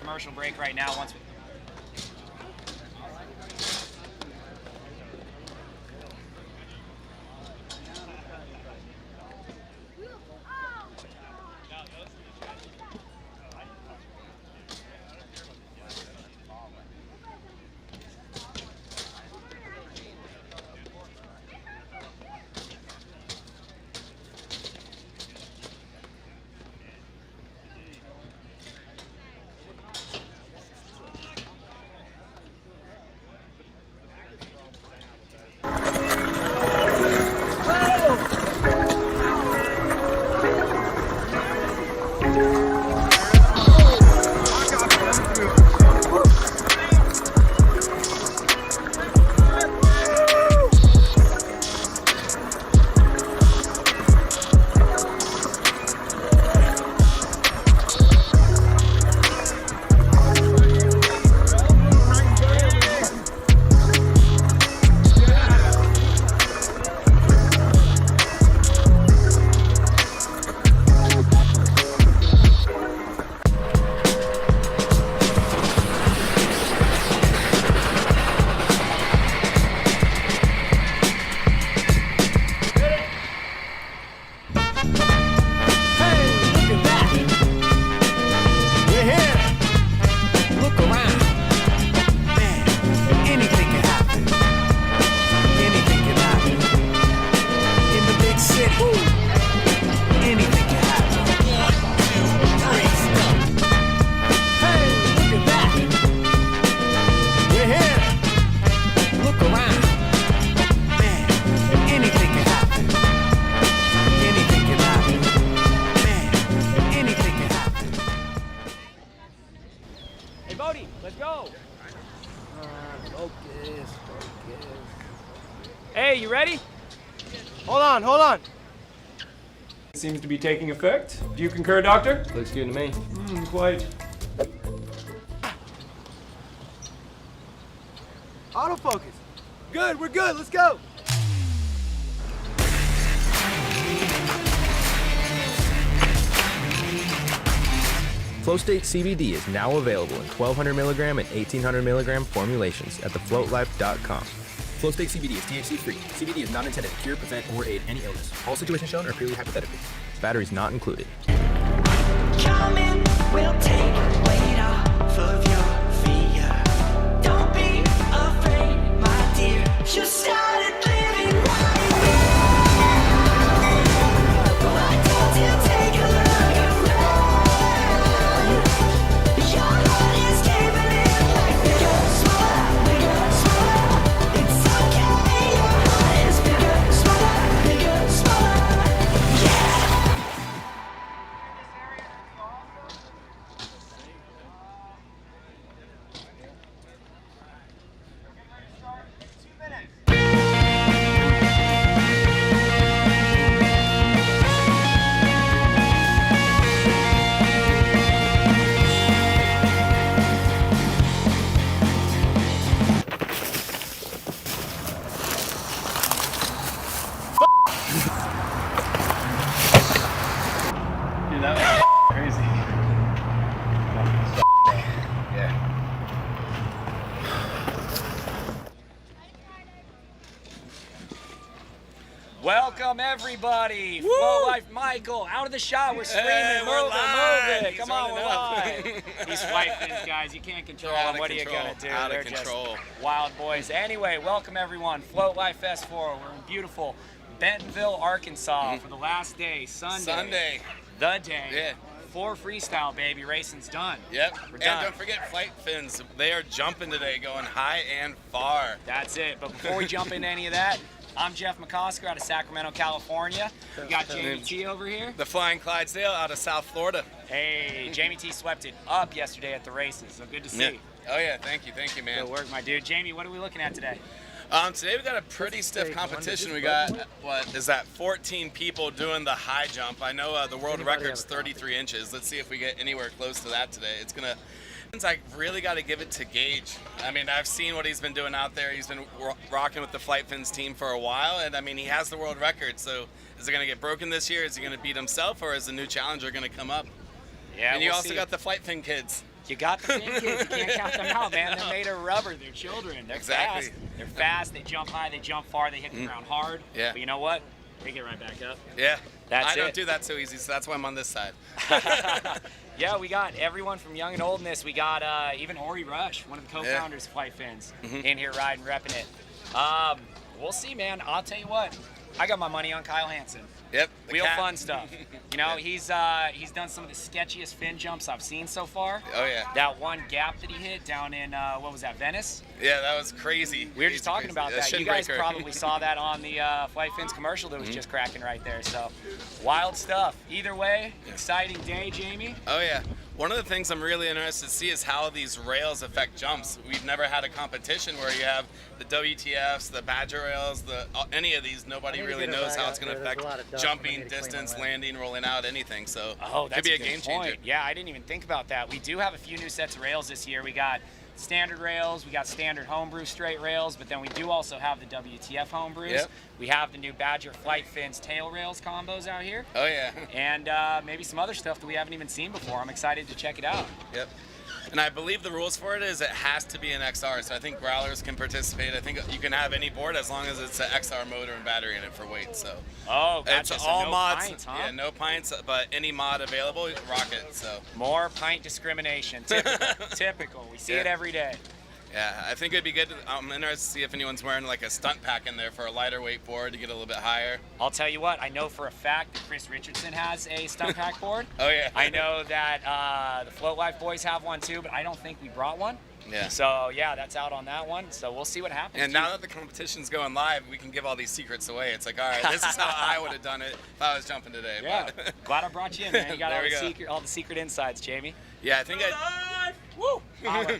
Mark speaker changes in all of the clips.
Speaker 1: commercial break right now. Once we Hey, you ready?
Speaker 2: Hold on.
Speaker 3: It seems to be taking effect. Do you concur, Doctor?
Speaker 2: Looks good to me.
Speaker 3: Quite.
Speaker 2: Autofocus. Good, we're good, let's go.
Speaker 4: Flow State CBD is now available in 1200 milligram and 1800 milligram formulations at thefloatlife.com. Flow State CBD is THC-free. CBD is not intended to cure, prevent, or aid any illness. All situations shown are purely hypothetical. Batteries not included.
Speaker 5: Come in, we'll take weight off of your fear. Don't be afraid, my dear. You started living right here. Why don't you take a look around? Your heart is giving it like bigger, smaller, smaller. It's okay, your heart is bigger, smaller, yeah.
Speaker 3: Dude, that was crazy. Yeah.
Speaker 1: Welcome everybody. Flow Life Michael out of the shot. We're screaming, move it. Come on, we're live. These flight fins, guys, you can't control them. What are you gonna do?
Speaker 6: Out
Speaker 1: They're
Speaker 6: of control.
Speaker 1: just wild boys. Anyway, welcome everyone. Float Life Fest 4. We're in beautiful Bentonville, Arkansas for the last day, Sunday. The day.
Speaker 6: Yeah.
Speaker 1: For freestyle, baby. Racing's done.
Speaker 6: Yep.
Speaker 1: We're
Speaker 6: And
Speaker 1: done.
Speaker 6: don't forget flight fins. They are jumping today, going high and far.
Speaker 1: That's it. But before we jump into any of that, I'm Jeff McCosker out of Sacramento, California. We got Jamie T over here.
Speaker 6: The Flying Clydesdale out of South Florida.
Speaker 1: Hey, Jamie T swept it up yesterday at the races, so good to see.
Speaker 6: Yeah. Oh yeah, thank you, man.
Speaker 1: Good work, my dude. Jamie, what are we looking at today?
Speaker 6: Today we got a pretty stiff competition. We got, what is that, 14 people doing the high jump. I know the world record's 33 inches. Let's see if we get anywhere close to that today. I really got to give it to Gage. I mean, I've seen what he's been doing out there. He's been rocking with the Flight Fins team for a while, and I mean, he has the world record. So is it going to get broken this year? Is he going to beat himself, or is the new challenger going to come up?
Speaker 1: Yeah,
Speaker 6: And you
Speaker 1: we'll
Speaker 6: also
Speaker 1: see.
Speaker 6: got the Flight Fin kids.
Speaker 1: You got the Finn kids. You can't count them out, man. They're made of rubber. They're children. They're
Speaker 6: Exactly.
Speaker 1: fast. They're fast. They jump high. They jump far. They hit the ground hard.
Speaker 6: Yeah.
Speaker 1: But you know what? They get right back up.
Speaker 6: Yeah.
Speaker 1: That's
Speaker 6: I don't
Speaker 1: it.
Speaker 6: do that so easy, so that's why I'm on this side.
Speaker 1: Yeah, we got everyone from young and old in this. We got even Ori Rush, one of the co-founders of Flight Fins, in here riding, repping it. We'll see, man. I'll tell you what. I got my money on Kyle Hansen.
Speaker 6: Yep.
Speaker 1: Wheel fun stuff. You know, he's done some of the sketchiest fin jumps I've seen so far.
Speaker 6: Oh, yeah.
Speaker 1: That one gap that he hit down in, what was that, Venice?
Speaker 6: Yeah, that was crazy.
Speaker 1: We were just talking about that. You guys
Speaker 6: Shinbreaker.
Speaker 1: probably saw that on the Flight Fins commercial that was just cracking right there. So, wild stuff. Either way, exciting day, Jamie.
Speaker 6: Oh, yeah. One of the things I'm really interested to see is how these rails affect jumps. We've never had a competition where you have the WTFs, the Badger rails, any of these. Nobody really knows how it's going to affect jumping, distance, landing, rolling out, anything. So
Speaker 1: Oh, that's
Speaker 6: could be a
Speaker 1: good
Speaker 6: game
Speaker 1: point.
Speaker 6: changer.
Speaker 1: Yeah, I didn't even think about that. We do have a few new sets of rails this year. We got standard rails, we got standard homebrew straight rails, but then we do also have the WTF homebrews.
Speaker 6: Yep.
Speaker 1: We have the new Badger Flight Fins tail rails combos out here,
Speaker 6: Oh, yeah.
Speaker 1: and maybe some other stuff that we haven't even seen before. I'm excited to check it out.
Speaker 6: Yep. And I believe the rules for it is it has to be an XR, so I think growlers can participate. I think you can have any board as long as it's an XR motor and battery in it for weight. So
Speaker 1: Oh, gotcha.
Speaker 6: it's
Speaker 1: So
Speaker 6: all
Speaker 1: no
Speaker 6: mods.
Speaker 1: pints, huh?
Speaker 6: Yeah, no pints, but any mod available, rock it. So
Speaker 1: More pint discrimination. Typical. Typical. We see it
Speaker 6: Yeah.
Speaker 1: every day.
Speaker 6: yeah, I think it'd be good. I'm interested to see if anyone's wearing like a stunt pack in there for a lighter weight board to get a little bit higher.
Speaker 1: I'll tell you what, I know for a fact that Chris Richardson has a stunt pack board.
Speaker 6: Oh, yeah.
Speaker 1: I know that the Float Life boys have one too, but I don't think we brought one.
Speaker 6: Yeah.
Speaker 1: So yeah, that's out on that one. So we'll see what happens.
Speaker 6: And now that the competition's going live, we can give all these secrets away. It's like, all right, this is how I would have done it if I was jumping today.
Speaker 1: yeah,
Speaker 6: But
Speaker 1: glad I brought you in, man. You got
Speaker 6: There
Speaker 1: all
Speaker 6: we
Speaker 1: the,
Speaker 6: go.
Speaker 1: all the secret insides, Jamie.
Speaker 6: yeah, I think
Speaker 1: Woo! Holla.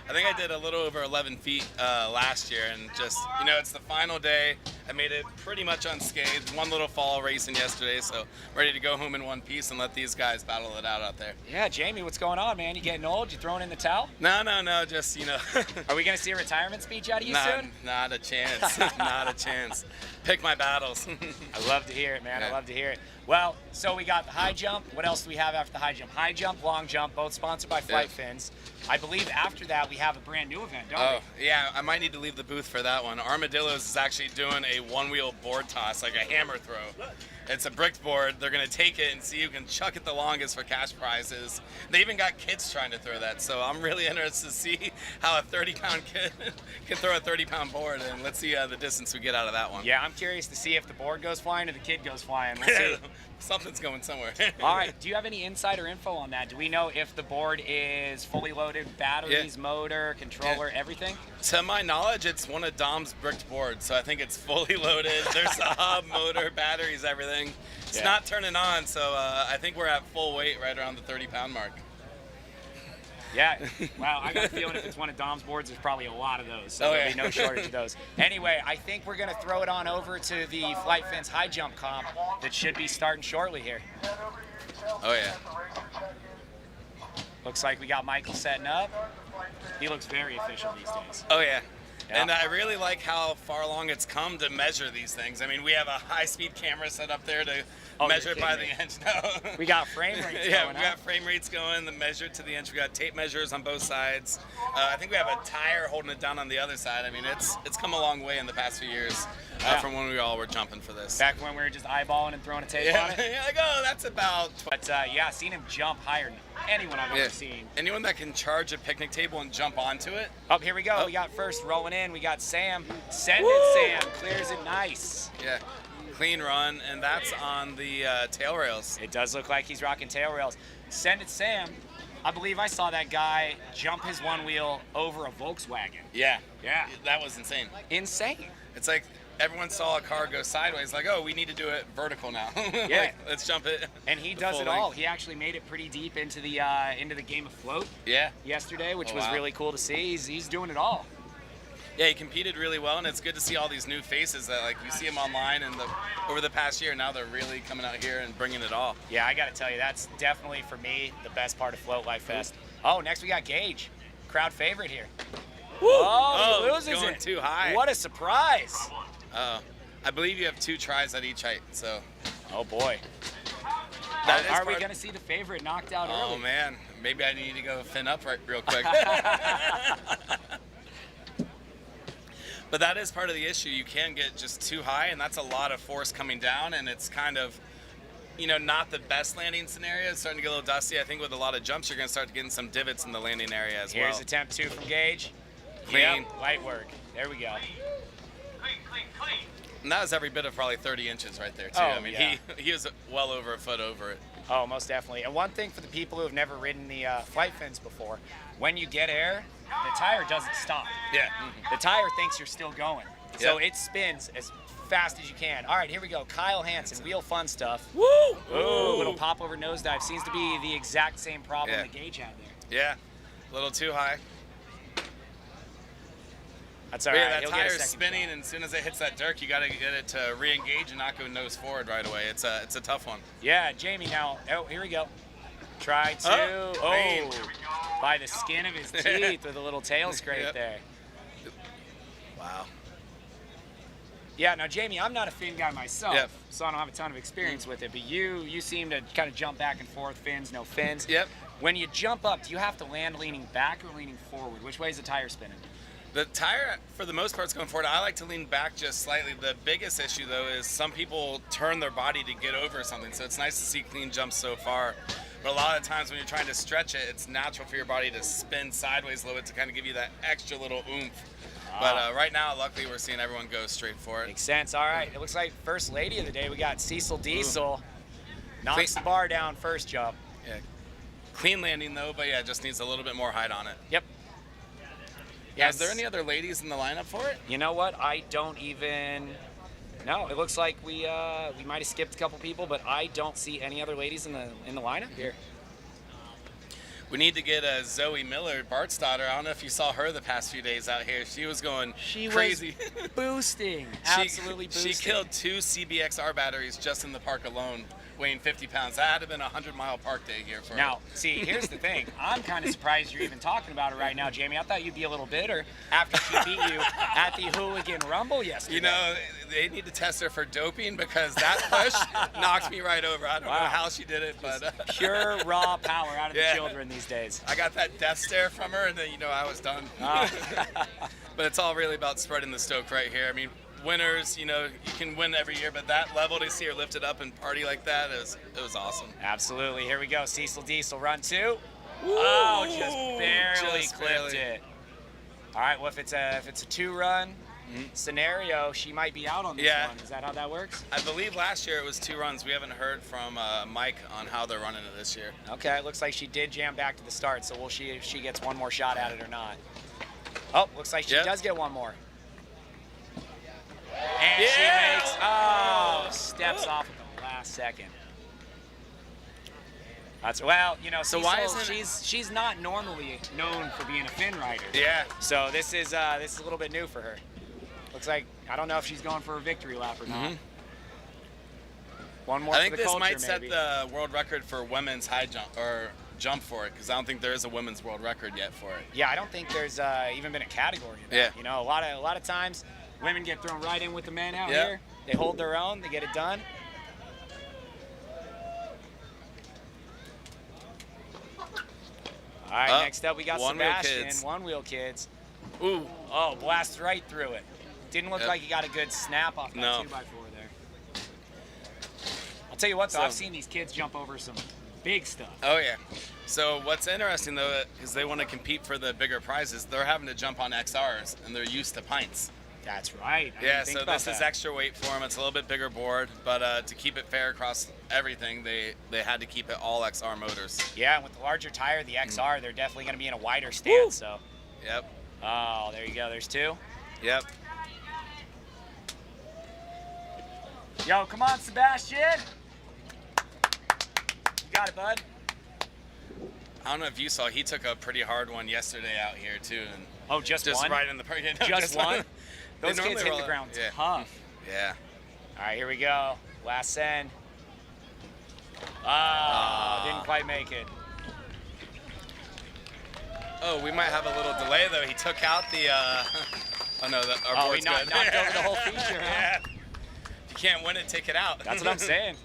Speaker 6: I think I did a little over 11 feet last year, and just, you know, it's the final day. I made it pretty much unscathed. One little fall racing yesterday, so ready to go home in one piece and let these guys battle it out there.
Speaker 1: Yeah, Jamie, what's going on, man? You getting old? You throwing in the towel?
Speaker 6: No, just, you know.
Speaker 1: Are we gonna see a retirement speech out of you soon?
Speaker 6: Not a chance. Not a chance. Pick my battles.
Speaker 1: I love to hear it, man. I
Speaker 6: Yeah.
Speaker 1: love to hear it. Well, so we got the high jump. What else do we have after the high jump? High jump, long jump, both sponsored by Flight Fins. I believe after that we have a brand new event, don't
Speaker 6: Oh, yeah, I might need to leave the booth for that one. Armadillos is actually doing a one-wheel board toss, like a hammer throw. It's a bricked board. They're going to take it and see who can chuck it the longest for cash prizes. They even got kids trying to throw that, so I'm really interested to see how a 30-pound kid can throw a 30-pound board, and let's see the distance we get out of that one.
Speaker 1: Yeah, I'm curious to see if the board goes flying or the kid goes flying. We'll see.
Speaker 6: Something's going somewhere.
Speaker 1: All right. Do you have any insider info on that? Do we know if the board is fully loaded, batteries, motor, controller, everything?
Speaker 6: To my knowledge, it's one of Dom's bricked boards, so I think it's fully loaded. There's a hub, motor, batteries, everything. It's
Speaker 1: Yeah.
Speaker 6: not turning on, so I think we're at full weight right around the 30-pound mark.
Speaker 1: Yeah. Wow, I got a feeling if it's one of Dom's boards, there's probably a lot of those. So
Speaker 6: Oh,
Speaker 1: there'll
Speaker 6: yeah.
Speaker 1: be no shortage of those. Anyway, I think we're going to throw it on over to the Flight Fins high jump comp that should be starting shortly here.
Speaker 6: Oh, yeah.
Speaker 1: Looks like we got Michael setting up. He looks very official these days.
Speaker 6: Oh, yeah.
Speaker 1: Yeah.
Speaker 6: And I really like how far along it's come to measure these things. I mean, we have a high-speed camera set up there to
Speaker 1: Oh,
Speaker 6: measure
Speaker 1: you're
Speaker 6: it by
Speaker 1: kidding
Speaker 6: the
Speaker 1: me.
Speaker 6: inch. No.
Speaker 1: We got frame rates
Speaker 6: Yeah,
Speaker 1: going
Speaker 6: we got frame rates going, the measure to the inch. We got tape measures on both sides. I think we have a tire holding it down on the other side. I mean, it's come a long way in the past few years
Speaker 1: Yeah.
Speaker 6: from when we all were jumping for this.
Speaker 1: Back when we were just eyeballing and throwing a tape on
Speaker 6: Yeah,
Speaker 1: it.
Speaker 6: yeah, like, oh, that's about.
Speaker 1: But yeah, seen him jump higher than anyone I've
Speaker 6: Yeah.
Speaker 1: ever seen.
Speaker 6: Anyone that can charge a picnic table and jump onto it.
Speaker 1: Oh, here we go.
Speaker 6: Oh.
Speaker 1: We got first rolling in. We got Sam. Send it, Sam. Clears it nice.
Speaker 6: Yeah, clean run, and that's on the tail rails.
Speaker 1: It does look like he's rocking tail rails. Send it, Sam. I believe I saw that guy jump his one wheel over a Volkswagen.
Speaker 6: Yeah,
Speaker 1: Yeah.
Speaker 6: that was insane.
Speaker 1: Insane.
Speaker 6: It's like everyone saw a car go sideways, like, oh, we need to do it vertical now.
Speaker 1: Yeah.
Speaker 6: Like, let's jump it.
Speaker 1: And he
Speaker 6: the
Speaker 1: does
Speaker 6: full
Speaker 1: it all.
Speaker 6: length.
Speaker 1: He actually made it pretty deep into the game of float
Speaker 6: Yeah.
Speaker 1: yesterday, which
Speaker 6: Oh,
Speaker 1: was
Speaker 6: wow.
Speaker 1: really cool to see. He's doing it all.
Speaker 6: Yeah, he competed really well, and it's good to see all these new faces that, like, you see them online and over the past year. Now they're really coming out here and bringing it all.
Speaker 1: Yeah, I got to tell you, that's definitely for me the best part of Float Life Fest. Oh, next we got Gage, crowd favorite here. Oh, he
Speaker 6: Oh,
Speaker 1: loses
Speaker 6: going
Speaker 1: it.
Speaker 6: too high.
Speaker 1: What a surprise!
Speaker 6: I believe you have 2 tries at each height, so.
Speaker 1: Oh boy.
Speaker 6: That is
Speaker 1: Are we
Speaker 6: part-
Speaker 1: going to see the favorite knocked out
Speaker 6: Oh,
Speaker 1: early?
Speaker 6: man. Maybe I need to go fin up real quick. But that is part of the issue. You can get just too high, and that's a lot of force coming down, and it's kind of, you know, not the best landing scenario. It's starting to get a little dusty. I think with a lot of jumps, you're going to start getting some divots in the landing area as well.
Speaker 1: Here's attempt 2 from Gage.
Speaker 6: Clean.
Speaker 1: Yep, light work. There we go.
Speaker 6: And that was every bit of probably 30 inches right there, too.
Speaker 1: Oh,
Speaker 6: I mean,
Speaker 1: yeah.
Speaker 6: he was well over a foot over it.
Speaker 1: Oh, most definitely. And one thing for the people who have never ridden the flight fins before, when you get air, the tire doesn't stop.
Speaker 6: Yeah.
Speaker 1: The tire thinks you're still going. So
Speaker 6: Yep.
Speaker 1: it spins as fast as you can. All right, here we go. Kyle Hansen, wheel fun stuff.
Speaker 6: Woo!
Speaker 1: Ooh, little pop over nosedive. Seems to be the exact same problem
Speaker 6: Yeah.
Speaker 1: that Gage had there.
Speaker 6: Yeah. A little too high.
Speaker 1: That's all
Speaker 6: But
Speaker 1: right.
Speaker 6: yeah, that
Speaker 1: He'll get a
Speaker 6: tire's
Speaker 1: second
Speaker 6: spinning,
Speaker 1: shot.
Speaker 6: and as soon as it hits that dirt, you got to get it to re-engage and not go nose forward right away. It's a tough one.
Speaker 1: Yeah, Jamie now. Oh, here we go. Try to.
Speaker 6: clean.
Speaker 1: By the skin of his teeth with a little tail scrape
Speaker 6: Yep.
Speaker 1: there.
Speaker 6: Wow.
Speaker 1: Yeah, now Jamie, I'm not a fin guy myself,
Speaker 6: Yep.
Speaker 1: so I don't have a ton of experience with it, but you seem to kind of jump back and forth, fins, no fins.
Speaker 6: Yep.
Speaker 1: When you jump up, do you have to land leaning back or leaning forward? Which way is the tire spinning?
Speaker 6: The tire, for the most part, is going forward. I like to lean back just slightly. The biggest issue, though, is some people turn their body to get over something, so it's nice to see clean jumps so far. But a lot of times when you're trying to stretch it, it's natural for your body to spin sideways a little bit to kind of give you that extra little oomph. But right now, luckily, we're seeing everyone go straight for it.
Speaker 1: Makes sense. All right, it looks like first lady of the day, we got Cecil Diesel. Knocks the bar down first jump.
Speaker 6: Yeah. Clean landing, though, but yeah, just needs a little bit more height on it.
Speaker 1: Yep.
Speaker 6: Yeah, is there any other ladies in the lineup for it?
Speaker 1: You know what? I don't even. No, it looks like we might have skipped a couple people, but I don't see any other ladies in the lineup here.
Speaker 6: We need to get Zoe Miller, Bart's daughter. I don't know if you saw her the past few days out here. She was going crazy.
Speaker 1: Was boosting. Absolutely boosting.
Speaker 6: She killed 2 CBXR batteries just in the park alone, weighing 50 pounds. That had been a 100-mile park day here for her.
Speaker 1: Now, see, here's the thing. I'm kind of surprised you're even talking about it right now, Jamie. I thought you'd be a little bitter after she beat you at the Hooligan Rumble yesterday.
Speaker 6: You know, they need to test her for doping because that push knocked me right over. I don't know how she did it, but
Speaker 1: pure raw power out of
Speaker 6: Yeah.
Speaker 1: the children these days.
Speaker 6: I got that death stare from her, and then, you know, I was done. But it's all really about spreading the stoke right here. I mean, winners, you know, you can win every year, but that level to see her lift it up and party like that, it was awesome.
Speaker 1: Absolutely. Here we go. Cecil Diesel, run 2. Oh, just barely
Speaker 6: Just
Speaker 1: clipped
Speaker 6: barely.
Speaker 1: it. All right, well, if it's a 2-run scenario, she might be out on this
Speaker 6: Yeah.
Speaker 1: one. Is that how that works?
Speaker 6: I believe last year it was 2 runs. We haven't heard from Mike on how they're running it this year.
Speaker 1: Okay, it looks like she did jam back to the start, so we'll see if she gets one more shot at it or not. Oh, looks like she
Speaker 6: Yep.
Speaker 1: does get one more. And she makes, steps off at the last second. That's, well, you know,
Speaker 6: So
Speaker 1: Cecil,
Speaker 6: why isn't
Speaker 1: she's not normally known for being a fin rider.
Speaker 6: Yeah.
Speaker 1: So this is a little bit new for her. Looks like, I don't know if she's going for a victory lap or not. One more
Speaker 6: I
Speaker 1: for
Speaker 6: think
Speaker 1: the
Speaker 6: this
Speaker 1: culture,
Speaker 6: might set
Speaker 1: maybe.
Speaker 6: the world record for women's high jump or jump for it, because I don't think there is a women's world record yet for it.
Speaker 1: Yeah, I don't think there's even been a category of that.
Speaker 6: Yeah.
Speaker 1: You know, a lot of times women get thrown right in with the men out
Speaker 6: Yeah.
Speaker 1: here. They hold their own, they get it done. All right,
Speaker 6: Oh,
Speaker 1: next up we got
Speaker 6: One Wheel
Speaker 1: Sebastian,
Speaker 6: Kids.
Speaker 1: One Wheel Kids.
Speaker 6: Ooh.
Speaker 1: Oh, blasts right through it. Didn't look
Speaker 6: Yep.
Speaker 1: like he got a good snap off that
Speaker 6: No.
Speaker 1: 2x4 there. I'll tell you what, though,
Speaker 6: So-
Speaker 1: I've seen these kids jump over some big stuff.
Speaker 6: Oh, yeah. So what's interesting, though, is they want to compete for the bigger prizes. They're having to jump on XRs, and they're used to pints.
Speaker 1: That's right. I
Speaker 6: Yeah,
Speaker 1: didn't think
Speaker 6: so
Speaker 1: about
Speaker 6: this is
Speaker 1: that.
Speaker 6: extra weight for them. It's a little bit bigger board, but to keep it fair across everything, they had to keep it all XR motors.
Speaker 1: Yeah, and with the larger tire, the XR, they're definitely going to be in a wider stance. So,
Speaker 6: Yep.
Speaker 1: oh, there you go. There's 2.
Speaker 6: Yep.
Speaker 1: Yo, come on, Sebastian. You got it, bud.
Speaker 6: I don't know if you saw, he took a pretty hard one yesterday out here, too. And
Speaker 1: Oh, just one?
Speaker 6: right in the park. Yeah, no,
Speaker 1: Just one?
Speaker 6: They
Speaker 1: Those kids
Speaker 6: normally
Speaker 1: hit
Speaker 6: roll
Speaker 1: the
Speaker 6: it.
Speaker 1: ground
Speaker 6: Yeah.
Speaker 1: tough.
Speaker 6: Yeah.
Speaker 1: All right, here we go. Last send. Didn't quite make it.
Speaker 6: Oh, we might have a little delay, though. He took out the, oh, no, our
Speaker 1: Oh,
Speaker 6: board's
Speaker 1: he knocked
Speaker 6: good.
Speaker 1: over the whole feature, huh?
Speaker 6: Yeah. If you can't win it, take it out.
Speaker 1: That's what I'm saying.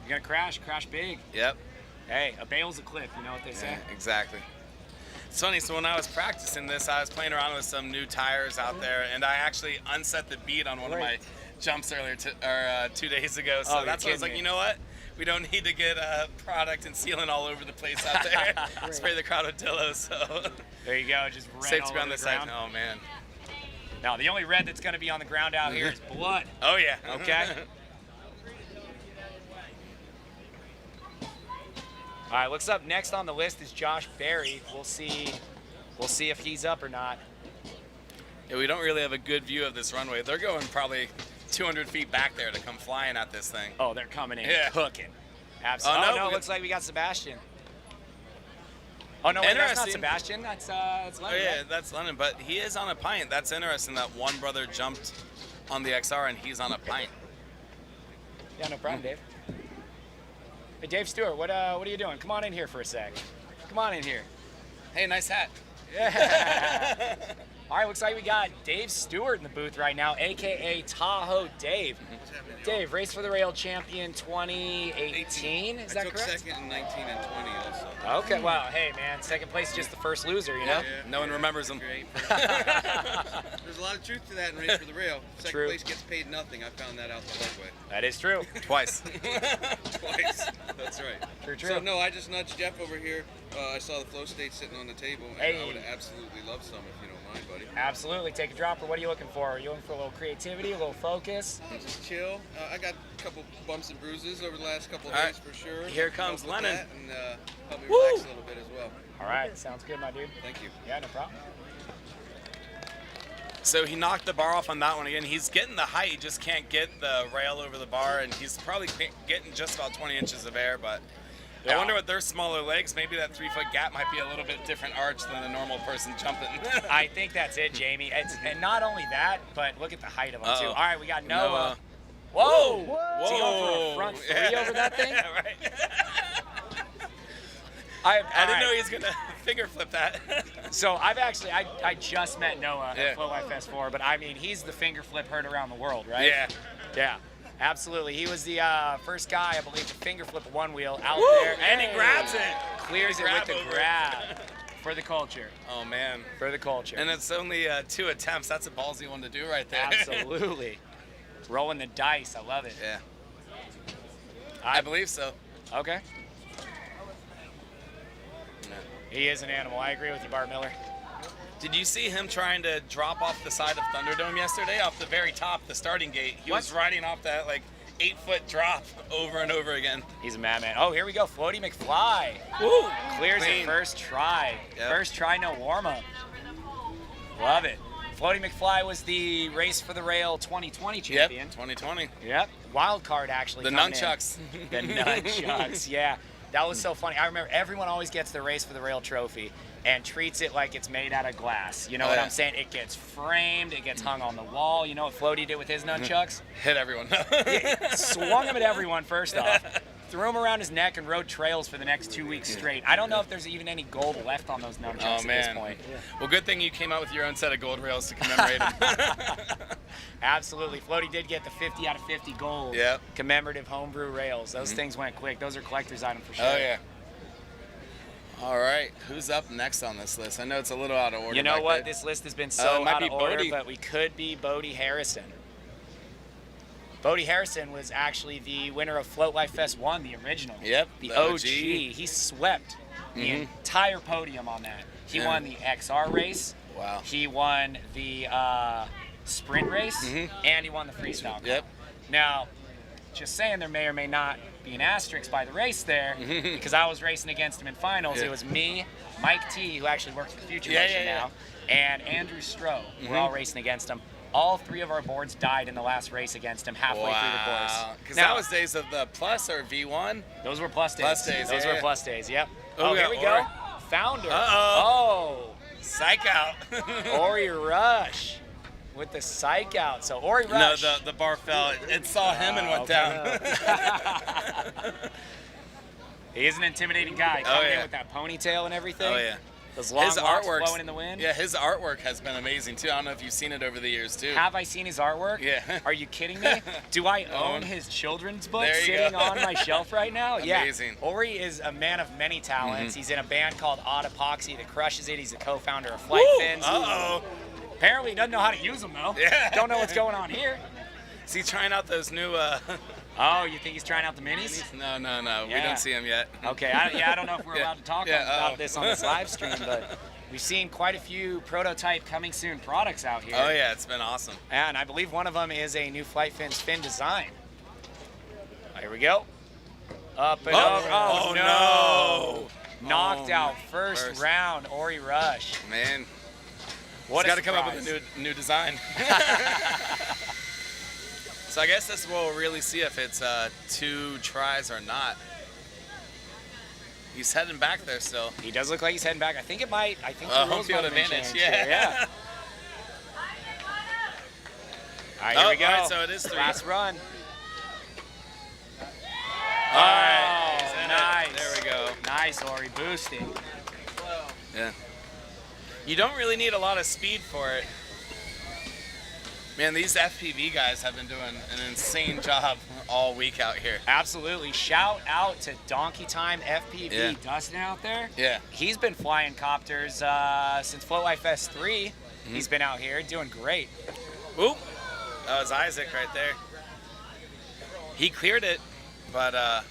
Speaker 1: You're going to crash big.
Speaker 6: Yep.
Speaker 1: Hey, a bale's a clip, you know what they say?
Speaker 6: Yeah, exactly. It's funny, so when I was practicing this, I was playing around with some new tires out there, and I actually unset the bead on one of my jumps earlier, 2 days ago. So that's why I was like, you know what? We don't need to get product and sealant all over the place out there. Spray the crowd with Dillo, so.
Speaker 1: There you go, just red
Speaker 6: Safe
Speaker 1: all
Speaker 6: to be on
Speaker 1: over
Speaker 6: this
Speaker 1: the ground.
Speaker 6: side. Oh, man.
Speaker 1: Now, the only red that's going to be on the ground out here is blood.
Speaker 6: Oh, yeah.
Speaker 1: Okay? All right, looks up next on the list is Josh Berry. We'll see if he's up or not.
Speaker 6: Yeah, we don't really have a good view of this runway. They're going probably 200 feet back there to come flying at this thing.
Speaker 1: Oh, they're coming in cooking.
Speaker 6: Oh,
Speaker 1: Absolutely.
Speaker 6: no,
Speaker 1: Oh, no,
Speaker 6: we
Speaker 1: looks like we got Sebastian. Oh, no, wait, that's not
Speaker 6: Interesting.
Speaker 1: Sebastian. That's Lennon.
Speaker 6: Oh, yeah,
Speaker 1: right?
Speaker 6: that's London, but he is on a pint. That's interesting that one brother jumped on the XR and he's on a pint.
Speaker 1: Yeah, no problem, Dave. Hey, Dave Stewart, what are you doing? Come on in here for a sec. Come on in here.
Speaker 6: Hey, nice hat.
Speaker 1: Yeah. All right, looks like we got Dave Stewart in the booth right now, a.k.a. Tahoe Dave. Dave, Race for the Rail champion 2018, is that correct?
Speaker 7: I took second in 19 and 20 also.
Speaker 1: Okay, well, hey, man, second place is just the first loser, you know?
Speaker 6: No one remembers him.
Speaker 7: Great. There's a lot of truth to that in Race for the Rail. Second
Speaker 1: True.
Speaker 7: place gets paid nothing. I found that out the hard way.
Speaker 1: That is true.
Speaker 6: Twice.
Speaker 7: Twice. That's right.
Speaker 1: True.
Speaker 7: So, no, I just nudged Jeff over here. I saw the flow state sitting on the table, and
Speaker 1: Hey.
Speaker 7: I would absolutely love some if you don't mind, buddy.
Speaker 1: Absolutely. Take a dropper. What are you looking for? Are you looking for a little creativity, a little focus?
Speaker 7: Just chill. I got a couple bumps and bruises over the last couple of
Speaker 6: All
Speaker 7: days
Speaker 6: right.
Speaker 7: for sure.
Speaker 6: Here comes
Speaker 7: Help with
Speaker 6: Lennon.
Speaker 7: that and help me relax a little bit as well.
Speaker 1: All right, sounds good, my dude.
Speaker 7: Thank you.
Speaker 1: Yeah, no problem.
Speaker 6: So he knocked the bar off on that one again. He's getting the height, he just can't get the rail over the bar, and he's probably getting just about 20 inches of air, but I wonder with their smaller legs, maybe that 3-foot gap might be a little bit different arch than the normal person jumping.
Speaker 1: I think that's it, Jamie. And not only that, but look at the height of him, too. All right, we got Noah. Whoa! Is he going for a front three over that thing?
Speaker 6: Yeah, right.
Speaker 1: I
Speaker 6: didn't know he was going to finger flip that.
Speaker 1: So I've actually, I just met Noah
Speaker 6: Yeah.
Speaker 1: at Flow Life Fest 4, but I mean, he's the finger flip heard around the world, right?
Speaker 6: Yeah.
Speaker 1: Yeah, absolutely. He was the first guy, I believe, to finger flip a one wheel out
Speaker 6: Woo!
Speaker 1: there.
Speaker 6: And he grabs it.
Speaker 1: Clears it
Speaker 6: Grab
Speaker 1: with the
Speaker 6: over.
Speaker 1: grab. For the culture.
Speaker 6: Oh, man.
Speaker 1: For the culture.
Speaker 6: And it's only 2 attempts. That's a ballsy one to do right there.
Speaker 1: Absolutely. Rolling the dice. I love it.
Speaker 6: Yeah. I believe so.
Speaker 1: Okay. He is an animal. I agree with you, Bart Miller.
Speaker 6: Did you see him trying to drop off the side of Thunderdome yesterday, off the very top, the starting gate? He was riding off that 8-foot drop over and over again.
Speaker 1: He's a madman. Oh, here we go. Floaty McFly.
Speaker 6: Woo!
Speaker 1: Clears
Speaker 6: Clean.
Speaker 1: it first try.
Speaker 6: Yep.
Speaker 1: First try, no warm-up. Love it. Floaty McFly was the Race for the Rail 2020 champion.
Speaker 6: Yep, 2020.
Speaker 1: Yep. Wild card, actually.
Speaker 6: The
Speaker 1: coming
Speaker 6: nunchucks.
Speaker 1: in. The nunchucks, yeah. That was so funny. I remember everyone always gets the Race for the Rail trophy and treats it like it's made out of glass. You know what I'm saying? It gets framed, it gets hung on the wall. You know what Floaty did with his nunchucks?
Speaker 6: Hit everyone.
Speaker 1: Swung him at everyone, first off. Threw him around his neck and rode trails for the next 2 weeks straight. I don't know if there's even any gold left on those nunchucks at this point.
Speaker 6: Well, good thing you came out with your own set of gold rails to commemorate him.
Speaker 1: Absolutely. Floaty did get the 50 out of 50 gold commemorative homebrew rails. Those things went quick. Those are collector's items for sure.
Speaker 6: Oh, yeah. All right. Who's up next on this list? I know it's a little out of order.
Speaker 1: You know
Speaker 6: back
Speaker 1: what?
Speaker 6: there.
Speaker 1: This list has been
Speaker 6: it
Speaker 1: so
Speaker 6: might
Speaker 1: out
Speaker 6: be
Speaker 1: of order,
Speaker 6: Bodie.
Speaker 1: but we could be Bodie Harrison. Bodie Harrison was actually the winner of Float Life Fest 1, the original.
Speaker 6: Yep,
Speaker 1: The
Speaker 6: the
Speaker 1: OG.
Speaker 6: OG.
Speaker 1: He swept the entire podium on that. He won the XR race.
Speaker 6: Wow.
Speaker 1: He won the sprint race, and he won the freestyle. Cup.
Speaker 6: Yep.
Speaker 1: Now, just saying, there may or may not be an asterisk by the race there, because I was racing against him in finals.
Speaker 6: Yeah.
Speaker 1: It was me, Mike T, who actually works for Future Racing now, and Andrew Stroh. We're all racing against him. All 3 of our boards died in the last race against him halfway through the course.
Speaker 6: Because
Speaker 1: Now,
Speaker 6: that was days of the plus or V1.
Speaker 1: those were plus days.
Speaker 6: Plus days,
Speaker 1: Those
Speaker 6: yeah.
Speaker 1: were plus days, yep.
Speaker 6: Oh,
Speaker 1: Oh,
Speaker 6: we
Speaker 1: here
Speaker 6: got
Speaker 1: we go.
Speaker 6: Ori.
Speaker 1: Founder.
Speaker 6: Uh-oh. Psych out.
Speaker 1: Ori Rush with the psych out. So Ori
Speaker 6: No,
Speaker 1: Rush.
Speaker 6: the bar fell. It saw him and went down.
Speaker 1: He is an intimidating guy. Coming in
Speaker 6: yeah.
Speaker 1: with that ponytail and everything.
Speaker 6: Oh, yeah.
Speaker 1: Those long
Speaker 6: his
Speaker 1: locks
Speaker 6: artwork's
Speaker 1: blowing in the wind.
Speaker 6: Yeah, his artwork has been amazing too. I don't know if you've seen it over the years too.
Speaker 1: Have I seen his artwork?
Speaker 6: Yeah.
Speaker 1: Are you kidding me? Do I own his children's book sitting on my shelf right now?
Speaker 6: Amazing.
Speaker 1: Yeah. Ori is a man of many talents. He's in a band called Odd Epoxy that crushes it. He's the co-founder of Flight Fins.
Speaker 6: Uh-oh.
Speaker 1: Apparently he doesn't know how to use them though.
Speaker 6: Yeah.
Speaker 1: Don't know what's going on here.
Speaker 6: Is he trying out those new
Speaker 1: Oh, you think he's trying out the minis?
Speaker 6: No. We
Speaker 1: Yeah.
Speaker 6: don't see him yet.
Speaker 1: Okay, I don't know if we're allowed to talk about this on this live stream, but we've seen quite a few prototype coming soon products out here.
Speaker 6: Oh yeah, it's been awesome.
Speaker 1: And I believe one of them is a new Flight Fins fin design. Here we go. Up and over. Oh, no. Knocked out first round, Ori Rush.
Speaker 6: Man,
Speaker 1: What
Speaker 6: got to come up with a new design. So I guess this will really see if it's 2 tries or not. He's heading back there still.
Speaker 1: He does look like he's heading back. I think the rules
Speaker 6: home
Speaker 1: might
Speaker 6: field
Speaker 1: have been
Speaker 6: advantage.
Speaker 1: changed here.
Speaker 6: Yeah.
Speaker 1: All right, here we go.
Speaker 6: All right, so it is 3.
Speaker 1: Last run.
Speaker 6: All right, he's in it.
Speaker 1: Nice.
Speaker 6: There we go.
Speaker 1: Nice, Ori, boosting.
Speaker 6: Yeah. You don't really need a lot of speed for it. Man, these FPV guys have been doing an insane job all week out here.
Speaker 1: Absolutely. Shout out to Donkey Time FPV.
Speaker 6: Yeah.
Speaker 1: Dustin out there.
Speaker 6: Yeah.
Speaker 1: He's been flying copters since Float Life S3. He's been out here doing great.
Speaker 6: Oop. That was Isaac right there. He cleared it, but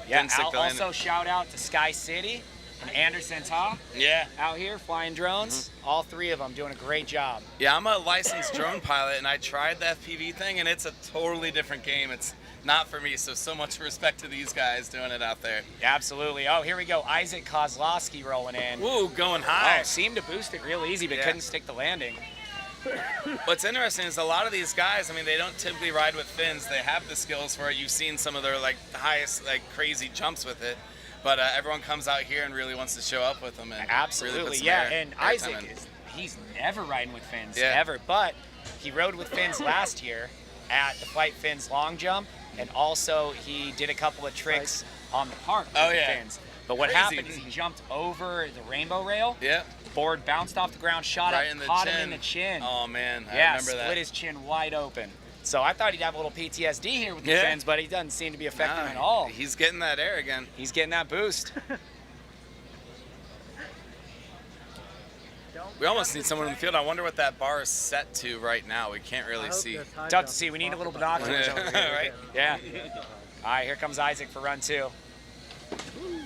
Speaker 6: didn't stick the landing.
Speaker 1: Also shout out to Sky City and Anderson Ta
Speaker 6: Yeah.
Speaker 1: out here flying drones. All 3 of them doing a great job.
Speaker 6: Yeah, I'm a licensed drone pilot, and I tried the FPV thing, and it's a totally different game. It's not for me, so much respect to these guys doing it out there.
Speaker 1: Absolutely. Oh, here we go. Isaac Kozlowski rolling in.
Speaker 6: Ooh, going high.
Speaker 1: Oh, seemed to boost it real easy, but couldn't stick the landing.
Speaker 6: What's interesting is a lot of these guys, I mean, they don't typically ride with fins. They have the skills for it. You've seen some of their like highest, like crazy jumps with it. But everyone comes out here and really wants to show up with them. And
Speaker 1: Absolutely,
Speaker 6: really put some
Speaker 1: yeah.
Speaker 6: air
Speaker 1: And
Speaker 6: time
Speaker 1: Isaac,
Speaker 6: in.
Speaker 1: he's never riding with fins,
Speaker 6: Yeah.
Speaker 1: ever. But he rode with fins last year at the Flight Fins long jump, and also he did a couple of tricks on the park with the fins. But what
Speaker 6: Crazy.
Speaker 1: happened is he jumped over the rainbow rail.
Speaker 6: Yeah.
Speaker 1: Board bounced off the ground, shot
Speaker 6: Right
Speaker 1: up,
Speaker 6: in the
Speaker 1: caught
Speaker 6: chin.
Speaker 1: him in the chin.
Speaker 6: Oh man, I
Speaker 1: yeah,
Speaker 6: remember
Speaker 1: split
Speaker 6: that.
Speaker 1: his chin wide open. So I thought he'd have a little PTSD here with the fins, but he doesn't seem to be affecting him at all.
Speaker 6: He's getting that air again.
Speaker 1: He's getting that boost.
Speaker 6: We almost need someone in the field. I wonder what that bar is set to right now. We can't really see.
Speaker 1: Tough to see. We need a little binoculars over here.
Speaker 6: Right?
Speaker 1: Yeah. All right, here comes Isaac for run 2.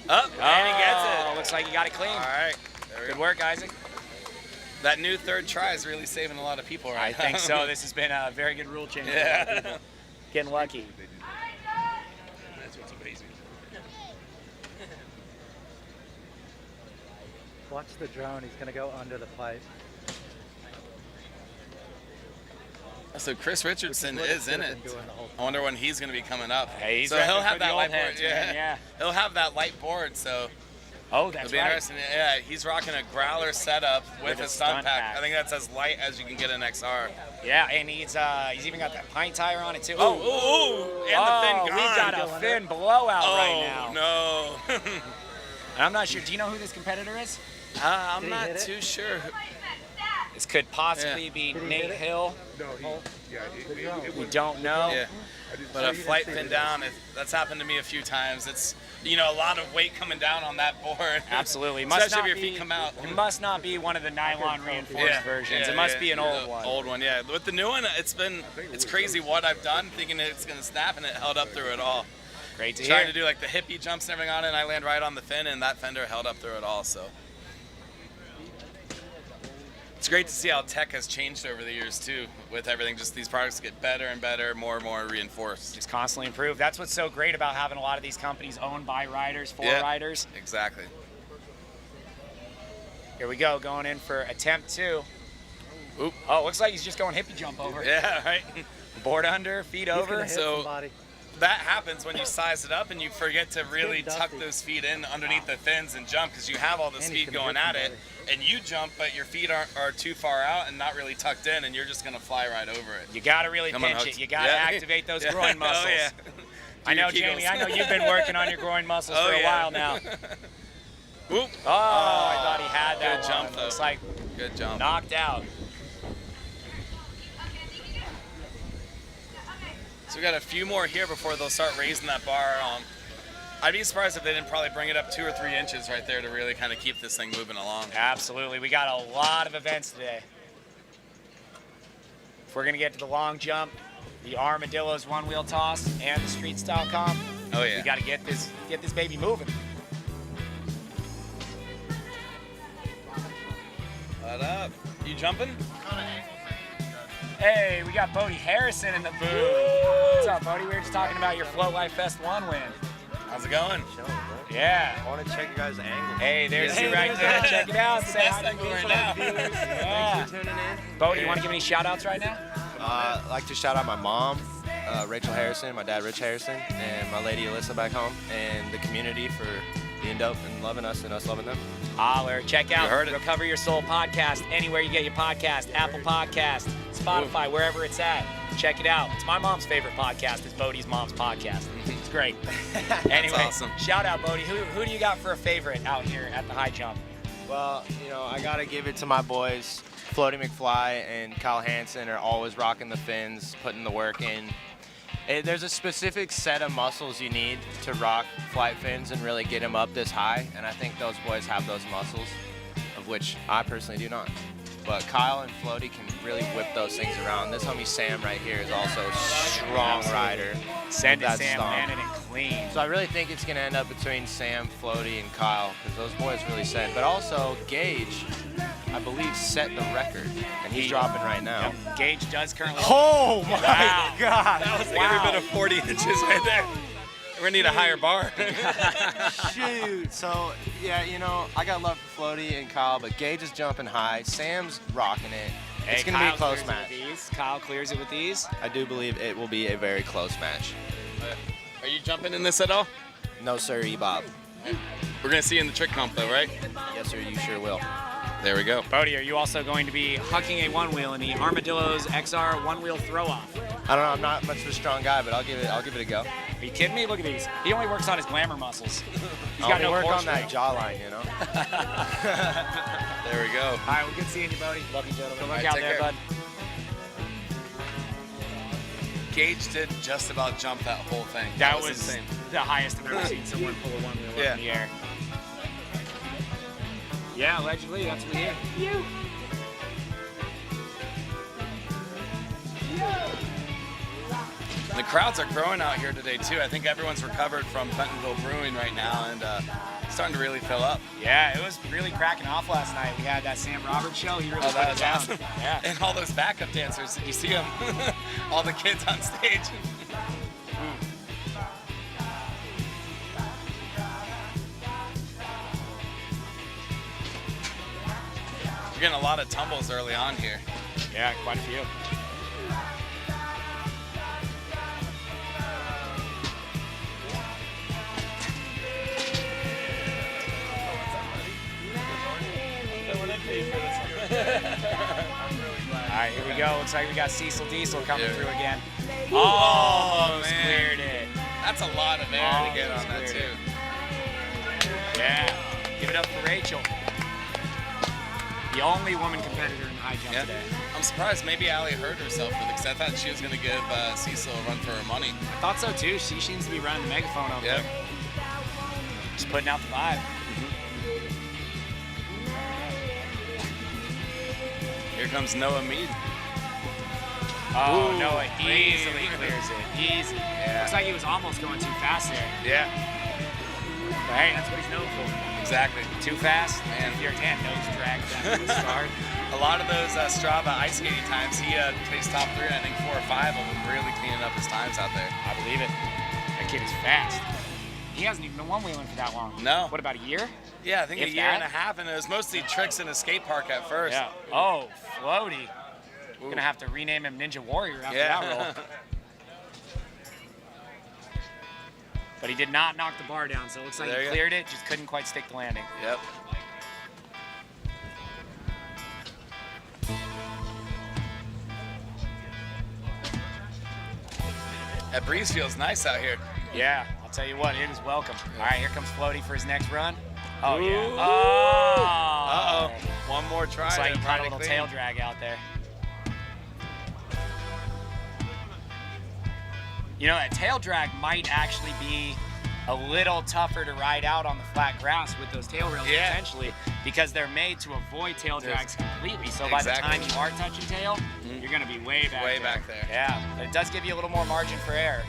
Speaker 6: Up, and he gets it.
Speaker 1: Looks like he got it clean.
Speaker 6: All right. There we
Speaker 1: Good
Speaker 6: go.
Speaker 1: work, Isaac.
Speaker 6: That new 3rd try is really saving a lot of people right now.
Speaker 1: I think so. This has been a very good rule change. for a lot of people. Getting lucky.
Speaker 6: That's what's amazing.
Speaker 8: Watch the drone. He's going to go under the pipe.
Speaker 6: So Chris Richardson is in it. I wonder when he's going to be coming up.
Speaker 1: Hey, he's
Speaker 6: so he'll
Speaker 1: repping
Speaker 6: have
Speaker 1: for
Speaker 6: that
Speaker 1: the
Speaker 6: light
Speaker 1: old
Speaker 6: board.
Speaker 1: heads, man, yeah.
Speaker 6: He'll have that light board. So
Speaker 1: Oh, that's
Speaker 6: it'll be
Speaker 1: right.
Speaker 6: interesting. Yeah, he's rocking a growler setup with a stunt pack. I think that's as light as you can get an XR.
Speaker 1: Yeah, and he's even got that pint tire on it too.
Speaker 6: Oh, and the fin gone.
Speaker 1: We got a fin blowout right now.
Speaker 6: Oh no.
Speaker 1: And I'm not sure. Do you know who this competitor is?
Speaker 6: I'm not too sure.
Speaker 1: This could possibly be Nate Hill. We don't know.
Speaker 6: Yeah. But a flight fin down, that's happened to me a few times. It's, a lot of weight coming down on that board.
Speaker 1: Absolutely.
Speaker 6: Especially if your feet come out.
Speaker 1: It must not be one of the nylon reinforced versions. It must be an old one.
Speaker 6: Old one, yeah. With the new one, it's crazy what I've done, thinking it's going to snap, and it held up through it all.
Speaker 1: Great to
Speaker 6: Trying
Speaker 1: hear.
Speaker 6: to do like the hippie jumps and everything on it, and I land right on the fin, and that fender held up through it all, so. It's great to see how tech has changed over the years too, with everything. Just these products get better and better, more and more reinforced.
Speaker 1: Just constantly improve. That's what's so great about having a lot of these companies owned by riders, for riders.
Speaker 6: Exactly.
Speaker 1: Here we go, going in for attempt 2.
Speaker 6: Oop.
Speaker 1: Oh, looks like he's just going hippie jump over.
Speaker 6: Yeah, right.
Speaker 1: Board under, feet over.
Speaker 6: So that happens when you size it up and you forget to really tuck those feet in underneath the fins and jump, because you have all the speed going at it, and you jump, but your feet are too far out and not really tucked in, and you're just gonna fly right over it.
Speaker 1: You gotta really pinch it. You gotta activate those groin muscles.
Speaker 6: Oh yeah.
Speaker 1: I know, Jamie. I know you've been working on your groin muscles for a while now.
Speaker 6: Whoop.
Speaker 1: Oh, I thought he had that.
Speaker 6: Good jump,
Speaker 1: one.
Speaker 6: though.
Speaker 1: Looks like
Speaker 6: Good jump.
Speaker 1: knocked out.
Speaker 6: So we got a few more here before they'll start raising that bar. I'd be surprised if they didn't probably bring it up 2 or 3 inches right there to really kind of keep this thing moving along.
Speaker 1: Absolutely. We got a lot of events today. If we're going to get to the long jump, the armadillos one-wheel toss, and the street style comp,
Speaker 6: Oh, yeah.
Speaker 1: we got to get this baby moving.
Speaker 6: What up? You jumping?
Speaker 1: Hey, we got Bodie Harrison in the booth. What's up, Bodie? We were just talking about your Float Life Fest 1 win.
Speaker 6: How's it going?
Speaker 1: Yeah.
Speaker 2: I want to check your guys' angle.
Speaker 1: Hey, there's
Speaker 6: Hey,
Speaker 1: you right
Speaker 6: there's
Speaker 1: there.
Speaker 6: that.
Speaker 1: Check it out.
Speaker 6: That's the
Speaker 1: Say
Speaker 6: best
Speaker 1: hi to
Speaker 6: angle
Speaker 1: the
Speaker 6: right
Speaker 1: viewers.
Speaker 6: now.
Speaker 1: Yeah.
Speaker 2: Thanks for tuning in.
Speaker 1: Bodie, you want to give any shout-outs right now?
Speaker 9: I'd like to shout out my mom, Rachel Harrison, my dad, Rich Harrison, and my lady, Alyssa, back home, and the community for being dope and loving us and us loving them.
Speaker 1: Holler. Check out
Speaker 6: You heard it.
Speaker 1: Recover Your Soul podcast anywhere you get your podcast, Apple Podcast, Spotify, wherever it's at. Check it out. It's my mom's favorite podcast. It's Bodie's mom's podcast. It's great. Anyway,
Speaker 6: awesome.
Speaker 1: shout out, Bodie. Who do you got for a favorite out here at the high jump?
Speaker 9: Well, you know, I got to give it to my boys. Floaty McFly and Kyle Hansen are always rocking the fins, putting the work in. There's a specific set of muscles you need to rock flight fins and really get them up this high, and I think those boys have those muscles, of which I personally do not. But Kyle and Floaty can really whip those things around. This homie Sam right here is also a strong rider.
Speaker 1: Send
Speaker 9: with
Speaker 1: it,
Speaker 9: that
Speaker 1: Sam.
Speaker 9: stomp.
Speaker 1: Landed it clean.
Speaker 9: So I really think it's going to end up between Sam, Floaty, and Kyle, because those boys really set. But also, Gage, I believe, set the record, and he's dropping right now.
Speaker 1: Yep. Gage does currently.
Speaker 9: Oh my
Speaker 1: Wow.
Speaker 9: God!
Speaker 6: That was like every bit of 40 inches right there. We're going to need a higher bar.
Speaker 9: Shoot. So yeah, you know, I got love for Floaty and Kyle, but Gage is jumping high. Sam's rocking it. It's going to be a close match.
Speaker 1: Kyle clears it with these.
Speaker 9: I do believe it will be a very close match.
Speaker 6: Are you jumping in this at all?
Speaker 9: No sir, Bob.
Speaker 6: We're going to see you in the trick comp though, right?
Speaker 9: Yes sir, you sure will.
Speaker 6: There we go.
Speaker 1: Bodie, are you also going to be hucking a one-wheel in the Armadillos XR one-wheel throw-off?
Speaker 9: I don't know. I'm not much of a strong guy, but I'll give it a go.
Speaker 1: Are you kidding me? Look at these. He only works on his glamour muscles. He's
Speaker 9: I'll
Speaker 1: got no
Speaker 9: work
Speaker 1: core
Speaker 9: on that
Speaker 1: strength.
Speaker 9: jawline, you know.
Speaker 6: There we go.
Speaker 1: All right, well, good seeing you, Bodie. Love you, gentlemen. Good luck
Speaker 6: All right,
Speaker 1: out
Speaker 6: take
Speaker 1: there,
Speaker 6: care.
Speaker 1: bud.
Speaker 6: Gage did just about jump that whole thing.
Speaker 1: That was
Speaker 6: insane.
Speaker 1: the highest I've ever seen someone pull a one-wheel
Speaker 6: Yeah.
Speaker 1: up in the air. Yeah, allegedly, that's what we hear.
Speaker 6: The crowds are growing out here today too. I think everyone's recovered from Bentonville Brewing right now and starting to really fill up.
Speaker 1: Yeah, it was really cracking off last night. We had that Sam Roberts show. He really
Speaker 6: Oh,
Speaker 1: put
Speaker 6: that
Speaker 1: it
Speaker 6: was
Speaker 1: down.
Speaker 6: awesome.
Speaker 1: Yeah.
Speaker 6: And all those backup dancers, did you see them? All the kids on stage. You're getting a lot of tumbles early on here.
Speaker 1: Yeah, quite a few. All right, here we go. Looks like we got Cecil Diesel coming
Speaker 6: Yeah.
Speaker 1: through again.
Speaker 6: Oh, man.
Speaker 1: Cleared it.
Speaker 6: That's a lot of air to get on that
Speaker 1: Almost
Speaker 6: too.
Speaker 1: Yeah. Give it up for Rachel. The only woman competitor in the high jump
Speaker 6: Yeah.
Speaker 1: today.
Speaker 6: I'm surprised maybe Allie hurt herself for because I thought she was going to give Cecil a run for her money.
Speaker 1: I thought so too. She seems to be running the megaphone over
Speaker 6: Yep.
Speaker 1: there. Just putting out the vibe.
Speaker 6: Here comes Noah Mead.
Speaker 1: Oh,
Speaker 6: Ooh,
Speaker 1: Noah
Speaker 6: clean.
Speaker 1: easily clears it. Easy.
Speaker 6: Yeah.
Speaker 1: Looks like he was almost going too fast there.
Speaker 6: Yeah,
Speaker 1: But hey, that's what he's known for.
Speaker 6: exactly.
Speaker 1: Too fast,
Speaker 6: Man.
Speaker 1: and your hand nose drag down to the start.
Speaker 6: A lot of those Strava ice skating times, he placed top 3, and I think 4 or 5 of them, really cleaning up his times out there.
Speaker 1: I believe it. That kid is fast. He hasn't even been one-wheeling for that long.
Speaker 6: No.
Speaker 1: What, about a year?
Speaker 6: Yeah, I think
Speaker 1: If
Speaker 6: a year
Speaker 1: that?
Speaker 6: and a half, and it was mostly tricks in a skate park at first.
Speaker 1: Yeah. Oh, floaty. Gonna have to rename him Ninja Warrior after that roll. But he did not knock the bar down, so it looks like
Speaker 6: There
Speaker 1: he
Speaker 6: you go.
Speaker 1: cleared it, just couldn't quite stick the landing.
Speaker 6: Yep. That breeze feels nice out here.
Speaker 1: Yeah, I'll tell you what, it is welcome. All right, here comes Floaty for his next run. Oh, yeah.
Speaker 6: Ooh.
Speaker 1: Oh.
Speaker 6: Uh-oh. One more try.
Speaker 1: Looks like
Speaker 6: to
Speaker 1: he caught a
Speaker 6: try to
Speaker 1: little
Speaker 6: clean.
Speaker 1: tail drag out there. You know, that tail drag might actually be a little tougher to ride out on the flat grass with those tail rails potentially, because they're made to avoid tail drags completely. So by the time you are touching tail, you're going to be way back there. Yeah, but it does give you a little more margin for error.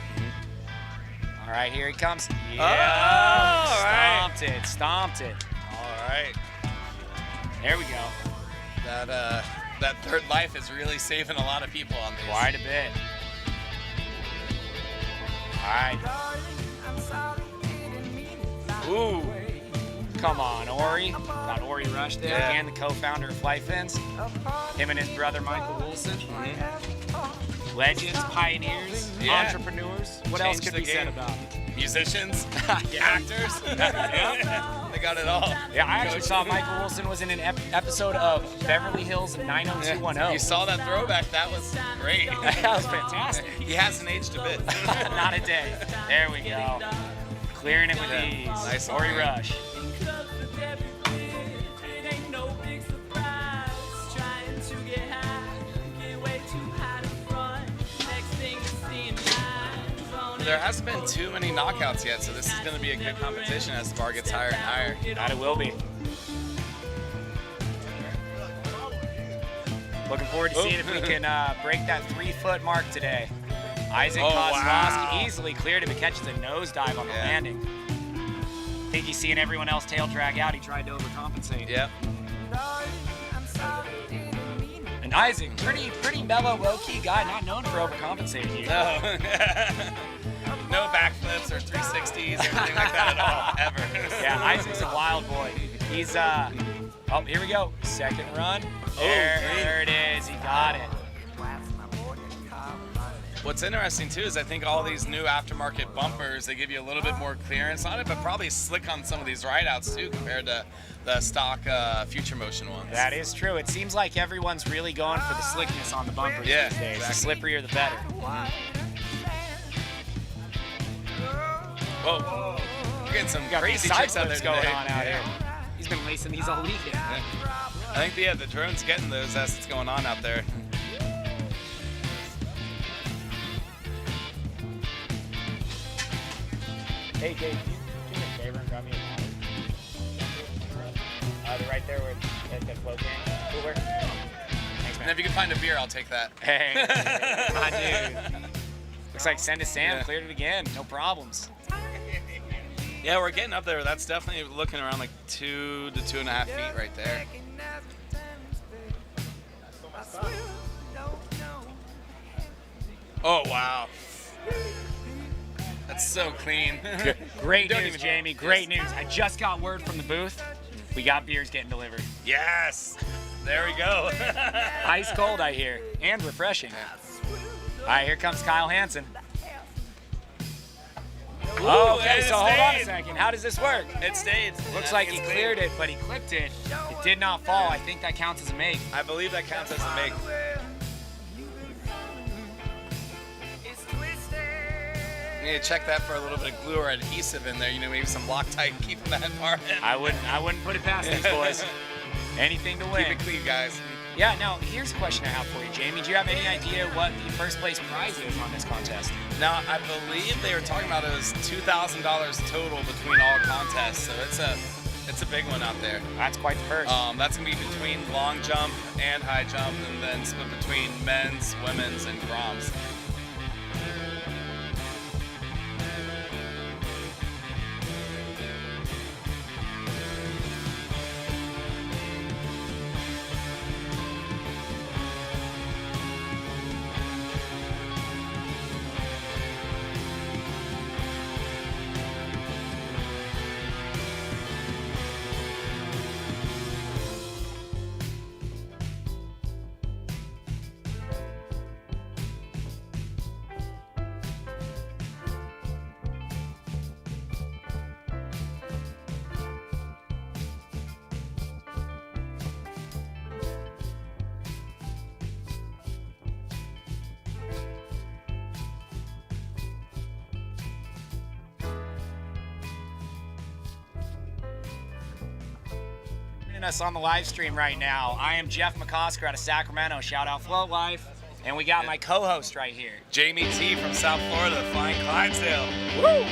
Speaker 1: All right, here he comes. Yeah, stomped it.
Speaker 6: All right.
Speaker 1: There we go.
Speaker 6: That third life is really saving a lot of people on these.
Speaker 1: Quite a bit. All right. Ooh. Come on, Ori. Got Ori Rush there.
Speaker 6: Yeah.
Speaker 1: Again, the co-founder of Flight Fins. Him and his brother, Michael Wilson. Legends, pioneers, entrepreneurs. What else
Speaker 6: Changed
Speaker 1: could
Speaker 6: the
Speaker 1: be said
Speaker 6: game.
Speaker 1: about them?
Speaker 6: Musicians,
Speaker 1: Yeah.
Speaker 6: actors. They got it all.
Speaker 1: Yeah, I actually saw Michael Wilson was in an episode of Beverly Hills 90210.
Speaker 6: You saw that throwback. That was great.
Speaker 1: That was fantastic.
Speaker 6: He hasn't aged a bit.
Speaker 1: Not a day. There we go. Clearing it with ease.
Speaker 6: Nice one,
Speaker 1: Ori
Speaker 6: man.
Speaker 1: Rush.
Speaker 6: There hasn't been too many knockouts yet, so this is going to be a good competition as the bar gets higher and higher.
Speaker 1: That it will be. Looking forward to seeing if we can break that 3-foot mark today. Isaac Kozlowski easily cleared him. It catches a nosedive on the landing. I think he's seeing everyone else tail drag out. He tried to overcompensate.
Speaker 6: Yep.
Speaker 1: And Isaac, pretty mellow, low-key guy, not known for overcompensating usually.
Speaker 6: No. No backflips or 360s or anything like that at all, ever.
Speaker 1: Yeah, Isaac's a wild boy. He's, oh, here we go. Second run. There it is. He got it.
Speaker 6: What's interesting too is I think all these new aftermarket bumpers, they give you a little bit more clearance on it, but probably slick on some of these rideouts too compared to the stock Future Motion ones.
Speaker 1: That is true. It seems like everyone's really going for the slickness on the bumpers these days.
Speaker 6: Exactly.
Speaker 1: The slipperier, the better.
Speaker 6: Whoa. You're getting some crazy
Speaker 1: side
Speaker 6: tricks out there
Speaker 1: flips going
Speaker 6: today.
Speaker 1: on out here. He's been lacing these all weekend.
Speaker 6: Yeah. I think the drone's getting those as it's going on out there.
Speaker 1: Hey, Jay, can you do me a favor and grab me a water? They're right there where the float can cooler. Thanks,
Speaker 6: And
Speaker 1: man.
Speaker 6: if you can find a beer, I'll take that.
Speaker 1: Hey, my dude. Looks like Send to Sam cleared it again. No problems.
Speaker 6: Yeah, we're getting up there. That's definitely looking around like 2 to 2.5 feet right there. Oh, wow. That's so clean.
Speaker 1: Great
Speaker 6: Don't
Speaker 1: news,
Speaker 6: even-
Speaker 1: Jamie. Great news. I just got word from the booth. We got beers getting delivered.
Speaker 6: Yes. There we go.
Speaker 1: Ice cold, I hear, and refreshing. All right, here comes Kyle Hansen. Oh, okay,
Speaker 6: and it
Speaker 1: so hold on a
Speaker 6: stayed.
Speaker 1: second. How does this work?
Speaker 6: It stayed.
Speaker 1: Looks
Speaker 6: I
Speaker 1: like
Speaker 6: think
Speaker 1: he
Speaker 6: it's
Speaker 1: cleared it, but he clipped it. It did not fall. I think that counts as a make.
Speaker 6: I believe that counts as a make. You need to check that for a little bit of glue or adhesive in there. You know, maybe some Loctite keeping that bar in.
Speaker 1: I wouldn't put it past these boys. Anything to win.
Speaker 6: Keep it clean, guys.
Speaker 1: Yeah, now here's a question I have for you, Jamie. Do you have any idea what the first place prize is on this contest?
Speaker 6: Now, I believe they were talking about it was $2,000 total between all contests, so it's a big one out there.
Speaker 1: That's quite the purse.
Speaker 6: That's gonna be between long jump and high jump, and then split between men's, women's, and Groms.
Speaker 1: joining us on the live stream right now. I am Jeff McCosker out of Sacramento. Shout out Float Life. And we got my co-host right here.
Speaker 6: Jamie T from South Florida, flying Clydesdale.
Speaker 1: Woo!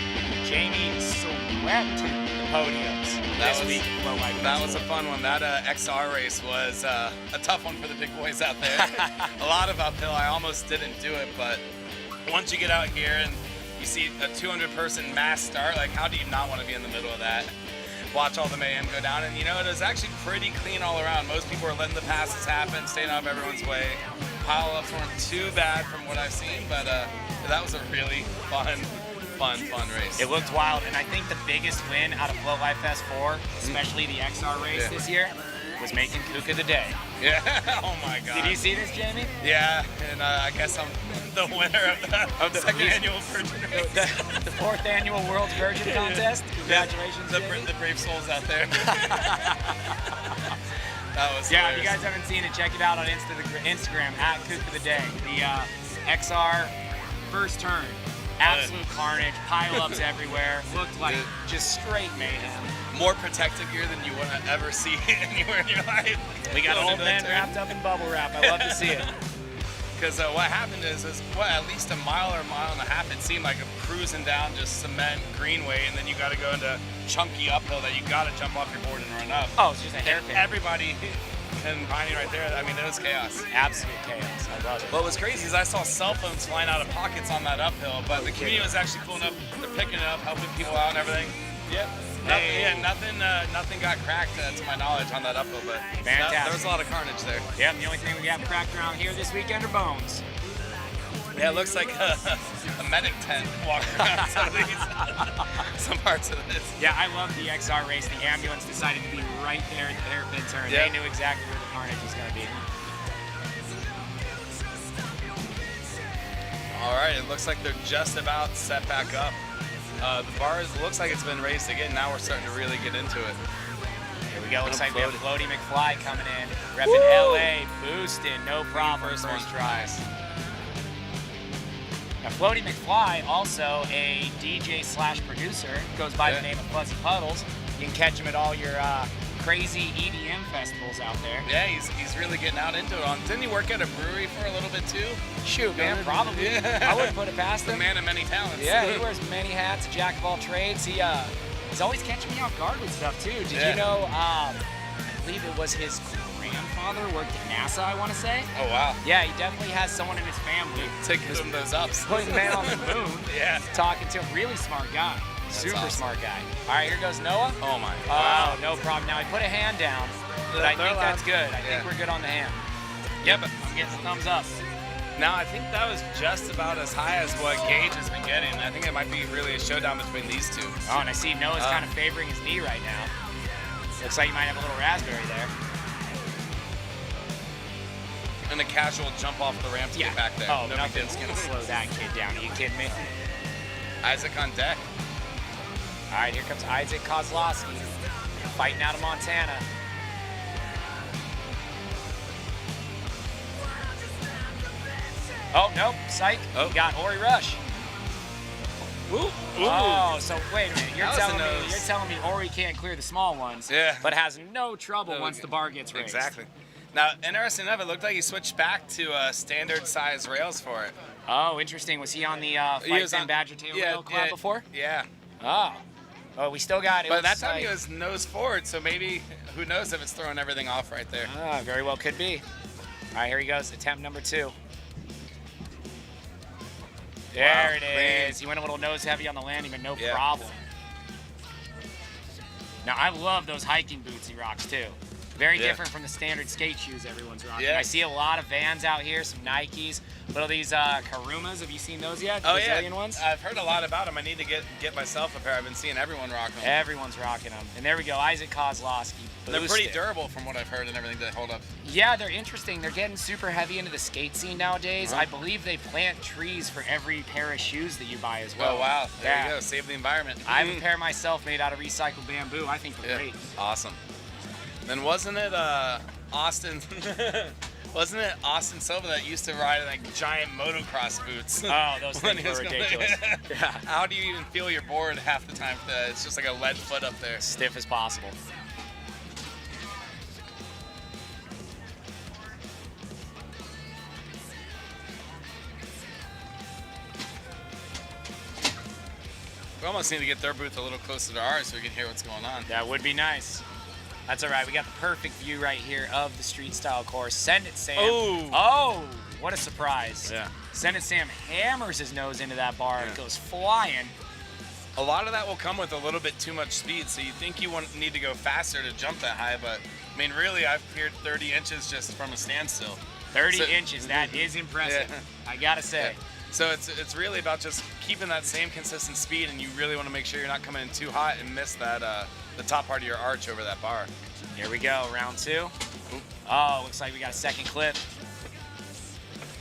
Speaker 1: Jamie swept the podiums this week at Float Life.
Speaker 6: That was a fun one. That XR race was a tough one for the big boys out there. A lot of uphill. I almost didn't do it, but once you get out here and you see a 200-person mass start, like how do you not want to be in the middle of that? Watch all the mayhem go down, and you know, it was actually pretty clean all around. Most people were letting the passes happen, staying out of everyone's way. Pile-ups weren't too bad from what I've seen, but that was a really fun race.
Speaker 1: It looked wild, and I think the biggest win out of Float Life Fest 4, especially the XR race this year, was making Kook of the Day.
Speaker 6: Yeah, oh my God.
Speaker 1: Did you see this, Jamie?
Speaker 6: Yeah, and I guess I'm the winner of the second annual Virgin race.
Speaker 1: The 4th annual World's Virgin Contest. Congratulations,
Speaker 6: the brave souls out there. That was
Speaker 1: if you
Speaker 6: hilarious.
Speaker 1: guys haven't seen it, check it out on Instagram at Kook of the Day. The XR first turn, absolute carnage, pile-ups everywhere. Looked like just straight mayhem.
Speaker 6: More protective gear than you want to ever see anywhere in your life.
Speaker 1: We got old men wrapped up in bubble wrap. I love to see it.
Speaker 6: Because what happened is at least a mile or a mile and a half, it seemed like a cruising down just cement greenway, and then you got to go into chunky uphill that you got to jump off your board and run up.
Speaker 1: Oh, it's just a hairpin.
Speaker 6: Everybody combining right there. I mean, it was chaos.
Speaker 1: Absolute chaos. I love it.
Speaker 6: What was crazy is I saw cell phones flying out of pockets on that uphill, but the community was actually pulling up, they're picking it up, helping people out and everything. Yep. Nothing got cracked to my knowledge on that uphill, but
Speaker 1: fantastic.
Speaker 6: There was a lot of carnage there.
Speaker 1: Yep, the only thing we got cracked around here this weekend are bones.
Speaker 6: Yeah, it looks like a medic tent walking around some parts of this.
Speaker 1: Yeah, I love the XR race. The ambulance decided to be right there at the hairpin turn. They knew exactly where the carnage was going to be.
Speaker 6: All right, it looks like they're just about set back up. The bar looks like it's been raised again. Now we're starting to really get into it.
Speaker 1: Here we go. Looks like we have Floaty McFly coming in. Repping LA, boosting, no problem. First tries. Now, Floaty McFly, also a DJ / producer, goes by the name of Fuzzy Puddles. You can catch him at all your crazy EDM festivals out there.
Speaker 6: Yeah, he's really getting out into it. Didn't he work at a brewery for a little bit too?
Speaker 1: Shoot, man, probably. I wouldn't put it past him.
Speaker 6: The man of many talents.
Speaker 1: Yeah, he wears many hats, a jack of all trades. He's always catching me off guard with stuff too. Did you know? I believe it was his grandfather worked at NASA, I want to say.
Speaker 6: Oh, wow.
Speaker 1: Yeah, he definitely has someone in his family.
Speaker 6: Taking some of those ups.
Speaker 1: Putting the man on the moon.
Speaker 6: Yeah.
Speaker 1: Talking to a really smart guy. Super
Speaker 6: awesome.
Speaker 1: Smart guy. All right, here goes Noah.
Speaker 6: Oh, my.
Speaker 1: Wow. No problem. Now, he put a hand down, but I think that's good. I think we're good on the hand. Yep, I'm getting a thumbs up.
Speaker 6: Now, I think that was just about as high as what Gage has been getting. I think it might be really a showdown between these two.
Speaker 1: Oh, and I see Noah's kind of favoring his knee right now. Looks like he might have a little raspberry there.
Speaker 6: And a casual jump off the ramp to get back there.
Speaker 1: Oh,
Speaker 6: no
Speaker 1: nothing's going to slow that kid down. Are you kidding me?
Speaker 6: Isaac on deck.
Speaker 1: All right, here comes Isaac Kozlowski, fighting out of Montana. Oh, nope, psych. We got Ori Rush.
Speaker 6: Ooh.
Speaker 1: Oh, so wait a minute. You're telling me Ori can't clear the small ones, but has no trouble once the bar gets raised.
Speaker 6: Exactly. Now, interesting enough, it looked like he switched back to standard size rails for it.
Speaker 1: Oh, interesting. Was he on the Flight Fan Badger Tail Rail Club before?
Speaker 6: Yeah.
Speaker 1: Oh, we still got it.
Speaker 6: But that time he was nose forward, so maybe, who knows if it's throwing everything off right there.
Speaker 1: Very well could be. All right, here he goes, attempt number 2. There it is. He went a little nose heavy on the landing, but no problem. Now, I love those hiking boots he rocks, too. Very different from the standard skate shoes everyone's rocking. I see a lot of Vans out here, some Nikes. What are these Karumas? Have you seen those yet? The Brazilian ones?
Speaker 6: I've heard a lot about them. I need to get myself a pair. I've been seeing everyone rock them.
Speaker 1: Everyone's rocking them. And there we go, Isaac Kozlowski.
Speaker 6: They're pretty durable from what I've heard and everything to hold up.
Speaker 1: Yeah, they're interesting. They're getting super heavy into the skate scene nowadays. I believe they plant trees for every pair of shoes that you buy as well.
Speaker 6: Oh, wow. There you go. Save the environment.
Speaker 1: I have a pair myself made out of recycled bamboo. I think they're great.
Speaker 6: Awesome. Then wasn't it Austin? Wasn't it Austin Silva that used to ride in like giant motocross boots?
Speaker 1: Oh, those things were ridiculous.
Speaker 6: How do you even feel your board half the time? It's just like a lead foot up there.
Speaker 1: Stiff as possible.
Speaker 6: almost need to get their booth a little closer to ours so we can hear what's going on.
Speaker 1: That would be nice. That's all right. We got the perfect view right here of the street style course. Send It Sam. Oh, what a surprise.
Speaker 6: Yeah.
Speaker 1: Send It Sam hammers his nose into that bar. It goes flying.
Speaker 6: A lot of that will come with a little bit too much speed, so you think you need to go faster to jump that high, but I mean, really, I've cleared 30 inches just from a standstill.
Speaker 1: 30 inches, that is impressive.
Speaker 6: Yeah.
Speaker 1: I gotta say.
Speaker 6: Yeah. So it's really about just keeping that same consistent speed, and you really want to make sure you're not coming in too hot and miss that the top part of your arch over that bar.
Speaker 1: Here we go, round 2. Oh, looks like we got a second clip.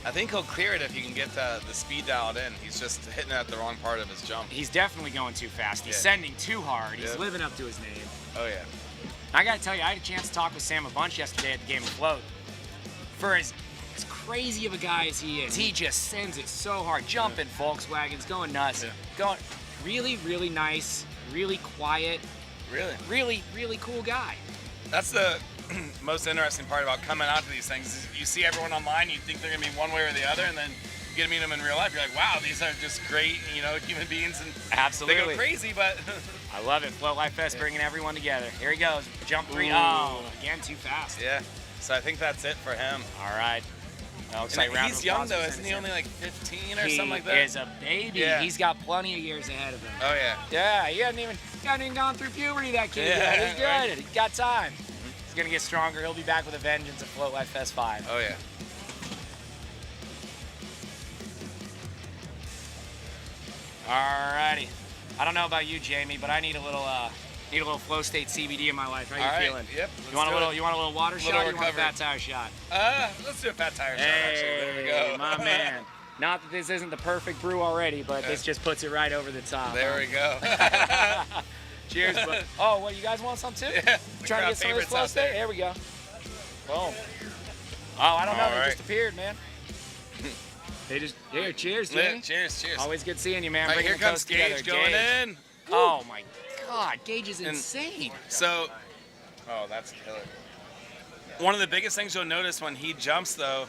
Speaker 6: I think he'll clear it if he can get the speed dialed in. He's just hitting it at the wrong part of his jump.
Speaker 1: He's definitely going too fast. He's sending too hard. He's living up to his name.
Speaker 6: Oh, yeah.
Speaker 1: I gotta tell you, I had a chance to talk with Sam a bunch yesterday at the Game of Float. For as crazy of a guy as he is, he just sends it so hard. Jumping Volkswagens, going nuts. Going really, really nice, really quiet.
Speaker 6: Really?
Speaker 1: Really cool guy.
Speaker 6: That's the most interesting part about coming out to these things. Is you see everyone online, you think they're gonna be one way or the other, and then you get to meet them in real life. You're like, wow, these are just great, human beings, and
Speaker 1: Absolutely.
Speaker 6: they go crazy, but
Speaker 1: I love it. Float Life Fest bringing everyone together. Here he goes. Jump 3. Oh, again, too fast.
Speaker 6: yeah. So I think that's it for him.
Speaker 1: All right. Well, looks
Speaker 6: And
Speaker 1: like round
Speaker 6: he's
Speaker 1: of
Speaker 6: young
Speaker 1: applause
Speaker 6: though,
Speaker 1: for
Speaker 6: isn't he?
Speaker 1: Sam.
Speaker 6: Only like 15 or
Speaker 1: He
Speaker 6: something like that.
Speaker 1: is a baby.
Speaker 6: Yeah.
Speaker 1: He's got plenty of years ahead of him.
Speaker 6: Oh yeah.
Speaker 1: Yeah, he hadn't even gone through puberty, that kid.
Speaker 6: Yeah,
Speaker 1: He's good.
Speaker 6: right.
Speaker 1: He's got time. He's gonna get stronger. He'll be back with a vengeance at Float Life Fest 5.
Speaker 6: Oh yeah.
Speaker 1: Alrighty. I don't know about you, Jamie, but I need a little Flow State CBD in my life. How you
Speaker 6: All right.
Speaker 1: feeling?
Speaker 6: Yep.
Speaker 1: You want a little water
Speaker 6: Little
Speaker 1: shot or you want a
Speaker 6: recovery.
Speaker 1: fat tire shot?
Speaker 6: Let's do a fat tire shot.
Speaker 1: Hey,
Speaker 6: Actually, there we go.
Speaker 1: my man. Not that this isn't the perfect brew already, but this just puts it right over the top.
Speaker 6: There we go.
Speaker 1: Cheers, bud. Oh, what, you guys want some too?
Speaker 6: Yeah.
Speaker 1: Trying to get some of this Flow State? Here we go. Boom. Oh, I don't know.
Speaker 6: All
Speaker 1: They
Speaker 6: right.
Speaker 1: just appeared, man. Here, cheers,
Speaker 6: Yeah,
Speaker 1: Jamie.
Speaker 6: cheers.
Speaker 1: Always good seeing you, man.
Speaker 6: All right,
Speaker 1: Bringing
Speaker 6: here
Speaker 1: the
Speaker 6: comes
Speaker 1: toast together.
Speaker 6: Gage going in.
Speaker 1: Oh my God, Gage is insane.
Speaker 6: So, oh, that's killer. One of the biggest things you'll notice when he jumps, though,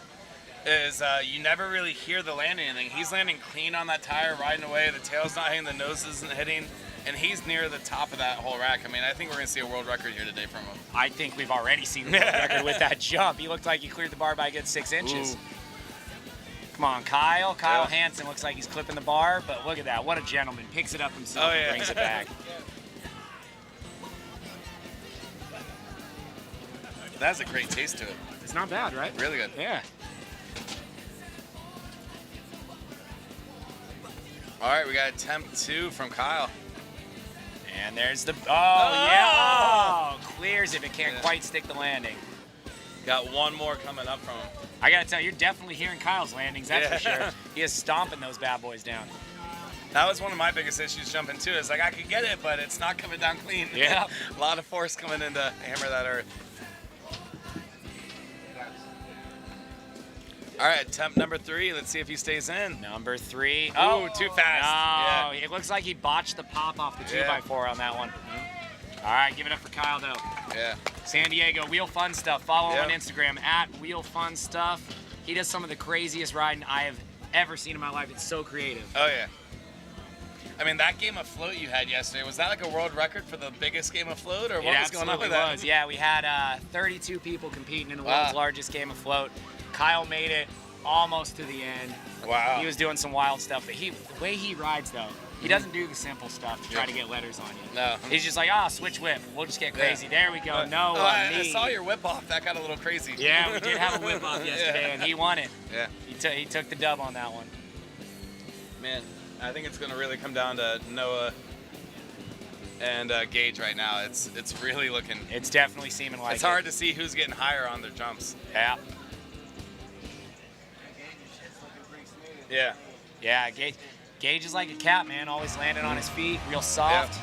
Speaker 6: is you never really hear the landing anything. He's landing clean on that tire, riding away. The tail's not hitting, the nose isn't hitting, and he's near the top of that whole rack. I mean, I think we're going to see a world record here today from him.
Speaker 1: I think we've already seen the world record with that jump. He looked like he cleared the bar by a good 6 inches.
Speaker 6: Ooh.
Speaker 1: Come on, Kyle. Kyle
Speaker 6: Yeah.
Speaker 1: Hansen looks like he's clipping the bar, but look at that. What a gentleman. Picks it up himself
Speaker 6: Oh,
Speaker 1: and
Speaker 6: yeah.
Speaker 1: brings it back.
Speaker 6: That has a great taste to it.
Speaker 1: It's not bad, right?
Speaker 6: Really good.
Speaker 1: Yeah.
Speaker 6: All right, we got attempt 2 from Kyle.
Speaker 1: And there's the, yeah. Oh, clears it, but can't quite stick the landing.
Speaker 6: Got one more coming up from him.
Speaker 1: I gotta tell you, you're definitely hearing Kyle's landings, that's for
Speaker 6: Yeah.
Speaker 1: sure. He is stomping those bad boys down.
Speaker 6: That was one of my biggest issues jumping too. Is like I could get it, but it's not coming down clean.
Speaker 1: Yeah.
Speaker 6: A lot of force coming in to hammer that earth. All right, attempt number 3. Let's see if he stays in.
Speaker 1: Number 3.
Speaker 6: Oh, too fast.
Speaker 1: No, it looks like he botched the pop off the 2x4 on that one. All right, give it up for Kyle, though.
Speaker 6: Yeah.
Speaker 1: San Diego, Wheel Fun Stuff. Follow him on
Speaker 6: Yep.
Speaker 1: Instagram, at Wheel Fun Stuff. He does some of the craziest riding I have ever seen in my life. It's so creative.
Speaker 6: Oh, yeah. I mean, that game of float you had yesterday, was that like a world record for the biggest game of float, or what was going on with that?
Speaker 1: Was. Yeah, we had 32 people competing in the world's largest game of float. Kyle made it almost to the end.
Speaker 6: Wow.
Speaker 1: He was doing some wild stuff. But the way he rides, though, he doesn't do the simple stuff to try to get letters on you.
Speaker 6: No.
Speaker 1: He's just like, switch whip. We'll just get crazy. There we go.
Speaker 6: I saw your whip off. That got a little crazy.
Speaker 1: Yeah, we did have a whip off yesterday, and he won it.
Speaker 6: Yeah.
Speaker 1: He took the dub on that one.
Speaker 6: Man, I think it's going to really come down to Noah and Gage right now. It's really looking.
Speaker 1: It's definitely seeming like
Speaker 6: it's hard to see who's getting higher on their jumps.
Speaker 1: Yeah.
Speaker 6: Yeah.
Speaker 1: Yeah, Gage is like a cat, man. Always landing on his feet, real soft.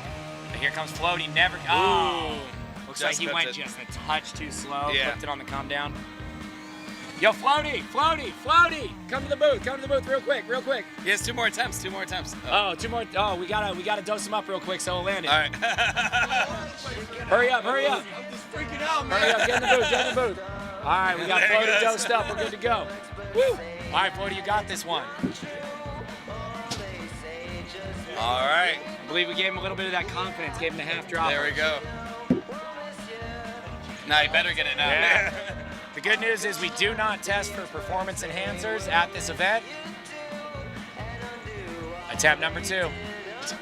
Speaker 1: But here comes Floaty. Never. Oh. Looks like he went just a touch too slow.
Speaker 6: Yeah.
Speaker 1: Clipped it on the come down. Yo, Floaty! Come to the booth real quick.
Speaker 6: He has 2 more attempts. 2 more attempts.
Speaker 1: Oh, 2 more. Oh, we gotta dose him up real quick so he'll land it.
Speaker 6: All right.
Speaker 1: Hurry up.
Speaker 7: I'm just freaking out, man.
Speaker 1: Hurry up, get in the booth. All right, we got
Speaker 6: There he
Speaker 1: Floaty
Speaker 6: goes.
Speaker 1: dosed up. We're good to go. Woo! All right, Floaty, you got this one.
Speaker 6: All right.
Speaker 1: believe we gave him a little bit of that confidence, gave him the half drop.
Speaker 6: There we go. Now you better get it now.
Speaker 1: Yeah. The good news is we do not test for performance enhancers at this event. Attempt number 2.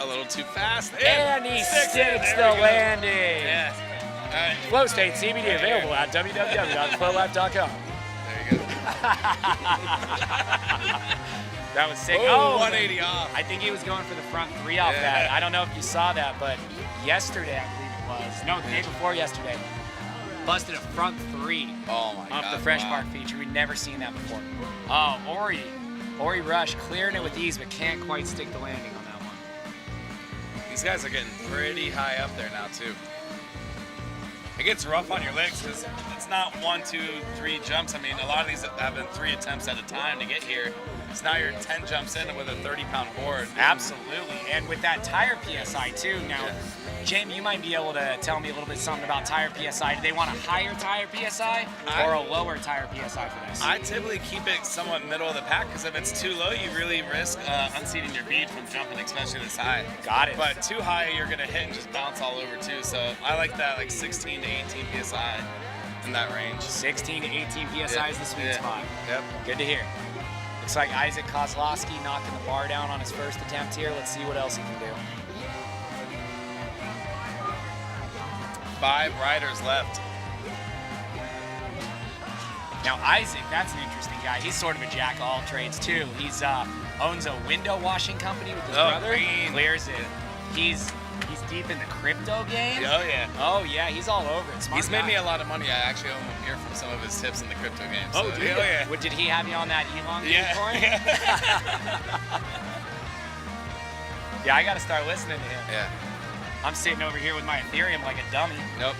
Speaker 6: A little too fast.
Speaker 1: And he sticks the landing.
Speaker 6: Yeah. All right.
Speaker 1: Flow State CBD available at www.flowlife.com.
Speaker 6: There you go.
Speaker 1: That was sick.
Speaker 6: Oh, 180 off.
Speaker 1: I think he was going for the front 3 off that. I don't know if you saw that, but yesterday, I believe it was. No, the day before yesterday. Busted a front 3
Speaker 6: Oh my God.
Speaker 1: off the Fresh Park feature. We'd never seen that before. Oh, Ori Rush clearing it with ease, but can't quite stick the landing on that one.
Speaker 6: These guys are getting pretty high up there now too. It gets rough on your legs because it's not 1, 2, 3 jumps. I mean, a lot of these have been 3 attempts at a time to get here. So now you're 10 jumps in with a 30-pound board.
Speaker 1: Absolutely, and with that tire PSI too. Now, Jamie, you might be able to tell me a little bit something about tire PSI. Do they want a higher tire PSI or a lower tire PSI for this?
Speaker 6: I typically keep it somewhat middle of the pack because if it's too low, you really risk unseating your bead from jumping, especially this high.
Speaker 1: Got it.
Speaker 6: But too high, you're gonna hit and just bounce all over too. So I like that, like 16 to 18 PSI in that range.
Speaker 1: 16 to 18 PSI is the sweet spot.
Speaker 6: Yep.
Speaker 1: Good to hear. Looks like Isaac Kozlowski knocking the bar down on his first attempt here. Let's see what else he can do.
Speaker 6: 5 riders left.
Speaker 1: Now Isaac, that's an interesting guy. He's sort of a jack of all trades too. He's owns a window washing company with his brother.
Speaker 6: Green.
Speaker 1: Clears it. He's deep in the crypto game.
Speaker 6: Oh yeah.
Speaker 1: Oh yeah, he's all over it. Smart
Speaker 6: He's made
Speaker 1: guy.
Speaker 6: me a lot of money. I actually owe him here from some of his tips in the crypto game.
Speaker 1: Oh,
Speaker 6: So,
Speaker 1: did you?
Speaker 6: yeah.
Speaker 1: What, did he have you on that Elon
Speaker 6: Yeah.
Speaker 1: coin? Yeah, I got to start listening to him.
Speaker 6: Yeah.
Speaker 1: I'm sitting over here with my Ethereum like a dummy.
Speaker 6: Nope.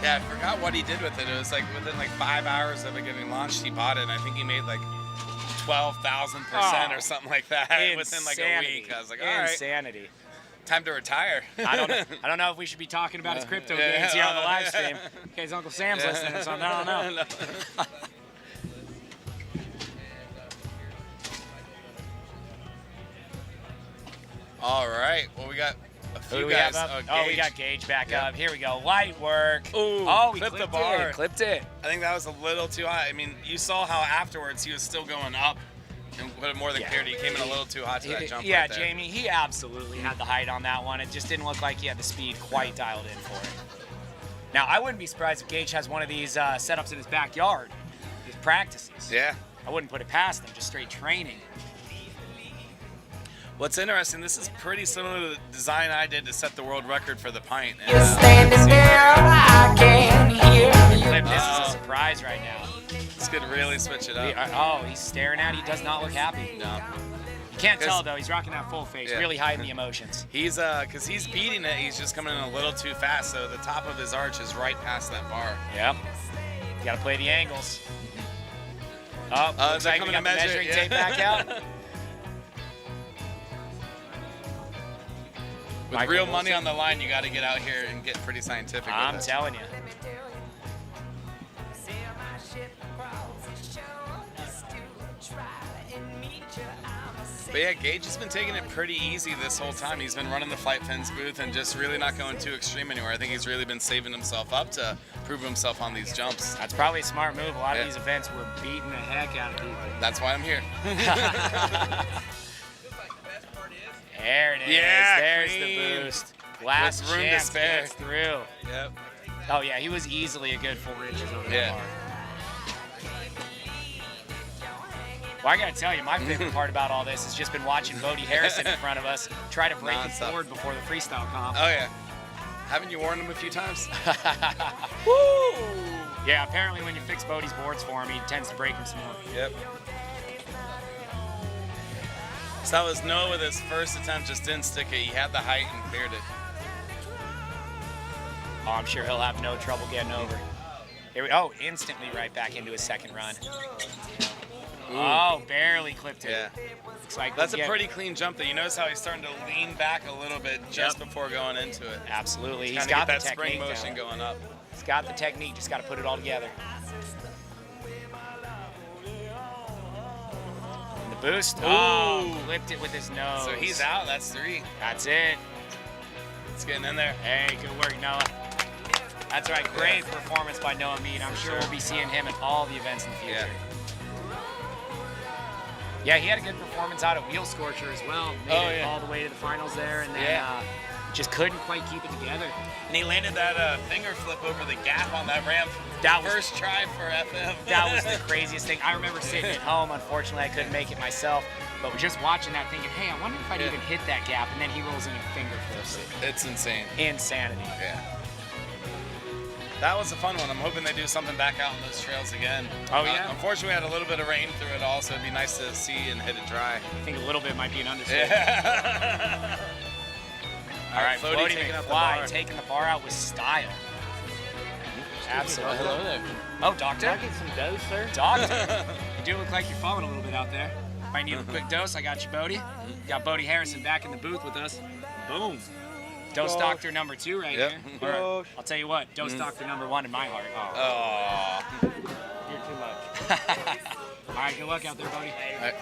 Speaker 6: Yeah, I forgot what he did with it. It was like within like 5 hours of it getting launched, he bought it, and I think he made like 12,000% or something like that within like a week. I was like, all right,
Speaker 1: Insanity.
Speaker 6: time to retire.
Speaker 1: I don't know if we should be talking about his crypto games here on the live stream. In case Uncle Sam's listening or something, I don't know.
Speaker 6: All right, well, we got a
Speaker 1: Who
Speaker 6: few
Speaker 1: do we
Speaker 6: guys.
Speaker 1: have up?
Speaker 6: Gage.
Speaker 1: We got Gage back up. Here we go. Light work.
Speaker 6: Ooh,
Speaker 1: Oh, he
Speaker 6: clipped
Speaker 1: clipped
Speaker 6: the bar.
Speaker 1: it. Clipped it.
Speaker 6: I think that was a little too high. I mean, you saw how afterwards he was still going up, but more than clear, he came in a little too hot to that jump.
Speaker 1: Yeah,
Speaker 6: right there.
Speaker 1: Jamie, he absolutely had the height on that one. It just didn't look like he had the speed quite dialed in for it. Now, I wouldn't be surprised if Gage has one of these setups in his backyard, his practices.
Speaker 6: Yeah.
Speaker 1: I wouldn't put it past him, just straight training.
Speaker 6: What's interesting, this is pretty similar to the design I did to set the world record for the pint. And,
Speaker 5: You're standing there, I can hear you.
Speaker 1: Clip, this is a surprise right now.
Speaker 6: this could really switch it up.
Speaker 1: Oh, he's staring at it. He does not look happy.
Speaker 6: No.
Speaker 1: You can't tell, though. He's rocking that full face,
Speaker 6: Yeah.
Speaker 1: really hiding the emotions.
Speaker 6: He's, because he's beating it, he's just coming in a little too fast, so the top of his arch is right past that bar.
Speaker 1: Yep. You got to play the angles. Oh, looks
Speaker 6: they're
Speaker 1: like we
Speaker 6: coming
Speaker 1: got
Speaker 6: to
Speaker 1: the
Speaker 6: measure
Speaker 1: measuring
Speaker 6: it,
Speaker 1: tape
Speaker 6: yeah.
Speaker 1: back out.
Speaker 6: With
Speaker 1: Michael
Speaker 6: real
Speaker 1: Wilson.
Speaker 6: money on the line, you got to get out here and get pretty scientific
Speaker 1: I'm
Speaker 6: with it.
Speaker 1: telling you.
Speaker 6: But yeah, Gage has been taking it pretty easy this whole time. He's been running the flight fins booth and just really not going too extreme anywhere. I think he's really been saving himself up to prove himself on these jumps.
Speaker 1: That's probably a smart move. A lot
Speaker 6: Yeah.
Speaker 1: of these events were beating the heck out of people.
Speaker 6: That's why I'm here.
Speaker 1: There it is.
Speaker 6: Yeah,
Speaker 1: There's
Speaker 6: clean.
Speaker 1: the boost. Last
Speaker 6: With room to
Speaker 1: chance
Speaker 6: spare.
Speaker 1: gets through.
Speaker 6: Yep.
Speaker 1: Oh yeah, he was easily a good 4 inches over the
Speaker 6: Yeah.
Speaker 1: bar. Well, I gotta tell you, my favorite part about all this has just been watching Bodie Harrison in front of us try to break his
Speaker 6: Nonstop.
Speaker 1: board before the freestyle comp.
Speaker 6: Oh yeah. Haven't you warned him a few times?
Speaker 1: Woo! Yeah, apparently when you fix Bodie's boards for him, he tends to break them some more.
Speaker 6: Yep. So that was Noah with his first attempt, just didn't stick it. He had the height and cleared it.
Speaker 1: Oh, I'm sure he'll have no trouble getting over. Here we, oh, instantly right back into his second run.
Speaker 6: Ooh.
Speaker 1: Oh, barely clipped it.
Speaker 6: Yeah.
Speaker 1: Looks like
Speaker 6: That's
Speaker 1: we'll
Speaker 6: a
Speaker 1: get-
Speaker 6: pretty clean jump, though. You notice how he's starting to lean back a little bit just before going into it.
Speaker 1: Absolutely. He's
Speaker 6: Kinda
Speaker 1: got
Speaker 6: get
Speaker 1: the
Speaker 6: that spring
Speaker 1: technique
Speaker 6: motion
Speaker 1: down.
Speaker 6: going up.
Speaker 1: He's got the technique, just got to put it all together. And the boost.
Speaker 6: Ooh.
Speaker 1: Oh, clipped it with his nose.
Speaker 6: So he's out. That's 3.
Speaker 1: That's it.
Speaker 6: It's getting in there.
Speaker 1: Hey, good work, Noah. That's right. Great performance by Noah Mead. I'm sure we'll be seeing him at all the events in the future. Yeah, he had a good performance out at Wheel Scorcher as well. Made it all the way to the finals there, and then just couldn't quite keep it together.
Speaker 6: And he landed that finger flip over the gap on that ramp.
Speaker 1: That was
Speaker 6: first try for FM.
Speaker 1: That was the craziest thing. I remember sitting at home. Unfortunately, I couldn't make it myself. But just watching that, thinking, hey, I wonder if I'd even hit that gap. And then he rolls in and finger flips it.
Speaker 6: It's insane.
Speaker 1: Insanity.
Speaker 6: Yeah. That was a fun one. I'm hoping they do something back out on those trails again.
Speaker 1: Oh, yeah?
Speaker 6: Unfortunately, we had a little bit of rain through it all, so it'd be nice to see and hit it dry.
Speaker 1: I think a little bit might be an understatement.
Speaker 6: Yeah.
Speaker 1: All right, Floaty
Speaker 6: taking
Speaker 1: the bar out with style. Absolutely.
Speaker 9: Hello there.
Speaker 1: Oh, Doctor?
Speaker 9: Can I get some dose, sir?
Speaker 1: Doctor, you do look like you're falling a little bit out there. Might need a quick dose. I got you, Bodie. Got Bodie Harrison back in the booth with us. Boom. Dose Doctor number 2 right here. Or, I'll tell you what, Dose Doctor number 1 in my heart.
Speaker 6: Oh.
Speaker 9: You're too much.
Speaker 1: All right, good luck out there, Bodie.
Speaker 6: All right.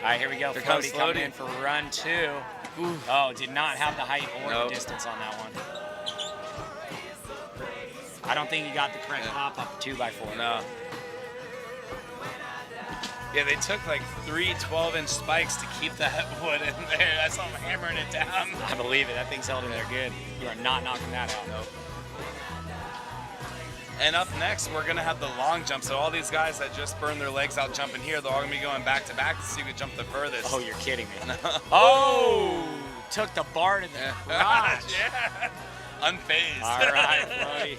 Speaker 1: All right, here we go.
Speaker 6: Here comes
Speaker 1: Floaty coming
Speaker 6: Floaty.
Speaker 1: in for run 2. Ooh. Oh, did not have the height or the distance on that one. I don't think he got the correct pop up 2x4.
Speaker 6: No. Yeah, they took like 3 12-inch spikes to keep that wood in there. I saw them hammering it down.
Speaker 1: I believe it. That thing's held in there good. You are not knocking that out.
Speaker 6: Nope. And up next, we're going to have the long jump. So all these guys that just burned their legs out jumping here, they're all going to be going back to back to see who can jump the furthest.
Speaker 1: Oh, you're kidding me. Oh! Took the bar to the crotch.
Speaker 6: Yeah. Unfazed.
Speaker 1: All right, Floaty.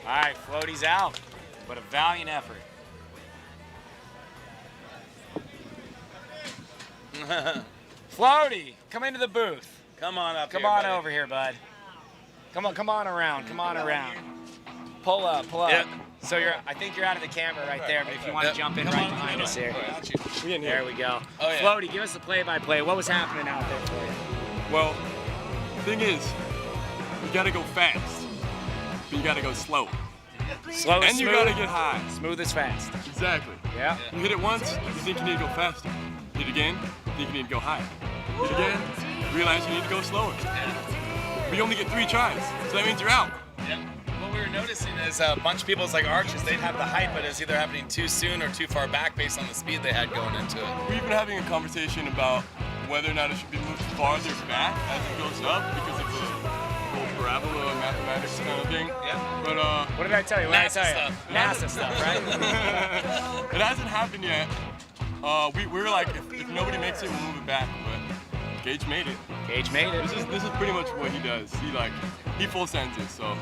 Speaker 1: All right, Floaty's out. But a valiant effort. Floaty, come into the booth.
Speaker 6: Come on up
Speaker 1: Come
Speaker 6: here,
Speaker 1: on
Speaker 6: buddy.
Speaker 1: over here, bud. Come on around. Come on around. Pull up.
Speaker 6: Yep.
Speaker 1: So I think you're out of the camera right there, but if you want to jump in right behind us here. There we go.
Speaker 6: Oh, yeah.
Speaker 1: Floaty, give us the play-by-play. What was happening out there for you?
Speaker 3: Well, the thing is, you gotta go fast, but you gotta go slow.
Speaker 1: Slow
Speaker 3: And
Speaker 1: is
Speaker 3: you
Speaker 1: smooth.
Speaker 3: gotta get high.
Speaker 1: Smooth is fast.
Speaker 3: Exactly.
Speaker 1: Yeah.
Speaker 3: You hit it once, you think you need to go faster. Hit it again, you think you need to go higher. Hit it again, realize you need to go slower. But you only get 3 tries, so that means you're out.
Speaker 6: Yeah. What we were noticing is a bunch of people's like arches, they'd have the height, but it's either happening too soon or too far back based on the speed they had going into it.
Speaker 3: We've been having a conversation about whether or not it should be moved farther back as it goes up because of the whole parabola mathematics kind of thing.
Speaker 6: Yeah.
Speaker 3: But
Speaker 1: What did I tell you? What
Speaker 6: NASA
Speaker 1: did I tell you?
Speaker 6: stuff.
Speaker 1: NASA stuff, right?
Speaker 3: it hasn't happened yet. We were like, if nobody makes it, we'll move it back. But Gage made it.
Speaker 1: Gage made it.
Speaker 3: This is pretty much what he does. He full sends it. So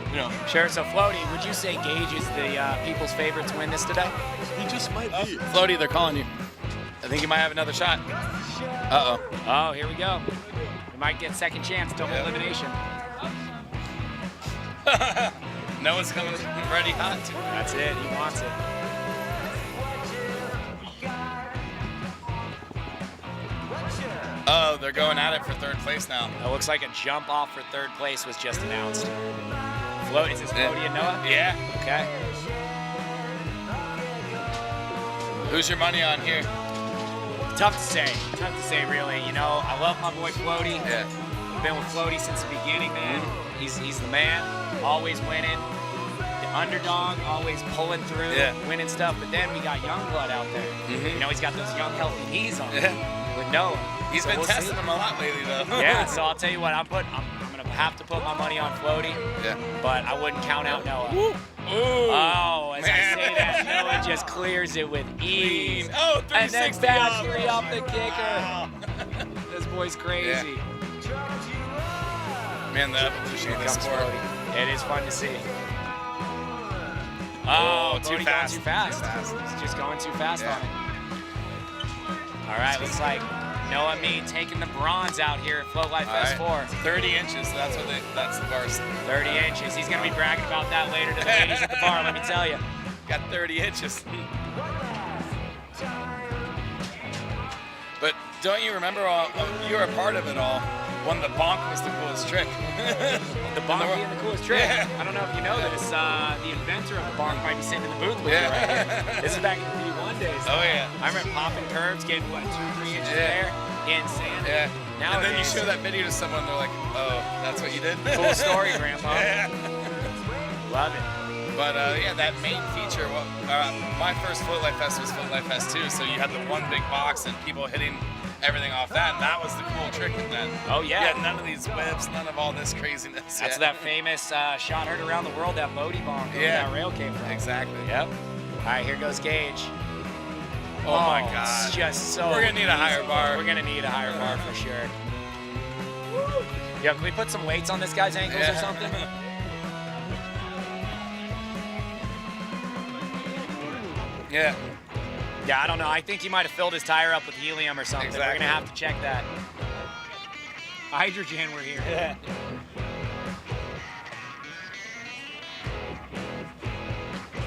Speaker 1: Sure. So Floaty, would you say Gage is the people's favorite to win this today?
Speaker 3: he just might be.
Speaker 6: Floaty, they're calling you. I think you might have another shot. Uh-oh.
Speaker 1: Oh, here we go. We might get second chance, double elimination.
Speaker 6: Noah's coming ready hot.
Speaker 1: That's it. He wants it.
Speaker 6: Oh, they're going at it for 3rd place now.
Speaker 1: It looks like a jump off for 3rd place was just announced. Is this Floaty and Noah?
Speaker 6: Yeah.
Speaker 1: Okay.
Speaker 6: Who's your money on here?
Speaker 1: Tough to say. Tough to say, really. You know, I love my boy Floaty.
Speaker 6: Yeah.
Speaker 1: Been with Floaty since the beginning, man. He's the man. Always winning. The underdog, always pulling through, winning stuff. But then we got young blood out there. You know, he's got those young, healthy knees on with Noah.
Speaker 6: He's been testing them a lot lately, though.
Speaker 1: Yeah, so I'll tell you what, I'm gonna have to put my money on Floaty.
Speaker 6: Yeah.
Speaker 1: But I wouldn't count out Noah.
Speaker 6: Ooh.
Speaker 1: Oh, as
Speaker 6: Man.
Speaker 1: I say that, Noah just clears it with ease.
Speaker 6: Oh,
Speaker 1: And then
Speaker 6: 360
Speaker 1: back
Speaker 6: up.
Speaker 1: 3 off the kicker.
Speaker 6: Wow.
Speaker 1: This boy's crazy.
Speaker 6: Man, the evolution of
Speaker 1: Here
Speaker 6: this
Speaker 1: comes
Speaker 6: sport.
Speaker 1: Floaty. It is fun to see. Oh,
Speaker 6: too
Speaker 1: Floaty
Speaker 6: fast.
Speaker 1: Going too fast. He's just going too fast on it. All right, looks like Noah Mead taking the bronze out here at Float Life Fest 4.
Speaker 6: 30 inches, that's the bars.
Speaker 1: 30 inches. He's going to be bragging about that later to the ladies at the bar, let me tell you.
Speaker 6: Got 30 inches. But don't you remember, you were a part of it all, when the bonk was the coolest trick.
Speaker 1: The bonk being the coolest trick.
Speaker 6: Yeah.
Speaker 1: I don't know if you know this. The inventor of the bonk might be sitting in the booth with you right here. This is back in the V1 days.
Speaker 6: Oh, yeah.
Speaker 1: I remember popping curves, getting what, 2-3 inches there, insane.
Speaker 6: Yeah. And then you
Speaker 1: Nowadays-
Speaker 6: show that video to someone, they're like, oh, that's what you did?
Speaker 1: Cool story, Grandpa.
Speaker 6: Yeah.
Speaker 1: Love it.
Speaker 6: But yeah, that main feature, my first Float Life Fest was Float Life Fest 2, so you had the one big box and people hitting everything off that, and that was the cool trick with that.
Speaker 1: Oh, yeah.
Speaker 6: You had none of these whips, none of all this craziness.
Speaker 1: That's that famous shot heard around the world, that Bodie bomb where
Speaker 6: Yeah.
Speaker 1: that rail came from.
Speaker 6: Exactly.
Speaker 1: Yep. All right, here goes Gage.
Speaker 6: Oh my
Speaker 1: It's
Speaker 6: God.
Speaker 1: just so
Speaker 6: We're gonna need a higher
Speaker 1: easy.
Speaker 6: bar.
Speaker 1: We're gonna need a higher bar for sure. Yeah, can we put some weights on this guy's ankles or something?
Speaker 6: Yeah.
Speaker 1: Yeah, I don't know. I think he might have filled his tire up with helium or something. We're
Speaker 6: Exactly.
Speaker 1: gonna have to check that. Hydrogen, we're here. Yeah.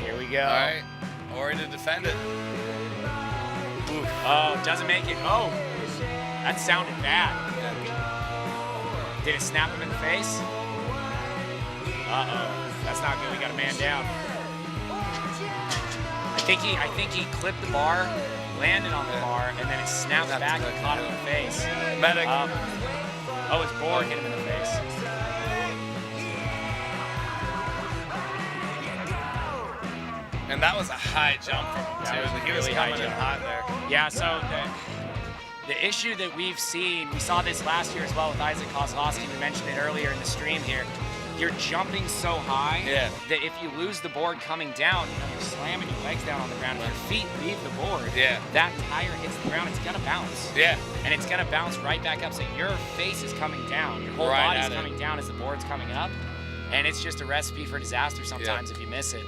Speaker 1: Here we go.
Speaker 6: All right. Ori to defend it.
Speaker 1: Oof. Oh, doesn't make it. Oh, that sounded bad. Did it snap him in the face? Uh-oh. That's not good. We got a man down. I think he clipped the bar, landed on the bar, and then it snapped back and caught him in the face.
Speaker 6: Medic.
Speaker 1: Oh, his board hit him in the face.
Speaker 6: And that was a high jump from him,
Speaker 1: That
Speaker 6: too.
Speaker 1: was a
Speaker 6: He was
Speaker 1: really high
Speaker 6: coming in
Speaker 1: jump.
Speaker 6: hot there.
Speaker 1: Yeah, so the issue that we've seen, we saw this last year as well with Isaac Kozlowski. We mentioned it earlier in the stream here. You're jumping so high that if you lose the board coming down, you're slamming your legs down on the ground. If your feet leave the board, that tire hits the ground, it's gonna bounce.
Speaker 6: Yeah.
Speaker 1: And it's gonna bounce right back up. So your face is coming down. Your whole
Speaker 6: Right
Speaker 1: body's
Speaker 6: at it.
Speaker 1: coming down as the board's coming up. And it's just a recipe for disaster sometimes if you miss it.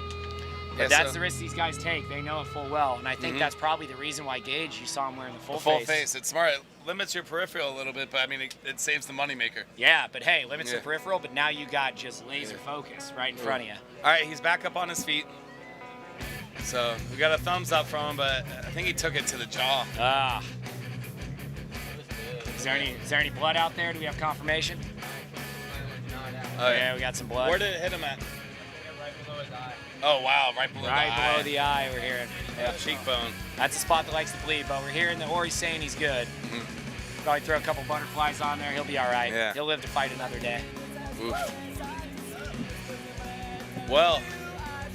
Speaker 1: But that's the risk these guys take. They know it full well. And I think that's probably the reason why Gage, you saw him wearing the full face.
Speaker 6: It's smart. It limits your peripheral a little bit, but I mean, it saves the moneymaker.
Speaker 1: Yeah, but hey, limits the peripheral, but now you got just laser focus right in front of you.
Speaker 6: All right, he's back up on his feet. So we got a thumbs up from him, but I think he took it to the jaw.
Speaker 1: Ah. Is there any blood out there? Do we have confirmation?
Speaker 6: Oh,
Speaker 1: yeah, we got some blood.
Speaker 6: Where did it hit him at? Oh, wow, right below the eye.
Speaker 1: Right below the eye, we're hearing.
Speaker 6: Yeah, cheekbone.
Speaker 1: That's a spot that likes to bleed, but we're hearing that Ori's saying he's good. Probably throw a couple butterflies on there. He'll be all right.
Speaker 6: Yeah.
Speaker 1: He'll live to fight another day.
Speaker 6: Oof. Well,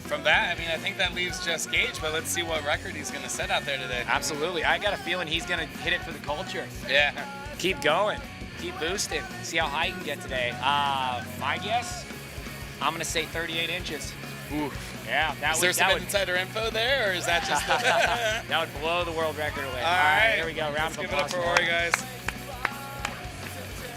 Speaker 6: from that, I mean, I think that leaves just Gage, but let's see what record he's going to set out there today.
Speaker 1: Absolutely. I got a feeling he's going to hit it for the culture.
Speaker 6: Yeah.
Speaker 1: Keep going. Keep boosting. See how high he can get today. My guess, I'm going to say 38 inches.
Speaker 6: Oof.
Speaker 1: Yeah,
Speaker 6: Is there some insider info there, or is that just
Speaker 1: that would blow the world record away.
Speaker 6: All right.
Speaker 1: Here we go. Round
Speaker 6: Let's
Speaker 1: of
Speaker 6: give it up
Speaker 1: applause
Speaker 6: for Ori, guys.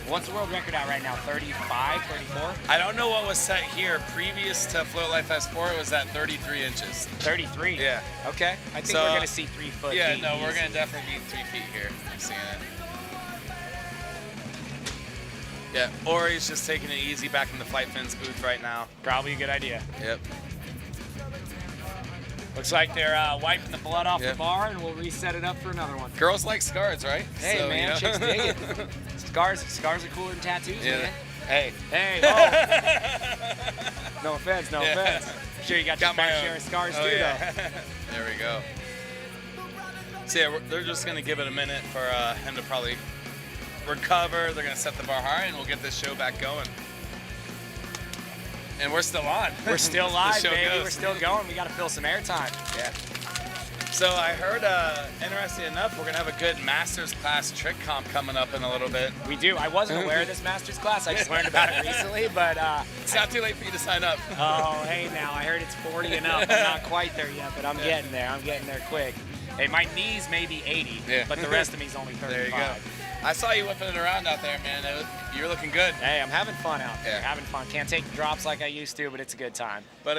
Speaker 1: What's the world record at right now? 35, 34?
Speaker 6: I don't know what was set here. Previous to Float Life Fest 4, it was at 33 inches.
Speaker 1: 33?
Speaker 6: Yeah.
Speaker 1: Okay. I think we're going to see 3 foot.
Speaker 6: Yeah,
Speaker 1: feet
Speaker 6: no, we're
Speaker 1: easy.
Speaker 6: going to definitely be 3 feet here. I'm seeing it. Yeah, Ori's just taking it easy back in the Flight Fins booth right now.
Speaker 1: Probably a good idea.
Speaker 6: Yep.
Speaker 1: Looks like they're wiping the blood off the bar, and we'll reset it up for another one.
Speaker 6: Girls like scars, right?
Speaker 1: Hey,
Speaker 6: So,
Speaker 1: man,
Speaker 6: you know.
Speaker 1: chicks dig it. Scars are cooler than tattoos, man.
Speaker 6: Hey.
Speaker 1: Hey, oh. No offense, no
Speaker 6: Yeah.
Speaker 1: offense. I'm sure you got your
Speaker 6: my
Speaker 1: fair
Speaker 6: own.
Speaker 1: share of scars
Speaker 6: Oh,
Speaker 1: too,
Speaker 6: yeah.
Speaker 1: though.
Speaker 6: There we go. So yeah, they're just gonna give it a minute for him to probably recover. They're gonna set the bar high, and we'll get this show back going. And we're still on.
Speaker 1: We're still
Speaker 6: The
Speaker 1: live,
Speaker 6: show
Speaker 1: baby.
Speaker 6: goes.
Speaker 1: We're still going. We got to fill some airtime.
Speaker 6: Yeah. So I heard, interesting enough, we're gonna have a good Masters class trick comp coming up in a little bit.
Speaker 1: We do. I wasn't aware of this Masters class. I just learned about it recently, but
Speaker 6: it's not too late for you to sign up.
Speaker 1: Oh, hey now, I heard it's 40 and up. I'm not quite there yet, but I'm getting there. I'm getting there quick. Hey, my knees may be 80, but the rest of me's only 35.
Speaker 6: There you go. I saw you whipping it around out there, man. You're looking good.
Speaker 1: Hey, I'm having fun out there. Having fun. Can't take the drops like I used to, but it's a good time.
Speaker 6: But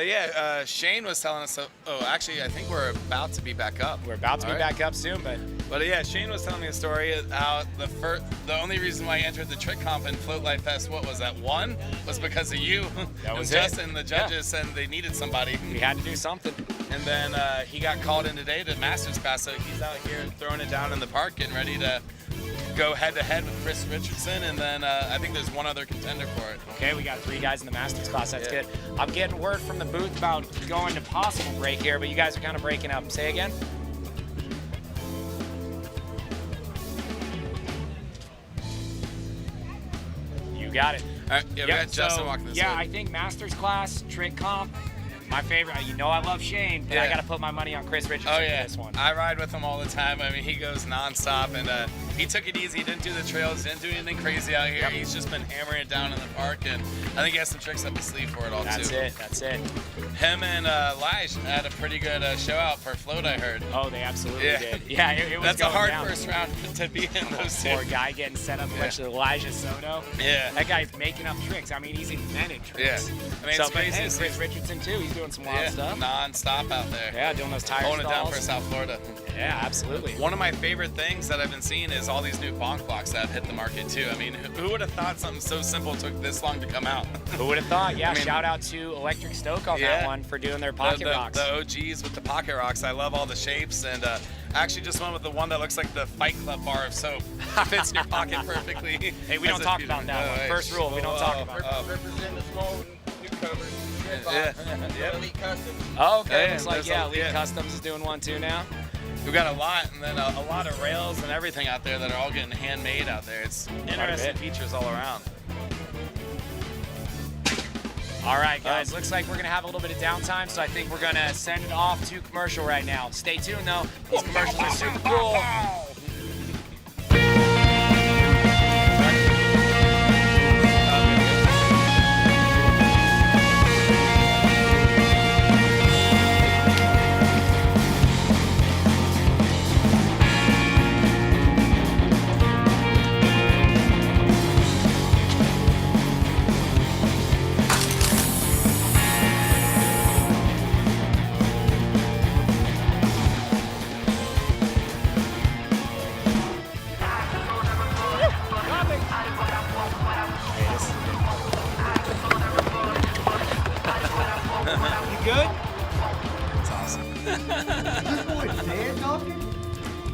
Speaker 6: Shane was telling us. Actually, I think we're about to be back up.
Speaker 1: We're about to be back up soon, but
Speaker 6: yeah, Shane was telling me a story how the only reason why he entered the trick comp in Float Life Fest, what was that, 1? Was because of you.
Speaker 1: That was
Speaker 6: and
Speaker 1: it.
Speaker 6: Justin, the judges, said they needed somebody.
Speaker 1: We had to do something.
Speaker 6: And then he got called in today to Masters class, so he's out here throwing it down in the park, getting ready to go head-to-head with Chris Richardson, and then I think there's one other contender for it.
Speaker 1: Okay, we got 3 guys in the Masters class. That's good. I'm getting word from the booth about going to possible break here, but you guys are kind of breaking up. Say again? You got it.
Speaker 6: All right, yeah, we got Justin walking this way.
Speaker 1: I think Masters class, trick comp, my favorite. You know I love Shane, but I got to put my money on Chris Richardson for this one.
Speaker 6: I ride with him all the time. I mean, he goes nonstop, and he took it easy. He didn't do the trails, didn't do anything crazy out here. He's just been hammering it down in the park, and I think he has some tricks up his sleeve for it all,
Speaker 1: That's
Speaker 6: too.
Speaker 1: That's it.
Speaker 6: Him and Lige had a pretty good show out for float, I heard.
Speaker 1: Oh, they absolutely did. Yeah, it was
Speaker 6: That's a
Speaker 1: going
Speaker 6: hard
Speaker 1: down.
Speaker 6: first round to be in those two.
Speaker 1: Poor guy getting set up with Elijah Soto.
Speaker 6: Yeah.
Speaker 1: That guy's making up tricks. I mean, he's invented tricks.
Speaker 6: Yeah. I mean,
Speaker 1: So,
Speaker 6: it's
Speaker 1: but
Speaker 6: crazy.
Speaker 1: hey, Chris Richardson, too. He's doing some wild stuff.
Speaker 6: Non-stop out there.
Speaker 1: Yeah, doing those tire
Speaker 6: Holding it down
Speaker 1: stalls.
Speaker 6: for South Florida.
Speaker 1: Yeah, absolutely.
Speaker 6: One of my favorite things that I've been seeing is all these new bonk blocks that have hit the market too. I mean, who would have thought something so simple took this long to come out?
Speaker 1: Who would have thought? Yeah,
Speaker 6: I mean,
Speaker 1: shout out to Electric Stoke on that one for doing their pocket rocks.
Speaker 6: The OGs with the pocket rocks. I love all the shapes, and I actually just went with the one that looks like the Fight Club bar of soap. Fits in your pocket perfectly.
Speaker 1: Hey, we don't talk about that one. First rule, we don't talk about that.
Speaker 7: Represent the small newcomers. Elite Custom.
Speaker 1: Oh, okay.
Speaker 6: Yeah,
Speaker 1: Looks like,
Speaker 6: there's
Speaker 1: Elite Customs is doing one too now.
Speaker 6: We've got a lot, and then a lot of rails and everything out there that are all getting handmade out there. It's interesting features all around.
Speaker 1: All right, guys. Looks like we're going to have a little bit of downtime, so I think we're going to send it off to commercial right now. Stay tuned, though. These commercials are super cool.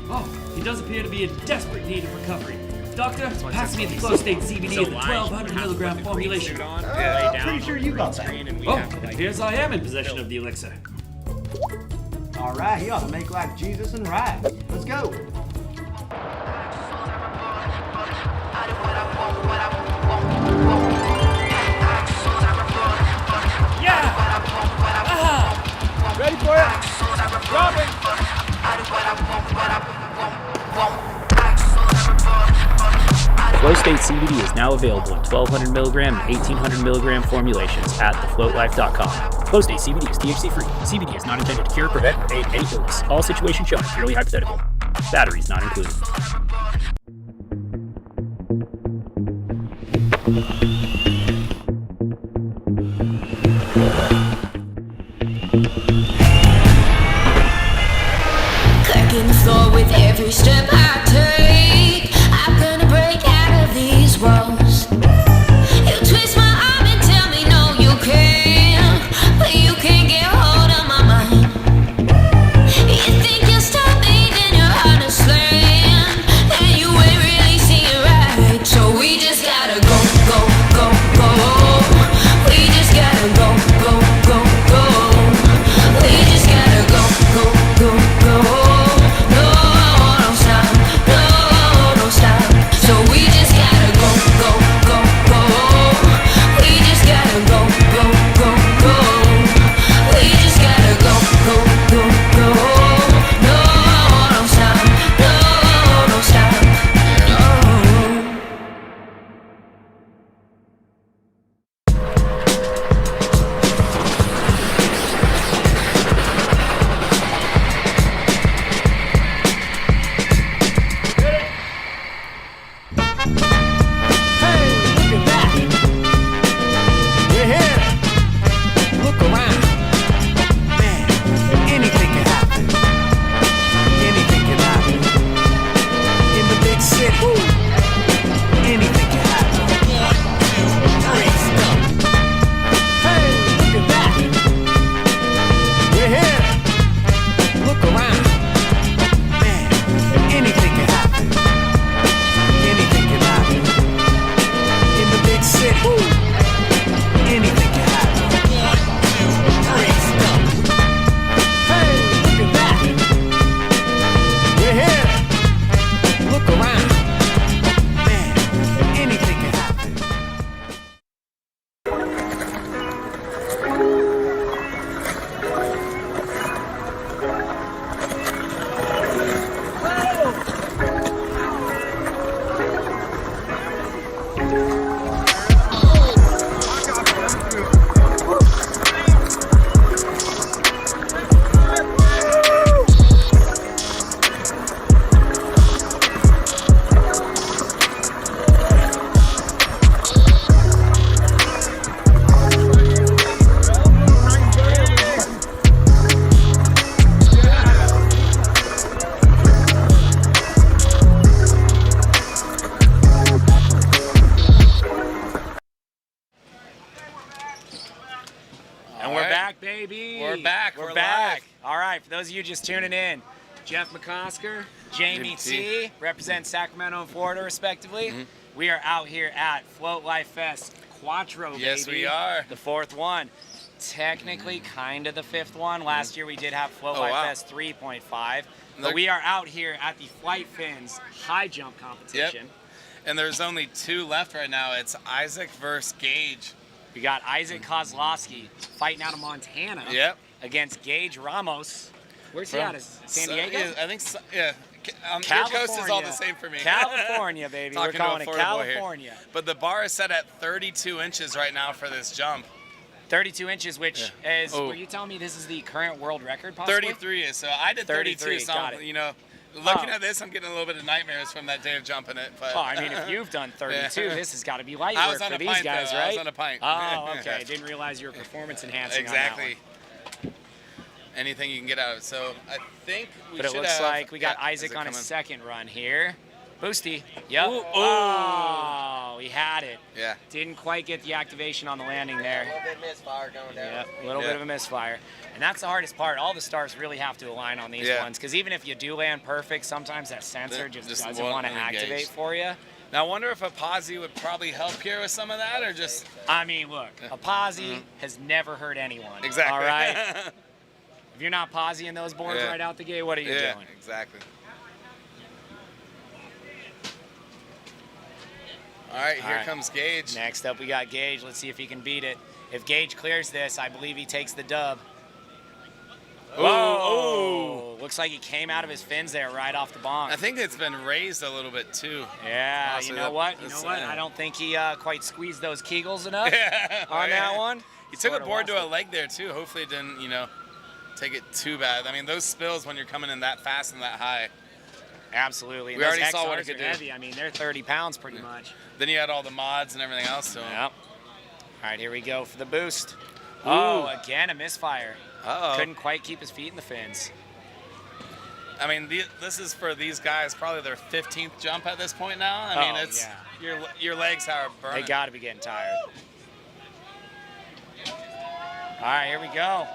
Speaker 10: Oh, he does appear to be in desperate need of recovery. Doctor, pass me the flow state CBD in the 1200 milligram formulation.
Speaker 8: Pretty sure you got that.
Speaker 10: Oh, it appears I am in possession of the elixir.
Speaker 8: All right, he ought to make like Jesus and ride. Let's go.
Speaker 10: Ready for it? Dropping!
Speaker 11: Flow State CBD is now available in 1200 milligram and 1800 milligram formulations at thefloatlife.com. Flow State CBD is THC free. CBD is not intended to cure, prevent, or aid any illness. All situations shown are purely hypothetical. Batteries not included.
Speaker 5: Cracking the floor with every step I take. I'm gonna break out of these walls. You twist my arm and tell me no you can't, but you can't get hold of my mind. You think you'll stop me, then you're understand, and you ain't really seeing right. So we just gotta go, go, go, go. We just gotta go, go, go, go. We just gotta go, go, go, go. No, I won't stop.
Speaker 1: right, for those of you just tuning in, Jeff McCosker, Jamie T, represent Sacramento and Florida, respectively. We are out here at Float Life Fest Quattro, baby.
Speaker 6: Yes, we are.
Speaker 1: The 4th one. Technically, kind of the 5th one. Last year we did have Float Life Fest 3.5. But we are out here at the Flight Fins high jump competition.
Speaker 6: Yep. And there's only 2 left right now. It's Isaac versus Gage.
Speaker 1: We got Isaac Kozlowski fighting out of Montana against Gage Ramos. Where's he out of? San Diego?
Speaker 6: I think so, yeah. Your coast is all the same for me.
Speaker 1: California, baby. We're calling it California.
Speaker 6: But the bar is set at 32 inches right now for this jump.
Speaker 1: 32 inches, which is, were you telling me this is the current world record, possibly?
Speaker 6: 33 is. So I did 32, so you know, looking at this, I'm getting a little bit of nightmares from that day of jumping it. But
Speaker 1: I mean, if you've done 32, this has got to be light work for these guys, right?
Speaker 6: I was on a pint.
Speaker 1: Oh, okay. Didn't realize you were performance enhancing
Speaker 6: exactly.
Speaker 1: on that one.
Speaker 6: Anything you can get out of it. So I think we should have.
Speaker 1: But it looks like we got Isaac on his second run here. Boosty. Yep.
Speaker 6: Ooh.
Speaker 1: Oh, he had it.
Speaker 6: Yeah.
Speaker 1: Didn't quite get the activation on the landing there.
Speaker 9: A little bit of misfire going down.
Speaker 1: Yep, a little bit of a misfire. And that's the hardest part. All the stars really have to align on these ones, because even if you do land perfect, sometimes that sensor just doesn't want to activate for you.
Speaker 6: Now, I wonder if a posse would probably help here with some of that, or just...
Speaker 1: I mean, look, a posse has never hurt anyone.
Speaker 6: Exactly.
Speaker 1: All right? If you're not posing those boards right out the gate, what are you doing?
Speaker 6: Exactly. All right, here comes Gage.
Speaker 1: Next up, we got Gage. Let's see if he can beat it. If Gage clears this, I believe he takes the dub. Whoa! Looks like he came out of his fins there right off the bonk.
Speaker 6: I think it's been raised a little bit too.
Speaker 1: Yeah,
Speaker 6: Honestly,
Speaker 1: you know what? I don't think he quite squeezed those Kegels enough on that one.
Speaker 6: He took a board to a leg there too. Hopefully it didn't, take it too bad. I mean, those spills when you're coming in that fast and that high.
Speaker 1: Absolutely. And
Speaker 6: we already
Speaker 1: those
Speaker 6: saw what it
Speaker 1: XRs
Speaker 6: could
Speaker 1: are
Speaker 6: do.
Speaker 1: heavy. I mean, they're 30 pounds pretty much.
Speaker 6: Then you had all the mods and everything else. So.
Speaker 1: Yep. All right, here we go for the boost. Ooh. Oh, again, a misfire. Couldn't quite keep his feet in the fins.
Speaker 6: I mean, this is for these guys probably their 15th jump at this point now. I mean, it's your legs are burning.
Speaker 1: They got to be getting tired. All right, here we go.
Speaker 6: All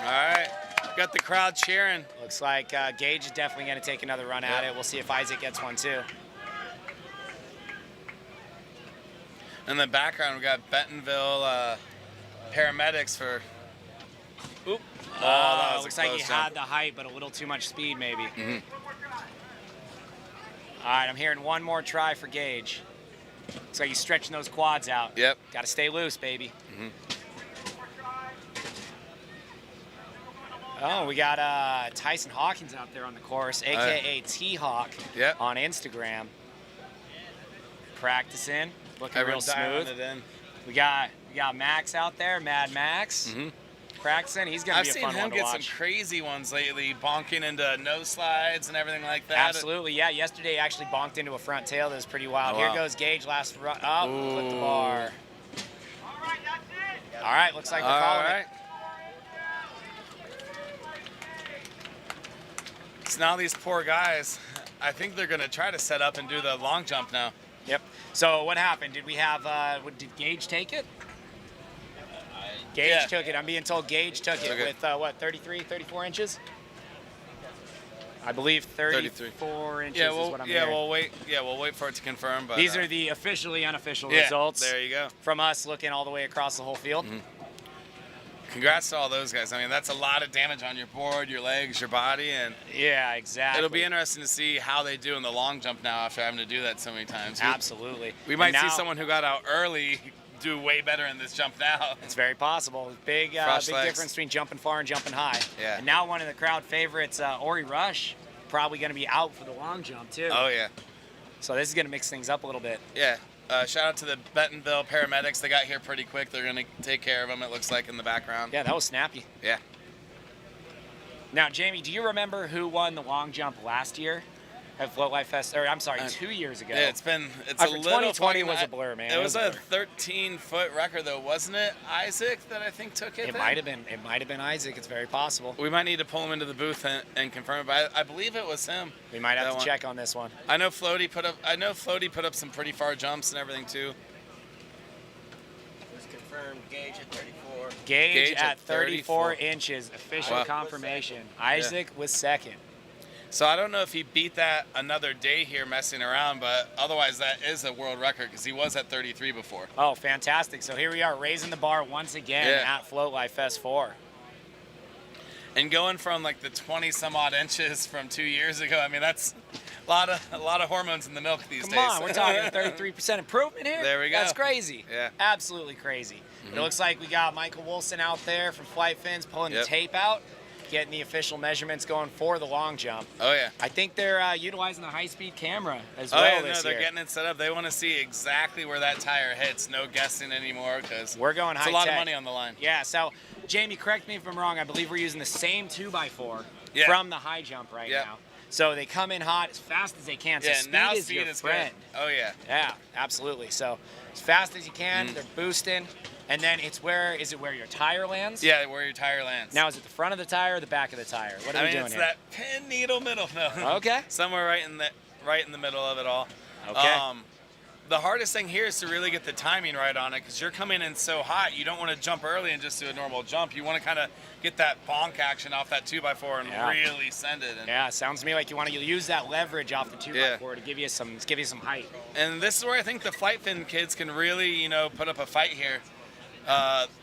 Speaker 6: right. Got the crowd cheering.
Speaker 1: Looks like Gage is definitely going to take another run at it. We'll see if Isaac gets one too.
Speaker 6: In the background, we got Bentonville paramedics for. Oop. Oh, that was
Speaker 1: looks like he had the height, but a little too much speed, maybe. All right, I'm hearing one more try for Gage. Looks like he's stretching those quads out.
Speaker 6: Yep.
Speaker 1: Got to stay loose, baby. Oh, we got Tyson Hawkins out there on the course, a.k.a. T-Hawk on Instagram. Practicing, looking real smooth. We got Max out there, Mad Max. Practicing. He's going to be a fun one to watch.
Speaker 6: I've seen him get some crazy ones lately, bonking into no slides and everything like that.
Speaker 1: Absolutely, yeah. Yesterday, he actually bonked into a front tail that was pretty wild. Here goes Gage, last run. Oh, clipped the bar. All right, looks like we're calling it.
Speaker 6: So now these poor guys, I think they're going to try to set up and do the long jump now.
Speaker 1: Yep. So what happened? Did we have, did Gage take it? Gage took it. I'm being told Gage took it with, 34 inches? I believe 34 inches is what I'm hearing.
Speaker 6: We'll wait for it to confirm. But
Speaker 1: these are the officially unofficial results.
Speaker 6: There you go.
Speaker 1: From us looking all the way across the whole field.
Speaker 6: Congrats to all those guys. I mean, that's a lot of damage on your board, your legs, your body, and
Speaker 1: yeah, exactly.
Speaker 6: It'll be interesting to see how they do in the long jump now after having to do that so many times.
Speaker 1: Absolutely.
Speaker 6: We might see someone who got out early do way better in this jump now.
Speaker 1: It's very possible. Big difference between jumping far and jumping high.
Speaker 6: Yeah.
Speaker 1: And now one of the crowd favorites, Ori Rush, probably going to be out for the long jump too.
Speaker 6: Oh yeah.
Speaker 1: So this is going to mix things up a little bit.
Speaker 6: Yeah. Shout out to the Bentonville paramedics. They got here pretty quick. They're going to take care of them, it looks like, in the background.
Speaker 1: Yeah, that was snappy.
Speaker 6: Yeah.
Speaker 1: Now, Jamie, do you remember who won the long jump last year at Float Life Fest? Or I'm sorry, 2 years ago.
Speaker 6: Yeah, it's a little
Speaker 1: 2020 was a blur, man.
Speaker 6: It was a 13-foot record, though, wasn't it? Isaac that I think took it.
Speaker 1: It might have been. It might have been Isaac. It's very possible.
Speaker 6: We might need to pull him into the booth and confirm it. But I believe it was him.
Speaker 1: We might have to check on this one.
Speaker 6: I know Floaty put up some pretty far jumps and everything too.
Speaker 9: Just confirmed Gage at 34.
Speaker 1: Gauge at 34 inches. Official
Speaker 6: Wow.
Speaker 1: confirmation. Isaac was second.
Speaker 6: So I don't know if he beat that another day here messing around, but otherwise that is a world record because he was at 33 before.
Speaker 1: Oh, fantastic. So here we are raising the bar once again at Float Life Fest 4.
Speaker 6: And going from like the 20 some odd inches from 2 years ago, I mean, that's a lot of hormones in the milk these days.
Speaker 1: Come on, we're talking a 33% improvement here.
Speaker 6: There we go.
Speaker 1: That's crazy.
Speaker 6: Yeah.
Speaker 1: Absolutely crazy. It looks like we got Michael Wilson out there from Flight Fins pulling the tape out, getting the official measurements going for the long jump.
Speaker 6: Oh, yeah.
Speaker 1: I think they're utilizing the high-speed camera as well
Speaker 6: Oh, yeah,
Speaker 1: this
Speaker 6: no, they're
Speaker 1: year.
Speaker 6: getting it set up. They want to see exactly where that tire hits. No guessing anymore because
Speaker 1: We're going high
Speaker 6: it's a lot of
Speaker 1: tech.
Speaker 6: money on the line.
Speaker 1: Yeah, so Jamie, correct me if I'm wrong. I believe we're using the same 2x4 from the high jump right now. So they come in hot as fast as they can. So speed
Speaker 6: now
Speaker 1: is
Speaker 6: speed
Speaker 1: your
Speaker 6: is
Speaker 1: friend.
Speaker 6: good. Oh, yeah.
Speaker 1: Yeah, absolutely. So as fast as you can, they're boosting. And then is it where your tire lands?
Speaker 6: Yeah, where your tire lands.
Speaker 1: Now, is it the front of the tire or the back of the tire? What are we doing
Speaker 6: it's
Speaker 1: here?
Speaker 6: that pin needle middle. No.
Speaker 1: Okay.
Speaker 6: Somewhere right in the middle of it all.
Speaker 1: Okay.
Speaker 6: The hardest thing here is to really get the timing right on it because you're coming in so hot. You don't want to jump early and just do a normal jump. You want to kind of get that bonk action off that 2x4 and really send it. And
Speaker 1: yeah, sounds to me like you want to use that leverage off the 2x4 to give you some height.
Speaker 6: And this is where I think the Flight Fin kids can really, put up a fight here.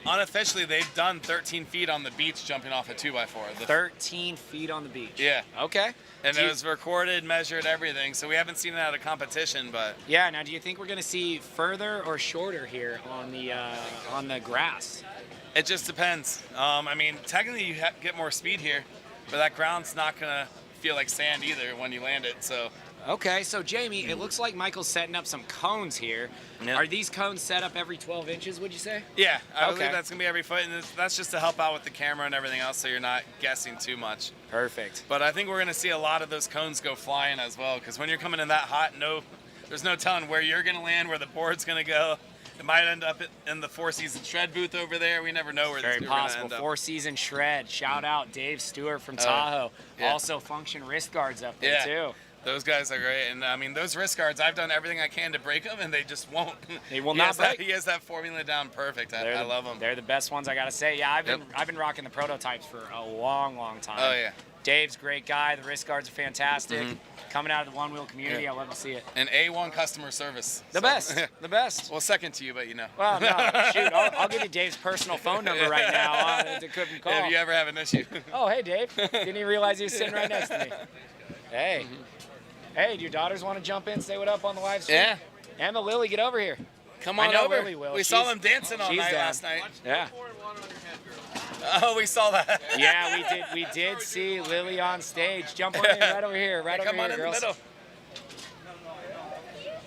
Speaker 6: Unofficially, they've done 13 feet on the beach jumping off a 2x4.
Speaker 1: 13 feet on the beach.
Speaker 6: Yeah.
Speaker 1: Okay.
Speaker 6: And it was recorded, measured, everything. So we haven't seen it at a competition, but
Speaker 1: yeah. Now, do you think we're going to see further or shorter here on the grass?
Speaker 6: It just depends. I mean, technically you get more speed here, but that ground's not going to feel like sand either when you land it. So.
Speaker 1: Okay, so Jamie, it looks like Michael's setting up some cones here.
Speaker 6: Yep.
Speaker 1: Are these cones set up every 12 inches, would you say?
Speaker 6: Yeah, I believe that's going to be every foot, and that's just to help out with the camera and everything else so you're not guessing too much.
Speaker 1: Perfect.
Speaker 6: But I think we're going to see a lot of those cones go flying as well, because when you're coming in that hot, there's no telling where you're going to land, where the board's going to go. It might end up in the Four Seasons Shred booth over there. We never know where
Speaker 1: Very
Speaker 6: this is going to
Speaker 1: possible.
Speaker 6: end up.
Speaker 1: Four Season Shred. Shout out Dave Stewart from Tahoe.
Speaker 6: Yeah.
Speaker 1: Also function wrist guards up there too.
Speaker 6: Those guys are great, and I mean those wrist guards. I've done everything I can to break them, and they just won't.
Speaker 1: They will not break.
Speaker 6: He has that formula down perfect. I love them.
Speaker 1: They're the best ones, I gotta say. Yeah, I've been rocking the prototypes for a long time.
Speaker 6: Oh yeah.
Speaker 1: Dave's a great guy. The wrist guards are fantastic. Coming out of the one wheel community, I love to see it.
Speaker 6: And A1 customer service.
Speaker 1: The best. The best.
Speaker 6: Well, second to you, but
Speaker 1: Well, no, shoot. I'll give you Dave's personal phone number right now to couldn't call.
Speaker 6: If you ever have an issue.
Speaker 1: Oh, hey, Dave. Didn't even realize he was sitting right next to me. Hey. Hey, do your daughters want to jump in, say what up on the live stream?
Speaker 6: Yeah.
Speaker 1: Emma, Lily, get over here.
Speaker 6: Come on
Speaker 1: I know
Speaker 6: over.
Speaker 1: Lily will.
Speaker 6: We saw them dancing all night last night.
Speaker 1: Yeah.
Speaker 6: Oh, we saw that.
Speaker 1: Yeah, we did see Lily on stage. Jump on in right over here,
Speaker 6: come on
Speaker 1: here,
Speaker 6: in
Speaker 1: girls.
Speaker 6: the middle.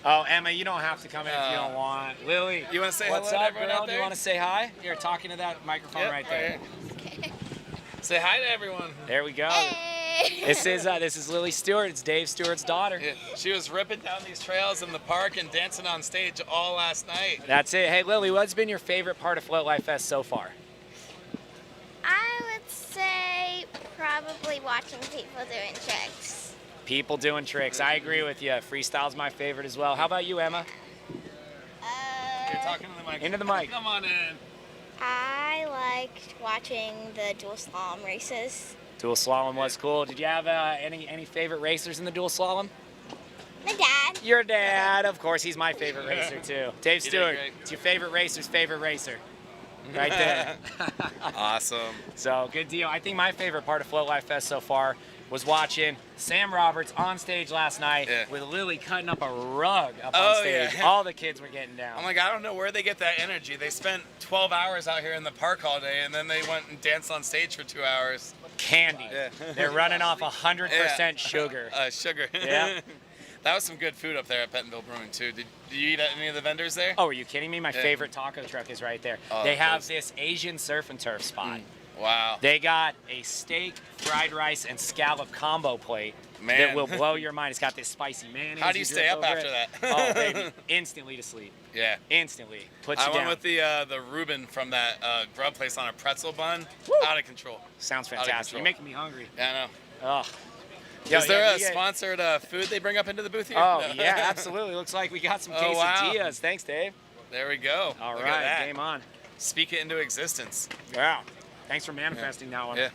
Speaker 1: Oh, Emma, you don't have to come in if you don't want. Lily,
Speaker 6: you want to say
Speaker 1: what's
Speaker 6: hello to
Speaker 1: up,
Speaker 6: everyone
Speaker 1: girl?
Speaker 6: out there?
Speaker 1: Do you want to say hi? You're talking to that microphone right there.
Speaker 6: Okay. Say hi to everyone.
Speaker 1: There we go.
Speaker 12: Hey.
Speaker 1: This is Lily Stewart. It's Dave Stewart's daughter.
Speaker 6: Yeah. She was ripping down these trails in the park and dancing on stage all last night.
Speaker 1: That's it. Hey, Lily, what's been your favorite part of Float Life Fest so far?
Speaker 12: I would say probably watching people doing tricks.
Speaker 1: People doing tricks. I agree with you. Freestyle's my favorite as well. How about you, Emma?
Speaker 6: You're talking to the mic.
Speaker 1: Into the mic.
Speaker 6: Come on in.
Speaker 12: I liked watching the dual slalom races.
Speaker 1: Dual slalom was cool. Did you have any favorite racers in the dual slalom?
Speaker 12: My dad.
Speaker 1: Your dad, of course. He's my favorite racer too. Dave
Speaker 6: You did
Speaker 1: Stewart.
Speaker 6: great.
Speaker 1: It's your favorite racer's favorite racer. Right there.
Speaker 6: Awesome.
Speaker 1: So good deal. I think my favorite part of Float Life Fest so far was watching Sam Roberts on stage last night with Lily cutting up a rug up on stage.
Speaker 6: Yeah.
Speaker 1: All the kids were getting down.
Speaker 6: I'm like, I don't know where they get that energy. They spent 12 hours out here in the park all day, and then they went and danced on stage for 2 hours.
Speaker 1: Candy.
Speaker 6: Yeah.
Speaker 1: They're running off 100% sugar.
Speaker 6: Sugar.
Speaker 1: Yeah.
Speaker 6: That was some good food up there at Bentonville Brewing, too. Did you eat at any of the vendors there?
Speaker 1: Oh, are you kidding me? My favorite taco truck is right there.
Speaker 6: Oh,
Speaker 1: they have this Asian surf and turf spot.
Speaker 6: Wow.
Speaker 1: They got a steak, fried rice, and scallop combo plate
Speaker 6: Man.
Speaker 1: that will blow your mind. It's got this spicy mayonnaise.
Speaker 6: How do you stay
Speaker 1: drip
Speaker 6: up
Speaker 1: over
Speaker 6: after
Speaker 1: it.
Speaker 6: that?
Speaker 1: Oh, baby. Instantly to sleep.
Speaker 6: Yeah.
Speaker 1: Instantly. Puts you
Speaker 6: I
Speaker 1: down.
Speaker 6: went with the Reuben from that grub place on a pretzel bun.
Speaker 1: Woo.
Speaker 6: Out of control.
Speaker 1: Sounds
Speaker 6: Out of
Speaker 1: fantastic.
Speaker 6: control.
Speaker 1: You're making me hungry.
Speaker 6: Yeah, I know.
Speaker 1: Oh. Yo,
Speaker 6: Is there
Speaker 1: yeah,
Speaker 6: a sponsored food they bring up into the booth here?
Speaker 1: Oh,
Speaker 6: No.
Speaker 1: yeah, absolutely. Looks like we got some
Speaker 6: Oh, wow.
Speaker 1: quesadillas. Thanks, Dave.
Speaker 6: There we go.
Speaker 1: All
Speaker 6: Look
Speaker 1: right,
Speaker 6: at that.
Speaker 1: game on.
Speaker 6: speak it into existence.
Speaker 1: Yeah. Thanks for manifesting that one.
Speaker 6: Yeah.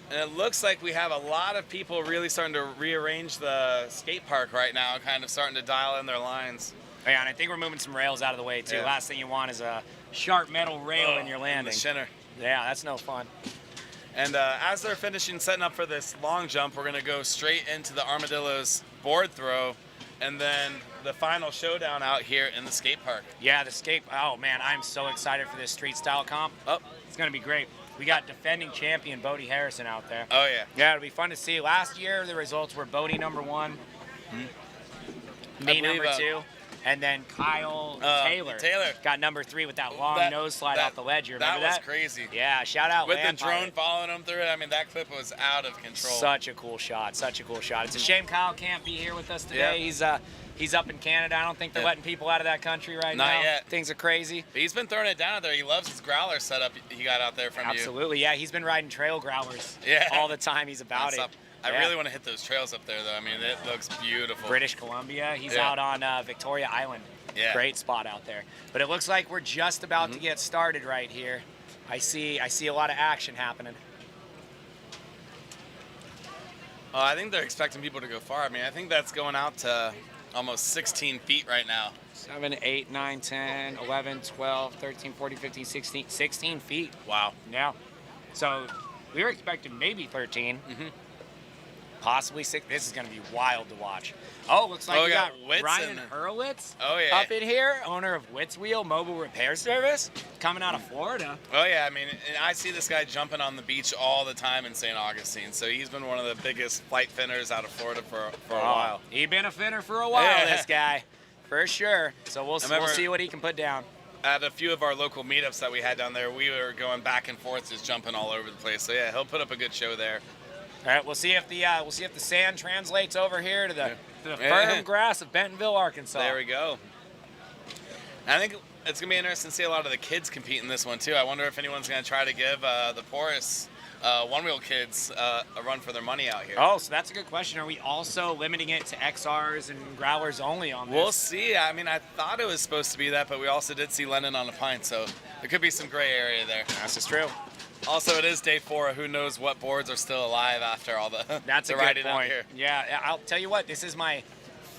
Speaker 6: And it looks like we have a lot of people really starting to rearrange the skate park right now, kind of starting to dial in their lines.
Speaker 1: Yeah, and I think we're moving some rails out of the way, too.
Speaker 6: Yeah.
Speaker 1: Last thing you want is a sharp metal rail in your landing.
Speaker 6: The shinner.
Speaker 1: Yeah, that's no fun.
Speaker 6: And as they're finishing setting up for this long jump, we're going to go straight into the Armadillo's board throw, and then the final showdown out here in the skate park.
Speaker 1: Yeah, the skate. Oh, man, I'm so excited for this street style comp.
Speaker 6: Oh.
Speaker 1: It's going to be great. We got defending champion Bodie Harrison out there.
Speaker 6: Oh, yeah.
Speaker 1: Yeah, it'll be fun to see. Last year, the results were Bodie number 1, me number 2, and then Kyle Taylor got number 3 with that long nose slide off the ledge. You remember that?
Speaker 6: That was crazy.
Speaker 1: Yeah, shout out
Speaker 6: with
Speaker 1: Land
Speaker 6: the drone
Speaker 1: Pilot.
Speaker 6: following him through it. I mean, that clip was out of control.
Speaker 1: Such a cool shot. Such a cool shot. It's a shame Kyle can't be here with us today.
Speaker 6: Yeah.
Speaker 1: He's up in Canada. I don't think they're letting people out of that country right now.
Speaker 6: Not yet.
Speaker 1: Things are crazy.
Speaker 6: But he's been throwing it down out there. He loves his growler setup he got out there from you.
Speaker 1: Absolutely. Yeah, he's been riding trail growlers
Speaker 6: Yeah.
Speaker 1: all the time. He's about it.
Speaker 6: I really want to hit those trails up there, though. I mean, it looks beautiful.
Speaker 1: British Columbia. He's
Speaker 6: Yeah.
Speaker 1: out on Victoria Island.
Speaker 6: Yeah.
Speaker 1: Great spot out there. But it looks like we're just about to get started right here. I see a lot of action happening.
Speaker 6: Oh, I think they're expecting people to go far. I mean, I think that's going out to almost 16 feet right now.
Speaker 1: 7, 8, 9, 10, 11, 12, 13, 14, 15, 16. 16 feet.
Speaker 6: Wow.
Speaker 1: Yeah. So we were expecting maybe 13. Possibly 6. This is going to be wild to watch. Oh, looks like we got
Speaker 6: Witz
Speaker 1: Ryan Hurwitz
Speaker 6: up
Speaker 1: in here, owner of Witz Wheel Mobile Repair Service, coming out of Florida.
Speaker 6: Oh, yeah. I mean, I see this guy jumping on the beach all the time in St. Augustine. So he's been one of the biggest flight finners out of Florida for a while.
Speaker 1: He's been a finner for a while,
Speaker 6: Yeah.
Speaker 1: this guy, for sure. So we'll see what he can put down.
Speaker 6: At a few of our local meetups that we had down there, we were going back and forth, just jumping all over the place. So yeah, he'll put up a good show there.
Speaker 1: All right, we'll see if the sand translates over here to the firm grass of Bentonville, Arkansas.
Speaker 6: There we go. I think it's gonna be interesting to see a lot of the kids compete in this one too. I wonder if anyone's gonna try to give the porous one-wheel kids a run for their money out here.
Speaker 1: Oh, so that's a good question. Are we also limiting it to XRs and growlers only on this?
Speaker 6: We'll see. I mean, I thought it was supposed to be that, but we also did see Lennon on a pint, so there could be some gray area there.
Speaker 1: That's just true.
Speaker 6: Also, it is day 4. Who knows what boards are still alive after all the
Speaker 1: That's
Speaker 6: the
Speaker 1: a good
Speaker 6: riding
Speaker 1: point.
Speaker 6: out here.
Speaker 1: Yeah, I'll tell you what. This is my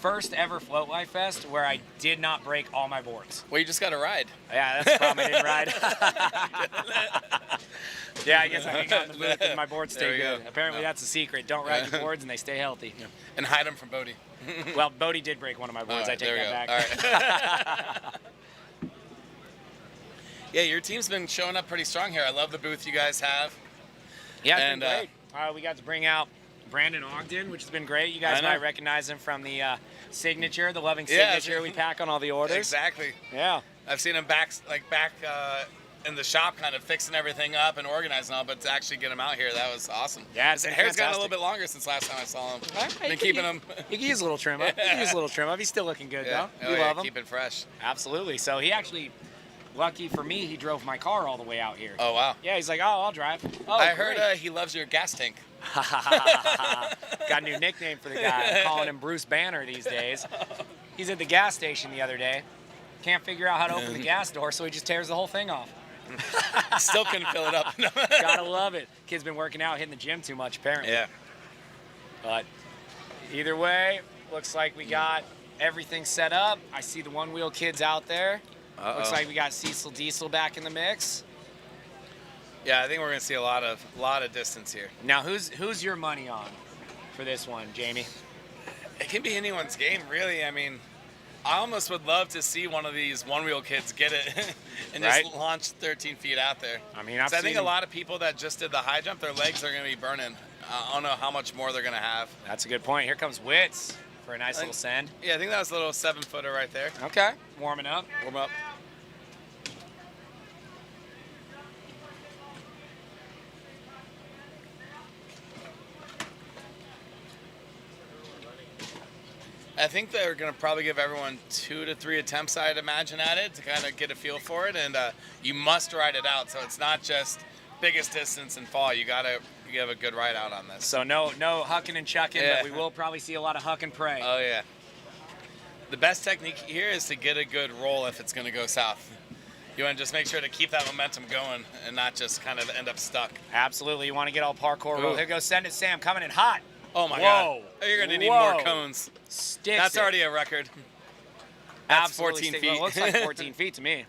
Speaker 1: first ever Float Life Fest where I did not break all my boards.
Speaker 6: Well, you just got to ride.
Speaker 1: Yeah, that's the problem. I didn't ride. Yeah, I guess I got in the booth and my boards stay good. Apparently, that's the secret. Don't ride your boards and they stay healthy.
Speaker 6: Yeah. And hide them from Bodie.
Speaker 1: Well, Bodie did break one of my boards.
Speaker 6: Right,
Speaker 1: I take that back.
Speaker 6: All right. Yeah, your team's been showing up pretty strong here. I love the booth you guys have.
Speaker 1: Yeah, it's been great. We got to bring out Brandon Ogden, which has been great. You guys might recognize him from the signature, the loving signature we pack on all the orders.
Speaker 6: Exactly.
Speaker 1: Yeah.
Speaker 6: I've seen him back in the shop kind of fixing everything up and organizing all, but to actually get him out here, that was awesome.
Speaker 1: Yeah,
Speaker 6: his hair's gotten a little bit longer since last time I saw him. Been keeping him.
Speaker 1: You can use a little trim up. You can use a little trim up. He's still looking good, though.
Speaker 6: Oh,
Speaker 1: We love him.
Speaker 6: Keep it fresh.
Speaker 1: Absolutely. So he actually, lucky for me, he drove my car all the way out here.
Speaker 6: Oh, wow.
Speaker 1: Yeah, he's like, oh, I'll drive. Oh,
Speaker 6: I heard he loves your gas tank.
Speaker 1: Got a new nickname for the guy. I'm calling him Bruce Banner these days. He's at the gas station the other day. Can't figure out how to open the gas door, so he just tears the whole thing off.
Speaker 6: Still couldn't fill it up.
Speaker 1: Gotta love it. Kid's been working out, hitting the gym too much, apparently.
Speaker 6: Yeah.
Speaker 1: But either way, looks like we got everything set up. I see the one-wheel kids out there. Looks like we got Cecil Diesel back in the mix.
Speaker 6: Yeah, I think we're gonna see a lot of distance here.
Speaker 1: Now, who's your money on for this one, Jamie?
Speaker 6: It can be anyone's game, really. I mean, I almost would love to see one of these one-wheel kids get it and just launch 13 feet out there.
Speaker 1: I mean,
Speaker 6: I think a lot of people that just did the high jump, their legs are going to be burning. I don't know how much more they're going to have.
Speaker 1: That's a good point. Here comes Witz for a nice little send.
Speaker 6: Yeah, I think that was a little 7-footer right there.
Speaker 1: Okay, warming up.
Speaker 6: Warm up. I think they're going to probably give everyone 2 to 3 attempts, I'd imagine, at it to kind of get a feel for it. And you must ride it out. So it's not just biggest distance and fall. You got to give a good ride out on this.
Speaker 1: So no hucking and chucking, but we will probably see a lot of huck and pray.
Speaker 6: Oh, yeah. The best technique here is to get a good roll if it's going to go south. You want to just make sure to keep that momentum going and not just kind of end up stuck.
Speaker 1: Absolutely. You want to get all parkour.
Speaker 6: Ooh.
Speaker 1: Here goes Send It Sam coming in hot.
Speaker 6: Oh my
Speaker 1: Whoa.
Speaker 6: God. You're going to need more cones.
Speaker 1: Sticks
Speaker 6: That's
Speaker 1: it.
Speaker 6: already a record. That's
Speaker 1: Absolutely
Speaker 6: 14 feet.
Speaker 1: Well, it looks like 14 feet to me.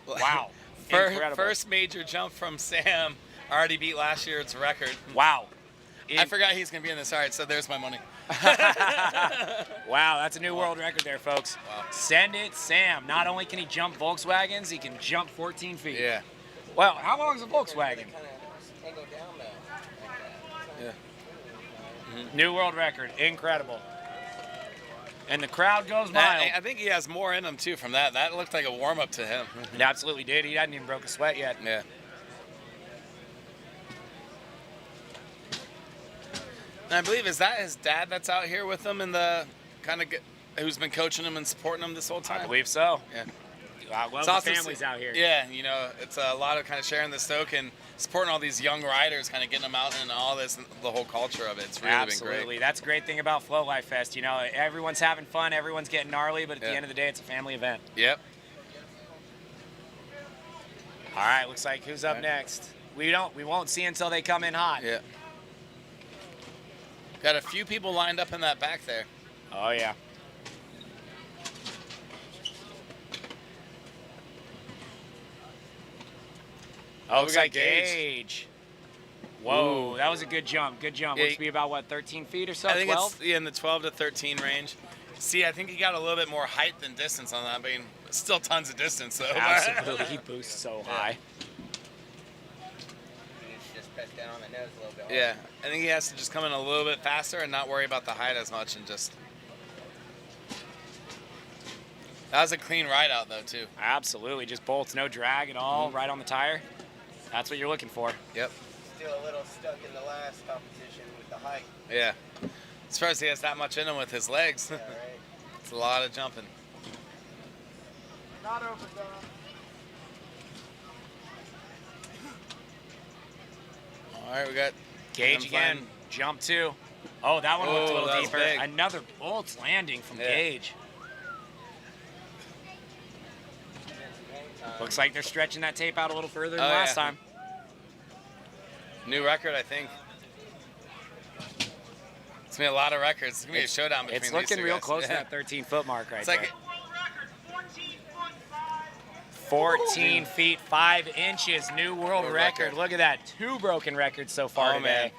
Speaker 1: Wow. Incredible.
Speaker 6: First major jump from Sam. Already beat last year's record.
Speaker 1: Wow.
Speaker 6: I forgot he's going to be in this. All right, so there's my money.
Speaker 1: Wow, that's a new world record there, folks.
Speaker 6: Wow.
Speaker 1: Send It Sam. Not only can he jump Volkswagens, he can jump 14 feet.
Speaker 6: Yeah.
Speaker 1: Well, how long is a Volkswagen?
Speaker 6: Yeah.
Speaker 1: New world record. Incredible. And the crowd goes wild.
Speaker 6: I think he has more in him, too, from that. That looked like a warm-up to him.
Speaker 1: It absolutely did. He hadn't even broke a sweat yet.
Speaker 6: Yeah. And I believe, is that his dad that's out here with him in the kind of who's been coaching him and supporting him this whole time?
Speaker 1: I believe so.
Speaker 6: Yeah.
Speaker 1: Well,
Speaker 6: It's
Speaker 1: the
Speaker 6: awesome
Speaker 1: family's out here.
Speaker 6: Yeah, you know, it's a lot of kind of sharing the stoke and supporting all these young riders, kind of getting them out and all this, the whole culture of it. It's really
Speaker 1: Absolutely.
Speaker 6: been great.
Speaker 1: That's a great thing about Float Life Fest. You know, everyone's having fun, everyone's getting gnarly, but at the
Speaker 6: Yeah.
Speaker 1: end of the day, it's a family event.
Speaker 6: Yep.
Speaker 1: All right, looks like who's up next? We won't see until they come in hot.
Speaker 6: Yeah. Got a few people lined up in that back there.
Speaker 1: Oh yeah. Oh,
Speaker 6: we
Speaker 1: looks
Speaker 6: got
Speaker 1: like Gage. Whoa,
Speaker 6: Ooh.
Speaker 1: that was a good jump. Good jump.
Speaker 6: Yeah,
Speaker 1: Looks to be about what, 13 feet or so?
Speaker 6: I think
Speaker 1: 12?
Speaker 6: it's in the 12 to 13 range. See, I think he got a little bit more height than distance on that. I mean, still tons of distance though.
Speaker 1: Absolutely, he boosts so high.
Speaker 9: Just press down on the nose a little bit.
Speaker 6: Yeah, I think he has to just come in a little bit faster and not worry about the height as much and just. That was a clean ride out though too.
Speaker 1: Absolutely, just bolts, no drag at all, right on the tire. That's what you're looking for.
Speaker 6: Yep.
Speaker 9: Still a little stuck in the last competition with the height.
Speaker 6: Yeah. As far as he has that much in him with his legs.
Speaker 9: Yeah, right.
Speaker 6: It's a lot of jumping.
Speaker 9: Not overdone.
Speaker 6: All right, we got
Speaker 1: Gage again, jump 2. Oh, that one looked a
Speaker 6: Oh,
Speaker 1: little
Speaker 6: that was
Speaker 1: deeper.
Speaker 6: big.
Speaker 1: Another bolt landing from Gage. Looks like they're stretching that tape out a little further than last time.
Speaker 6: New record, I think. It's gonna be a lot of records. It's gonna be a showdown between
Speaker 1: It's
Speaker 6: these
Speaker 1: looking
Speaker 6: two
Speaker 1: real
Speaker 6: guys.
Speaker 1: close to that 13-foot mark right
Speaker 6: It's
Speaker 1: there.
Speaker 6: like
Speaker 1: 14 feet 5 inches, new world record. Look at that, 2 broken records so far today.
Speaker 6: Man.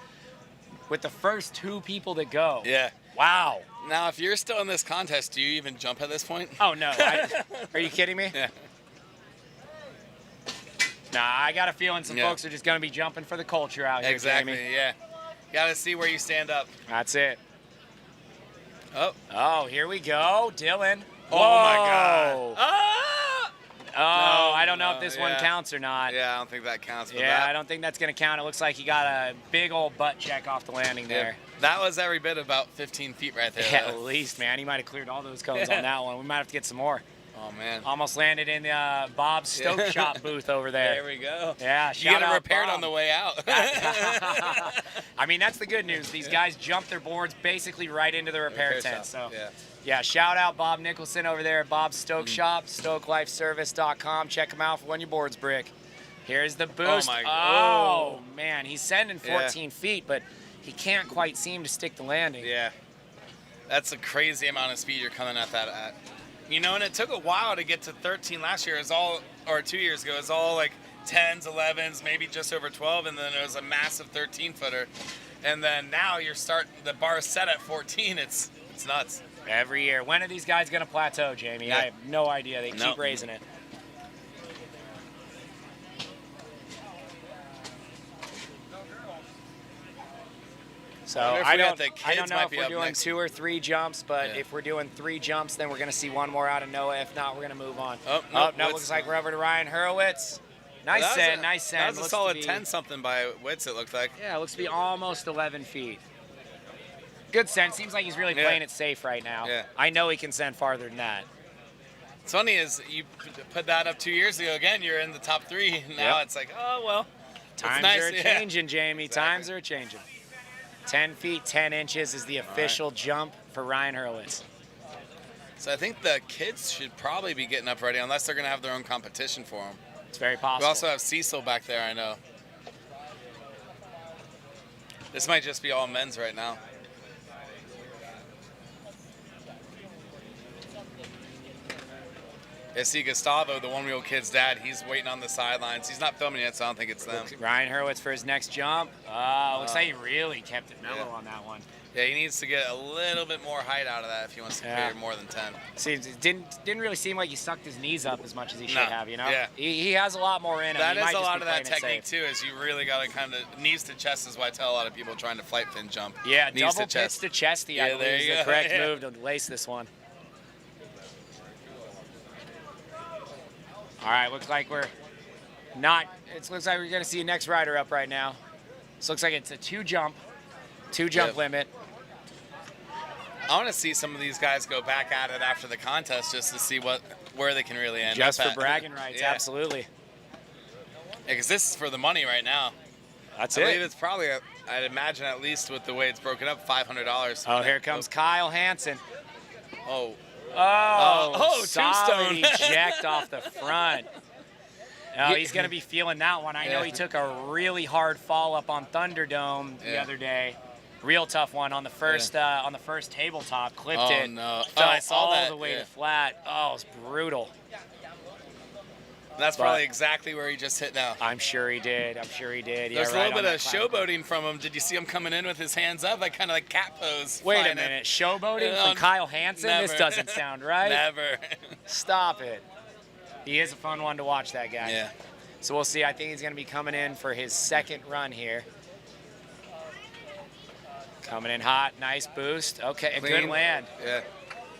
Speaker 1: With the first 2 people to go.
Speaker 6: Yeah.
Speaker 1: Wow.
Speaker 6: Now, if you're still in this contest, do you even jump at this point?
Speaker 1: Oh no! Are you kidding me?
Speaker 6: Yeah.
Speaker 1: Nah, I got a feeling some
Speaker 6: Yeah.
Speaker 1: folks are just gonna be jumping for the culture out here,
Speaker 6: Exactly.
Speaker 1: Jamie.
Speaker 6: Yeah. Got to see where you stand up.
Speaker 1: That's it.
Speaker 6: Oh.
Speaker 1: Oh, here we go, Dylan.
Speaker 6: Oh my
Speaker 1: Whoa.
Speaker 6: God. Ah!
Speaker 1: Oh, I don't know
Speaker 6: no,
Speaker 1: if this one
Speaker 6: yeah.
Speaker 1: counts or not.
Speaker 6: Yeah, I don't think that counts. But
Speaker 1: Yeah, I don't think that's gonna count. It looks like he got a big old butt check off the landing there.
Speaker 6: That was every bit about 15 feet right there.
Speaker 1: Yeah, at least, man. He might have cleared all those cones on that one. We might have to get some more.
Speaker 6: Oh man.
Speaker 1: Almost landed in the Bob's Stoke Shop booth over there.
Speaker 6: There we go.
Speaker 1: Yeah,
Speaker 6: You
Speaker 1: shout
Speaker 6: get it
Speaker 1: out
Speaker 6: repaired
Speaker 1: Bob.
Speaker 6: on the way out.
Speaker 1: I mean, that's the good news. These guys jump their boards basically right into the repair tent.
Speaker 6: shop,
Speaker 1: So,
Speaker 6: yeah.
Speaker 1: yeah, shout out Bob Nicholson over there at Bob's Stoke Shop, StokeLifeService.com. Check him out for when your boards brick. Here's the boost.
Speaker 6: my-
Speaker 1: Oh,
Speaker 6: oh.
Speaker 1: man, he's sending 14 feet, but he can't quite seem to stick the landing.
Speaker 6: Yeah. That's a crazy amount of speed you're coming at that at. You know, and it took a while to get to 13 last year. It was all, or 2 years ago, it was all like 10s, 11s, maybe just over 12, and then it was a massive 13-footer. And then now the bar is set at 14. It's nuts.
Speaker 1: Every year. When are these guys going to plateau, Jamie?
Speaker 6: Yeah.
Speaker 1: I have no idea. They keep
Speaker 6: Nope.
Speaker 1: raising it. So I don't know if we're doing 2 or 3 jumps, but
Speaker 6: Yeah.
Speaker 1: if we're doing 3 jumps, then we're going to see one more out of Noah. If not, we're going to move on.
Speaker 6: Oh,
Speaker 1: no,
Speaker 6: nope,
Speaker 1: looks like we're over to Ryan Hurwitz. Nice
Speaker 6: That was
Speaker 1: send, nice send.
Speaker 6: That was a
Speaker 1: Looks
Speaker 6: solid
Speaker 1: to be-
Speaker 6: 10-something by Witz, it looked like.
Speaker 1: Yeah, it looks to be almost 11 feet. Good send. Seems like he's really
Speaker 6: Yeah.
Speaker 1: playing it safe right now.
Speaker 6: Yeah.
Speaker 1: I know he can send farther than that.
Speaker 6: What's funny is you put that up 2 years ago. Again, you're in the top 3. Now
Speaker 1: Yep.
Speaker 6: it's like, oh, well.
Speaker 1: Times
Speaker 6: nice,
Speaker 1: are
Speaker 6: yeah.
Speaker 1: changing, Jamie. Times are changing. 10 feet, 10 inches is the official jump for Ryan Hurwitz.
Speaker 6: So I think the kids should probably be getting up ready, unless they're going to have their own competition for them.
Speaker 1: It's very possible.
Speaker 6: We also have Cecil back there, I know. This might just be all men's right now. I see Gustavo, the one-wheel kid's dad. He's waiting on the sidelines. He's not filming yet, so I don't think it's them.
Speaker 1: Ryan Hurwitz for his next jump. Looks like he really kept it mellow on that one.
Speaker 6: Yeah, he needs to get a little bit more height out of that if he wants to clear more than 10.
Speaker 1: See, it didn't really seem like he sucked his knees up as much as he should have, you know?
Speaker 6: Yeah.
Speaker 1: He has a lot more in him.
Speaker 6: That
Speaker 1: He
Speaker 6: is
Speaker 1: might
Speaker 6: a
Speaker 1: just
Speaker 6: lot
Speaker 1: be
Speaker 6: of that
Speaker 1: playing it
Speaker 6: technique,
Speaker 1: safe.
Speaker 6: too, is you really got to kind of, knees to chest is what I tell a lot of people trying to flight fin jump.
Speaker 1: Yeah,
Speaker 6: knees
Speaker 1: double pits to chesty, I believe, is the correct move to lace this one. All right, looks like we're not, it looks like we're going to see a next rider up right now. This looks like it's a two jump limit.
Speaker 6: I want to see some of these guys go back at it after the contest just to see where they can really end
Speaker 1: Just
Speaker 6: up
Speaker 1: for
Speaker 6: at.
Speaker 1: bragging rights, absolutely.
Speaker 6: Because this is for the money right now.
Speaker 1: That's
Speaker 6: I
Speaker 1: it.
Speaker 6: believe it's probably, I'd imagine at least with the way it's broken up, $500.
Speaker 1: Oh, here comes Kyle Hansen.
Speaker 6: Oh.
Speaker 1: Solid
Speaker 6: tombstone.
Speaker 1: eject off the front. Oh, he's going to be feeling that one. I know he took a really hard fall up on Thunderdome the other day. Real tough one on the first tabletop. Clipped it.
Speaker 6: Oh, no.
Speaker 1: Fell
Speaker 6: I saw
Speaker 1: all
Speaker 6: that.
Speaker 1: the way to flat. Oh, it was brutal.
Speaker 6: That's probably exactly where he just hit now.
Speaker 1: I'm sure he did. I'm sure he did.
Speaker 6: There's
Speaker 1: yeah,
Speaker 6: a little bit of showboating from him. Did you see him coming in with his hands up? Like kind of like cat pose.
Speaker 1: Wait a minute. Showboating from Kyle Hansen?
Speaker 6: Never.
Speaker 1: This doesn't sound right.
Speaker 6: Never.
Speaker 1: Stop it. He is a fun one to watch, that guy.
Speaker 6: Yeah.
Speaker 1: So we'll see. I think he's going to be coming in for his second run here. Coming in hot. Nice boost. Okay, a good land.
Speaker 6: Yeah.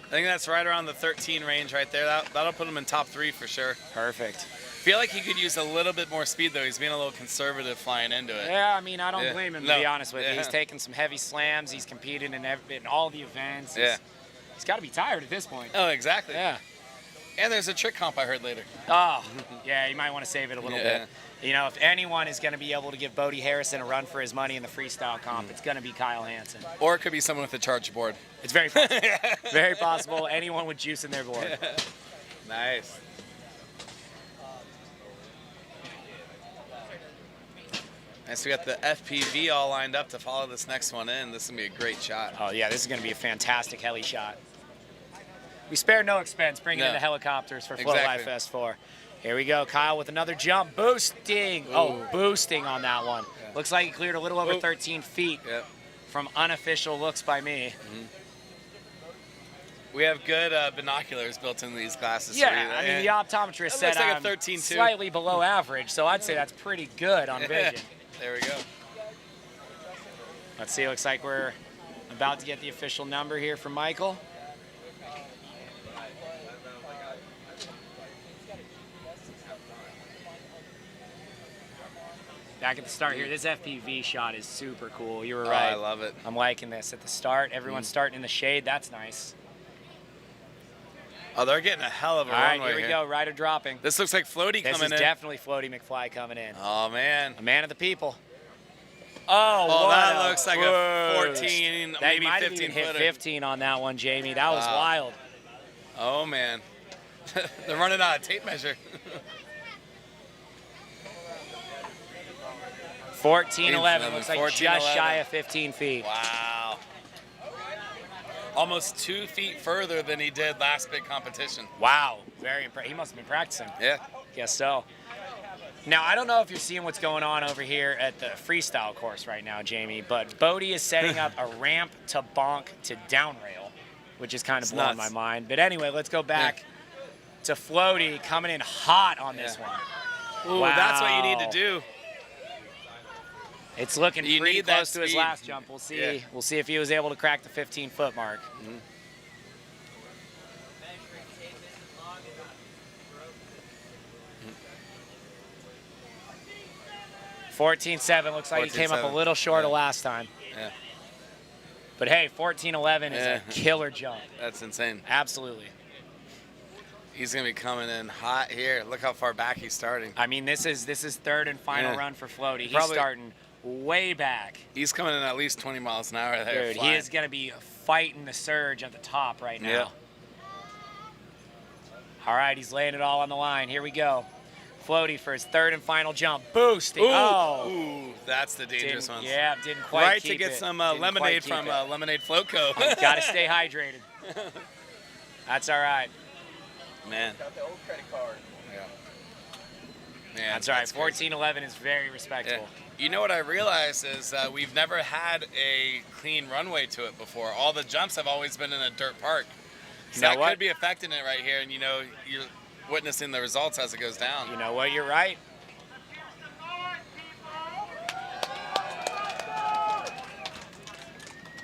Speaker 6: I think that's right around the 13 range right there. That'll put him in top 3 for sure.
Speaker 1: Perfect.
Speaker 6: Feel like he could use a little bit more speed, though. He's being a little conservative flying into it.
Speaker 1: Yeah, I mean, I don't blame him, to be honest with you.
Speaker 6: Yeah.
Speaker 1: He's taking some heavy slams. He's competed in all the events. He's got to be tired at this point.
Speaker 6: Oh, exactly.
Speaker 1: Yeah.
Speaker 6: And there's a trick comp I heard later.
Speaker 1: Oh, yeah, you might want to save it a little bit. You know, if anyone is going to be able to give Bodie Harrison a run for his money in the freestyle comp, it's going to be Kyle Hansen.
Speaker 6: Or it could be someone with a charge board.
Speaker 1: It's very possible. Very possible. Anyone with juice in their board.
Speaker 6: Nice. Nice, we got the FPV all lined up to follow this next one in. This is going to be a great shot.
Speaker 1: Oh, yeah, this is going to be a fantastic heli shot. We spare no expense bringing in the helicopters for Float Life Fest 4. Here we go, Kyle with another jump, boosting. Ooh. Oh, boosting on that one. Yeah. Looks like he cleared a little over 13 feet from unofficial looks by me.
Speaker 6: We have good binoculars built into these glasses.
Speaker 1: Yeah, I mean, the optometrist said
Speaker 6: like
Speaker 1: I'm
Speaker 6: 13
Speaker 1: slightly below average, so I'd say that's pretty good on vision.
Speaker 6: There we go.
Speaker 1: Let's see, looks like we're about to get the official number here from Michael. Back at the start here, this FPV shot is super cool. You were right.
Speaker 6: I love it.
Speaker 1: I'm liking this. At the start, everyone's starting in the shade. That's nice.
Speaker 6: Oh, they're getting a hell of a
Speaker 1: All right,
Speaker 6: runway
Speaker 1: here we go. Rider dropping.
Speaker 6: This looks like Floaty coming in.
Speaker 1: This is definitely Floaty McFly coming in.
Speaker 6: Oh, man.
Speaker 1: A man of the people. Oh,
Speaker 6: that looks like a 14,
Speaker 1: that
Speaker 6: maybe
Speaker 1: might
Speaker 6: 15
Speaker 1: have even hit
Speaker 6: footer.
Speaker 1: 15 on that one, Jamie. That was wild.
Speaker 6: Oh, man. They're running out of tape measure.
Speaker 1: 14-11. Looks like
Speaker 6: 14-11.
Speaker 1: just shy of 15 feet.
Speaker 6: Wow. Almost 2 feet further than he did last big competition.
Speaker 1: Wow. Very impressive. He must have been practicing.
Speaker 6: Yeah.
Speaker 1: Guess so. Now, I don't know if you're seeing what's going on over here at the freestyle course right now, Jamie, but Bodie is setting up a ramp to bonk to down rail, which is kind of blowing my mind. But anyway, let's go back to Floaty coming in hot on this one.
Speaker 6: Ooh,
Speaker 1: wow.
Speaker 6: That's what you need to do.
Speaker 1: It's looking pretty
Speaker 6: need
Speaker 1: close
Speaker 6: that
Speaker 1: to his
Speaker 6: speed.
Speaker 1: last jump. We'll see. Yeah. We'll see if he was able to crack the 15-foot mark. 14-7. Looks like he came up a little short of last time.
Speaker 6: Yeah.
Speaker 1: But hey, 14-11 is a killer jump.
Speaker 6: That's insane.
Speaker 1: Absolutely.
Speaker 6: He's gonna be coming in hot here. Look how far back he's starting.
Speaker 1: I mean, this is third and final run for Floaty. He's starting way back.
Speaker 6: He's coming in at least 20 miles an hour there.
Speaker 1: Dude, he is gonna be fighting the surge at the top right now. All right, he's laying it all on the line. Here we go. Floaty for his third and final jump. Boosting.
Speaker 6: Ooh,
Speaker 1: Oh.
Speaker 6: ooh, that's the dangerous one.
Speaker 1: Yeah, didn't quite
Speaker 6: right
Speaker 1: keep
Speaker 6: to get
Speaker 1: it.
Speaker 6: some
Speaker 1: Didn't
Speaker 6: lemonade
Speaker 1: quite keep
Speaker 6: from
Speaker 1: it.
Speaker 6: Lemonade Float Co.
Speaker 1: Got to stay hydrated. That's all right.
Speaker 6: Man.
Speaker 9: Got the old credit card.
Speaker 6: Yeah. Man,
Speaker 1: That's all right. 14-11 is very respectable.
Speaker 6: You know what I realized is we've never had a clean runway to it before. All the jumps have always been in a dirt park. So
Speaker 1: You know
Speaker 6: that
Speaker 1: what?
Speaker 6: could be affecting it right here, and you know, you're witnessing the results as it goes down.
Speaker 1: You know what? You're right.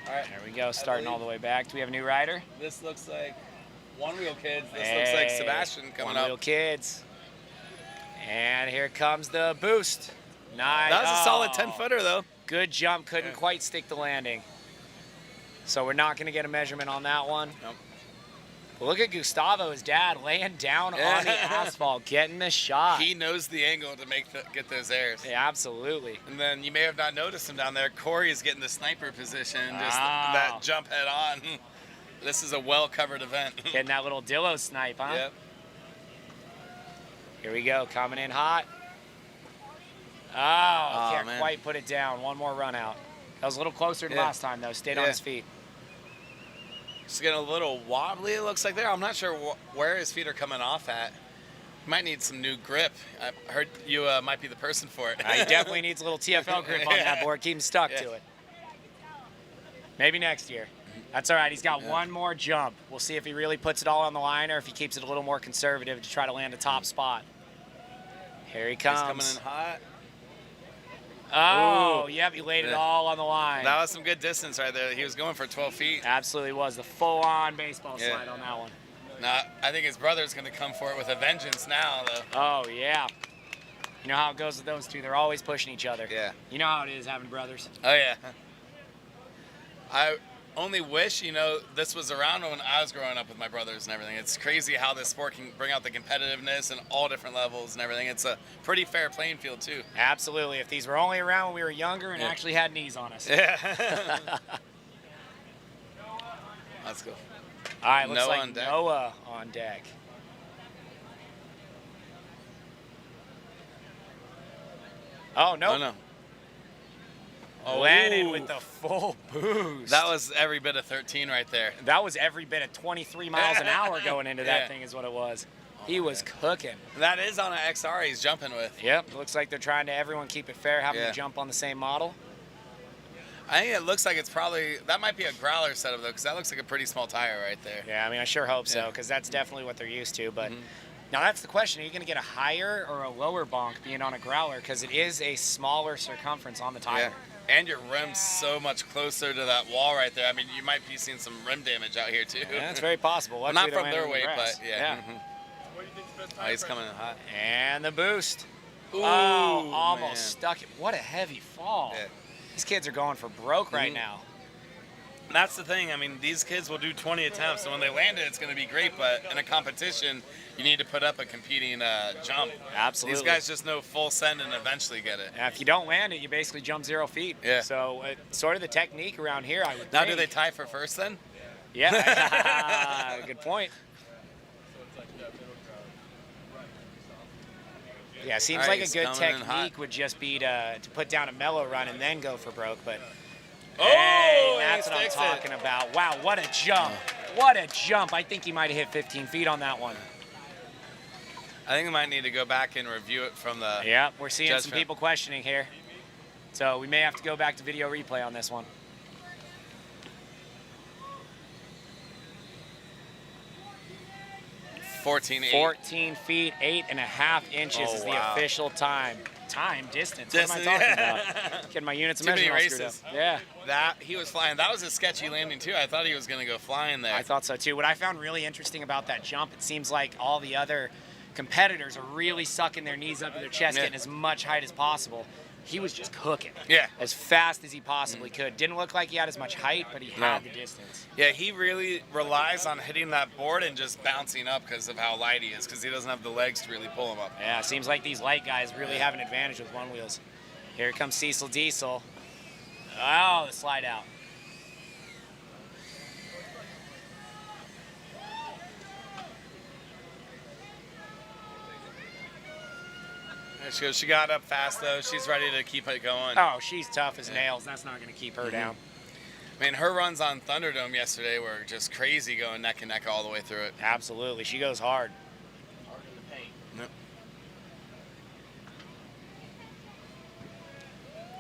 Speaker 6: All right.
Speaker 1: There we go. Starting all the way back. Do we have a new rider?
Speaker 6: This looks like One Wheel Kids. This looks like Sebastian coming up.
Speaker 1: One Wheel Kids. And here comes the boost. Nice.
Speaker 6: That was a solid 10-footer, though.
Speaker 1: Good jump. Couldn't quite stick the landing. So we're not going to get a measurement on that one.
Speaker 6: Nope.
Speaker 1: But look at Gustavo, his dad, laying down on the asphalt, getting the shot.
Speaker 6: He knows the angle to get those airs.
Speaker 1: Yeah, absolutely.
Speaker 6: And then you may have not noticed him down there. Corey is getting the sniper position, just that jump head on. This is a well-covered event.
Speaker 1: Getting that little Dillo snipe, huh?
Speaker 6: Yep.
Speaker 1: Here we go, coming in hot. Oh, can't
Speaker 6: man.
Speaker 1: quite put it down. One more run out. That was a little closer than last time, though. Stayed on his feet.
Speaker 6: Just getting a little wobbly, it looks like there. I'm not sure where his feet are coming off at. He might need some new grip. I heard you might be the person for it.
Speaker 1: He definitely needs a little TFL grip on that board. Keep him stuck to it. Maybe next year. That's all right. He's got one more jump. We'll see if he really puts it all on the line or if he keeps it a little more conservative to try to land a top spot. Here he comes.
Speaker 6: He's coming in hot.
Speaker 1: Oh,
Speaker 6: Ooh.
Speaker 1: yep, he laid it all on the line.
Speaker 6: That was some good distance right there. He was going for 12 feet.
Speaker 1: Absolutely was. The full-on baseball slide on that one.
Speaker 6: Now, I think his brother's going to come for it with a vengeance now, though.
Speaker 1: Oh, yeah. You know how it goes with those two. They're always pushing each other.
Speaker 6: Yeah.
Speaker 1: You know how it is having brothers.
Speaker 6: Oh, yeah. I only wish, this was around when I was growing up with my brothers and everything. It's crazy how this sport can bring out the competitiveness and all different levels and everything. It's a pretty fair playing field, too.
Speaker 1: Absolutely. If these were only around when we were younger and actually had knees on us.
Speaker 6: Yeah. Let's go.
Speaker 1: All right, looks
Speaker 6: Noah
Speaker 1: like
Speaker 6: on deck.
Speaker 1: Noah on deck. Oh, no.
Speaker 6: Oh, no.
Speaker 1: Landed with the full boost.
Speaker 6: That was every bit of 13 right there.
Speaker 1: That was every bit of 23 miles an hour going into that thing is what it was. He was cooking.
Speaker 6: That is on an XR he's jumping with.
Speaker 1: Yep, looks like they're trying to everyone keep it fair, having to jump on the same model.
Speaker 6: I think it looks like it's probably, that might be a growler setup, though, because that looks like a pretty small tire right there.
Speaker 1: Yeah, I mean, I sure hope so, because that's definitely what they're used to. But now that's the question. Are you going to get a higher or a lower bonk being on a growler? Because it is a smaller circumference on the tire.
Speaker 6: Yeah. And your rim's so much closer to that wall right there. I mean, you might be seeing some rim damage out here, too.
Speaker 1: Yeah, it's very possible.
Speaker 6: Well,
Speaker 1: Luckily,
Speaker 6: not from
Speaker 1: they're
Speaker 6: their
Speaker 1: landing in
Speaker 6: weight,
Speaker 1: the grass.
Speaker 6: but yeah. Oh, he's coming in hot.
Speaker 1: And the boost.
Speaker 6: Ooh,
Speaker 1: almost
Speaker 6: man.
Speaker 1: stuck it. What a heavy fall.
Speaker 6: Yeah.
Speaker 1: These kids are going for broke right now.
Speaker 6: And that's the thing. I mean, these kids will do 20 attempts, so when they land it, it's going to be great. But in a competition, you need to put up a competing jump.
Speaker 1: Absolutely.
Speaker 6: These guys just know full send and eventually get it.
Speaker 1: Now, if you don't land it, you basically jump 0 feet.
Speaker 6: Yeah.
Speaker 1: So sort of the technique around here, I would
Speaker 6: Now,
Speaker 1: think.
Speaker 6: do they tie for first then?
Speaker 1: Yeah. Good point. Yeah, seems
Speaker 6: All right,
Speaker 1: like a
Speaker 6: he's
Speaker 1: good
Speaker 6: coming in hot.
Speaker 1: technique would just be to put down a mellow run and then go for broke, but
Speaker 6: Oh,
Speaker 1: hey,
Speaker 6: he
Speaker 1: that's what I'm
Speaker 6: sticks it.
Speaker 1: talking about. Wow, what a jump. What a jump. I think he might have hit 15 feet on that one.
Speaker 6: I think we might need to go back and review it from the.
Speaker 1: Yeah, we're seeing some
Speaker 6: judgment.
Speaker 1: people questioning here. So we may have to go back to video replay on this one.
Speaker 6: $14.8.
Speaker 1: 14 feet, 8.5 inches
Speaker 6: Oh,
Speaker 1: is the
Speaker 6: wow.
Speaker 1: official time. Distance.
Speaker 6: Distance,
Speaker 1: What am I talking
Speaker 6: yeah.
Speaker 1: about? Getting my units of
Speaker 6: Too many
Speaker 1: measurement all screwed
Speaker 6: races.
Speaker 1: up. Yeah.
Speaker 6: That he was flying. That was a sketchy landing too. I thought he was going to go flying there.
Speaker 1: I thought so too. What I found really interesting about that jump, it seems like all the other competitors are really sucking their knees up to their chest, getting as much height as possible. He was just cooking.
Speaker 6: Yeah.
Speaker 1: As fast as he possibly could. Didn't look like he had as much height, but he had the distance.
Speaker 6: Yeah, he really relies on hitting that board and just bouncing up because of how light he is, because he doesn't have the legs to really pull him up.
Speaker 1: Yeah, seems like these light guys really have an advantage with one wheels. Here comes Cecil Diesel. Oh, the slide out.
Speaker 6: There she goes. She got up fast, though. She's ready to keep it going.
Speaker 1: Oh, she's tough as nails. That's not going to keep her down.
Speaker 6: I mean, her runs on Thunderdome yesterday were just crazy, going neck and neck all the way through it.
Speaker 1: Absolutely. She goes hard.
Speaker 6: Yep.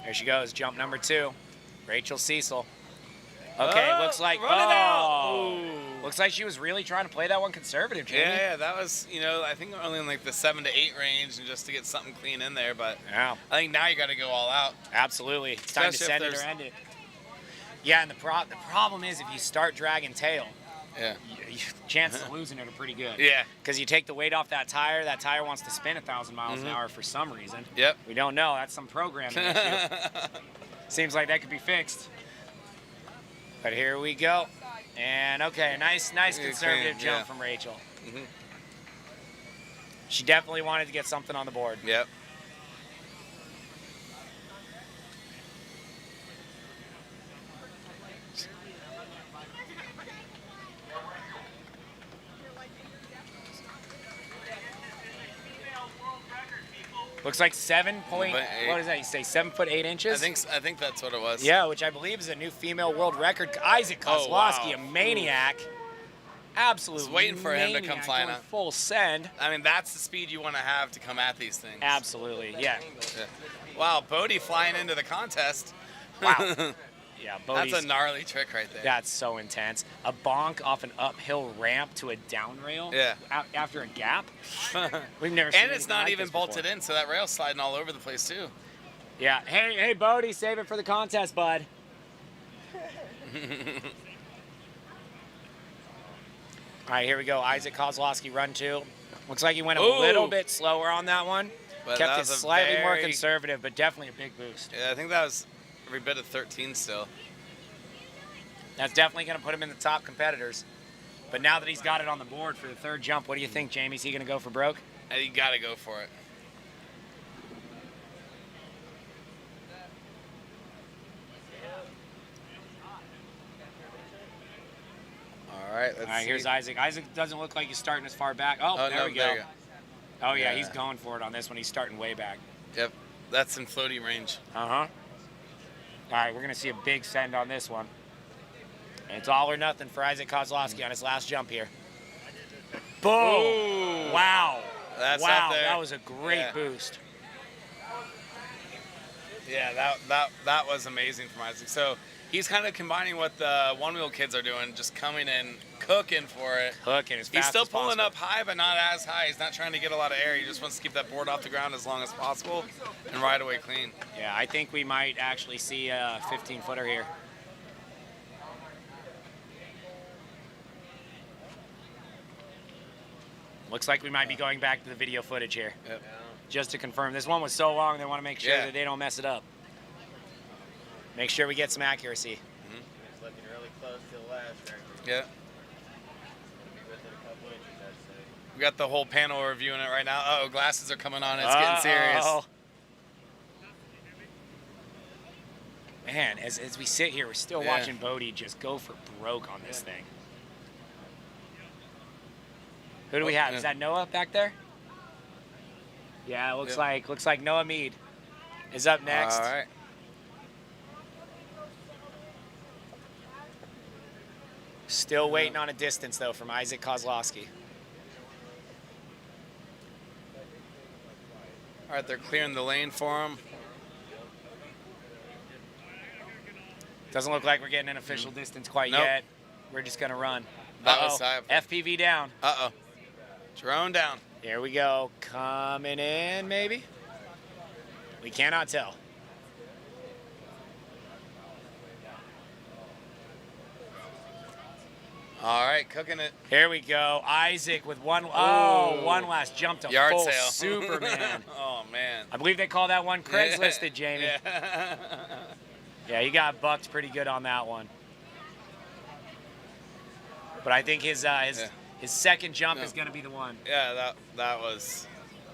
Speaker 1: There she goes. Jump number 2. Rachel Cecil. Okay, looks like
Speaker 6: run it out.
Speaker 1: Looks like she was really trying to play that one conservative, Jamie.
Speaker 6: Yeah, that was, I think only in like the 7 to 8 range, and just to get something clean in there. But
Speaker 1: yeah,
Speaker 6: I think now you got to go all out.
Speaker 1: Absolutely, it's time to send it or end it. Yeah, and the problem is if you start dragging tail, chances of losing it are pretty good.
Speaker 6: Yeah,
Speaker 1: because you take the weight off that tire wants to spin 1,000 miles an hour for some reason.
Speaker 6: Yep.
Speaker 1: We don't know. That's some programming issue. Seems like that could be fixed. But here we go. And okay, nice conservative jump from Rachel. She definitely wanted to get something on the board.
Speaker 6: Yep.
Speaker 1: Looks like 7 point. What is that? You say 7 foot 8 inches?
Speaker 6: I think that's what it was.
Speaker 1: Yeah, which I believe is a new female world record. Isaac Kozlowski, a maniac. Absolutely.
Speaker 6: Just waiting for him to come flying out.
Speaker 1: Full send.
Speaker 6: I mean, that's the speed you want to have to come at these things.
Speaker 1: Absolutely. Yeah.
Speaker 6: Wow, Bodie flying into the contest.
Speaker 1: Wow. Yeah, Bodie's,
Speaker 6: that's a gnarly trick right there.
Speaker 1: That's so intense. A bonk off an uphill ramp to a down rail.
Speaker 6: Yeah.
Speaker 1: After a gap. We've never seen
Speaker 6: And it's not
Speaker 1: like
Speaker 6: even bolted in, so that rail's sliding all over the place too.
Speaker 1: Yeah. Hey, Bodie, save it for the contest, bud. All right, here we go. Isaac Kozlowski, run 2. Looks like he went a little bit slower on that one.
Speaker 6: But
Speaker 1: Kept
Speaker 6: that
Speaker 1: it
Speaker 6: was
Speaker 1: slightly more conservative, but definitely a big boost.
Speaker 6: Yeah, I think that was every bit of 13 still.
Speaker 1: That's definitely going to put him in the top competitors. But now that he's got it on the board for the 3rd jump, what do you think, Jamie? Is he going to go for broke?
Speaker 6: You got to go for it. All right, let's see.
Speaker 1: Here's Isaac. Isaac doesn't look like he's starting as far back. Oh, there we go.
Speaker 6: There you go.
Speaker 1: Oh, yeah, he's going for it on this one. He's starting way back.
Speaker 6: Yep, that's in floating range.
Speaker 1: Uh-huh. All right, we're going to see a big send on this one. And it's all or nothing for Isaac Kozlowski on his last jump here. Boom!
Speaker 6: Ooh.
Speaker 1: Wow.
Speaker 6: That's
Speaker 1: wow,
Speaker 6: up there.
Speaker 1: That was a great boost.
Speaker 6: Yeah, that was amazing from Isaac. So he's kind of combining what the one-wheel kids are doing, just coming in, cooking for it.
Speaker 1: Cooking as fast
Speaker 6: He's still
Speaker 1: as
Speaker 6: pulling
Speaker 1: possible.
Speaker 6: up high, but not as high. He's not trying to get a lot of air. He just wants to keep that board off the ground as long as possible and ride away clean.
Speaker 1: Yeah, I think we might actually see a 15-footer here. Looks like we might be going back to the video footage here.
Speaker 6: Yep.
Speaker 1: Just to confirm. This one was so long, they want to make sure that they don't mess it up. Make sure we get some accuracy.
Speaker 9: It's looking really close to the last record.
Speaker 6: Yeah.
Speaker 9: Within a couple inches, I'd say.
Speaker 6: We got the whole panel reviewing it right now. Uh-oh, glasses are coming on. It's getting serious.
Speaker 1: Man, as we sit here, we're still watching Bodie just go for broke on this thing. Who do we have? Is that Noah back there? Yeah, it looks like Noah Mead is up next.
Speaker 6: All right.
Speaker 1: Still waiting on a distance though from Isaac Kozlowski.
Speaker 6: All right, they're clearing the lane for him.
Speaker 1: Doesn't look like we're getting an official distance quite yet. We're just gonna run.
Speaker 6: That was high.
Speaker 1: FPV down.
Speaker 6: Uh-oh. Drone down.
Speaker 1: Here we go. Coming in, maybe? We cannot tell.
Speaker 6: All right, cooking it.
Speaker 1: Here we go. Isaac with one last jump to
Speaker 6: Yard
Speaker 1: full
Speaker 6: sale.
Speaker 1: Superman.
Speaker 6: Oh, man.
Speaker 1: I believe they call that one Craigslisted, Jamie. Yeah, he got bucked pretty good on that one. But I think his second jump is going to be the one.
Speaker 6: Yeah, that was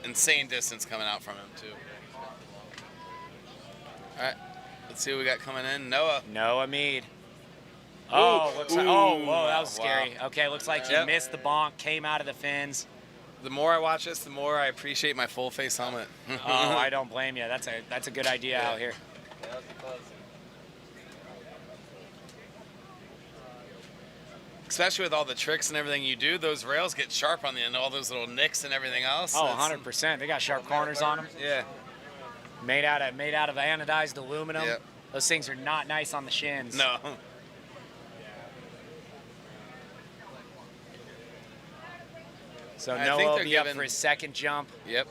Speaker 6: insane distance coming out from him, too. All right, let's see what we got coming in.
Speaker 1: Noah Mead. Oh, looks like, whoa, that was scary.
Speaker 6: Wow.
Speaker 1: Okay, looks like he missed the bonk, came out of the fins.
Speaker 6: The more I watch this, the more I appreciate my full face helmet.
Speaker 1: Oh, I don't blame you. That's a good idea out here.
Speaker 6: Especially with all the tricks and everything you do, those rails get sharp on the end, all those little nicks and everything else.
Speaker 1: Oh, 100%. They got sharp corners on them.
Speaker 6: Yeah.
Speaker 1: Made out of anodized aluminum.
Speaker 6: Yep.
Speaker 1: Those things are not nice on the shins.
Speaker 6: No.
Speaker 1: So
Speaker 6: I
Speaker 1: Noah
Speaker 6: think
Speaker 1: will
Speaker 6: they're
Speaker 1: be up
Speaker 6: giving-
Speaker 1: for his second jump.
Speaker 6: Yep.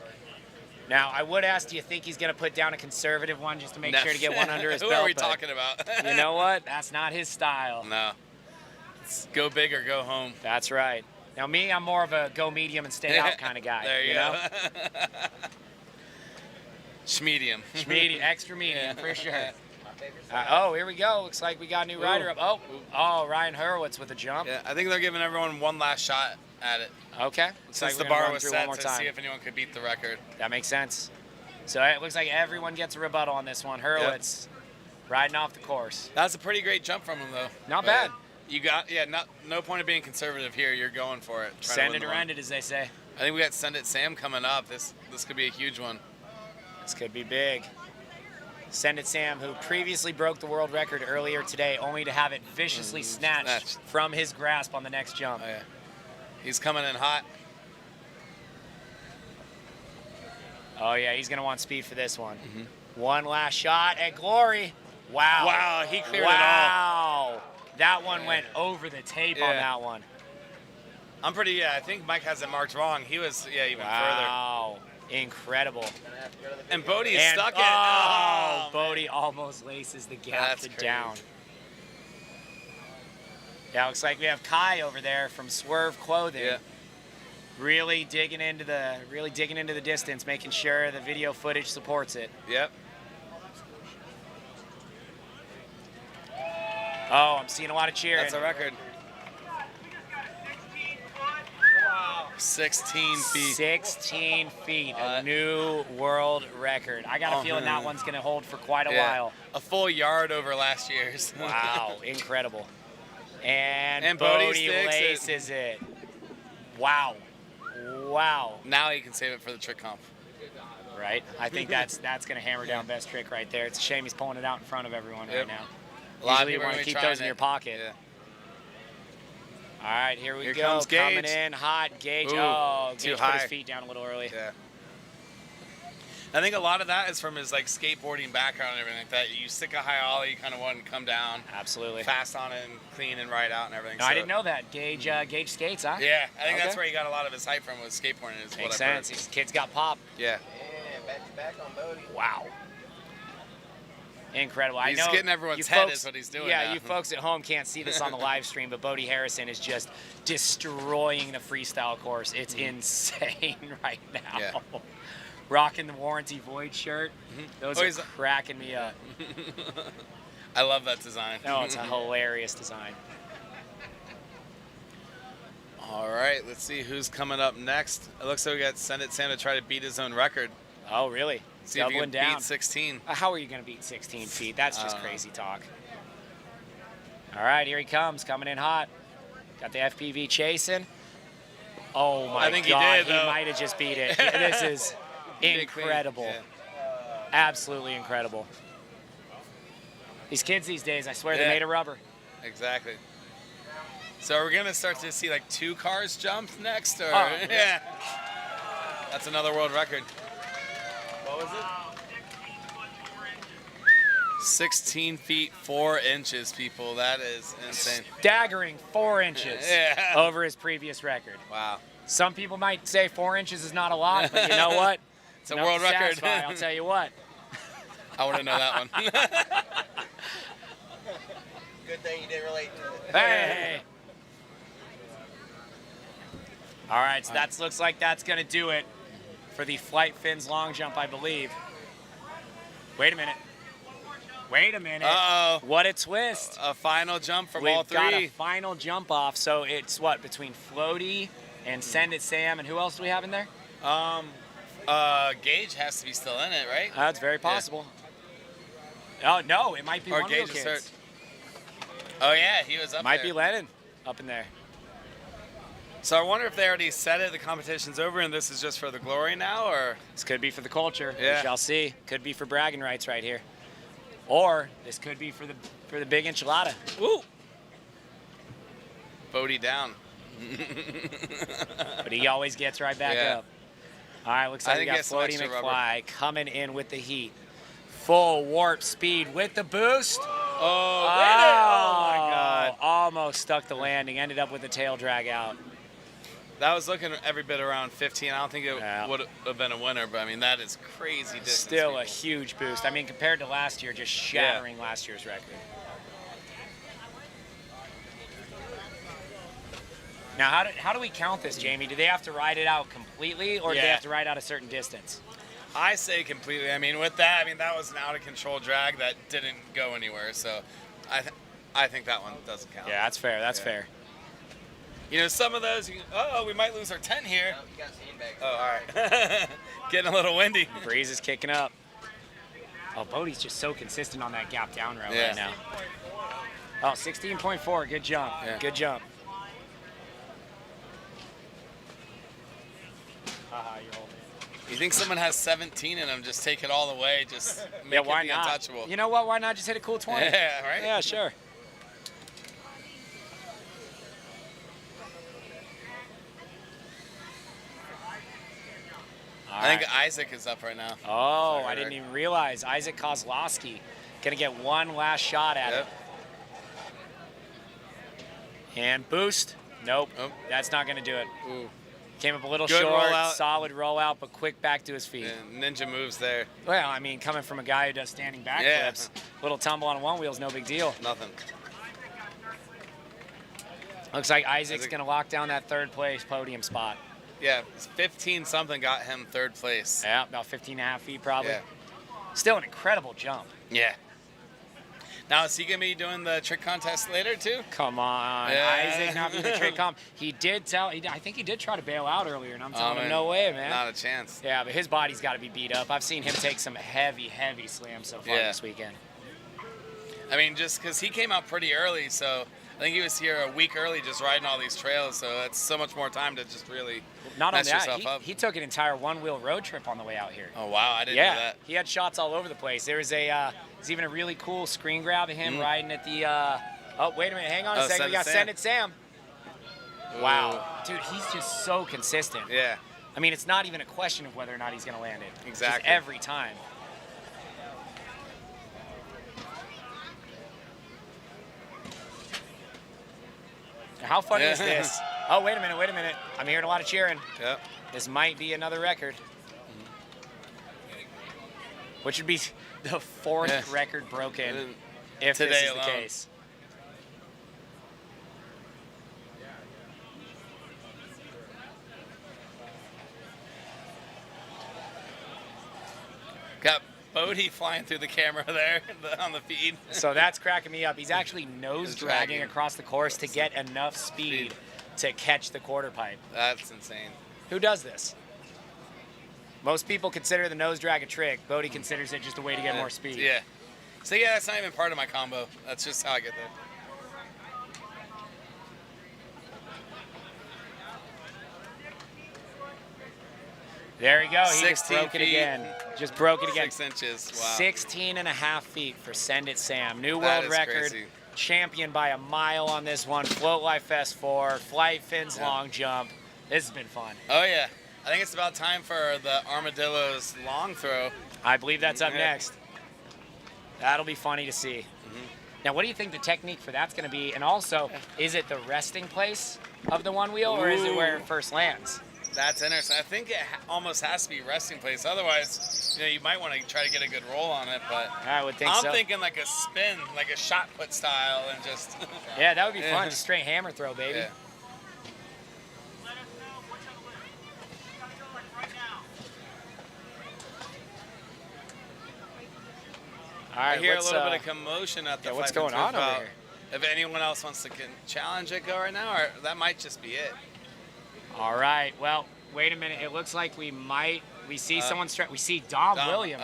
Speaker 1: Now, I would ask, do you think he's going to put down a conservative one just to make sure to get one under his
Speaker 6: Who
Speaker 1: belt?
Speaker 6: are we
Speaker 1: but
Speaker 6: talking about?
Speaker 1: You know what? That's not his style.
Speaker 6: No. It's go big or go home.
Speaker 1: That's right. Now, me, I'm more of a go medium and stay out kind of guy.
Speaker 6: There you
Speaker 1: know?
Speaker 6: go. Schmedium.
Speaker 1: Medium, extra medium, for sure. Oh, here we go. Looks like we got a new rider up. Oh, Ryan Hurwitz with a jump.
Speaker 6: Yeah, I think they're giving everyone one last shot at it.
Speaker 1: Okay. Looks
Speaker 6: Since
Speaker 1: like
Speaker 6: the
Speaker 1: we're gonna
Speaker 6: bar
Speaker 1: run
Speaker 6: was
Speaker 1: through
Speaker 6: set
Speaker 1: one more
Speaker 6: to
Speaker 1: time.
Speaker 6: see if anyone could beat the record.
Speaker 1: That makes sense. So it looks like everyone gets a rebuttal on this one. Hurwitz riding off the course.
Speaker 6: That's a pretty great jump from him, though.
Speaker 1: Not
Speaker 6: But
Speaker 1: bad.
Speaker 6: You got, no point of being conservative here. You're going for it. Trying to
Speaker 1: Send
Speaker 6: win
Speaker 1: it
Speaker 6: the
Speaker 1: or
Speaker 6: one.
Speaker 1: end it, as they say.
Speaker 6: I think we got Send It Sam coming up. This could be a huge one.
Speaker 1: This could be big. Send It Sam, who previously broke the world record earlier today, only to have it viciously snatched from his grasp on the next jump.
Speaker 6: Oh, yeah. He's coming in hot.
Speaker 1: Oh, yeah, he's going to want speed for this one. One last shot at glory. Wow.
Speaker 6: Wow, he cleared it all.
Speaker 1: Wow. That one went over the tape on that one.
Speaker 6: I think Mike has it marked wrong. He was, even further.
Speaker 1: Wow. Incredible.
Speaker 6: And Bodie
Speaker 1: And-
Speaker 6: stuck it.
Speaker 1: Oh,
Speaker 6: Oh,
Speaker 1: Bodie almost laces the gap
Speaker 6: That's
Speaker 1: to
Speaker 6: crazy.
Speaker 1: down. Yeah, looks like we have Kai over there from Swerve Clothing.
Speaker 6: Yeah.
Speaker 1: Really digging into the distance, making sure the video footage supports it.
Speaker 6: Yep.
Speaker 1: Oh, I'm seeing a lot of cheering.
Speaker 6: That's a record. 16 feet.
Speaker 1: 16 feet, a new world record. I got a feeling that one's going to hold for quite a while.
Speaker 6: A full yard over last year's.
Speaker 1: Wow, incredible. And
Speaker 6: Bodie
Speaker 1: Bodie
Speaker 6: sticks it.
Speaker 1: laces it. Wow. Wow.
Speaker 6: Now he can save it for the trick comp.
Speaker 1: Right? I think that's going to hammer down best trick right there. It's a shame he's pulling it out in front of everyone right now.
Speaker 6: A lot of
Speaker 1: Usually you
Speaker 6: people are
Speaker 1: want
Speaker 6: gonna
Speaker 1: to
Speaker 6: be
Speaker 1: keep
Speaker 6: trying
Speaker 1: those in
Speaker 6: it.
Speaker 1: your pocket.
Speaker 6: Yeah.
Speaker 1: All right, here we
Speaker 6: Here
Speaker 1: go.
Speaker 6: comes
Speaker 1: Coming
Speaker 6: Gage.
Speaker 1: in hot. Gage.
Speaker 6: Ooh,
Speaker 1: Oh,
Speaker 6: too
Speaker 1: Gage
Speaker 6: high.
Speaker 1: put his feet down a little early.
Speaker 6: Yeah. I think a lot of that is from his skateboarding background and everything like that. You stick a high ollie, you kind of want to come down
Speaker 1: Absolutely.
Speaker 6: fast on it and clean and ride out and everything.
Speaker 1: No, I didn't know that. Gage skates, huh?
Speaker 6: Yeah, I think that's
Speaker 1: Okay.
Speaker 6: where he got a lot of his hype from, was skateboarding. Is
Speaker 1: Makes
Speaker 6: what I've heard.
Speaker 1: sense. These kids got pop.
Speaker 6: Yeah.
Speaker 9: Back on Bodie.
Speaker 1: Wow. Incredible.
Speaker 6: He's
Speaker 1: I know
Speaker 6: getting everyone's
Speaker 1: you
Speaker 6: head
Speaker 1: folks,
Speaker 6: is what he's doing
Speaker 1: Yeah,
Speaker 6: now.
Speaker 1: you folks at home can't see this on the live stream, but Bodie Harrison is just destroying the freestyle course. It's insane right now.
Speaker 6: Yeah.
Speaker 1: Rocking the Warranty Void shirt. Those are
Speaker 6: he's-
Speaker 1: cracking me up.
Speaker 6: I love that design.
Speaker 1: No, it's a hilarious design.
Speaker 6: All right, let's see who's coming up next. It looks like we got Send It Sam to try to beat his own record.
Speaker 1: Oh, really?
Speaker 6: See if he
Speaker 1: Doubling
Speaker 6: can
Speaker 1: down.
Speaker 6: beat 16.
Speaker 1: How are you going to beat 16 feet? That's just crazy talk. All right, here he comes, coming in hot. Got the FPV chasing. Oh my
Speaker 6: I think
Speaker 1: God,
Speaker 6: he did, though.
Speaker 1: might have just beat it. This is
Speaker 6: Big
Speaker 1: incredible.
Speaker 6: thing,
Speaker 1: Absolutely incredible. These kids these days, I swear, they're
Speaker 6: Yeah.
Speaker 1: made of rubber.
Speaker 6: Exactly. So are we going to start to see 2 cars jump next? Or
Speaker 1: Oh.
Speaker 6: yeah. That's another world record. What was it? 16 feet 4 inches, people. That is insane.
Speaker 1: Staggering 4 inches
Speaker 6: Yeah.
Speaker 1: over his previous record.
Speaker 6: Wow.
Speaker 1: Some people might say 4 inches is not a lot, but you know what?
Speaker 6: It's a
Speaker 1: Enough
Speaker 6: world
Speaker 1: to
Speaker 6: record.
Speaker 1: satisfy, I'll tell you what.
Speaker 6: I want to know that one.
Speaker 9: Good thing you didn't relate to it.
Speaker 1: Hey! All right, so that looks like that's going to do it for the Flight Fins long jump, I believe. Wait a minute. Wait a minute.
Speaker 6: Uh-oh.
Speaker 1: What a twist.
Speaker 6: A final jump from
Speaker 1: We've
Speaker 6: all
Speaker 1: got a
Speaker 6: 3.
Speaker 1: final jump off, so it's what, between Floaty and Send It Sam, and who else do we have in there?
Speaker 6: Gage has to be still in it, right?
Speaker 1: That's very possible. Oh, no, it might be
Speaker 6: Or
Speaker 1: one
Speaker 6: Gage
Speaker 1: of the
Speaker 6: is
Speaker 1: kids.
Speaker 6: hurt. Oh, yeah, he was up
Speaker 1: Might
Speaker 6: there.
Speaker 1: be Lennon up in there.
Speaker 6: So I wonder if they already said it, the competition's over, and this is just for the glory now, or?
Speaker 1: This could be for the culture.
Speaker 6: Yeah.
Speaker 1: We shall see. Could be for bragging rights right here. Or this could be for the big enchilada.
Speaker 6: Woo! Bodie down.
Speaker 1: But he always gets right back up. All right, looks like we got Floaty McFly coming in with the heat. Full warp speed with the boost.
Speaker 6: Oh, my God.
Speaker 1: Almost stuck the landing. Ended up with the tail drag out.
Speaker 6: That was looking every bit around 15. I don't think it would have been a winner, but I mean, that is crazy distance.
Speaker 1: Still a huge boost. I mean, compared to last year, just shattering last year's record. Now, how do we count this, Jamie? Do they have to ride it out completely, or do they have to ride out a certain distance?
Speaker 6: I say completely. I mean, with that, that was an out-of-control drag that didn't go anywhere, so I think that one doesn't count.
Speaker 1: Yeah, that's fair. That's fair.
Speaker 6: You know, some of those, we might lose our 10 here. Oh, all right. Getting a little windy.
Speaker 1: Breeze is kicking up. Oh, Bodie's just so consistent on that gap down row right now. Oh, 16.4. Good jump. Yeah. Good jump. You're holding it.
Speaker 6: You think someone has 17 in them, just take it all the way, just make it
Speaker 1: why
Speaker 6: be
Speaker 1: not?
Speaker 6: untouchable.
Speaker 1: You know what? Why not just hit a cool 20?
Speaker 6: Yeah, right?
Speaker 1: Yeah, sure.
Speaker 6: I think Isaac is up right now.
Speaker 1: Oh, I didn't even realize. Isaac Kozlowski going to get one last shot at it. And boost. Nope. That's not going to do it.
Speaker 6: Ooh.
Speaker 1: Came up a little
Speaker 6: Good
Speaker 1: short,
Speaker 6: rollout.
Speaker 1: solid rollout, but quick back to his feet.
Speaker 6: Yeah, ninja moves there.
Speaker 1: Well, I mean, coming from a guy who does standing backflips, little tumble on one wheel is no big deal.
Speaker 6: Nothing.
Speaker 1: Looks like Isaac's going to lock down that third place podium spot.
Speaker 6: Yeah, 15-something got him third place.
Speaker 1: Yeah, about 15 and a half feet probably.
Speaker 6: Yeah.
Speaker 1: Still an incredible jump.
Speaker 6: Yeah. Now, is he going to be doing the trick contest later, too?
Speaker 1: Come on. Isaac not doing the trick comp. He did I think he did try to bail out earlier, and I'm telling him, no way, man.
Speaker 6: Not a chance.
Speaker 1: Yeah, but his body's got to be beat up. I've seen him take some heavy, heavy slams so far this weekend.
Speaker 6: I mean, just because he came out pretty early, so I think he was here a week early just riding all these trails, so that's so much more time to just really mess yourself up.
Speaker 1: He took an entire one-wheel road trip on the way out here.
Speaker 6: Oh, wow, I didn't know that.
Speaker 1: He had shots all over the place. There was there's even a really cool screen grab of him riding at the, oh, wait a minute, hang on a second. We got Send It Sam. Wow. Dude, he's just so consistent.
Speaker 6: Yeah.
Speaker 1: I mean, it's not even a question of whether or not he's going to land it.
Speaker 6: Exactly.
Speaker 1: Just every time. How funny is this? Oh, wait a minute. I'm hearing a lot of cheering.
Speaker 6: Yep.
Speaker 1: This might be another record. Which would be the fourth record broken if
Speaker 6: today
Speaker 1: this is
Speaker 6: alone.
Speaker 1: the case.
Speaker 6: Got Bodie flying through the camera there on the feed.
Speaker 1: So that's cracking me up. He's actually nose dragging across the course to get enough speed to catch the quarter pipe.
Speaker 6: That's insane.
Speaker 1: Who does this? Most people consider the nose drag a trick. Bodie considers it just a way to get more speed.
Speaker 6: Yeah. So yeah, that's not even part of my combo. That's just how I get there.
Speaker 1: There we go. He just broke it again. Just broke it again.
Speaker 6: 6 inches. Wow.
Speaker 1: 16 and a half feet for Send It Sam. New world record.
Speaker 6: Crazy.
Speaker 1: Champion by a mile on this one. Float Life Fest 4. Flight Fins long jump. This has been fun.
Speaker 6: Oh, yeah. I think it's about time for the Armadillo's long throw.
Speaker 1: I believe that's up next. That'll be funny to see. Now, what do you think the technique for that's going to be? And also, is it the resting place of the one wheel, or is it where it first lands?
Speaker 6: That's interesting. I think it almost has to be resting place. Otherwise, you might want to try to get a good roll on it. But
Speaker 1: I would think
Speaker 6: I'm thinking like a spin, like a shot put style, and just.
Speaker 1: Yeah, that would be fun. Just straight hammer throw, baby.
Speaker 6: Yeah.
Speaker 1: All right,
Speaker 6: I hear a little bit of commotion at the
Speaker 1: what's going on over here?
Speaker 6: If anyone else wants to challenge it, go right now, or that might just be it.
Speaker 1: All right. Well, wait a minute. It looks like we see someone we see Dom Williams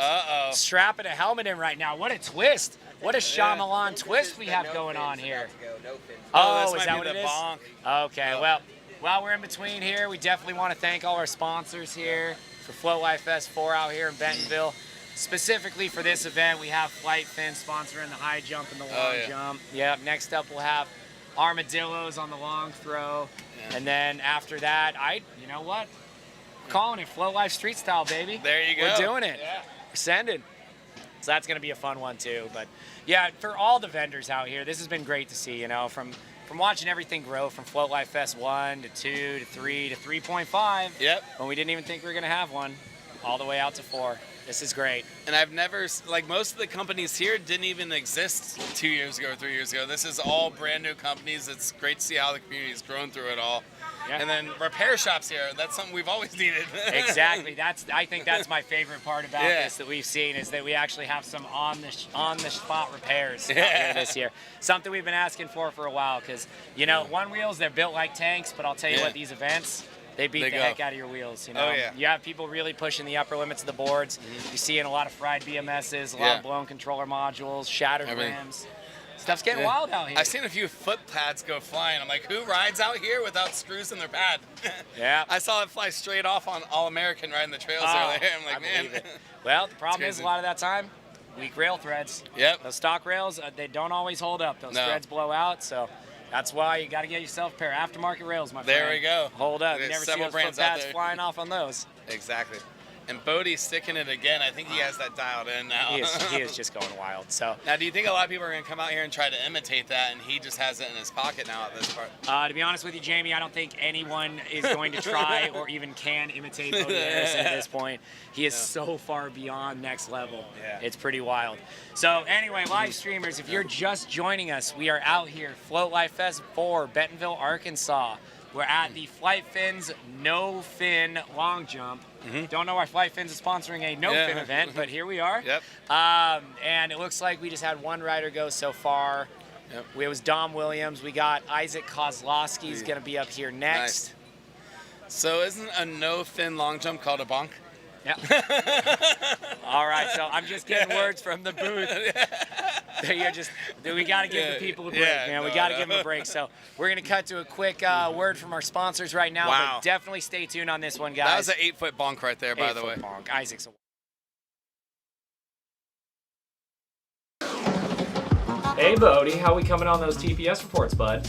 Speaker 1: strapping a helmet in right now. What a twist. What a Shyamalan twist we have going on here.
Speaker 6: Oh,
Speaker 1: is that what it is?
Speaker 6: Bonk.
Speaker 1: Okay, well, while we're in between here, we definitely want to thank all our sponsors here for Float Life Fest 4 out here in Bentonville. Specifically for this event, we have Flight Fin sponsoring the high jump and the long jump. Yep, next up we'll have Armadillos on the long throw. Yeah. And then after that, you know what? We're calling it Float Life Street Style, baby.
Speaker 6: There you go.
Speaker 1: We're doing it.
Speaker 6: Yeah.
Speaker 1: We're sending. So that's going to be a fun one too. But yeah, for all the vendors out here, this has been great to see, you know, from watching everything grow from Float Life Fest 1 to 2 to 3 to 3.5.
Speaker 6: Yep.
Speaker 1: When we didn't even think we were going to have one, all the way out to 4. This is great.
Speaker 6: And I've never, like most of the companies here didn't even exist 2 years ago or 3 years ago. This is all brand new companies. It's great to see how the community's grown through it all. Yeah. And then repair shops here, that's something we've always needed.
Speaker 1: Exactly. I think that's my favorite part about this that we've seen is that we actually have some on the spot repairs out here this year. Something we've been asking for a while because, you know, one wheels, they're built like tanks, but I'll tell you what, these events, they beat the heck out of your wheels, you know.
Speaker 6: Oh, yeah.
Speaker 1: You have people really pushing the upper limits of the boards. You're seeing a lot of fried BMSs, a lot of blown controller modules, shattered rims. Stuff's getting wild out here.
Speaker 6: I've seen a few foot pads go flying. I'm like, who rides out here without screws in their pad?
Speaker 1: Yeah.
Speaker 6: I saw it fly straight off on All-American riding the trails earlier. I'm like, man.
Speaker 1: Well, the problem is a lot of that time, weak rail threads.
Speaker 6: Yep.
Speaker 1: Those stock rails, they don't always hold up. Those threads blow out, so that's why you got to get yourself a pair of aftermarket rails, my friend.
Speaker 6: There we go.
Speaker 1: Hold up. You
Speaker 6: There's
Speaker 1: never see
Speaker 6: several
Speaker 1: those foot
Speaker 6: brands out
Speaker 1: pads
Speaker 6: there.
Speaker 1: flying off on those.
Speaker 6: Exactly. And Bodie's sticking it again. I think he has that dialed in now.
Speaker 1: He is just going wild. So
Speaker 6: now, do you think a lot of people are going to come out here and try to imitate that, and he just has it in his pocket now at this part?
Speaker 1: To be honest with you, Jamie, I don't think anyone is going to try or even can imitate Bodie Harrison at this point. He is so far beyond next level.
Speaker 6: Yeah.
Speaker 1: It's pretty wild. So anyway, live streamers, if you're just joining us, we are out here, Float Life Fest 4, Bentonville, Arkansas. We're at the Flight Fins No Fin Long Jump. Don't know why Flight Fins is sponsoring a no fin event, but here we are.
Speaker 6: Yep.
Speaker 1: And it looks like we just had one rider go so far. Yep. It was Dom Williams. We got Isaac Kozlowski's going to be up here next.
Speaker 6: Nice. So isn't a no fin long jump called a bonk?
Speaker 1: Yeah. All right, so I'm just getting words from the booth. We got to give the people a break, man. We got to give them a break. So we're going to cut to a quick word from our sponsors right now.
Speaker 6: Wow.
Speaker 1: But definitely stay tuned on this one, guys.
Speaker 6: That was an 8-foot bonk right there, by the way.
Speaker 1: 8-foot bonk. Isaac's
Speaker 11: Hey, Bodie, how we coming on those TPS reports, bud?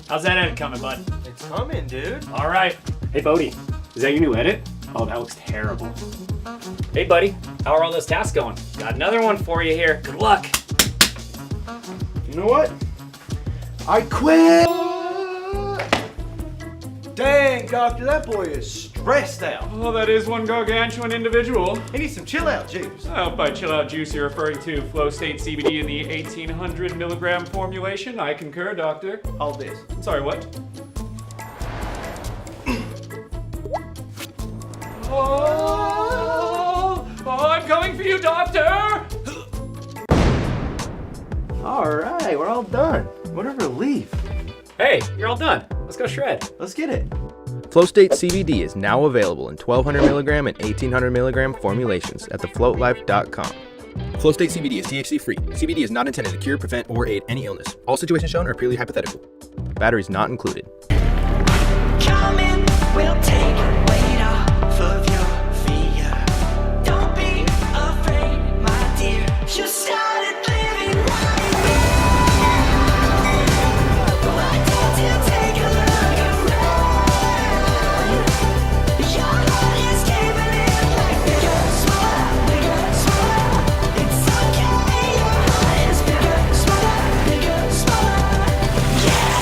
Speaker 11: How's that edit coming, bud?
Speaker 8: It's coming, dude.
Speaker 11: All right. Hey, Bodie, is that your new edit? Oh, that looks terrible. Hey, buddy, how are all those tasks going? Got another one for you here. Good luck.
Speaker 8: You know what? I quit! Dang, Doctor, that boy is stressed out.
Speaker 10: Oh, that is one gargantuan individual.
Speaker 8: He needs some chill out juice.
Speaker 10: By chill out juice, you're referring to Flow State CBD in the 1800 milligram formulation. I concur, Doctor.
Speaker 8: Hold this.
Speaker 10: Sorry, what? Oh, I'm coming for you, Doctor!
Speaker 8: All right, we're all done. What a relief.
Speaker 11: Hey, you're all done. Let's go shred.
Speaker 8: Let's get it.
Speaker 4: Flow State CBD is now available in 1200 milligram and 1800 milligram formulations at thefloatlife.com. Flow State CBD is THC free. CBD is not intended to cure, prevent, or aid any illness. All situations shown are purely hypothetical. Batteries not included.
Speaker 5: Come in, we'll take weight off of your fear. Don't be afraid, my dear. You started living right here. Why don't you take a look around? Your heart is giving it like bigger, smaller. It's okay, your heart is bigger, smaller. Yeah.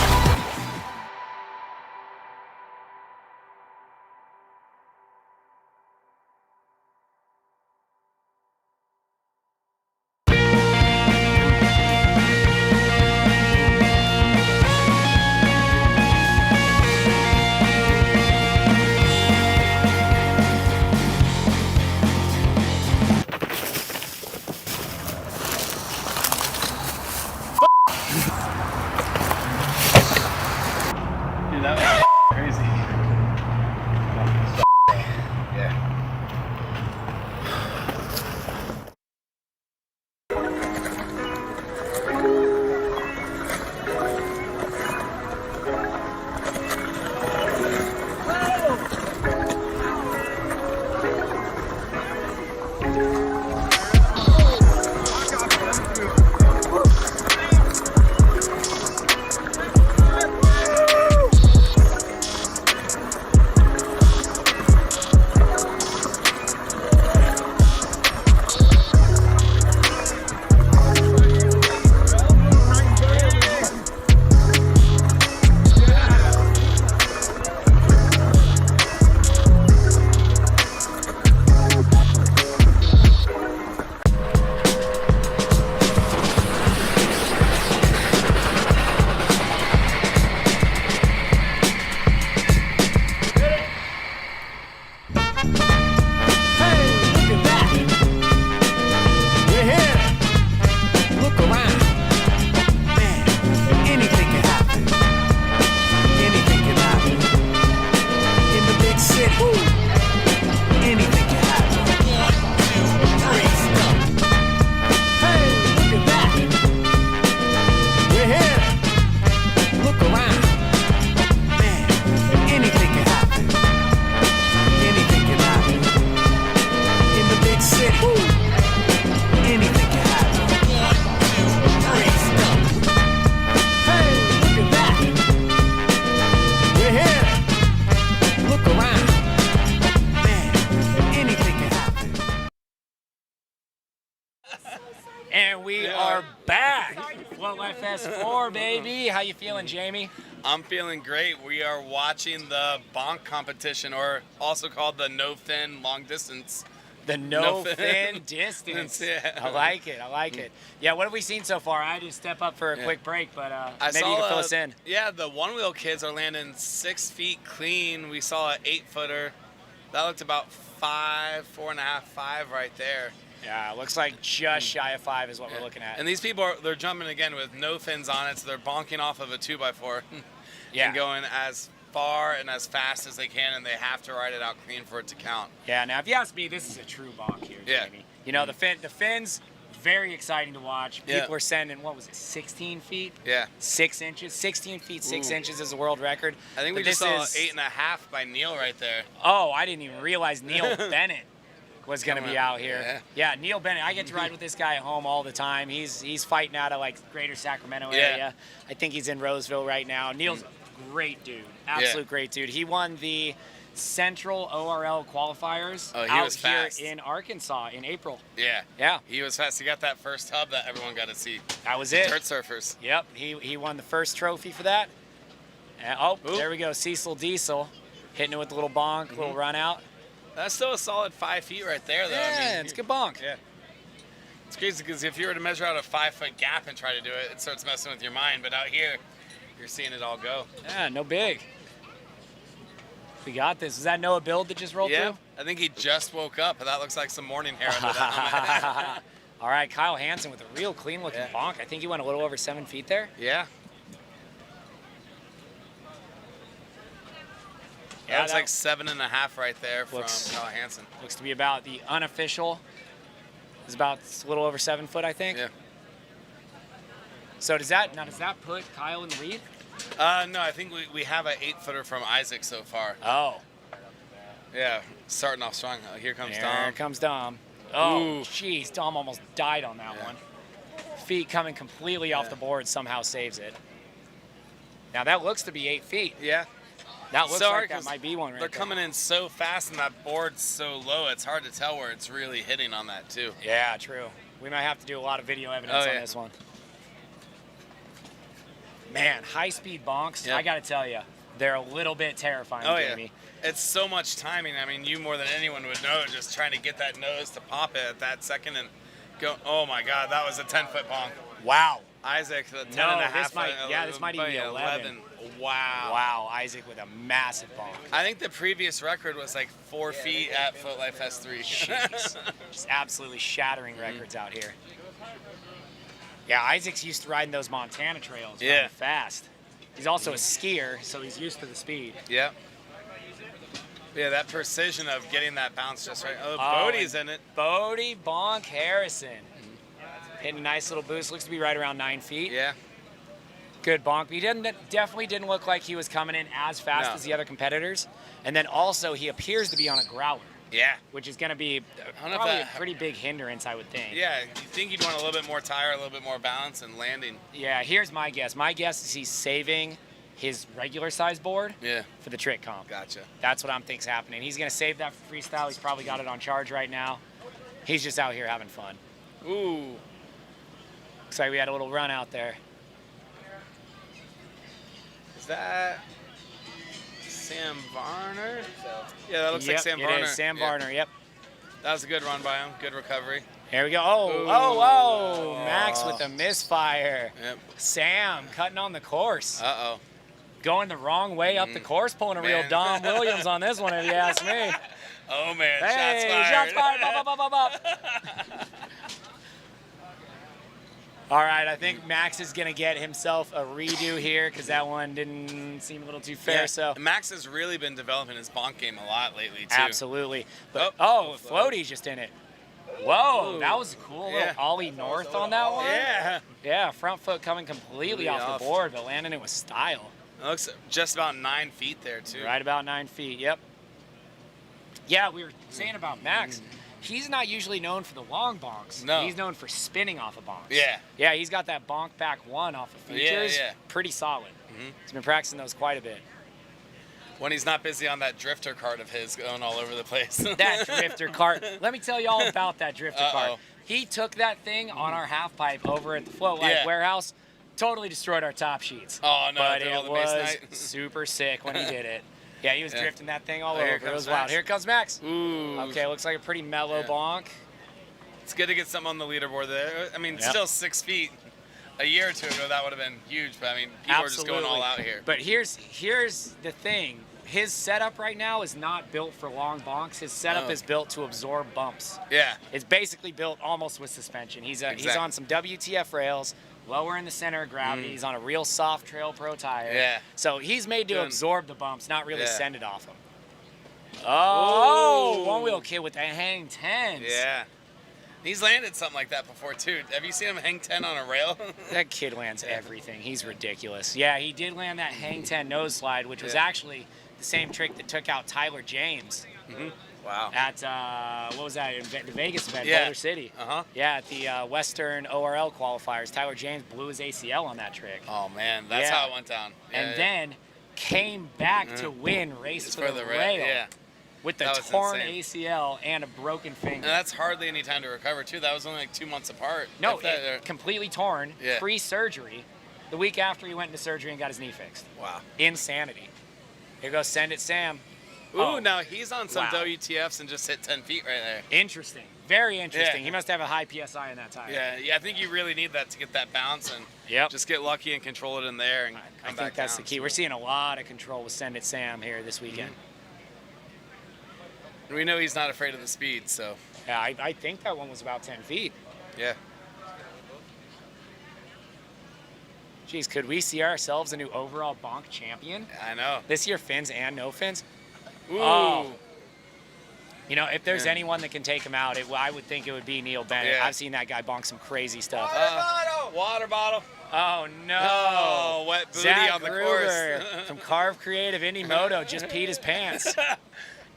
Speaker 1: we are back. Float Life Fest 4, baby. How you feeling, Jamie?
Speaker 6: I'm feeling great. We are watching the bonk competition, or also called the no fin long distance.
Speaker 1: The no fin distance.
Speaker 6: Yeah.
Speaker 1: I like it. I like it. Yeah, what have we seen so far? I had to step up for a quick break, but maybe you can fill us in.
Speaker 6: Yeah, the one-wheel kids are landing 6 feet clean. We saw an 8-footer. That looked about 5, 4.5, 5 right there.
Speaker 1: Yeah, it looks like just shy of 5 is what we're looking at.
Speaker 6: And these people they're jumping again with no fins on it, so they're bonking off of a 2x4 and going as far and as fast as they can, and they have to ride it out clean for it to count.
Speaker 1: Yeah, now if you ask me, this is a true bonk here, Jamie. You know, the fins, very exciting to watch. People are sending, 16 feet?
Speaker 6: Yeah.
Speaker 1: 6 inches. 16 feet, 6 inches is the world record.
Speaker 6: I think we just saw 8.5 by Neil right there.
Speaker 1: Oh, I didn't even realize Neil Bennett was going to be out here. Yeah, Neil Bennett. I get to ride with this guy at home all the time. He's fighting out of like greater Sacramento area. I think he's in Roseville right now. Neil's a great dude. Absolute great dude. He won the Central ORL qualifiers out here in Arkansas in April.
Speaker 6: Yeah. He was fast. He got that first hub that everyone got to see.
Speaker 1: That was it.
Speaker 6: Dirt surfers.
Speaker 1: Yep. He won the first trophy for that. And, there we go. Cecil Diesel hitting it with the little bonk, little run out.
Speaker 6: That's still a solid 5 feet right there, though.
Speaker 1: Yeah,
Speaker 6: I mean,
Speaker 1: it's a good bonk.
Speaker 6: Yeah. It's crazy because if you were to measure out a 5-foot gap and try to do it, it starts messing with your mind. But out here, you're seeing it all go.
Speaker 1: Yeah, no big. We got this. Is that Noah Build that just rolled through?
Speaker 6: I think he just woke up, but that looks like some morning hair under that helmet.
Speaker 1: All right, Kyle Hansen with a real clean-looking bonk. I think he went a little over 7 feet there.
Speaker 6: Yeah. Yeah, that's like 7.5 right there from Kyle Hansen.
Speaker 1: Looks to be about the unofficial. It's about a little over 7 foot, I think.
Speaker 6: Yeah.
Speaker 1: So does that put Kyle in the lead?
Speaker 6: No, I think we have an 8-footer from Isaac so far.
Speaker 1: Oh.
Speaker 6: Yeah, starting off strong. Here comes Dom.
Speaker 1: Here comes Dom. Oh, jeez, Dom almost died on that one. Feet coming completely off the board, somehow saves it. Now that looks to be 8 feet.
Speaker 6: Yeah.
Speaker 1: That looks like that might be one right
Speaker 6: there. They're coming in so fast and that board's so low, it's hard to tell where it's really hitting on that too.
Speaker 1: Yeah, true. We might have to do a lot of video evidence on this one. Man, high-speed bonks, I got to tell you, they're a little bit terrifying, Jamie.
Speaker 6: It's so much timing. I mean, you more than anyone would know, just trying to get that nose to pop it at that second and go, oh my God, that was a 10-foot bonk.
Speaker 1: Wow.
Speaker 6: Isaac, the 10.5.
Speaker 1: This might even be 11.
Speaker 6: Wow.
Speaker 1: Wow, Isaac with a massive bonk.
Speaker 6: I think the previous record was like 4 feet at Float Life Fest 3.
Speaker 1: Jeez. Just absolutely shattering records out here. Yeah, Isaac's used to riding those Montana trails really fast. He's also a skier, so he's used to the speed.
Speaker 6: Yep. Yeah, that precision of getting that bounce just right. Oh, Bodie's in it.
Speaker 1: Bodie Bonk Harrison. Hitting a nice little boost. Looks to be right around 9 feet.
Speaker 6: Yeah.
Speaker 1: Good bonk. He definitely didn't look like he was coming in as fast as the other competitors. And then also, he appears to be on a growler.
Speaker 6: Yeah.
Speaker 1: Which is going to be probably a pretty big hindrance, I would think.
Speaker 6: Yeah, you think you'd want a little bit more tire, a little bit more balance, and landing.
Speaker 1: Yeah, here's my guess. My guess is he's saving his regular size board for the trick comp.
Speaker 6: Gotcha.
Speaker 1: That's what I'm think's happening. He's going to save that for freestyle. He's probably got it on charge right now. He's just out here having fun.
Speaker 6: Ooh.
Speaker 1: Looks like we had a little run out there.
Speaker 6: Is that Sam Varner? Yeah, that looks like Sam Varner.
Speaker 1: It is Sam Varner, yep.
Speaker 6: That was a good run by him. Good recovery.
Speaker 1: Here we go. Oh, Max with a misfire.
Speaker 6: Yep.
Speaker 1: Sam cutting on the course.
Speaker 6: Uh-oh.
Speaker 1: Going the wrong way up the course, pulling a real Dom Williams on this one, if you ask me.
Speaker 6: Oh, man.
Speaker 1: Hey,
Speaker 6: shots fired.
Speaker 1: Shots fired. Bop, bop, bop, bop, bop. All right, I think Max is going to get himself a redo here because that one didn't seem a little too fair.
Speaker 6: Yeah.
Speaker 1: So
Speaker 6: Max has really been developing his bonk game a lot lately, too.
Speaker 1: Absolutely. But, Floaty's just in it. Whoa, that was a cool little ollie north on that one.
Speaker 6: Yeah.
Speaker 1: Yeah, front foot coming completely off the board, but landing it with style.
Speaker 6: It looks just about 9 feet there, too.
Speaker 1: Right about 9 feet, yep. Yeah, we were saying about Max. He's not usually known for the long bonks.
Speaker 6: No.
Speaker 1: He's known for spinning off of bonks.
Speaker 6: Yeah.
Speaker 1: Yeah, he's got that bonk back one off of features.
Speaker 6: Yeah.
Speaker 1: Pretty solid. He's been practicing those quite a bit.
Speaker 6: When he's not busy on that drifter cart of his going all over the place.
Speaker 1: That drifter cart. Let me tell you all about that drifter cart. He took that thing on our half pipe over at the Float Life warehouse. Totally destroyed our top sheets.
Speaker 6: Oh, no.
Speaker 1: But
Speaker 6: did all
Speaker 1: it
Speaker 6: the base
Speaker 1: was
Speaker 6: night?
Speaker 1: super sick when he did it. Yeah, he was drifting that thing all over.
Speaker 6: Here
Speaker 1: It was
Speaker 6: comes
Speaker 1: wild.
Speaker 6: Max.
Speaker 1: Here comes Max.
Speaker 6: Ooh.
Speaker 1: Okay, looks like a pretty mellow bonk.
Speaker 6: It's good to get something on the leaderboard there. I mean, still 6 feet. A year or two ago, that would have been huge. But I mean, people are just going all out here.
Speaker 1: But here's the thing. His setup right now is not built for long bonks. His setup is built to absorb bumps.
Speaker 6: Yeah.
Speaker 1: It's basically built almost with suspension. He's on some WTF rails, lower in the center of gravity. He's on a real soft Trail Pro tire.
Speaker 6: Yeah.
Speaker 1: So he's made to absorb the bumps, not really
Speaker 6: Yeah.
Speaker 1: send it off him. Oh, one wheel kid with the hang 10s.
Speaker 6: Yeah. He's landed something like that before, too. Have you seen him hang 10 on a rail?
Speaker 1: That kid lands everything. He's ridiculous. Yeah, he did land that hang 10 nose slide, which was actually the same trick that took out Tyler James.
Speaker 6: Wow.
Speaker 1: At, what was that, the Vegas event,
Speaker 6: Yeah.
Speaker 1: Boulder City. Yeah, at the Western ORL qualifiers. Tyler James blew his ACL on that trick.
Speaker 6: Oh, man. That's how it went down.
Speaker 1: And then came back to win race for the rail.
Speaker 6: Yeah.
Speaker 1: With the
Speaker 6: That was
Speaker 1: torn
Speaker 6: insane.
Speaker 1: ACL and a broken finger.
Speaker 6: And that's hardly any time to recover, too. That was only like 2 months apart.
Speaker 1: No,
Speaker 6: If that-
Speaker 1: completely torn,
Speaker 6: Yeah.
Speaker 1: pre-surgery. The week after he went into surgery and got his knee fixed.
Speaker 6: Wow.
Speaker 1: Insanity. Here goes Send It Sam.
Speaker 6: Ooh, now he's on some
Speaker 1: wow.
Speaker 6: WTFs and just hit 10 feet right there.
Speaker 1: Interesting. Very interesting.
Speaker 6: Yeah.
Speaker 1: He must have a high PSI in that tire.
Speaker 6: Yeah, I think you really need that to get that bounce and just get lucky and control it in there and come
Speaker 1: I
Speaker 6: back
Speaker 1: think that's
Speaker 6: down.
Speaker 1: the key. We're seeing a lot of control with Send It Sam here this weekend.
Speaker 6: And we know he's not afraid of the speed, so.
Speaker 1: Yeah, I think that one was about 10 feet.
Speaker 6: Yeah.
Speaker 1: Geez, could we see ourselves a new overall bonk champion?
Speaker 6: I know.
Speaker 1: This year, fins and no fins?
Speaker 6: Ooh.
Speaker 1: Oh. You know, if there's anyone that can take him out, I would think it would be Neil Bennett.
Speaker 6: Yeah.
Speaker 1: I've seen that guy bonk some crazy stuff.
Speaker 6: Water bottle.
Speaker 1: Oh, no.
Speaker 6: Oh, wet booty
Speaker 1: Zach
Speaker 6: on the
Speaker 1: Gruber
Speaker 6: course.
Speaker 1: from Carve Creative Indie Moto just peed his pants.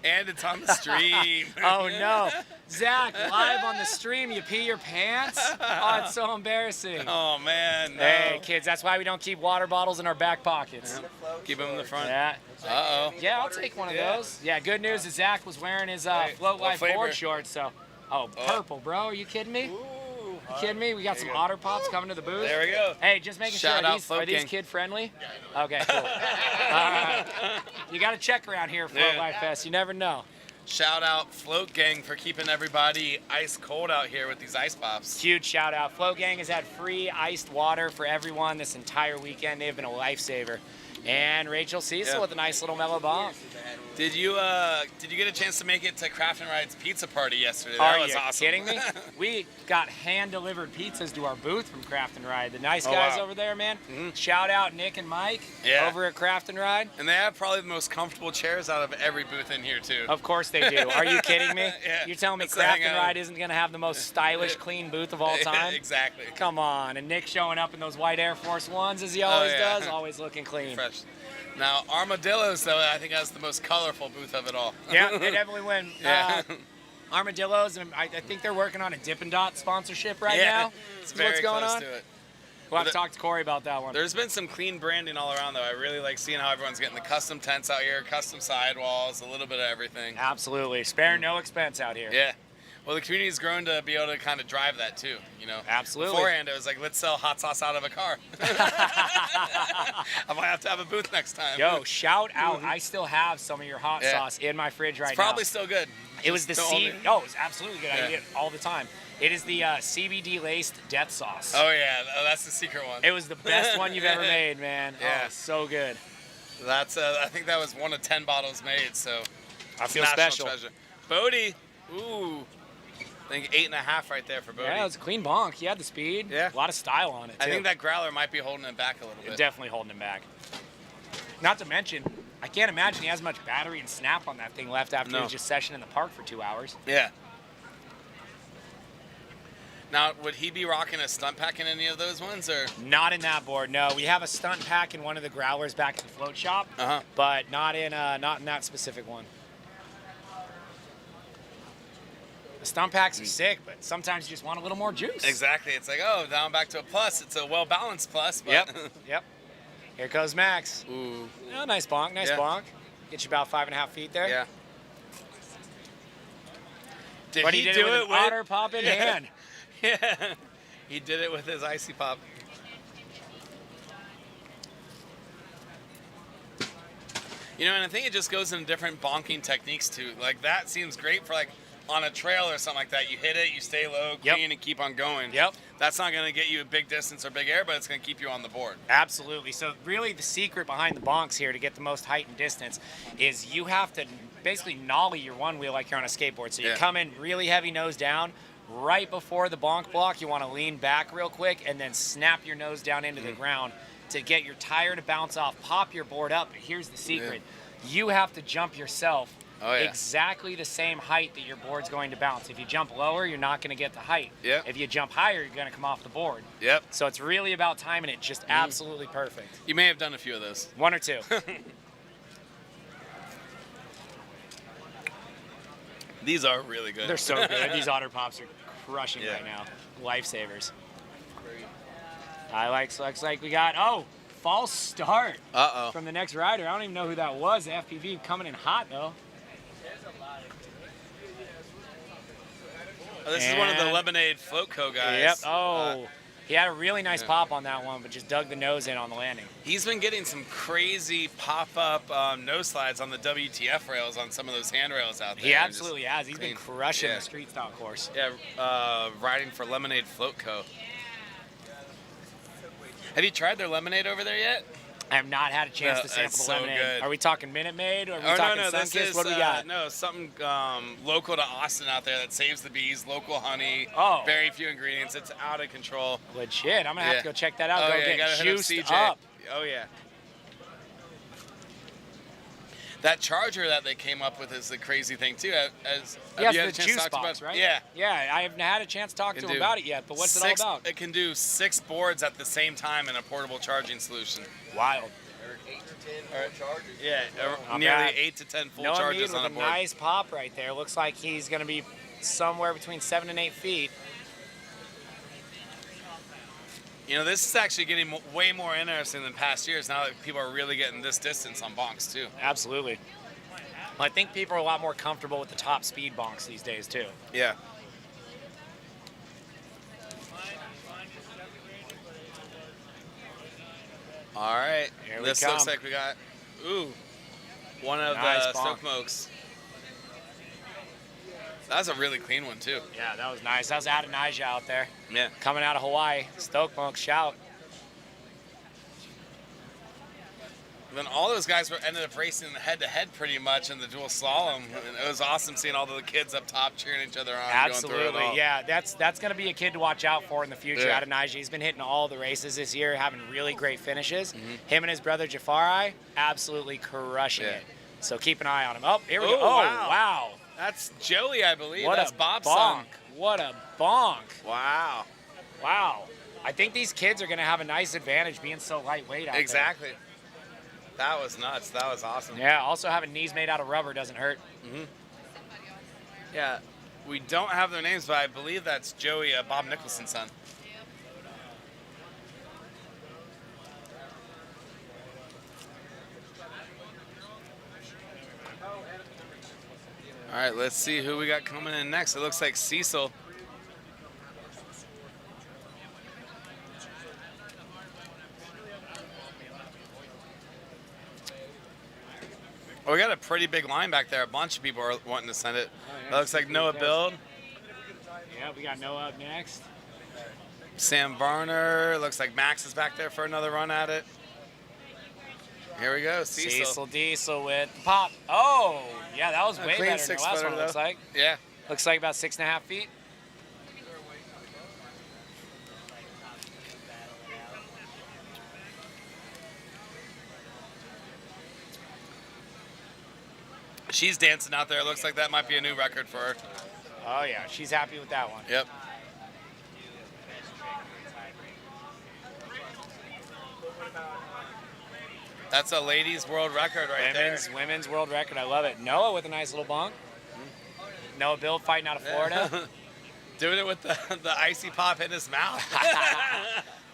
Speaker 6: And it's on the stream.
Speaker 1: Oh, no. Zach, live on the stream, you pee your pants? Oh, it's so embarrassing.
Speaker 6: Oh, man. No.
Speaker 1: Hey, kids, that's why we don't keep water bottles in our back pockets.
Speaker 6: Keep them in the front.
Speaker 1: Yeah.
Speaker 6: Uh-oh.
Speaker 1: Yeah, I'll take one of those. Yeah, good news is Zach was wearing his Float Life
Speaker 6: flavor?
Speaker 1: board shorts, so. Oh, purple, bro. Are you kidding me? You kidding me? We got some Otter Pops coming to the booth.
Speaker 6: There we go.
Speaker 1: Hey, just making
Speaker 6: Shout out
Speaker 1: sure, are these
Speaker 6: Float
Speaker 1: kid friendly? Okay, cool. You got to check around here, Float Life Fest. You never know.
Speaker 6: Shout out Float Gang for keeping everybody ice cold out here with these ice pops.
Speaker 1: Huge shout out. Float Gang has had free iced water for everyone this entire weekend. They've been a lifesaver. And Rachel Cecil with a nice little mellow bomb.
Speaker 6: Did you get a chance to make it to Craft and Ride's pizza party yesterday?
Speaker 1: Are
Speaker 6: That was
Speaker 1: you
Speaker 6: awesome.
Speaker 1: kidding me? We got hand-delivered pizzas to our booth from Craft and Ride. The nice guys over there, man. Shout out Nick and Mike over at Craft and Ride.
Speaker 6: And they have probably the most comfortable chairs out of every booth in here, too.
Speaker 1: Of course they do. Are you kidding me?
Speaker 6: Yeah.
Speaker 1: You're telling me
Speaker 6: Let's
Speaker 1: Craft
Speaker 6: hang
Speaker 1: and
Speaker 6: out.
Speaker 1: Ride isn't going to have the most stylish, clean booth of all time?
Speaker 6: Exactly.
Speaker 1: Come on. And Nick showing up in those white Air Force Ones as he always does, always looking clean.
Speaker 6: Fresh. Now, Armadillos, though, I think has the most colorful booth of it all.
Speaker 1: Yeah, they definitely win.
Speaker 6: Yeah.
Speaker 1: Armadillos, and I think they're working on a Dippin' Dot sponsorship right now.
Speaker 6: It's
Speaker 1: Is
Speaker 6: very
Speaker 1: what's going
Speaker 6: close
Speaker 1: on?
Speaker 6: to it.
Speaker 1: We'll have to talk to Corey about that one.
Speaker 6: There's been some clean branding all around, though. I really like seeing how everyone's getting the custom tents out here, custom sidewalls, a little bit of everything.
Speaker 1: Absolutely. Spare no expense out here.
Speaker 6: Yeah. Well, the community's grown to be able to kind of drive that, too, you know?
Speaker 1: Absolutely.
Speaker 6: Beforehand, it was like, let's sell hot sauce out of a car. I might have to have a booth next time.
Speaker 1: Yo, shout out. I still have some of your hot sauce in my fridge right
Speaker 6: It's
Speaker 1: now.
Speaker 6: probably still good.
Speaker 1: It was the
Speaker 6: Just don't
Speaker 1: Oh, it was absolutely good. I eat it all the time. It is the CBD laced death sauce.
Speaker 6: Oh, yeah. That's the secret one.
Speaker 1: It was the best one you've ever made, man.
Speaker 6: Yeah.
Speaker 1: Oh, so good.
Speaker 6: That's I think that was one of 10 bottles made, so
Speaker 1: I feel
Speaker 6: national
Speaker 1: special.
Speaker 6: treasure. Bodie, ooh, I think 8.5 right there for Bodie.
Speaker 1: Yeah, it was a clean bonk. He had the speed.
Speaker 6: Yeah.
Speaker 1: A lot of style on it, too.
Speaker 6: I think that growler might be holding it back a little bit.
Speaker 1: Definitely holding him back. Not to mention, I can't imagine he has much battery and snap on that thing left after he was just session in the park for 2 hours.
Speaker 6: Yeah. Now, would he be rocking a stunt pack in any of those ones, or?
Speaker 1: Not in that board, no. We have a stunt pack in one of the growlers back at the float shop, but not in that specific one. The stunt packs are sick, but sometimes you just want a little more juice.
Speaker 6: Exactly. It's like, oh, down back to a plus. It's a well-balanced plus. But
Speaker 1: Yep. Here goes Max.
Speaker 6: Ooh.
Speaker 1: Oh, nice bonk, nice bonk. Get you about 5.5 feet there.
Speaker 6: Yeah.
Speaker 1: But he did it with an otter pop in hand.
Speaker 6: Yeah, he did it with his icy pop. You know, and I think it just goes into different bonking techniques too. Like that seems great for like on a trail or something like that. You hit it, you stay low, clean, and keep on going.
Speaker 1: Yep.
Speaker 6: That's not going to get you a big distance or big air, but it's going to keep you on the board.
Speaker 1: Absolutely. So really the secret behind the bonks here to get the most height and distance is you have to basically nollie your one wheel like you're on a skateboard. So you come in really heavy nose down. Right before the bonk block, you want to lean back real quick and then snap your nose down into the ground to get your tire to bounce off. Pop your board up. But here's the secret. You have to jump yourself exactly the same height that your board's going to bounce. If you jump lower, you're not going to get the height. If you jump higher, you're going to come off the board. So it's really about timing it just absolutely perfect.
Speaker 6: You may have done a few of those.
Speaker 1: One or two.
Speaker 6: These are really good.
Speaker 1: They're so good. These otter pops are crushing right now. Lifesavers. Looks like we got, false start from the next rider. I don't even know who that was. The FPV coming in hot, though.
Speaker 6: Oh, this is one of the Lemonade Float Co guys.
Speaker 1: Yep. He had a really nice pop on that one, but just dug the nose in on the landing.
Speaker 6: He's been getting some crazy pop-up nose slides on the WTF rails on some of those handrails out there.
Speaker 1: He absolutely has. He's been crushing the street style course.
Speaker 6: Yeah, riding for Lemonade Float Co. Have you tried their lemonade over there yet?
Speaker 1: I have not had a chance to sample the lemonade. Good. Are we talking Minute Maid or are we talking Sunkist? What do we got?
Speaker 6: No, something local to Austin out there that saves the bees, local honey, very few ingredients. It's out of control.
Speaker 1: Legit. I'm going to have to go check that out. Go get juiced
Speaker 6: CJ.
Speaker 1: up.
Speaker 6: Oh, yeah. That charger that they came up with is the crazy thing, too. Have you had a chance
Speaker 1: juice
Speaker 6: to talk
Speaker 1: box,
Speaker 6: about
Speaker 1: right?
Speaker 6: Yeah.
Speaker 1: Yeah, I haven't had a chance to talk to him about it yet, but what's it all about?
Speaker 6: It can do 6 boards at the same time in a portable charging solution.
Speaker 1: Wild.
Speaker 7: 8 to 10 full charges.
Speaker 6: Yeah, nearly 8 to 10 full charges on a board.
Speaker 1: Nice pop right there. Looks like he's going to be somewhere between 7 and 8 feet.
Speaker 6: You know, this is actually getting way more interesting than past years now that people are really getting this distance on bonks, too.
Speaker 1: Absolutely. Well, I think people are a lot more comfortable with the top speed bonks these days, too.
Speaker 6: Yeah. All right. This looks like we got, one of the Stokemokes. That's a really clean one, too.
Speaker 1: Yeah, that was nice. That was Adonijah out there.
Speaker 6: Yeah.
Speaker 1: Coming out of Hawaii. Stokemoke shout.
Speaker 6: And then all those guys ended up racing head-to-head pretty much in the dual slalom. And it was awesome seeing all the kids up top cheering each other on.
Speaker 1: Absolutely,
Speaker 6: going through it all.
Speaker 1: yeah. That's going to be a kid to watch out for in the future. Adonijah, he's been hitting all the races this year, having really great finishes. Him and his brother Jafari, absolutely crushing it. So keep an eye on him. Oh, here we go. Oh, wow.
Speaker 6: That's Joey, I believe.
Speaker 1: What
Speaker 6: That's
Speaker 1: a
Speaker 6: Bob's
Speaker 1: bonk.
Speaker 6: son.
Speaker 1: What a bonk.
Speaker 6: Wow.
Speaker 1: Wow. I think these kids are going to have a nice advantage being so lightweight out there.
Speaker 6: Exactly. That was nuts. That was awesome.
Speaker 1: Yeah, also having knees made out of rubber doesn't hurt.
Speaker 6: Yeah, we don't have their names, but I believe that's Joey, Bob Nicholson's son. All right, let's see who we got coming in next. It looks like Cecil. Oh, we got a pretty big line back there. A bunch of people are wanting to send it. That looks like Noah Build.
Speaker 1: Yeah, we got Noah up next.
Speaker 6: Sam Varner. Looks like Max is back there for another run at it. Here we go, Cecil.
Speaker 1: Cecil Diesel with the pop. Oh, yeah, that was way
Speaker 6: clean
Speaker 1: better than the last one, it looks like.
Speaker 6: Yeah.
Speaker 1: Looks like about 6.5 feet.
Speaker 6: She's dancing out there. Looks like that might be a new record for her.
Speaker 1: Oh, yeah, she's happy with that one.
Speaker 6: Yep. That's a ladies' world record right there.
Speaker 1: Women's world record. I love it. Noah with a nice little bonk. Noah Build fighting out of Florida.
Speaker 6: Doing it with the icy pop in his mouth.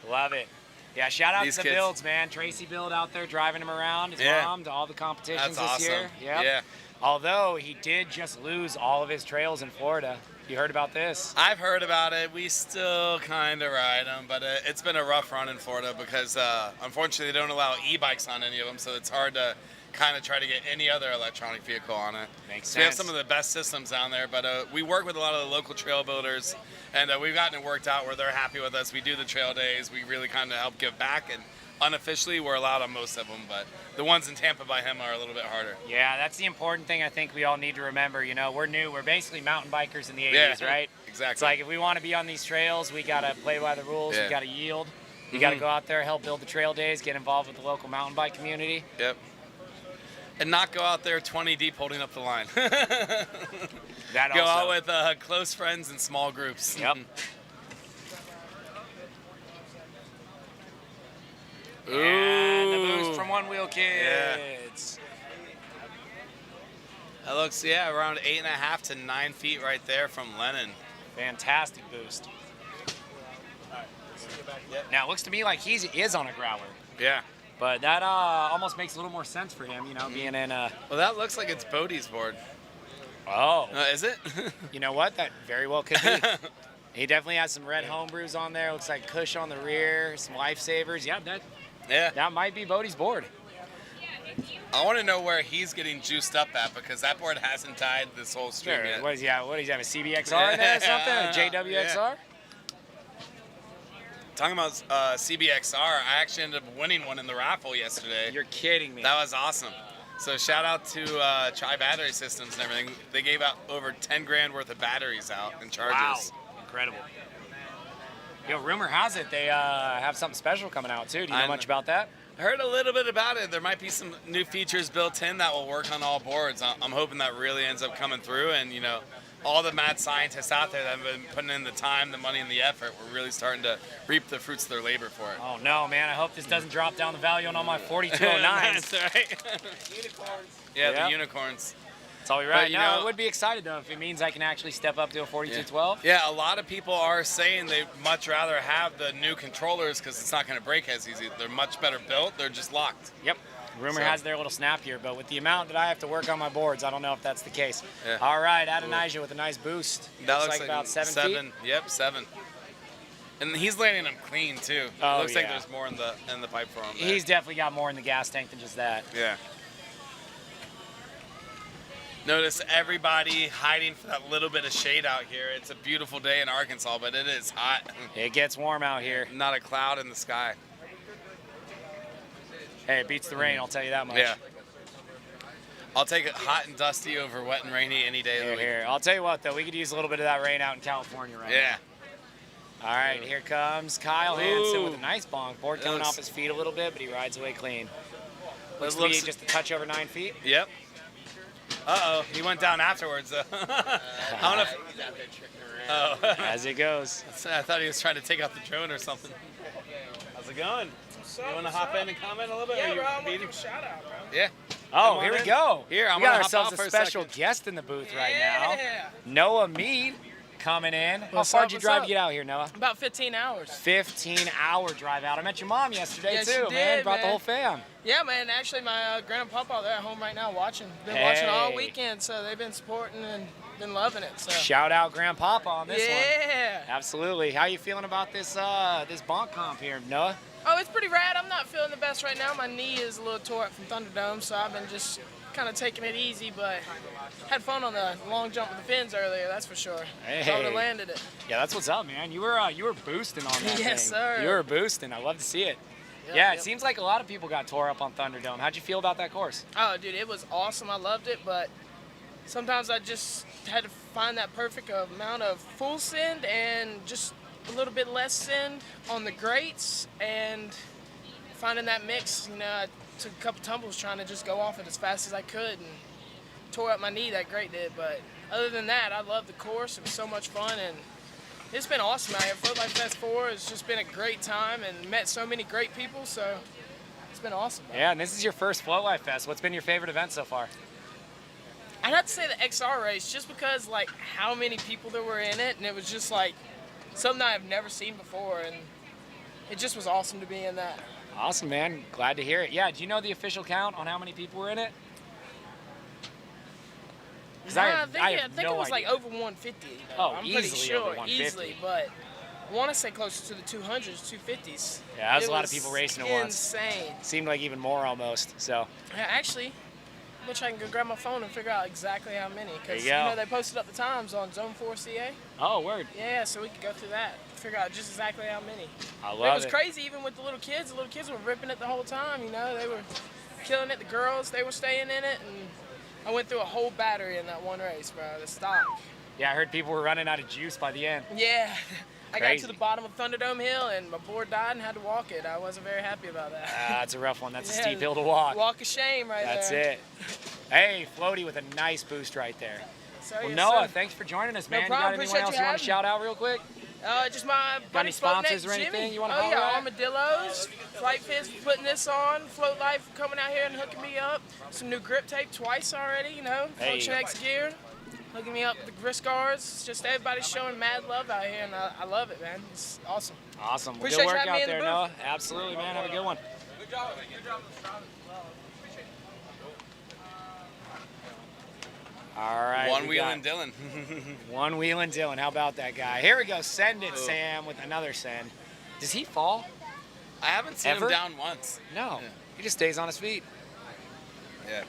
Speaker 1: Love it. Yeah, shout out
Speaker 6: These
Speaker 1: to the
Speaker 6: kids.
Speaker 1: Builds, man. Tracy Build out there driving him around, his mom, to all the competitions
Speaker 6: That's
Speaker 1: this year.
Speaker 6: awesome.
Speaker 1: Yep.
Speaker 6: Yeah.
Speaker 1: Although he did just lose all of his trails in Florida. You heard about this?
Speaker 6: I've heard about it. We still kind of ride them, but it's been a rough run in Florida because unfortunately they don't allow e-bikes on any of them, so it's hard to kind of try to get any other electronic vehicle on it.
Speaker 1: Makes
Speaker 6: so we have
Speaker 1: sense.
Speaker 6: some of the best systems down there, but we work with a lot of the local trail builders, and we've gotten it worked out where they're happy with us. We do the trail days. We really kind of help give back, and unofficially we're allowed on most of them, but the ones in Tampa by him are a little bit harder.
Speaker 1: Yeah, that's the important thing I think we all need to remember. You know, we're new. We're basically mountain bikers in the 80s,
Speaker 6: Yeah,
Speaker 1: right?
Speaker 6: exactly.
Speaker 1: It's like if we want to be on these trails, we got to play by the rules.
Speaker 6: Yeah.
Speaker 1: We got to yield. We got to go out there, help build the trail days, get involved with the local mountain bike community.
Speaker 6: Yep. And not go out there 20 deep holding up the line.
Speaker 1: That
Speaker 6: Go
Speaker 1: also.
Speaker 6: out with close friends and small groups.
Speaker 1: Yep.
Speaker 6: Ooh.
Speaker 1: And the boost from One Wheel Kids.
Speaker 6: That looks, yeah, around 8.5 to 9 feet right there from Lennon.
Speaker 1: Fantastic boost. Now, it looks to me like he is on a growler.
Speaker 6: Yeah.
Speaker 1: But that almost makes a little more sense for him, you know, being in a...
Speaker 6: Well, that looks like it's Bodie's board.
Speaker 1: Oh.
Speaker 6: Is it?
Speaker 1: You know what? That very well could be. He definitely has some red homebrews on there. Looks like Kush on the rear, some Lifesavers. Yeah, that might be Bodie's board.
Speaker 6: I want to know where he's getting juiced up at because that board hasn't died this whole stream yet.
Speaker 1: What does he have? A CBXR in there or something? A JWXR?
Speaker 6: Yeah. Talking about CBXR, I actually ended up winning one in the raffle yesterday.
Speaker 1: You're kidding me.
Speaker 6: That was awesome. So shout out to Tri Battery Systems and everything. They gave out over 10 grand worth of batteries out and charges.
Speaker 1: Wow, incredible. Yo, rumor has it they have something special coming out too. Do you know much about that?
Speaker 6: I heard a little bit about it. There might be some new features built in that will work on all boards. I'm hoping that really ends up coming through, and you know, all the mad scientists out there that have been putting in the time, the money, and the effort, we're really starting to reap the fruits of their labor for it.
Speaker 1: Oh no, man! I hope this doesn't drop down the value on all my 4209s.
Speaker 6: That's right.
Speaker 1: Unicorns.
Speaker 6: Yeah,
Speaker 1: Yep.
Speaker 6: the unicorns.
Speaker 1: That's all we right.
Speaker 6: But, you
Speaker 1: No,
Speaker 6: know-
Speaker 1: I would be excited though if it means I can actually step up to a 4212.
Speaker 6: Yeah, a lot of people are saying they'd much rather have the new controllers because it's not going to break as easy. They're much better built. They're just locked.
Speaker 1: Yep. Rumor has they're a little snappier, but with the amount that I have to work on my boards, I don't know if that's the case.
Speaker 6: Yeah.
Speaker 1: All right, Adonijah with a nice boost.
Speaker 6: That
Speaker 1: looks like about 7 feet.
Speaker 6: Yep, 7. And he's landing them clean too.
Speaker 1: Oh,
Speaker 6: It looks like
Speaker 1: yeah.
Speaker 6: there's more in the pipe for him.
Speaker 1: He's definitely got more in the gas tank than just that.
Speaker 6: Yeah. Notice everybody hiding for that little bit of shade out here. It's a beautiful day in Arkansas, but it is hot.
Speaker 1: It gets warm out here.
Speaker 6: Not a cloud in the sky.
Speaker 1: Hey, it beats the rain, I'll tell you that much.
Speaker 6: Yeah. I'll take it hot and dusty over wet and rainy any day of the week.
Speaker 1: Here. I'll tell you what, though, we could use a little bit of that rain out in California right
Speaker 6: Yeah.
Speaker 1: now. All right, here comes Kyle Hansen with a
Speaker 6: Ooh.
Speaker 1: nice bonk. Board coming off his feet a little bit, but he rides away clean. Looks to be
Speaker 6: looks-
Speaker 1: just a touch over 9 feet.
Speaker 6: Yep. Uh-oh, he went down afterwards, though. I don't know if... Oh.
Speaker 1: As it goes.
Speaker 6: I thought he was trying to take out the drone or something. How's it going? You want to hop in and comment a little bit?
Speaker 13: Yeah,
Speaker 6: or you
Speaker 13: bro, I want to
Speaker 6: beating?
Speaker 13: give a shout out, bro.
Speaker 6: Yeah.
Speaker 1: Oh,
Speaker 6: Come
Speaker 1: here
Speaker 6: on
Speaker 1: we
Speaker 6: in.
Speaker 1: go.
Speaker 6: Here, I'm
Speaker 1: we got
Speaker 6: gonna hop
Speaker 1: ourselves
Speaker 6: out
Speaker 1: a
Speaker 6: for a
Speaker 1: special
Speaker 6: second.
Speaker 1: guest in the booth right
Speaker 13: Yeah.
Speaker 1: now. Noah Mead coming in. How
Speaker 13: What's
Speaker 1: far
Speaker 13: up,
Speaker 1: did you
Speaker 13: what's
Speaker 1: drive
Speaker 13: up?
Speaker 1: to get out here, Noah?
Speaker 13: About 15 hours.
Speaker 1: 15-hour drive out. I met your mom yesterday,
Speaker 13: Yes,
Speaker 1: too,
Speaker 13: you
Speaker 1: man.
Speaker 13: did,
Speaker 1: Brought the
Speaker 13: man.
Speaker 1: whole fam.
Speaker 13: Yeah, man. Actually, my grandma and papa, they're at home right now watching. Been watching all
Speaker 1: Hey.
Speaker 13: weekend, so they've been supporting and been loving it. So.
Speaker 1: Shout out Grandpapa on this one.
Speaker 13: Yeah.
Speaker 1: Absolutely. How you feeling about this this bonk comp here, Noah?
Speaker 13: Oh, it's pretty rad. I'm not feeling the best right now. My knee is a little tore up from Thunderdome, so I've been just kind of taking it easy, but had fun on the long jump with the fins earlier, that's for sure.
Speaker 1: Hey.
Speaker 13: I would have landed it.
Speaker 1: Yeah, that's what's up, man. You were boosting on that
Speaker 13: Yes,
Speaker 1: thing.
Speaker 13: sir.
Speaker 1: You were boosting. I love to see it.
Speaker 13: Yep,
Speaker 1: yeah, it
Speaker 13: yep.
Speaker 1: seems like a lot of people got tore up on Thunderdome. How'd you feel about that course?
Speaker 13: Oh, dude, it was awesome. I loved it, but sometimes I just had to find that perfect amount of full send and just a little bit less send on the grates and finding that mix. You know, I took a couple tumbles trying to just go off it as fast as I could and tore up my knee, that grate did. But other than that, I loved the course. It was so much fun, and it's been awesome out here. Float Life Fest 4 has just been a great time and met so many great people, so it's been awesome.
Speaker 1: Yeah, and this is your first Float Life Fest. What's been your favorite event so far?
Speaker 13: I'd have to say the XR race, just because like how many people there were in it, and it was just like something I've never seen before, and it just was awesome to be in that.
Speaker 1: Awesome, man. Glad to hear it. Yeah, do you know the official count on how many people were in it? Because
Speaker 13: I think
Speaker 1: have
Speaker 13: it
Speaker 1: no
Speaker 13: was
Speaker 1: idea.
Speaker 13: like over 150. Though.
Speaker 1: Oh,
Speaker 13: I'm pretty
Speaker 1: easily
Speaker 13: sure,
Speaker 1: over 150.
Speaker 13: easily, but I want to say closer to the 200s, 250s.
Speaker 1: Yeah, there was
Speaker 13: It
Speaker 1: a lot of people racing at once.
Speaker 13: Insane.
Speaker 1: Seemed like even more almost. So.
Speaker 13: Yeah, actually, I bet I can go grab my phone and figure out exactly how many.
Speaker 1: There
Speaker 13: Because
Speaker 1: you go.
Speaker 13: they posted up the times on Zone 4 CA.
Speaker 1: Oh, word.
Speaker 13: Yeah, so we could go through that, figure out just exactly how many.
Speaker 1: I love
Speaker 13: It was
Speaker 1: it.
Speaker 13: crazy even with the little kids. The little kids were ripping it the whole time. They were killing it. The girls, they were staying in it, and I went through a whole battery in that one race, bro. The stock.
Speaker 1: Yeah, I heard people were running out of juice by the end.
Speaker 13: Yeah. I got
Speaker 1: Crazy.
Speaker 13: to the bottom of Thunderdome Hill and my board died and had to walk it. I wasn't very happy about that.
Speaker 1: That's a rough one. That's
Speaker 13: Yeah,
Speaker 1: a steep hill to walk.
Speaker 13: Walk of shame right
Speaker 1: That's
Speaker 13: there.
Speaker 1: it. Hey, Floaty with a nice boost right there.
Speaker 13: So,
Speaker 1: Well,
Speaker 13: yes,
Speaker 1: Noah,
Speaker 13: sir.
Speaker 1: thanks for joining us,
Speaker 13: No
Speaker 1: man.
Speaker 13: problem.
Speaker 1: You got anyone
Speaker 13: Appreciate
Speaker 1: else
Speaker 13: you
Speaker 1: you want to
Speaker 13: having
Speaker 1: shout out real quick?
Speaker 13: Just my
Speaker 1: Got
Speaker 13: buddy
Speaker 1: any sponsors
Speaker 13: Spoke
Speaker 1: or
Speaker 13: Neck,
Speaker 1: anything
Speaker 13: Jimmy.
Speaker 1: you want to
Speaker 13: Oh
Speaker 1: holler
Speaker 13: yeah,
Speaker 1: at?
Speaker 13: Armadillos, Flight Fins for putting this on, Float Life coming out here and hooking me up. Some new grip tape twice already,
Speaker 1: Hey.
Speaker 13: Function X gear, hooking me up with the wrist guards. It's just everybody's showing mad love out here, and I love it, man. It's awesome.
Speaker 1: Awesome. Well,
Speaker 13: Appreciate
Speaker 1: good
Speaker 13: you
Speaker 1: work
Speaker 13: having me
Speaker 1: out
Speaker 13: in the
Speaker 1: there,
Speaker 13: booth.
Speaker 1: Noah. Absolutely, man. Have a good one.
Speaker 7: Good job. Good job.
Speaker 1: All right.
Speaker 6: One
Speaker 1: we
Speaker 6: wheeling
Speaker 1: got
Speaker 6: Dylan.
Speaker 1: One wheeling Dylan. How about that guy? Here we go. Send it, Sam, with another send. Does he fall?
Speaker 6: I haven't seen
Speaker 1: Ever?
Speaker 6: him down once.
Speaker 1: No.
Speaker 6: Yeah.
Speaker 1: He just stays on his feet.
Speaker 6: Yeah.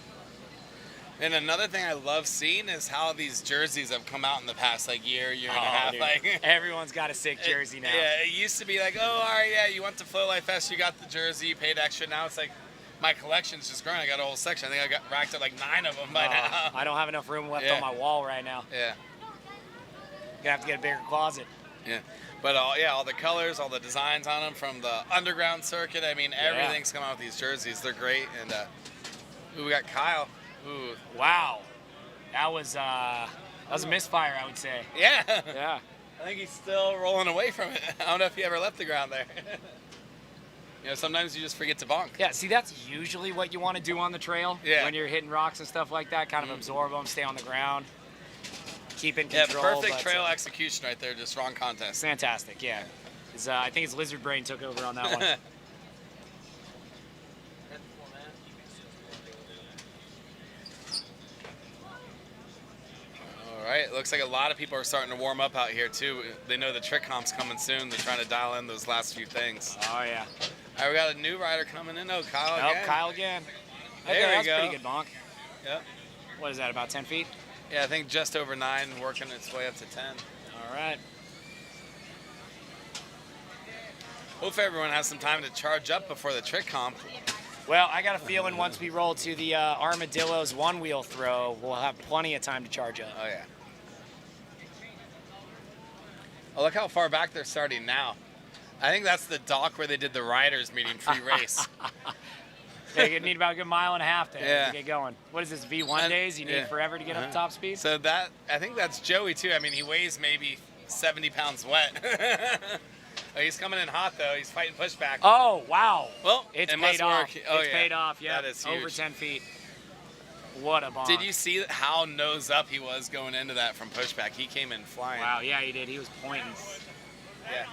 Speaker 6: And another thing I love seeing is how these jerseys have come out in the past year and a half.
Speaker 1: Dude.
Speaker 6: Like
Speaker 1: Everyone's got a sick jersey now.
Speaker 6: Yeah, it used to be like, oh, all right, yeah, you went to Float Life Fest, you got the jersey, you paid extra. Now it's like my collection's just growing. I got a whole section. I think I got racked up like 9 of them by now.
Speaker 1: I don't have enough room left
Speaker 6: Yeah.
Speaker 1: on my wall right now.
Speaker 6: Yeah.
Speaker 1: Gonna have to get a bigger closet.
Speaker 6: Yeah. But all the colors, all the designs on them from the underground circuit. I mean, everything's come out with these jerseys. They're great. And ooh, we got Kyle. Ooh.
Speaker 1: Wow. That was a misfire, I would say.
Speaker 6: Yeah.
Speaker 1: Yeah.
Speaker 6: I think he's still rolling away from it. I don't know if he ever left the ground there. Sometimes you just forget to bonk.
Speaker 1: Yeah, see, that's usually what you want to do on the trail.
Speaker 6: Yeah.
Speaker 1: When you're hitting rocks and stuff like that, kind of absorb them, stay on the ground, keep in
Speaker 6: Yeah,
Speaker 1: control.
Speaker 6: perfect
Speaker 1: but,
Speaker 6: trail execution right there, just wrong contest.
Speaker 1: Fantastic, yeah. I think his lizard brain took over on that one.
Speaker 6: All right, looks like a lot of people are starting to warm up out here too. They know the trick comp's coming soon. They're trying to dial in those last few things.
Speaker 1: Oh, yeah.
Speaker 6: All right, we got a new rider coming in. Oh, Kyle
Speaker 1: Oh,
Speaker 6: again.
Speaker 1: Kyle again.
Speaker 6: There
Speaker 1: Okay,
Speaker 6: we
Speaker 1: that's
Speaker 6: go.
Speaker 1: pretty good bonk.
Speaker 6: Yep.
Speaker 1: What is that, about 10 feet?
Speaker 6: Yeah, I think just over 9, working its way up to 10.
Speaker 1: All right.
Speaker 6: Hopefully everyone has some time to charge up before the trick comp.
Speaker 1: Well, I got a feeling once we roll to the Armadillo's one-wheel throw, we'll have plenty of time to charge up.
Speaker 6: Oh, yeah. Oh, look how far back they're starting now. I think that's the dock where they did the riders meeting pre-race.
Speaker 1: Yeah, you need about a good mile and a half to
Speaker 6: Yeah.
Speaker 1: get going. What is this, V1 days? You need
Speaker 6: Yeah.
Speaker 1: forever to get up to top speed?
Speaker 6: So I think that's Joey too. I mean, he weighs maybe 70 pounds wet. Oh, he's coming in hot though. He's fighting pushback.
Speaker 1: Oh, wow.
Speaker 6: Well,
Speaker 1: It's
Speaker 6: it must
Speaker 1: paid off.
Speaker 6: work. Oh,
Speaker 1: It's
Speaker 6: yeah.
Speaker 1: paid off, yeah.
Speaker 6: That is
Speaker 1: Over
Speaker 6: huge.
Speaker 1: 10 feet. What a bonk.
Speaker 6: Did you see how nose up he was going into that from pushback? He came in flying.
Speaker 1: Wow, yeah, he did. He was pointing.
Speaker 6: Yeah.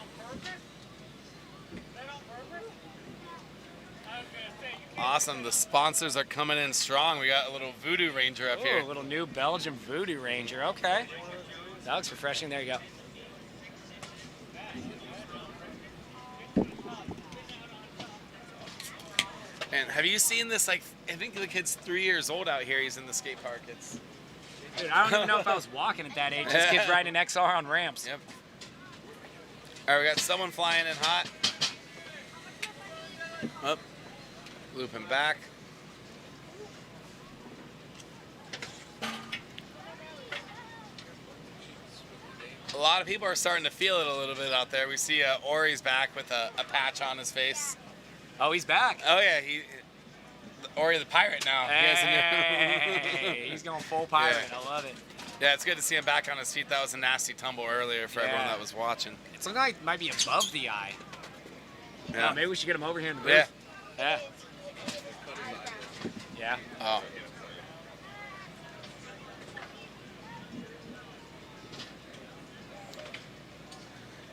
Speaker 6: Awesome. The sponsors are coming in strong. We got a little Voodoo Ranger up here.
Speaker 1: A little new Belgian Voodoo Ranger. Okay. That looks refreshing. There you go.
Speaker 6: And have you seen this? I think the kid's 3 years old out here. He's in the skate park.
Speaker 1: Dude, I don't even know if I was walking at that age. This kid's riding an XR on ramps.
Speaker 6: Yep. All right, we got someone flying in hot. Up. Looping back. A lot of people are starting to feel it a little bit out there. We see Ori's back with a patch on his face.
Speaker 1: Oh, he's back.
Speaker 6: Oh, yeah. Ori the pirate now.
Speaker 1: Hey, he's going full pirate.
Speaker 6: Yeah.
Speaker 1: I love it.
Speaker 6: Yeah, it's good to see him back on his feet. That was a nasty tumble earlier for everyone that was watching.
Speaker 1: It's looking like it might be above the eye.
Speaker 6: Yeah.
Speaker 1: Maybe we should get him over here in the
Speaker 6: Yeah.
Speaker 1: booth. Yeah. Yeah.
Speaker 6: Oh.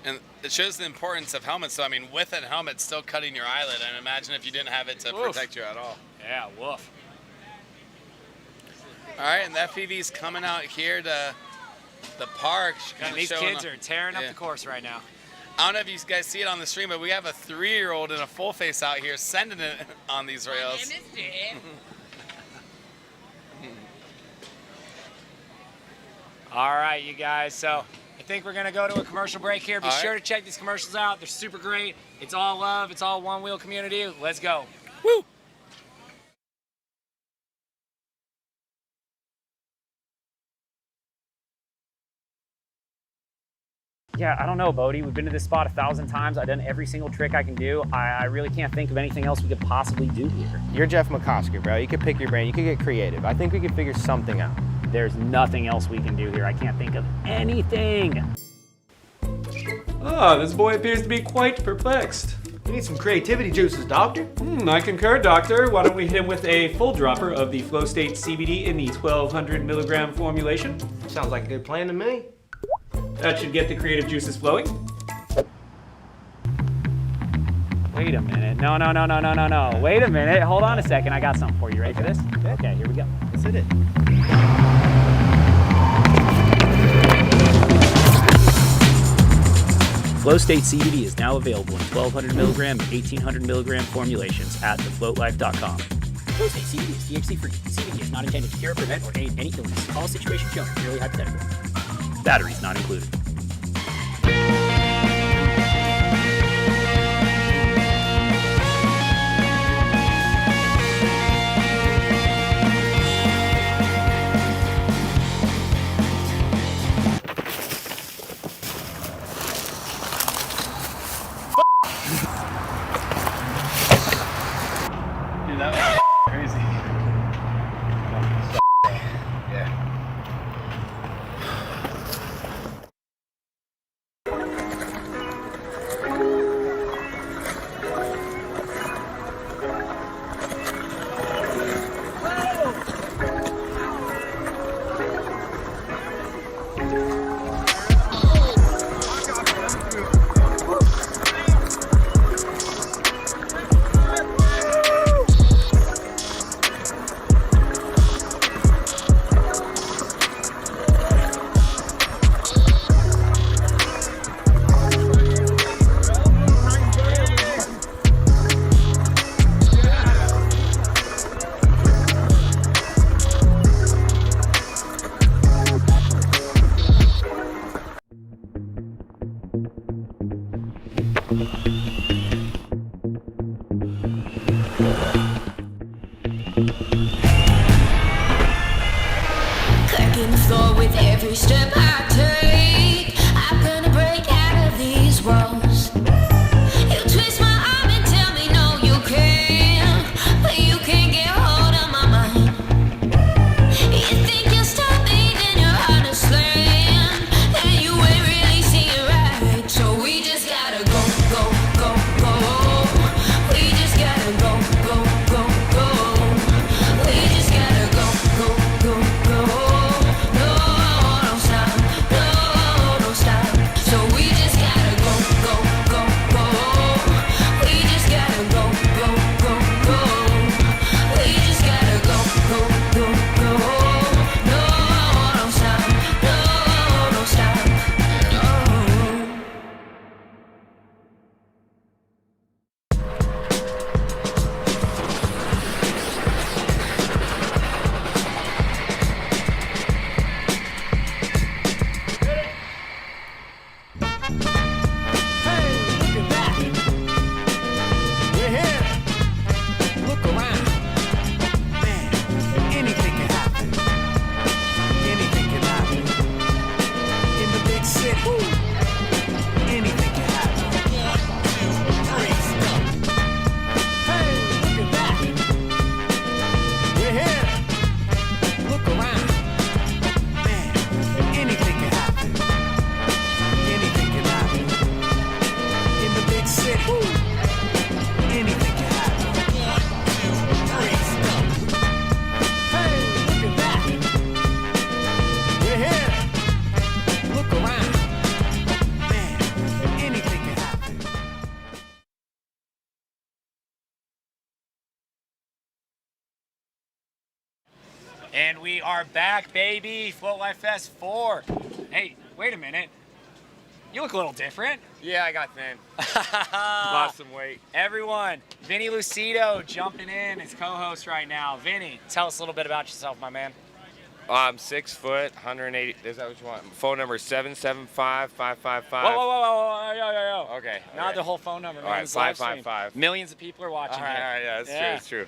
Speaker 6: And it shows the importance of helmets. So, I mean, with a helmet, still cutting your eyelid. And imagine if you didn't have it to
Speaker 1: Oof.
Speaker 6: protect you at all.
Speaker 1: Yeah, woof.
Speaker 6: All All right, and the FPV's coming out here to the park.
Speaker 1: And these kids are tearing up the course right now.
Speaker 6: I don't know if you guys see it on the stream, but we have a 3-year-old in a full face out here sending it on these rails.
Speaker 13: My name is Dad.
Speaker 1: All right, you guys. So I think we're going to go to a commercial break here. Be sure to check these commercials out. They're super great. It's all love. It's all one-wheel community. Let's go.
Speaker 6: Woo!
Speaker 11: Yeah, I don't know, Bodie. We've been to this spot 1,000 times. I've done every single trick I can do. I really can't think of anything else we could possibly do here.
Speaker 9: You're Jeff McCosker, bro. You could pick your brain. You could get creative. I think we could figure something out.
Speaker 11: There's nothing else we can do here. I can't think of anything.
Speaker 14: Ah, this boy appears to be quite perplexed.
Speaker 8: You need some creativity juices, Doctor.
Speaker 14: I concur, Doctor. Why don't we hit him with a full dropper of the Flow State CBD in the 1,200 milligram formulation?
Speaker 8: Sounds like a good plan to me.
Speaker 14: That should get the creative juices flowing.
Speaker 11: Wait a minute. No. Wait a minute. Hold on a second. I got something for you. Ready for this? Okay, here we go.
Speaker 8: Let's hit it.
Speaker 11: Flow State CBD is now available in 1,200 milligram and 1,800 milligram formulations at thefloatlife.com. Flow State CBD is THC-free. CBD is not intended to cure, prevent, or aid any illness. All situations shown are purely hypothetical. Batteries not included.
Speaker 6: Dude, that was crazy.
Speaker 5: Cracking the floor with every step I take. I'm gonna break out of these walls. You twist my arm and tell me no you can't, but you can't get hold of my mind. You think you'll stop me, then you're understand, and you ain't really seeing right. So we just gotta go, go, go, go. We just gotta go, go, go, go. We just gotta go, go, go, go. No, don't stop.
Speaker 1: And we are back, baby. Float Life Fest 4. Hey, wait a minute. You look a little different.
Speaker 15: Yeah, I got thin. Lost some weight.
Speaker 1: Everyone, Vinny Lucido jumping in as co-host right now. Vinny, tell us a little bit about yourself, my man.
Speaker 15: I'm 6 foot, 180. Is that what you want? Phone number is 775-555.
Speaker 1: Whoa. Yo.
Speaker 15: Okay.
Speaker 1: Not the whole phone number, man.
Speaker 15: All right,
Speaker 1: It's live stream.
Speaker 15: 555.
Speaker 1: Millions of people are watching.
Speaker 15: All right, yeah, that's true.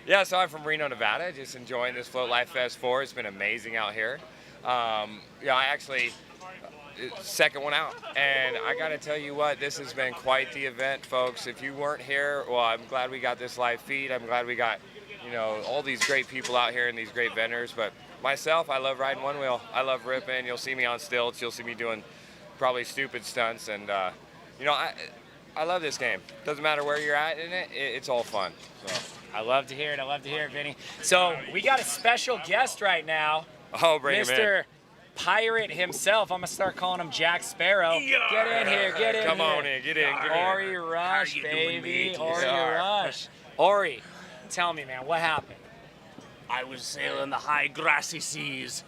Speaker 15: Yeah, so I'm from Reno, Nevada. Just enjoying this Float Life Fest 4. It's been amazing out here. I actually second one out, and I got to tell you what, this has been quite the event, folks. If you weren't here, well, I'm glad we got this live feed. I'm glad we got, all these great people out here and these great vendors. But myself, I love riding one wheel. I love ripping. You'll see me on stilts. You'll see me doing probably stupid stunts, and I love this game. Doesn't matter where you're at in it. It's all fun. So.
Speaker 1: I love to hear it, Vinny. So we got a special guest right now.
Speaker 15: Oh, bring him in.
Speaker 1: Mr. Pirate himself. I'm going to start calling him Jack Sparrow. Get in here,
Speaker 15: Come on in, get in.
Speaker 1: Ori Rush, baby. Ori Rush. Ori, tell me, man, what happened?
Speaker 16: I was sailing the high grassy seas.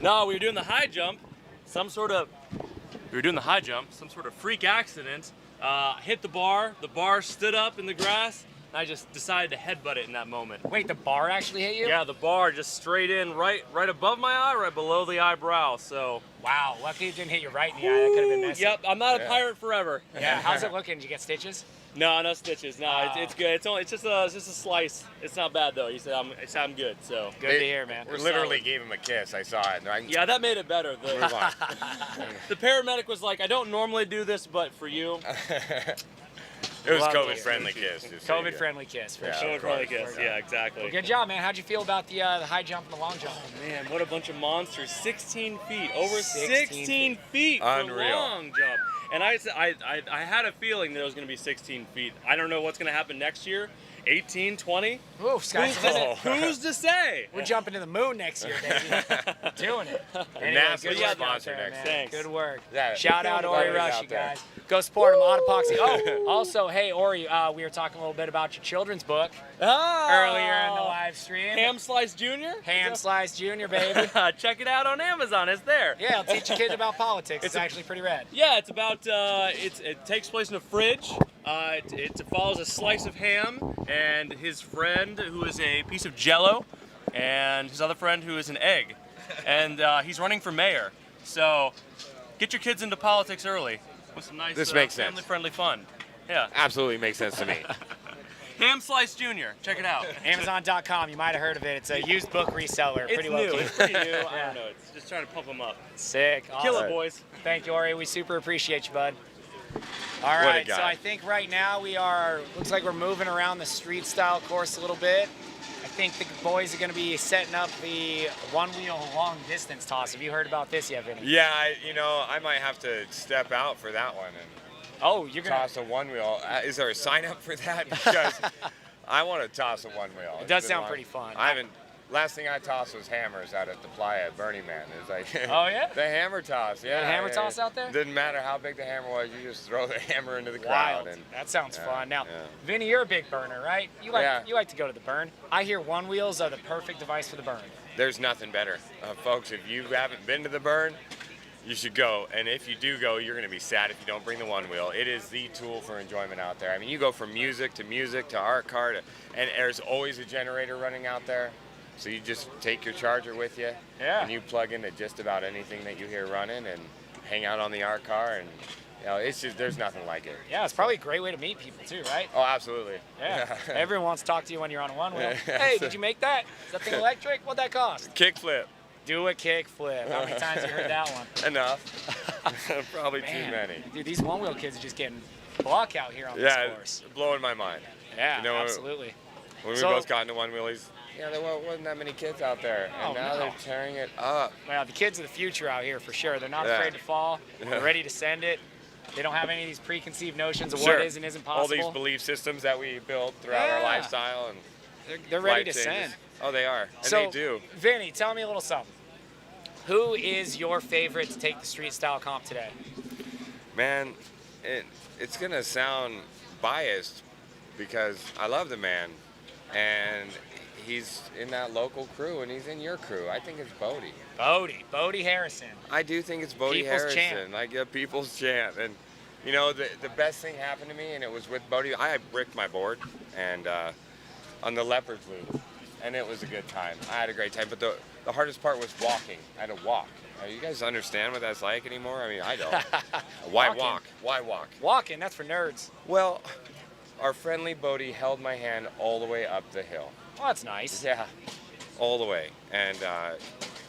Speaker 16: No, we were doing the high jump. Some sort of freak accident. Hit the bar stood up in the grass. I just decided to headbutt it in that moment.
Speaker 1: Wait, the bar actually hit you?
Speaker 16: Yeah, the bar just straight in, right above my eye, right below the eyebrow. So.
Speaker 1: Wow, lucky it didn't hit you right in the eye. That could have been messy.
Speaker 16: Yep, I'm not a pirate forever.
Speaker 1: Yeah, how's it looking? Did you get stitches?
Speaker 16: No stitches. No, it's good. It's just a slice. It's not bad though. You said I'm good. So.
Speaker 1: Good to hear, man.
Speaker 15: We literally gave him a kiss. I saw it.
Speaker 16: Yeah, that made it better. The paramedic was like, I don't normally do this, but for you.
Speaker 15: It was COVID-friendly kiss.
Speaker 1: COVID-friendly kiss, for sure.
Speaker 16: COVID-friendly kiss, yeah, exactly.
Speaker 1: Well, good job, man. How'd you feel about the high jump and the long jump?
Speaker 16: Oh, man, what a bunch of monsters. 16 feet. Over 16 feet for
Speaker 15: Unreal.
Speaker 16: long jump. And I had a feeling that it was going to be 16 feet. I don't know what's going to happen next year. 18, 20?
Speaker 1: Ooh,
Speaker 16: who's to say?
Speaker 1: We're jumping to the moon next year, baby. Doing it.
Speaker 15: Anyway,
Speaker 1: good
Speaker 15: NASA's
Speaker 1: work
Speaker 15: sponsor
Speaker 1: out there,
Speaker 15: next.
Speaker 1: man.
Speaker 15: Thanks.
Speaker 1: Good work.
Speaker 15: Yeah,
Speaker 1: Shout out Ori Rush, you guys. Go support him on Epoxy. Oh, also, hey, Ori, we were talking a little bit about your children's book earlier in the live stream.
Speaker 16: Ham Slice Jr.?
Speaker 1: Ham Slice Jr., baby.
Speaker 16: Check it out on Amazon. It's there.
Speaker 1: Yeah, it'll teach your kids about politics. It's actually pretty rad.
Speaker 16: Yeah, it's about, it takes place in a fridge. It follows a slice of ham and his friend who is a piece of Jell-O and his other friend who is an egg. And he's running for mayor. So get your kids into politics early with some nice family-friendly fun. Yeah.
Speaker 15: Absolutely makes sense to me.
Speaker 16: Ham Slice Jr. Check it out.
Speaker 1: Amazon.com. You might have heard of it. It's a used book reseller. Pretty low key.
Speaker 16: It's pretty new. I don't know. It's just trying to pump them up.
Speaker 1: Sick. Awesome.
Speaker 16: Kill it, boys.
Speaker 1: Thank you, Ori. We super appreciate you, bud. All right, so I think right now looks like we're moving around the street style course a little bit. I think the boys are going to be setting up the one-wheel long distance toss. Have you heard about this yet, Vinny?
Speaker 15: Yeah, I might have to step out for that one and
Speaker 1: you're going to
Speaker 15: toss a one wheel. Is there a sign up for that? Because I want to toss a one wheel.
Speaker 1: It does sound pretty fun.
Speaker 15: Last thing I tossed was hammers out at the playa at Burning Man. It was like
Speaker 1: oh yeah,
Speaker 15: the hammer toss. Yeah,
Speaker 1: the hammer toss out there.
Speaker 15: Didn't matter how big the hammer was, you just throw the hammer into the crowd.
Speaker 1: Wild. That sounds fun. Now, Vinny, you're a big burner, right? You like to go to the burn. I hear one wheels are the perfect device for the burn.
Speaker 15: There's nothing better, folks. If you haven't been to the burn, you should go. And if you do go, you're going to be sad if you don't bring the one wheel. It is the tool for enjoyment out there. I mean, you go from music to art car and there's always a generator running out there. So you just take your charger with you, and you plug into just about anything that you hear running, and hang out on the art car, and it's just there's nothing like it.
Speaker 1: Yeah, it's probably a great way to meet people too, right?
Speaker 15: Oh, absolutely.
Speaker 1: Yeah. Everyone wants to talk to you when you're on a one wheel. Hey, did you make that? Is that thing electric? What'd that cost?
Speaker 15: Kickflip.
Speaker 1: Do a kickflip. How many times have you heard that one?
Speaker 15: Enough. Probably too many.
Speaker 1: Dude, these one wheel kids are just getting buck out here on this course.
Speaker 15: Yeah, blowing my mind.
Speaker 1: Yeah, absolutely.
Speaker 15: When we both got into one wheelies. Yeah, there wasn't that many kids out there, and now they're tearing it up.
Speaker 1: Well, the kids of the future out here for sure. They're not afraid to fall. They're ready to send it. They don't have any of these preconceived notions of what is and isn't possible.
Speaker 15: All these belief systems that we build throughout our lifestyle, and
Speaker 1: they're ready to send.
Speaker 15: Oh, they are, and
Speaker 1: so,
Speaker 15: they do.
Speaker 1: Vinny, tell me a little something. Who is your favorite to take the street style comp today?
Speaker 15: Man, it's gonna sound biased because I love the man, and he's in that local crew and he's in your crew. I think it's Bodie.
Speaker 1: Bodie Harrison.
Speaker 15: I do think it's Bodie
Speaker 1: People's
Speaker 15: Harrison.
Speaker 1: champ.
Speaker 15: I get people's chant. And, you know, the best thing happened to me, and it was with Bodie. I bricked my board and on the Leopards Loop, and it was a good time. I had a great time, but the hardest part was walking. I had to walk. You guys understand what that's like anymore? I mean, I don't. Why
Speaker 1: Walking.
Speaker 15: walk? Why walk?
Speaker 1: Walking, that's for nerds.
Speaker 15: Well, our friendly Bodie held my hand all the way up the hill.
Speaker 1: Well, that's nice.
Speaker 15: Yeah, all the way. And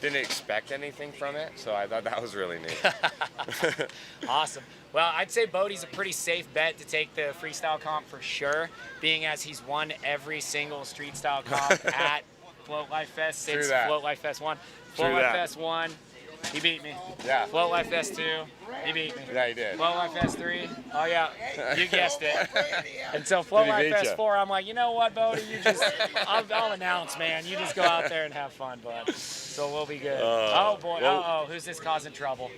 Speaker 15: didn't expect anything from it, so I thought that was really neat.
Speaker 1: Awesome. Well, I'd say Bodie's a pretty safe bet to take the freestyle comp for sure, being as he's won every single street style comp at Float Life Fest since
Speaker 15: True that.
Speaker 1: Float Life Fest 1.
Speaker 15: True
Speaker 1: Float Life
Speaker 15: that.
Speaker 1: Fest 1, he beat me.
Speaker 15: Yeah.
Speaker 1: Float Life Fest 2, he beat me.
Speaker 15: Yeah, he did.
Speaker 1: Float Life Fest 3, oh yeah, you guessed it. Until Float
Speaker 15: Did he
Speaker 1: Life
Speaker 15: beat
Speaker 1: Fest
Speaker 15: ya?
Speaker 1: 4, I'm like, you know what, Bodie, you just, I'll announce, man. You just go out there and have fun, bud. So we'll be good. Oh boy,
Speaker 15: well-
Speaker 1: who's this causing trouble?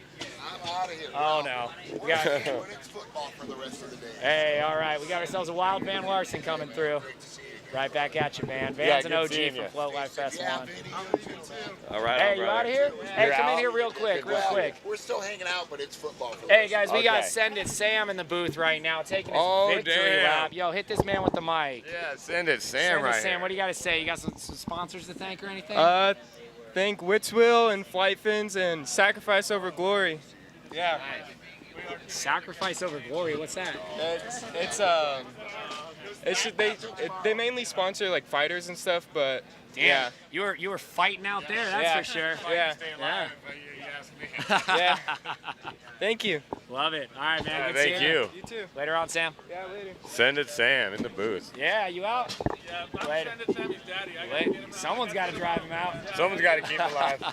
Speaker 17: I'm out of here.
Speaker 1: Oh no. We got,
Speaker 17: It's football for the rest of the day.
Speaker 1: hey, all right, we got ourselves a wild Van Larson coming through. Right back at you, man.
Speaker 15: Yeah,
Speaker 1: Van's an
Speaker 15: good
Speaker 1: OG
Speaker 15: seeing
Speaker 1: from
Speaker 15: you.
Speaker 1: Float Life Fest 1.
Speaker 15: All right,
Speaker 1: Hey,
Speaker 15: all
Speaker 1: you
Speaker 15: right.
Speaker 1: out of here? Hey,
Speaker 15: You're
Speaker 1: come in
Speaker 15: out?
Speaker 1: here real quick, real quick.
Speaker 17: We're still hanging out, but it's football for the
Speaker 1: Hey
Speaker 17: rest
Speaker 1: guys,
Speaker 17: of
Speaker 1: we
Speaker 17: the day.
Speaker 1: got Send It Sam in the booth right now, taking his
Speaker 15: Oh,
Speaker 1: victory
Speaker 15: damn.
Speaker 1: lap. Yo, hit this man with the mic.
Speaker 15: Yeah, send it, Sam,
Speaker 1: Send It
Speaker 15: right
Speaker 1: Sam,
Speaker 15: here.
Speaker 1: what do you got to say? You got some sponsors to thank or anything?
Speaker 18: Thank Witswill and Flight Fins and Sacrifice Over Glory.
Speaker 1: Yeah. Sacrifice Over Glory, what's that?
Speaker 18: They mainly sponsor like fighters and stuff, but
Speaker 1: Damn, you were fighting out there, that's
Speaker 18: Yeah.
Speaker 1: for sure.
Speaker 18: Yeah. Yeah. Thank you.
Speaker 1: Love it. All right, man. Good
Speaker 15: Thank
Speaker 1: seeing
Speaker 15: you.
Speaker 18: You too.
Speaker 1: Later on, Sam.
Speaker 18: Yeah, later.
Speaker 15: Send it, Sam, in the booth.
Speaker 1: Yeah, you out? Later. Someone's got to drive him out.
Speaker 15: Someone's got to keep it alive.
Speaker 1: All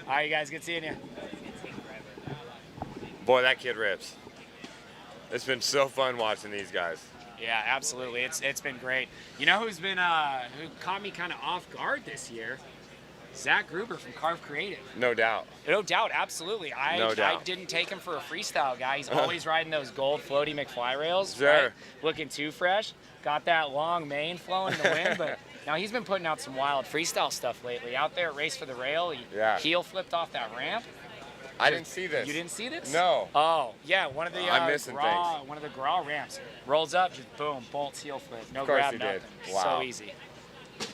Speaker 1: right, you guys. Good seeing you.
Speaker 15: Boy, that kid rips. It's been so fun watching these guys.
Speaker 1: Yeah, absolutely. It's been great. You know who's been who caught me kind of off guard this year? Zach Gruber from Carve Creative.
Speaker 15: No doubt.
Speaker 1: No doubt, absolutely.
Speaker 15: No doubt.
Speaker 1: I didn't take him for a freestyle guy. He's always riding those gold floaty McFly rails.
Speaker 15: Sure.
Speaker 1: Right? Looking too fresh. Got that long mane flowing in the wind, but now he's been putting out some wild freestyle stuff lately. Out there at Race for the Rail, he heel flipped off that ramp.
Speaker 15: I didn't see this.
Speaker 1: You didn't see this?
Speaker 15: No.
Speaker 1: Oh, yeah, one of the
Speaker 15: I'm missing
Speaker 1: one of the graw ramps rolls up, just boom, bolts heel flip, no
Speaker 15: Of course
Speaker 1: grab,
Speaker 15: he
Speaker 1: nothing.
Speaker 15: did. Wow.
Speaker 1: So easy.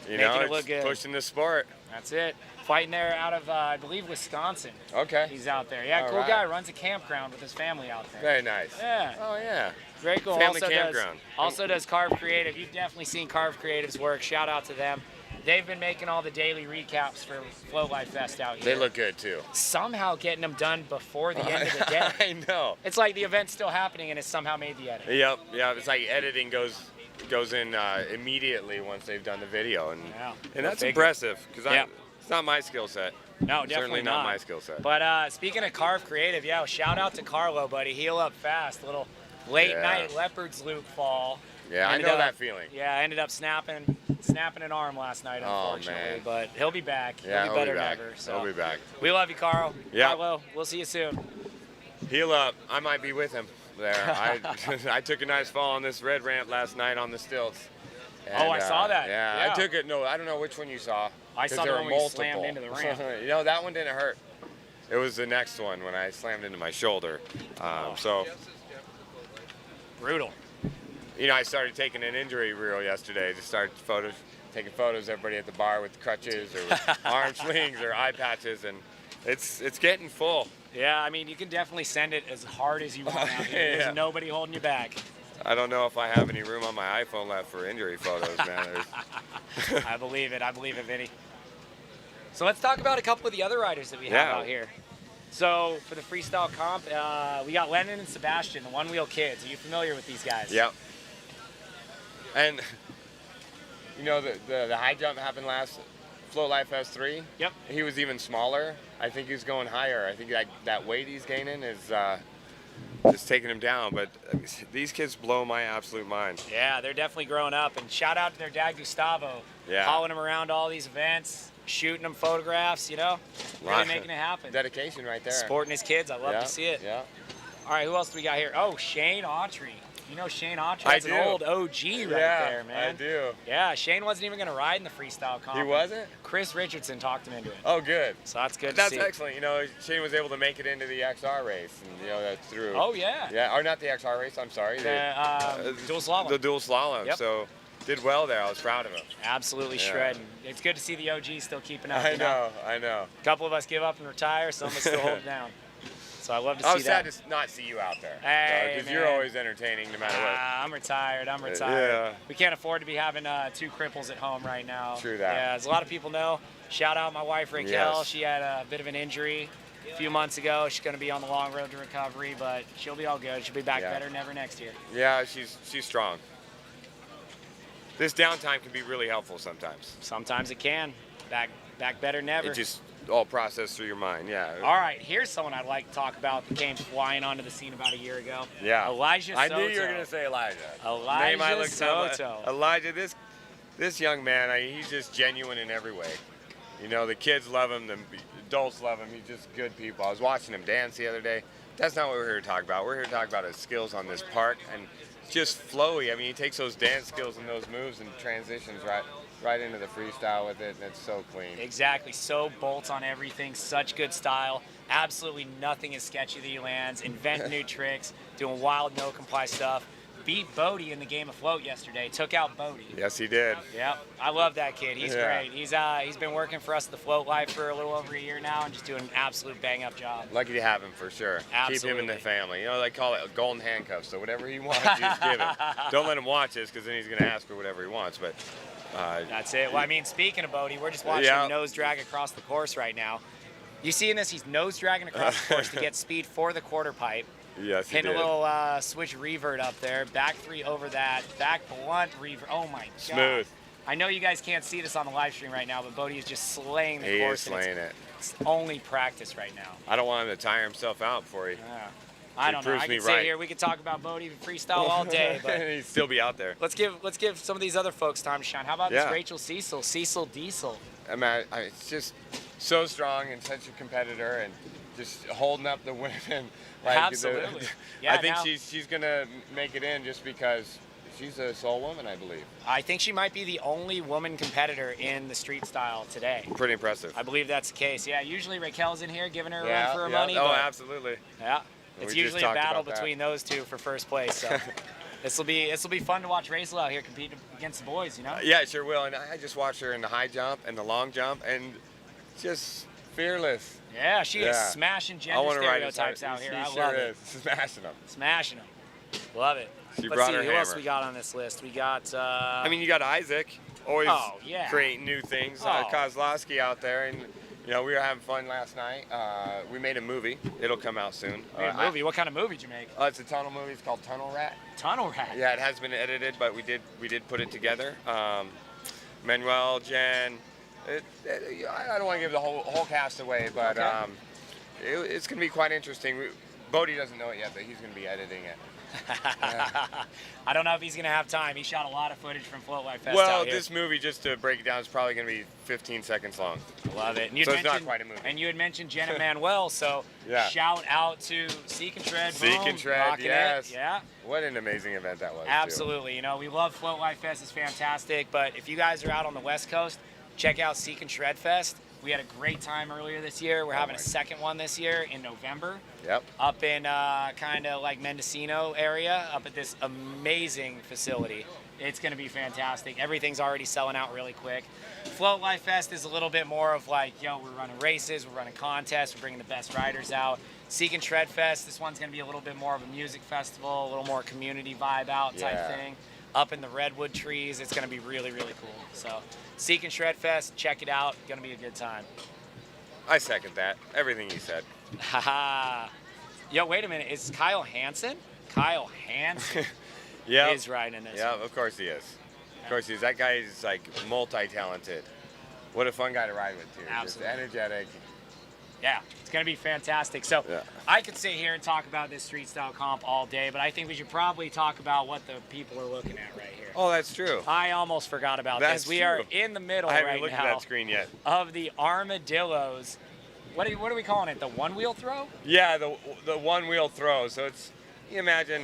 Speaker 15: You
Speaker 1: Making
Speaker 15: know,
Speaker 1: it look
Speaker 15: it's
Speaker 1: good.
Speaker 15: pushing the sport.
Speaker 1: That's it. Fighting there out of, I believe, Wisconsin.
Speaker 15: Okay.
Speaker 1: He's out there. Yeah,
Speaker 15: All
Speaker 1: cool
Speaker 15: right.
Speaker 1: guy. Runs a campground with his family out there.
Speaker 15: Very nice.
Speaker 1: Yeah.
Speaker 15: Oh, yeah.
Speaker 1: Very cool.
Speaker 15: Family
Speaker 1: also
Speaker 15: campground.
Speaker 1: Also does Carve Creative. You've definitely seen Carve Creative's work. Shout out to them. They've been making all the daily recaps for Float Life Fest out here.
Speaker 15: They look good, too.
Speaker 1: Somehow getting them done before the end of the day.
Speaker 15: I know.
Speaker 1: It's like the event's still happening and it's somehow made the edit.
Speaker 15: Yep. It's like editing goes in immediately once they've done the video, and that's
Speaker 1: Figure.
Speaker 15: impressive because
Speaker 1: Yeah.
Speaker 15: it's not my skill set.
Speaker 1: No,
Speaker 15: It's
Speaker 1: definitely
Speaker 15: certainly not my skill set.
Speaker 1: But speaking of Carve Creative, yeah, shout out to Carlo, buddy. Heal up fast. Little late
Speaker 15: Yeah.
Speaker 1: night Leopards Loop fall.
Speaker 15: Yeah, I
Speaker 1: Ended
Speaker 15: know
Speaker 1: up-
Speaker 15: that feeling.
Speaker 1: Yeah, I ended up snapping an arm last night,
Speaker 15: Oh,
Speaker 1: unfortunately.
Speaker 15: man.
Speaker 1: But he'll be back.
Speaker 15: Yeah,
Speaker 1: he'll be better
Speaker 15: back.
Speaker 1: than ever. So
Speaker 15: He'll be back.
Speaker 1: we love you, Carl.
Speaker 15: Yeah.
Speaker 1: Carlo, we'll see you soon.
Speaker 15: Heal up. I might be with him there. I took a nice fall on this red ramp last night on the stilts.
Speaker 1: Oh, I saw that.
Speaker 15: Yeah,
Speaker 1: Yeah.
Speaker 15: I took it. No, I don't know which one you saw.
Speaker 1: I
Speaker 15: 'cause
Speaker 1: saw
Speaker 15: there
Speaker 1: the
Speaker 15: were
Speaker 1: one where you
Speaker 15: multiple.
Speaker 1: slammed into the ramp.
Speaker 15: You know, that one didn't hurt. It was the next one when I slammed into my shoulder. So
Speaker 1: brutal.
Speaker 15: You know, I started taking an injury reel yesterday. Just started taking photos of everybody at the bar with crutches or with arm slings or eye patches, and it's getting full.
Speaker 1: Yeah, I mean, you can definitely send it as hard as you want out here.
Speaker 15: Yeah.
Speaker 1: There's nobody holding you back.
Speaker 15: I don't know if I have any room on my iPhone left for injury photos, man.
Speaker 1: I believe it, Vinny. So let's talk about a couple of the other riders that we have
Speaker 15: Yeah.
Speaker 1: out here. So for the freestyle comp, we got Lennon and Sebastian, the one-wheel kids. Are you familiar with these guys?
Speaker 15: Yep. And you know, the high jump happened last Float Life Fest 3.
Speaker 1: Yep.
Speaker 15: He was even smaller. I think he's going higher. I think that weight he's gaining is just taking him down. But these kids blow my absolute mind.
Speaker 1: Yeah, they're definitely growing up. And shout out to their dad, Gustavo.
Speaker 15: Yeah.
Speaker 1: Hauling them around all these events, shooting them photographs, you know? Really
Speaker 15: Lot-
Speaker 1: making it happen.
Speaker 15: Dedication right there.
Speaker 1: Supporting his kids. I love
Speaker 15: Yeah,
Speaker 1: to see it.
Speaker 15: Yeah.
Speaker 1: All right, who else do we got here? Oh, Shane Autry. You know Shane Autry?
Speaker 15: I
Speaker 1: That's an
Speaker 15: do.
Speaker 1: old OG right there, man.
Speaker 15: I do.
Speaker 1: Yeah, Shane wasn't even going to ride in the freestyle comp.
Speaker 15: He wasn't?
Speaker 1: Chris Richardson talked him into it.
Speaker 15: Oh, good.
Speaker 1: So that's good
Speaker 15: That's
Speaker 1: to see.
Speaker 15: excellent. You know, Shane was able to make it into the XR race, and that's through.
Speaker 1: Oh, yeah.
Speaker 15: Yeah, or not the XR race. I'm sorry.
Speaker 1: The dual slalom.
Speaker 15: The dual slalom.
Speaker 1: Yep.
Speaker 15: So did well there. I was proud of him.
Speaker 1: Absolutely
Speaker 15: Yeah.
Speaker 1: shredding. It's good to see the OG still keeping up.
Speaker 15: I
Speaker 1: you
Speaker 15: know. I know.
Speaker 1: A couple of us give up and retire. Some of us still hold it down. So I love to see
Speaker 15: I was
Speaker 1: that.
Speaker 15: sad to not see you out there.
Speaker 1: Hey,
Speaker 15: Because you're
Speaker 1: man.
Speaker 15: always entertaining no matter what.
Speaker 1: I'm retired. I'm retired.
Speaker 15: Yeah.
Speaker 1: We can't afford to be having 2 cripples at home right now.
Speaker 15: True that.
Speaker 1: Yeah, as a lot of people know, shout out my wife Raquel.
Speaker 15: Yes.
Speaker 1: She had a bit of an injury a few months ago. She's going to be on the long road to recovery, but she'll be all good. She'll be back better than ever next year.
Speaker 15: Yeah, she's strong. This downtime can be really helpful sometimes.
Speaker 1: Sometimes it can. Back better than ever.
Speaker 15: It just all processed through your mind. Yeah.
Speaker 1: All right, here's someone I'd like to talk about that came flying onto the scene about a year ago.
Speaker 15: Yeah.
Speaker 1: Elijah Soto.
Speaker 15: I knew you were going to say Elijah.
Speaker 1: Elijah Soto.
Speaker 15: Elijah, this young man, he's just genuine in every way. You know, the kids love him, the adults love him. He's just good people. I was watching him dance the other day. That's not what we're here to talk about. We're here to talk about his skills on this park and just flowy. I mean, he takes those dance skills and those moves and transitions right into the freestyle with it, and it's so clean.
Speaker 1: Exactly. So bolts on everything. Such good style. Absolutely nothing is sketchy that he lands. Invent new tricks. Doing wild no comply stuff. Beat Bodie in the game of float yesterday. Took out Bodie.
Speaker 15: Yes, he did.
Speaker 1: Yep. I love that kid. He's
Speaker 15: Yeah.
Speaker 1: great. He's been working for us at the Float Life for a little over a year now and just doing an absolute bang up job.
Speaker 15: Lucky to have him for sure. Keep him in
Speaker 1: Absolutely.
Speaker 15: the family. You know, they call it golden handcuffs. So whatever he wants, you just give him. Don't let him watch this because then he's going to ask for whatever he wants. But
Speaker 1: That's it. Well, I mean, speaking of Bodie, we're just watching
Speaker 15: Yeah.
Speaker 1: him nose drag across the course right now. You seeing this? He's nose dragging across the course to get speed for the quarter pipe.
Speaker 15: Yes, he
Speaker 1: Hitting
Speaker 15: did.
Speaker 1: a little switch revert up there. Back 3 over that. Back blunt revert. Oh my God.
Speaker 15: Smooth.
Speaker 1: I know you guys can't see this on the live stream right now, but Bodie is just slaying the
Speaker 15: He is
Speaker 1: course. and
Speaker 15: slaying it.
Speaker 1: It's only practice right now.
Speaker 15: I don't want him to tire himself out before he.
Speaker 1: I don't know.
Speaker 15: proves
Speaker 1: I
Speaker 15: me
Speaker 1: could sit
Speaker 15: right.
Speaker 1: here. We could talk about Bodie freestyle all day, but
Speaker 15: He'd still be out there.
Speaker 1: let's give some of these other folks time to shine. How about
Speaker 15: Yeah.
Speaker 1: this Rachel Cecil Diesel?
Speaker 15: I mean, it's just so strong and such a competitor and just holding up the women.
Speaker 1: Absolutely. Yeah,
Speaker 15: I think
Speaker 1: now-
Speaker 15: she's gonna make it in just because she's a sole woman, I believe.
Speaker 1: I think she might be the only woman competitor in the street style today.
Speaker 15: Pretty impressive.
Speaker 1: I believe that's the case. Yeah, usually Raquel's in here giving her a
Speaker 15: Yeah,
Speaker 1: run for her
Speaker 15: yeah.
Speaker 1: money.
Speaker 15: Oh,
Speaker 1: but
Speaker 15: absolutely.
Speaker 1: Yeah,
Speaker 15: We
Speaker 1: it's
Speaker 15: just
Speaker 1: usually a
Speaker 15: talked
Speaker 1: battle
Speaker 15: about that.
Speaker 1: between those two for first place. So this will be fun to watch Rachel out here compete against the boys. You know.
Speaker 15: Yeah, it sure will. And I just watched her in the high jump and the long jump, and just fearless.
Speaker 1: Yeah, she is smashing
Speaker 15: I
Speaker 1: gender
Speaker 15: wanna ride his
Speaker 1: stereotypes
Speaker 15: heart.
Speaker 1: out here.
Speaker 15: She
Speaker 1: I
Speaker 15: sure
Speaker 1: love it.
Speaker 15: is. Smashing them.
Speaker 1: Smashing them. Love it.
Speaker 15: She
Speaker 1: Let's
Speaker 15: brought
Speaker 1: see
Speaker 15: her
Speaker 1: who else
Speaker 15: hammer.
Speaker 1: we got on this list. We got.
Speaker 15: I mean, you got Isaac, always
Speaker 1: Oh, yeah.
Speaker 15: creating new things.
Speaker 1: Oh.
Speaker 15: Kozlowski out there, and you know we were having fun last night. We made a movie. It'll come out soon.
Speaker 1: Made a movie. What kind of movie did you make?
Speaker 15: It's a tunnel movie. It's called Tunnel Rat.
Speaker 1: Tunnel Rat.
Speaker 15: Yeah, it has been edited, but we did put it together. Manuel, Jen. I don't want to give the whole cast away, but
Speaker 1: Okay.
Speaker 15: it's going to be quite interesting. Bodie doesn't know it yet, but he's going to be editing it.
Speaker 1: I don't know if he's gonna have time. He shot a lot of footage from Float Life Fest
Speaker 15: Well,
Speaker 1: out here.
Speaker 15: this movie, just to break it down, is probably going to be 15 seconds long.
Speaker 1: Love it. And
Speaker 15: So it's not quite a movie.
Speaker 1: And you had mentioned Jenna Manuel, so
Speaker 15: Yeah.
Speaker 1: shout out to Seek and Tread.
Speaker 15: Seek
Speaker 1: Boom,
Speaker 15: and Tread,
Speaker 1: rocking
Speaker 15: yes.
Speaker 1: It. Yeah.
Speaker 15: What an amazing event that was. too.
Speaker 1: Absolutely. You know, we love Float Life Fest. It's fantastic. But if you guys are out on the West Coast, check out Seek and Shred Fest. We had a great time earlier this year. We're having a second one this year in November.
Speaker 15: Yep.
Speaker 1: Up in kind of like Mendocino area, up at this amazing facility. It's going to be fantastic. Everything's already selling out really quick. Float Life Fest is a little bit more of like, yo, we're running races, we're running contests, we're bringing the best riders out. Seek and Shred Fest, this one's going to be a little bit more of a music festival, a little more community vibe out type
Speaker 15: Yeah.
Speaker 1: thing. Up in the redwood trees, it's going to be really, really cool. So Seek and Shred Fest, check it out. Going to be a good time.
Speaker 15: I second that. Everything you said.
Speaker 1: Haha. Yo, wait a minute. Is Kyle Hansen? Kyle Hansen
Speaker 15: Yeah.
Speaker 1: is riding this.
Speaker 15: Yeah, of course he is. Of course he is. That guy is like multi-talented. What a fun guy to ride with too.
Speaker 1: Absolutely.
Speaker 15: Just energetic.
Speaker 1: Yeah, it's going to be fantastic. So I could sit here and talk about this street style comp all day, but I think we should probably talk about what the people are looking at right here.
Speaker 15: Oh, that's true.
Speaker 1: I almost forgot about
Speaker 15: That's
Speaker 1: this. We are
Speaker 15: true.
Speaker 1: in the middle
Speaker 15: I haven't
Speaker 1: right
Speaker 15: looked
Speaker 1: now
Speaker 15: at that screen yet.
Speaker 1: of the armadillos. What are we calling it? The one-wheel throw?
Speaker 15: Yeah, the one-wheel throw. So it's, you imagine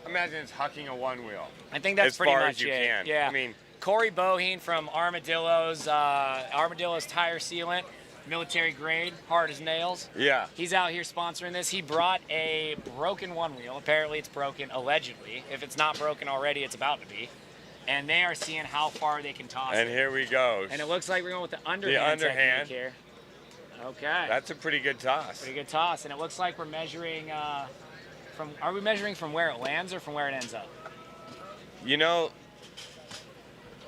Speaker 15: imagine it's hucking a one wheel.
Speaker 1: I think that's
Speaker 15: as
Speaker 1: pretty
Speaker 15: far
Speaker 1: much
Speaker 15: as you
Speaker 1: it.
Speaker 15: can.
Speaker 1: Yeah.
Speaker 15: I mean,
Speaker 1: Corey Boheen from Armadillo's tire sealant, military grade, hard as nails.
Speaker 15: Yeah.
Speaker 1: He's out here sponsoring this. He brought a broken one wheel. Apparently it's broken, allegedly. If it's not broken already, it's about to be. And they are seeing how far they can toss
Speaker 15: and
Speaker 1: it.
Speaker 15: here we go.
Speaker 1: And it looks like we're going with the underhand technique here. Okay.
Speaker 15: That's a pretty good toss.
Speaker 1: Pretty good toss. And it looks like we're measuring are we measuring from where it lands or from where it ends up?
Speaker 15: You know,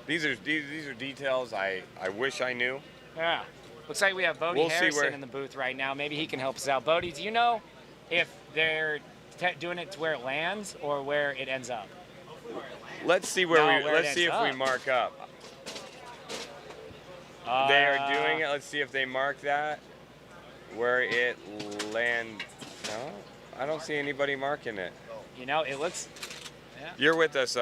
Speaker 15: these are details I wish I knew.
Speaker 1: Yeah. Looks like we have Bodie Harrison in the booth right now. Maybe he can help us out. Bodie, do you know if they're doing it to where it lands or where it ends up?
Speaker 15: Let's see let's see if we mark up. They are doing it. Let's see if they mark that where it lands. No, I don't see anybody marking it.
Speaker 1: You know, it looks. Yeah.
Speaker 15: You're with us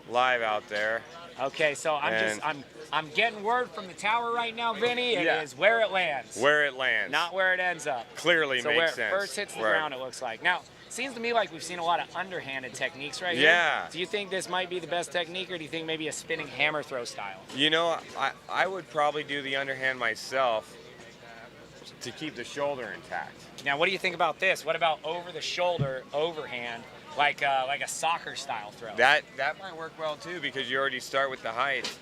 Speaker 15: live out there.
Speaker 1: Okay, so I'm getting word from the tower right now, Vinny. It is where it lands.
Speaker 15: Where it lands.
Speaker 1: Not where it ends up.
Speaker 15: Clearly
Speaker 1: so
Speaker 15: makes
Speaker 1: where
Speaker 15: sense.
Speaker 1: It first hits the ground, it looks like. Now, it seems to me like we've seen a lot of underhanded techniques right here.
Speaker 15: Yeah.
Speaker 1: Do you think this might be the best technique, or do you think maybe a spinning hammer throw style?
Speaker 15: You know, I would probably do the underhand myself to keep the shoulder intact.
Speaker 1: Now, what do you think about this? What about over the shoulder, overhand, like a soccer style throw?
Speaker 15: That might work well too, because you already start with the height.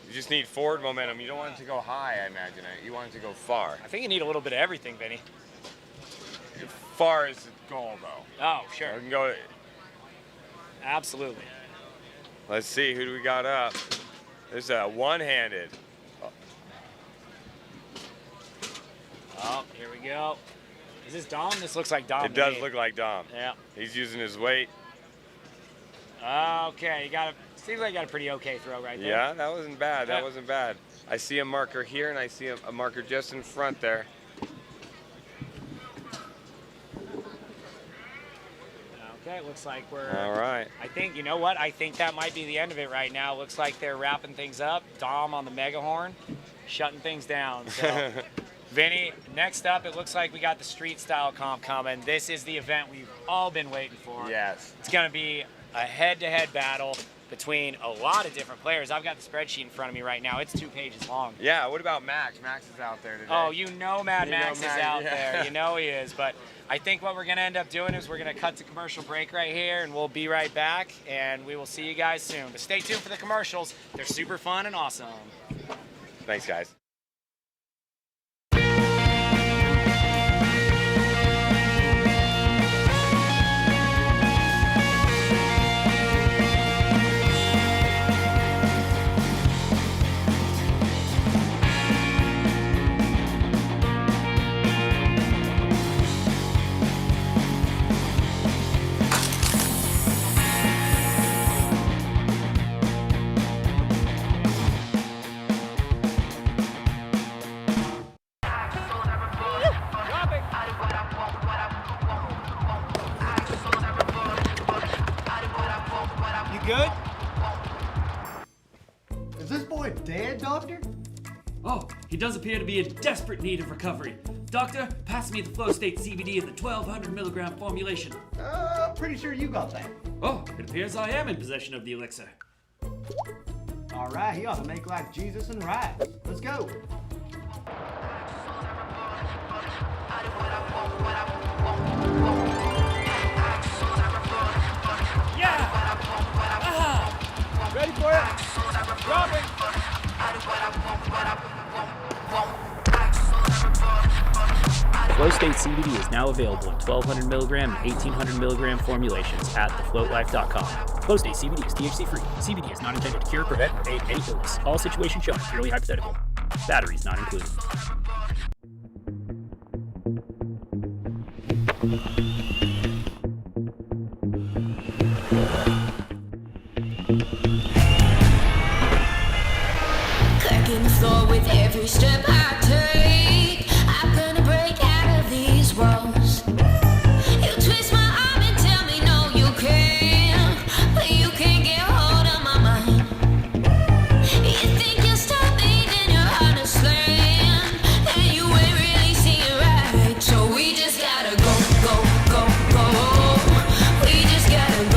Speaker 15: You just need forward momentum. You don't want it to go high, I imagine it. You want it to go far.
Speaker 1: I think you need a little bit of everything, Vinny.
Speaker 15: Far is the goal, though.
Speaker 1: Oh, sure.
Speaker 15: We can go.
Speaker 1: Absolutely.
Speaker 15: Let's see, who do we got up? There's a one-handed.
Speaker 1: Oh, here we go. Is this Dom? This looks like Dom.
Speaker 15: It does look like Dom.
Speaker 1: Yeah.
Speaker 15: He's using his weight.
Speaker 1: Okay, seems like you got a pretty okay throw right there.
Speaker 15: Yeah, that wasn't bad. That wasn't bad. I see a marker here, and I see a marker just in front there.
Speaker 1: Okay, looks like we're...
Speaker 15: All right.
Speaker 1: I think, you know what? I think that might be the end of it right now. Looks like they're wrapping things up. Dom on the mega horn, shutting things down. So, Vinny, next up, it looks like we got the street style comp coming. This is the event we've all been waiting for.
Speaker 15: Yes.
Speaker 1: It's going to be a head-to-head battle between a lot of different players. I've got the spreadsheet in front of me right now. It's 2 pages long.
Speaker 15: Yeah, what about Max? Max is out there today.
Speaker 1: Oh, you know Max is out there. You know he is. But I think what we're going to end up doing is we're going to cut to commercial break right here, and we'll be right back, and we will see you guys soon. But stay tuned for the commercials. They're super fun and awesome.
Speaker 15: Thanks, guys.
Speaker 8: Good? Is this boy dead, Doctor?
Speaker 10: Oh, he does appear to be in desperate need of recovery. Doctor, pass me the Flow State CBD in the 1200 milligram formulation.
Speaker 8: Pretty sure you got that.
Speaker 10: Oh, it appears I am in possession of the elixir.
Speaker 8: All right, he ought to make like Jesus and rise. Let's go.
Speaker 5: Ready for it? Dropping.
Speaker 11: Flow State CBD is now available in 1200 milligram and 1800 milligram formulations at thefloatlife.com. Flow State CBD is THC free. CBD is not intended to cure, prevent, or aid any illness. All situations shown are purely hypothetical. Batteries not included.
Speaker 5: Cracking the floor with every step I take. I'm gonna break out of these walls. You twist my arm and tell me no you can't, but you can't get hold of my mind. You think you'll stop me, then your heart is slammed, and you ain't really seeing right. So we just gotta go, go, go, go. We just gotta go.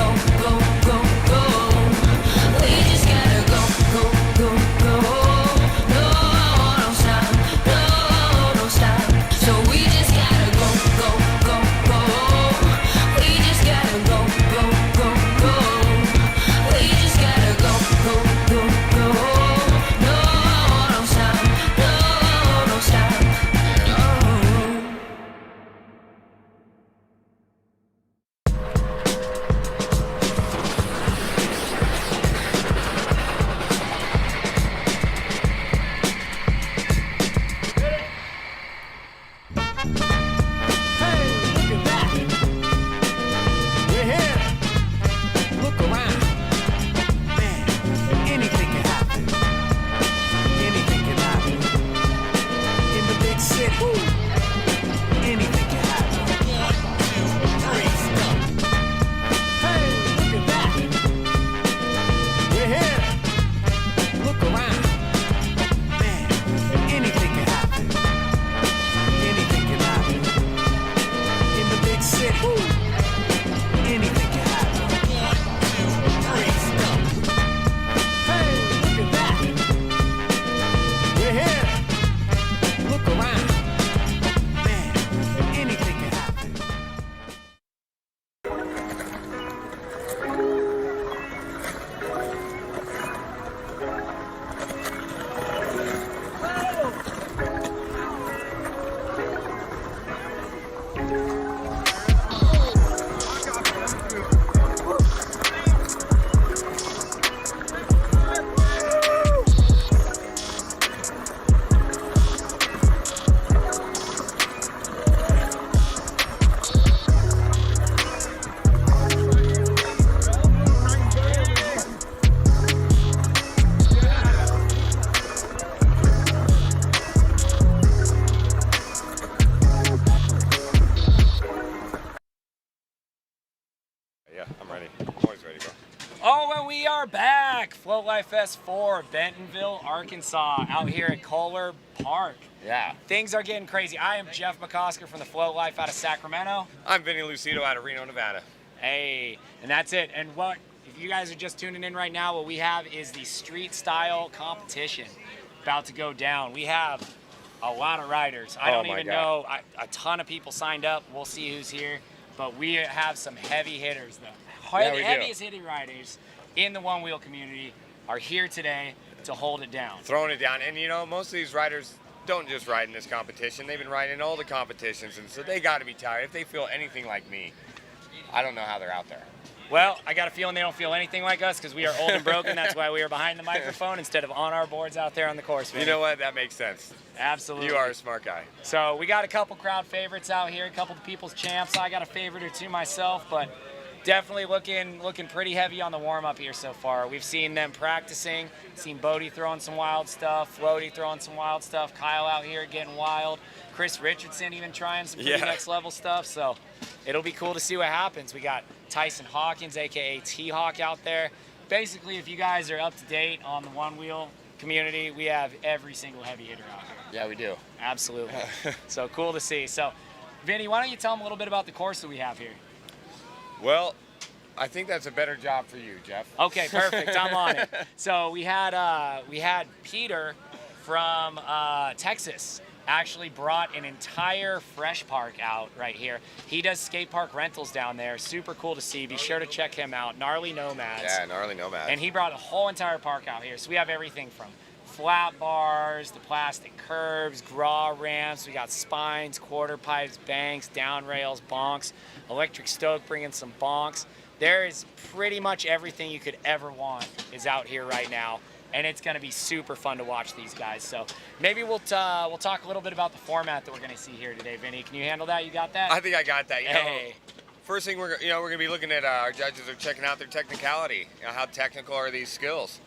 Speaker 1: Life Fest 4, Bentonville, Arkansas, out here at Kohler Park.
Speaker 15: Yeah.
Speaker 1: Things are getting crazy. I am Jeff McCosker from the Float Life out of Sacramento.
Speaker 15: I'm Vinny Lucido out of Reno, Nevada.
Speaker 1: Hey, and that's it. And what, if you guys are just tuning in right now, what we have is the street style competition about to go down. We have a lot of riders. I don't even know, a ton of people signed up. We'll see who's here. But we have some heavy hitters, the heaviest hitting riders in the one wheel community are here today to hold it down.
Speaker 15: Throwing it down. And you know, most of these riders don't just ride in this competition. They've been riding in all the competitions, and so they got to be tired. If they feel anything like me, I don't know how they're out there.
Speaker 1: Well, I got a feeling they don't feel anything like us because we are old and broken. That's why we are behind the microphone instead of on our boards out there on the course.
Speaker 15: You know what? That makes sense.
Speaker 1: Absolutely.
Speaker 15: You are a smart guy.
Speaker 1: So we got a couple crowd favorites out here, a couple of people's champs. I got a favorite or two myself, but definitely looking pretty heavy on the warm-up here so far. We've seen them practicing, seen Bodie throwing some wild stuff, Floaty throwing some wild stuff, Kyle out here getting wild, Chris Richardson even trying some pretty next level stuff. So it'll be cool to see what happens. We got Tyson Hawkins, aka T-Hawk, out there. Basically, if you guys are up to date on the one-wheel community, we have every single heavy hitter out here.
Speaker 15: Yeah, we do.
Speaker 1: Absolutely. So cool to see. So, Vinny, why don't you tell them a little bit about the course that we have here?
Speaker 15: Well, I think that's a better job for you, Jeff.
Speaker 1: Okay, perfect. I'm on it. So we had Peter from Texas actually brought an entire fresh park out right here. He does skate park rentals down there. Super cool to see. Be sure to check him out. Gnarly Nomads.
Speaker 15: Yeah, Gnarly Nomads.
Speaker 1: And he brought a whole entire park out here. So we have everything from flat bars, the plastic curbs, graw ramps. We got spines, quarter pipes, banks, down rails, bonks. Electric Stoke bringing some bonks. There is pretty much everything you could ever want is out here right now, and it's going to be super fun to watch these guys. So maybe we'll talk a little bit about the format that we're going to see here today. Vinny, can you handle that? You got that?
Speaker 15: I think I got that. You
Speaker 1: Hey.
Speaker 15: know, first thing we're going to be looking at, our judges are checking out their technicality. You know, how technical are these skills?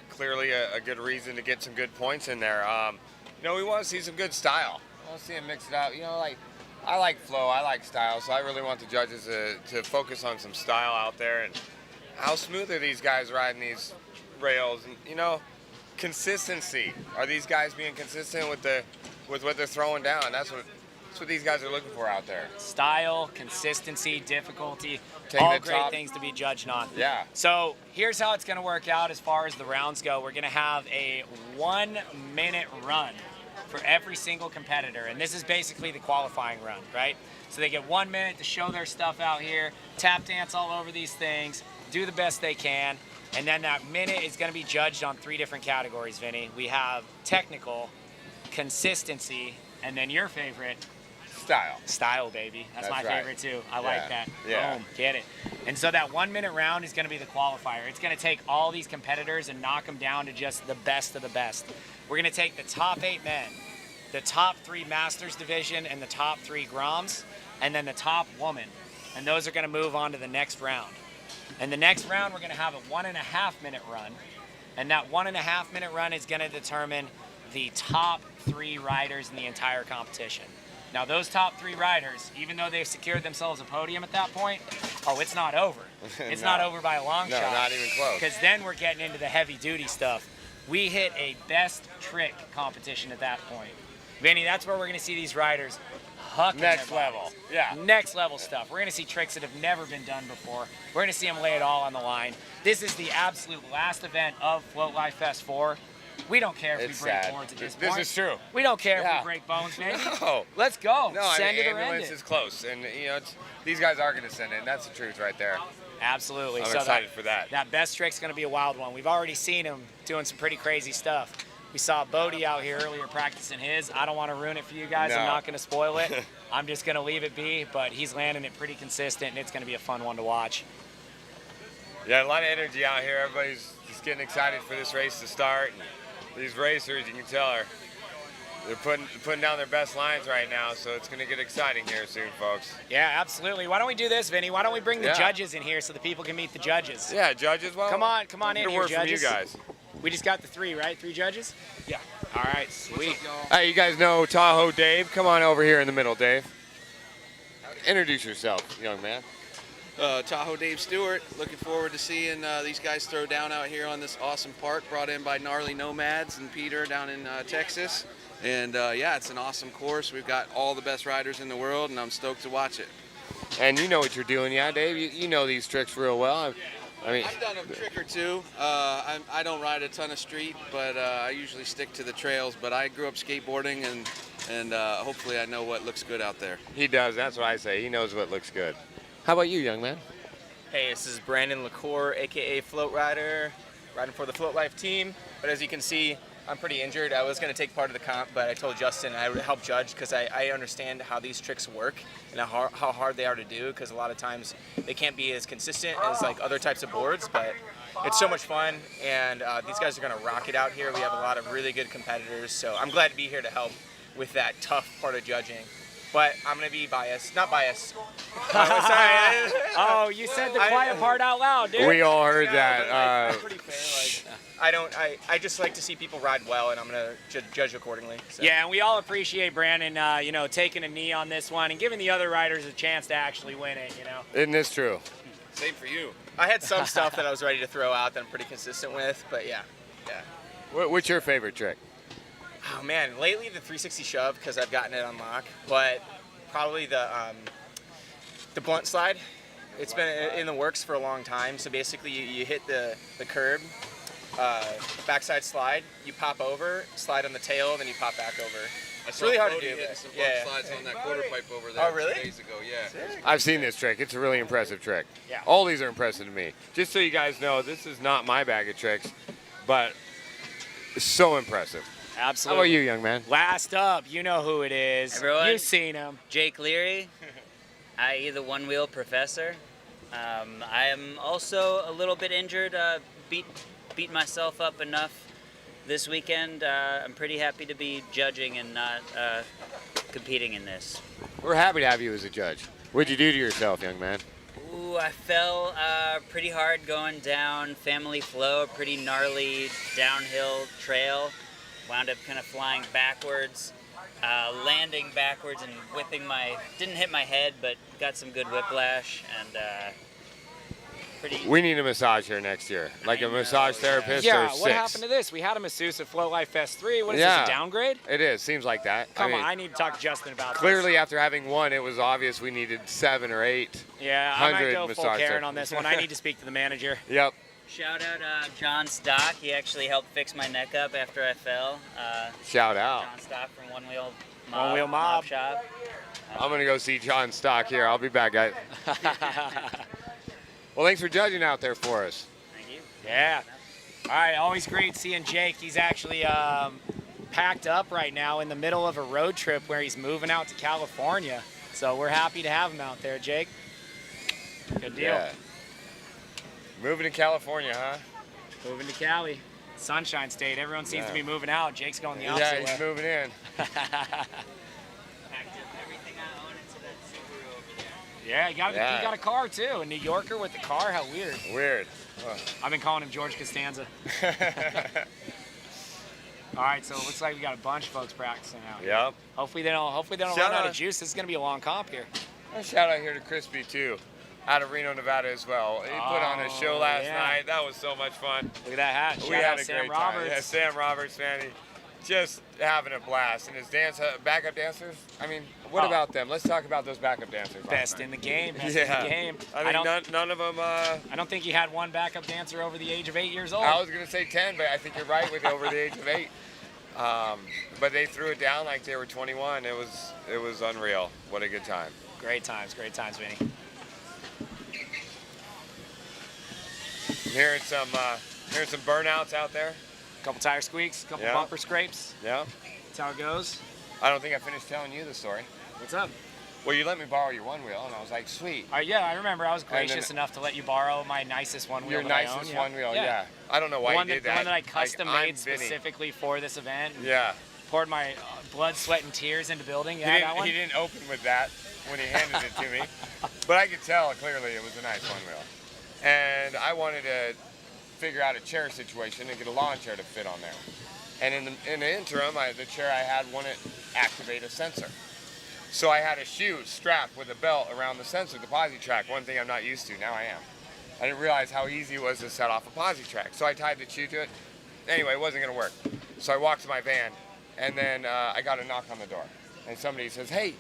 Speaker 15: Clearly a good reason to get some good points in there. You know, we want to see some good style. I want to see them mix it out. You know, like, I like flow, I like style, so I really want the judges to focus on some style out there and how smooth are these guys riding these rails, and you know, consistency. Are these guys being consistent with what they're throwing down? That's what these guys are looking for out there.
Speaker 1: Style, consistency, difficulty,
Speaker 15: Taking
Speaker 1: all
Speaker 15: the
Speaker 1: great
Speaker 15: top.
Speaker 1: things to be judged on.
Speaker 15: Yeah.
Speaker 1: So here's how it's going to work out as far as the rounds go. We're going to have a 1-minute run for every single competitor, and this is basically the qualifying run, right? So they get 1 minute to show their stuff out here, tap dance all over these things, do the best they can, and then that minute is going to be judged on 3 different categories, Vinny. We have technical, consistency, and then your favorite,
Speaker 15: style.
Speaker 1: Style, baby. That's my
Speaker 15: right.
Speaker 1: favorite too. I
Speaker 15: Yeah.
Speaker 1: like that.
Speaker 15: Yeah.
Speaker 1: Boom, get it. And so that 1 minute round is going to be the qualifier. It's going to take all these competitors and knock them down to just the best of the best. We're going to take the top 8 men, the top 3 Masters division, and the top 3 Groms, and then the top woman. And those are going to move on to the next round. And the next round, we're going to have a 1.5 minute run. And that 1.5 minute run is going to determine the top 3 riders in the entire competition. Now, those top 3 riders, even though they've secured themselves a podium at that point, it's not over. It's not over by a long shot.
Speaker 15: No, not even close.
Speaker 1: Because then we're getting into the heavy duty stuff. We hit a best trick competition at that point. Vinny, that's where we're going to see these riders hucking
Speaker 15: Next
Speaker 1: their
Speaker 15: level.
Speaker 1: bodies.
Speaker 15: Yeah.
Speaker 1: Next level stuff. We're going to see tricks that have never been done before. We're going to see them lay it all on the line. This is the absolute last event of Float Life Fest 4. We don't care if
Speaker 15: It's
Speaker 1: we break
Speaker 15: sad.
Speaker 1: boards at this
Speaker 15: This
Speaker 1: point.
Speaker 15: is true.
Speaker 1: We don't care
Speaker 15: Yeah.
Speaker 1: if we break bones, baby.
Speaker 15: No.
Speaker 1: Let's go.
Speaker 15: No,
Speaker 1: Send
Speaker 15: I mean,
Speaker 1: it or end
Speaker 15: ambulance
Speaker 1: it.
Speaker 15: is close, and you know, these guys are going to send it, and that's the truth right there.
Speaker 1: Absolutely.
Speaker 15: I'm
Speaker 1: So
Speaker 15: excited for that.
Speaker 1: That best trick's going to be a wild one. We've already seen him doing some pretty crazy stuff. We saw Bodie out here earlier practicing his. I don't want to ruin it for you guys. I'm
Speaker 15: No.
Speaker 1: not going to spoil it. I'm just going to leave it be, but he's landing it pretty consistent, and it's going to be a fun one to watch.
Speaker 15: Yeah, a lot of energy out here. Everybody's just getting excited for this race to start. And these racers, you can tell, they're putting down their best lines right now, so it's going to get exciting here soon, folks.
Speaker 1: Yeah, absolutely. Why don't we do this, Vinny? Why don't we bring the
Speaker 15: Yeah.
Speaker 1: judges in here so the people can meet the judges?
Speaker 15: Yeah, judges. Well,
Speaker 1: Come on in
Speaker 15: good
Speaker 1: here,
Speaker 15: word from you
Speaker 1: judges.
Speaker 15: guys.
Speaker 1: We just got the 3, right? 3 judges?
Speaker 16: Yeah.
Speaker 1: All right, sweet.
Speaker 15: Hey, you guys know Tahoe Dave? Come on over here in the middle, Dave. Introduce yourself, young man.
Speaker 7: Tahoe Dave Stewart. Looking forward to seeing these guys throw down out here on this awesome park brought in by Gnarly Nomads and Peter down in Texas. And yeah, it's an awesome course. We've got all the best riders in the world, and I'm stoked to watch it.
Speaker 15: And you know what you're doing, yeah, Dave? You know these tricks real well. I mean,
Speaker 7: I've done a trick or two. I don't ride a ton of street, but I usually stick to the trails. But I grew up skateboarding, and hopefully I know what looks good out there.
Speaker 15: he does. That's what I say. He knows what looks good. How about you, young man?
Speaker 19: Hey, this is Brandon LaCour, aka Float Rider, riding for the Float Life team. But as you can see, I'm pretty injured. I was going to take part of the comp, but I told Justin I would help judge because I understand how these tricks work and how hard they are to do, because a lot of times they can't be as consistent as like other types of boards, but it's so much fun, and these guys are going to rock it out here. We have a lot of really good competitors, so I'm glad to be here to help with that tough part of judging. But I'm going to be biased. Not biased. Sorry.
Speaker 1: Oh, you said the quiet part out loud, dude.
Speaker 15: We all heard that.
Speaker 19: Pretty fair. I just like to see people ride well, and I'm going to judge accordingly. So.
Speaker 1: Yeah, and we all appreciate Brandon, taking a knee on this one and giving the other riders a chance to actually win it,
Speaker 15: Isn't this true?
Speaker 7: Same for you.
Speaker 19: I had some stuff that I was ready to throw out that I'm pretty consistent with, but yeah.
Speaker 15: What's your favorite trick?
Speaker 19: Oh man, lately the 360 shove, because I've gotten it on lock, but probably the blunt slide. It's been in the works for a long time. So basically you hit the curb, backside slide, you pop over, slide on the tail, then you pop back over. It's really hard to do.
Speaker 7: Some slides on that quarter pipe over there.
Speaker 19: Oh really?
Speaker 7: 2 days ago, yeah.
Speaker 15: I've seen this trick. It's a really impressive trick.
Speaker 1: Yeah.
Speaker 15: All these are impressive to me. Just so you guys know, this is not my bag of tricks, but it's so impressive.
Speaker 1: Absolutely.
Speaker 15: How about you, young man?
Speaker 1: Last up, you know who it is.
Speaker 20: Everyone,
Speaker 1: You've seen him.
Speaker 20: Jake Leary, i.e. the one-wheel professor. I am also a little bit injured. Beat myself up enough this weekend. I'm pretty happy to be judging and not competing in this.
Speaker 15: We're happy to have you as a judge. What'd you do to yourself, young man?
Speaker 20: Ooh, I fell pretty hard going down Family Flow, a pretty gnarly downhill trail. Wound up kind of flying backwards, landing backwards and didn't hit my head, but got some good whiplash, and
Speaker 15: We need a massage here next year, like a massage therapist or
Speaker 1: Yeah,
Speaker 15: six.
Speaker 1: what happened to this? We had a masseuse at Float Life Fest 3. What is this, a downgrade?
Speaker 15: It is. Seems like that.
Speaker 1: Come on, I need to talk to Justin about
Speaker 15: Clearly,
Speaker 1: this.
Speaker 15: after having one, it was obvious we needed 7 or 8.
Speaker 1: Yeah, I might go full
Speaker 15: massage
Speaker 1: Karen on this one. I need to speak to the manager.
Speaker 15: Yep.
Speaker 20: Shout out John Stock. He actually helped fix my neck up after I fell.
Speaker 15: Shout out.
Speaker 20: John Stock from One Wheel
Speaker 1: Mob
Speaker 20: Shop.
Speaker 15: I'm going to go see John Stock here. I'll be back, guys. Well, thanks for judging out there for us.
Speaker 20: Thank you.
Speaker 1: Yeah. All right, always great seeing Jake. He's actually packed up right now in the middle of a road trip where he's moving out to California. So we're happy to have him out there, Jake. Good deal.
Speaker 15: Yeah. Moving to California, huh?
Speaker 1: Moving to Cali. Sunshine State. Everyone seems to be moving out. Jake's going the
Speaker 15: Yeah,
Speaker 1: opposite
Speaker 15: he's
Speaker 1: way.
Speaker 15: moving in.
Speaker 1: Yeah, he got a car too. A New Yorker with the car. How weird.
Speaker 15: Weird.
Speaker 1: I've been calling him George Costanza. All right, so it looks like we got a bunch of folks practicing out here.
Speaker 15: Yep.
Speaker 1: Hopefully they don't
Speaker 15: Shout
Speaker 1: run out
Speaker 15: out-
Speaker 1: of juice. This is gonna be a long comp here.
Speaker 15: A shout out here to Crispy too, out of Reno, Nevada as well. He put on a show last night. That was so much fun.
Speaker 1: Look at that hat.
Speaker 15: We
Speaker 1: Shout
Speaker 15: had
Speaker 1: out
Speaker 15: a
Speaker 1: Sam
Speaker 15: great
Speaker 1: Roberts.
Speaker 15: time. Yeah, Sam Roberts, man, he just having a blast. And his backup dancers. I mean, what about them? Let's talk about those backup dancers.
Speaker 1: Best in the game. Best in the game.
Speaker 15: I think none of them.
Speaker 1: I don't think he had one backup dancer over the age of 8 years old.
Speaker 15: I was gonna say 10, but I think you're right with over the age of 8. But they threw it down like they were 21. It was unreal. What a good time.
Speaker 1: Great times, Vinny.
Speaker 15: I'm hearing some burnouts out there.
Speaker 1: Couple tire squeaks, couple
Speaker 15: Yeah.
Speaker 1: bumper scrapes.
Speaker 15: Yeah.
Speaker 1: That's how it goes.
Speaker 15: I don't think I finished telling you the story.
Speaker 1: What's up?
Speaker 15: Well, you let me borrow your one wheel, and I was like, sweet.
Speaker 1: Yeah, I remember. I was
Speaker 15: And then-
Speaker 1: gracious enough to let you borrow my nicest one wheel.
Speaker 15: Your
Speaker 1: that I
Speaker 15: nicest
Speaker 1: own,
Speaker 15: one wheel, yeah. I don't know why
Speaker 1: the one
Speaker 15: you did
Speaker 1: The one
Speaker 15: that.
Speaker 1: that I custom
Speaker 15: Like, I'm
Speaker 1: made
Speaker 15: Vinny.
Speaker 1: specifically for this event.
Speaker 15: Yeah.
Speaker 1: Poured my blood, sweat, and tears into building. Yeah, that one.
Speaker 15: He didn't open with that when he handed it to me, but I could tell clearly it was a nice one wheel. And I wanted to figure out a chair situation and get a lawn chair to fit on there. And in the interim, the chair I had wouldn't activate a sensor. So I had a shoe strapped with a belt around the sensor, the posi track, one thing I'm not used to, now I am. I didn't realize how easy it was to set off a posi track. So I tied the shoe to it. Anyway, it wasn't gonna work. So I walked to my van, and then I got a knock on the door. And somebody says, hey,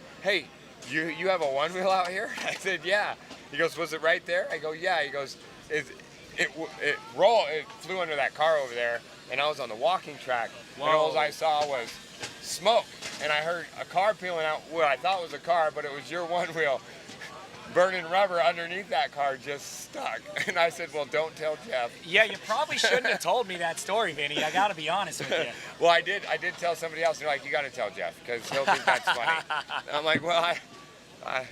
Speaker 15: you have a one wheel out here? I said, yeah. He goes, was it right there? I go, yeah. He goes, it flew under that car over there, and I was on the walking track, and all I saw was smoke. And I heard a car peeling out what I thought was a car, but it was your one wheel burning rubber underneath that car, just stuck. And I said, well, don't tell Jeff.
Speaker 1: Yeah, you probably shouldn't have told me that story, Vinny. I gotta be honest with you.
Speaker 15: Well, I did tell somebody else. They're like, you gotta tell Jeff, because he'll think that's funny. And I'm like, well, I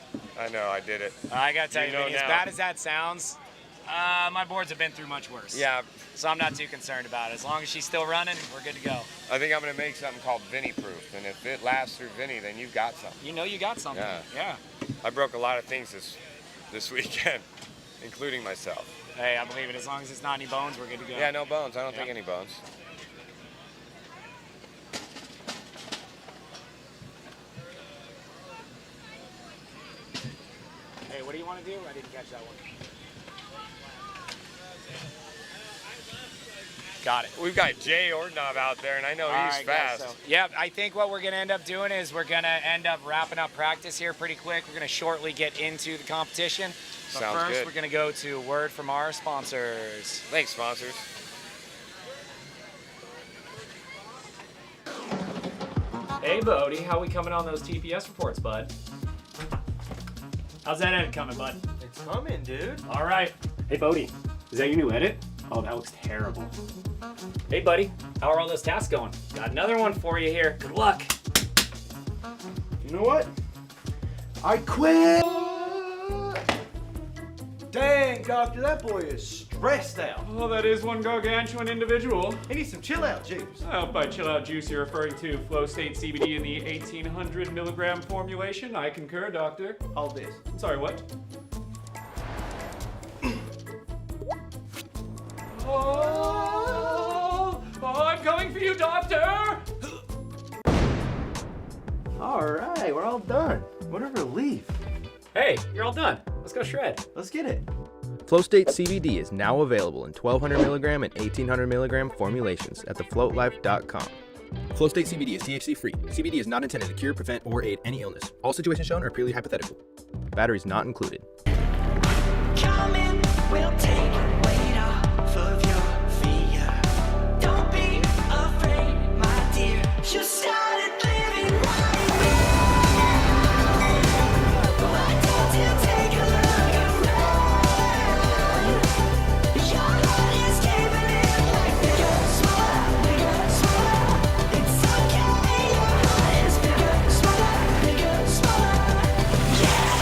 Speaker 15: know, I did it.
Speaker 1: I gotta tell you,
Speaker 15: know
Speaker 1: Vinny, as
Speaker 15: now.
Speaker 1: bad as that sounds, my boards have been through much worse.
Speaker 15: Yeah.
Speaker 1: So I'm not too concerned about it. As long as she's still running, we're good to go.
Speaker 15: I think I'm gonna make something called Vinny proof, and if it lasts through Vinny, then you've got something.
Speaker 1: You know you got something. Yeah.
Speaker 15: I broke a lot of things this weekend, including myself.
Speaker 1: Hey, I believe it. As long as it's not any bones, we're good to go.
Speaker 15: Yeah, no bones. I don't think any bones.
Speaker 1: Hey, what do you want to do? I didn't catch that one. Got it.
Speaker 15: We've got Jay Ordnov out there, and I know he's fast.
Speaker 1: So, yeah, I think what we're going to end up doing is we're going to end up wrapping up practice here pretty quick. We're going to shortly get into the competition. But
Speaker 15: Sounds
Speaker 1: first,
Speaker 15: good.
Speaker 1: we're going to go to word from our sponsors.
Speaker 15: Thanks, sponsors.
Speaker 14: Hey, Bodie, how we coming on those TPS reports, bud? How's that edit coming, bud?
Speaker 8: It's coming, dude.
Speaker 14: All right. Hey, Bodie, is that your new edit? Oh, that looks terrible. Hey, buddy, how are all those tasks going? Got another one for you here. Good luck.
Speaker 8: You know what? I quit. Dang, doctor, that boy is stressed out.
Speaker 14: Oh, that is one gargantuan individual.
Speaker 8: He needs some chill out juice.
Speaker 14: By chill out juice, you're referring to Flow State CBD in the 1800 milligram formulation. I concur, doctor.
Speaker 8: Hold this.
Speaker 14: Sorry, what? Oh, I'm coming for you, doctor!
Speaker 8: All right, we're all done. What a relief.
Speaker 14: Hey, you're all done. Let's go shred.
Speaker 8: Let's get it.
Speaker 4: Flow State CBD is now available in 1200 milligram and 1800 milligram formulations at thefloatlife.com. Flow State CBD is THC free. CBD is not intended to cure, prevent, or aid any illness. All situations shown are purely hypothetical. Batteries not included.
Speaker 5: Coming, we'll take weight off of your fear. Don't be afraid, my dear. You started living right here. Why don't you take a look around? Your heart is caving in like bigger, smaller. It's okay, your heart is bigger, smaller. Yeah.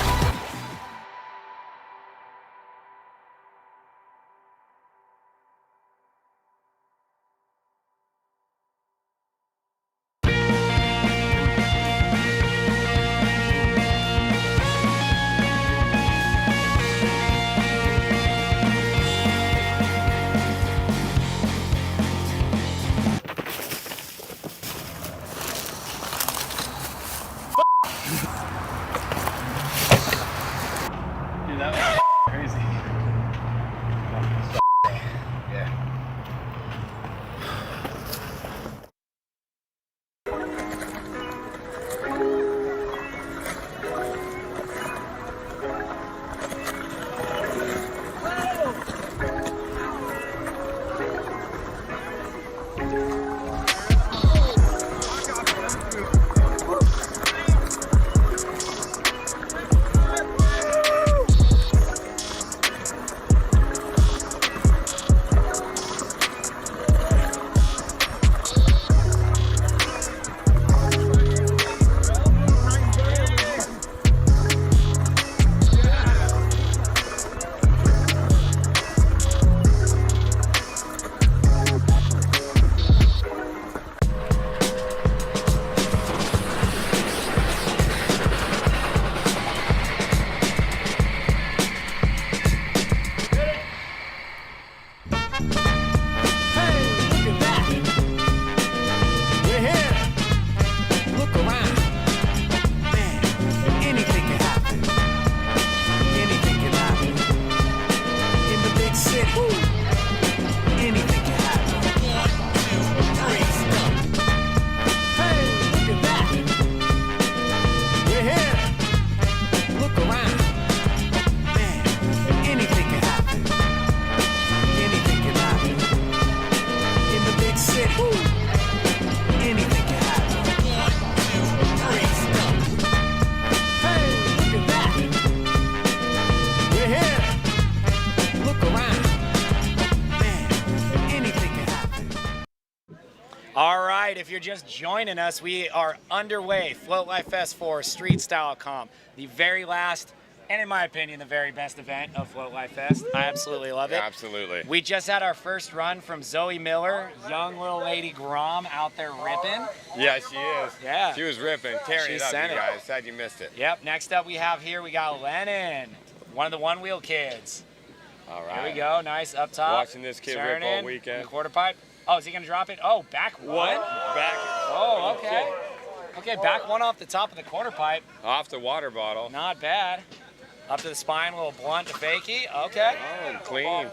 Speaker 1: right, if you're just joining us, we are underway. Float Life Fest 4 Street Style Comp, the very last, and in my opinion, the very best event of Float Life Fest. I absolutely love it.
Speaker 15: Absolutely.
Speaker 1: We just had our first run from Zoe Miller, young little lady Grom out there ripping.
Speaker 15: Yeah, she is.
Speaker 1: Yeah.
Speaker 15: She was ripping, tearing
Speaker 1: She
Speaker 15: it up,
Speaker 1: sent
Speaker 15: you
Speaker 1: it.
Speaker 15: guys. Sad you missed it.
Speaker 1: Yep, next up we have here, we got Lennon, one of the one-wheel kids.
Speaker 15: All right.
Speaker 1: Here we go, nice up top.
Speaker 15: Watching this kid rip all
Speaker 1: Turning,
Speaker 15: weekend.
Speaker 1: in the quarter pipe. Oh, is he gonna drop it? Oh, back one?
Speaker 15: Back.
Speaker 1: Oh, okay. Okay, back one off the top of the quarter pipe.
Speaker 15: Off the water bottle.
Speaker 1: Not bad. Up to the spine, a little blunt to fakie. Okay.
Speaker 15: Oh, clean.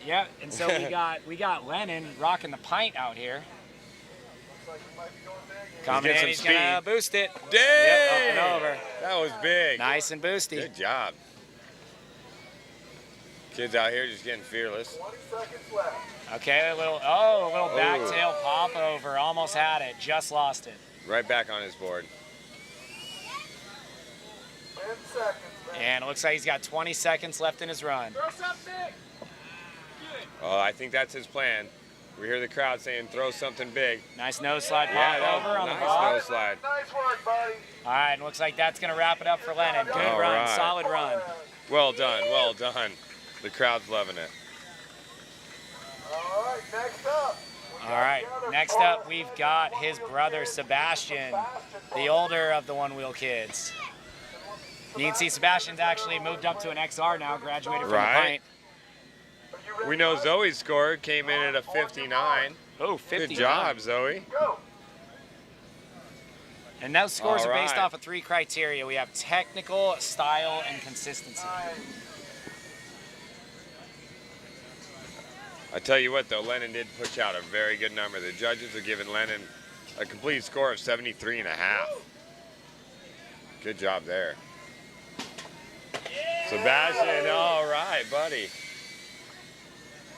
Speaker 1: Yeah, and so we got Lennon rocking the pint out here. Coming in, he's gonna boost it.
Speaker 15: Dang!
Speaker 1: Yep, up and over.
Speaker 15: That was big.
Speaker 1: Nice and boosty.
Speaker 15: Good job. Kids out here just getting fearless.
Speaker 1: Okay, a little back tail pop over. Almost had it, just lost it.
Speaker 15: Right back on his board.
Speaker 1: And it looks like he's got 20 seconds left in his run.
Speaker 15: Oh, I think that's his plan. We hear the crowd saying, throw something big.
Speaker 1: Nice nose slide pop
Speaker 15: Yeah,
Speaker 1: over on the
Speaker 15: nice
Speaker 1: ball.
Speaker 15: nose slide.
Speaker 1: All right, and looks like that's going to wrap it up for Lennon. Good
Speaker 15: All
Speaker 1: run,
Speaker 15: right.
Speaker 1: solid run.
Speaker 15: Well done, well done. The crowd's loving it.
Speaker 1: All right, next up we've got his brother Sebastian, the older of the one-wheel kids. You can see Sebastian's actually moved up to an XR now, graduated from the pint.
Speaker 15: We know Zoe's score came in at a 59.
Speaker 1: Oh, 59.
Speaker 15: Good job, Zoe.
Speaker 1: And those scores
Speaker 15: All
Speaker 1: are based
Speaker 15: right.
Speaker 1: off of 3 criteria. We have technical, style, and consistency.
Speaker 15: I tell you what, though, Lennon did push out a very good number. The judges are giving Lennon a complete score of 73.5. Good job there. Sebastian, all right, buddy.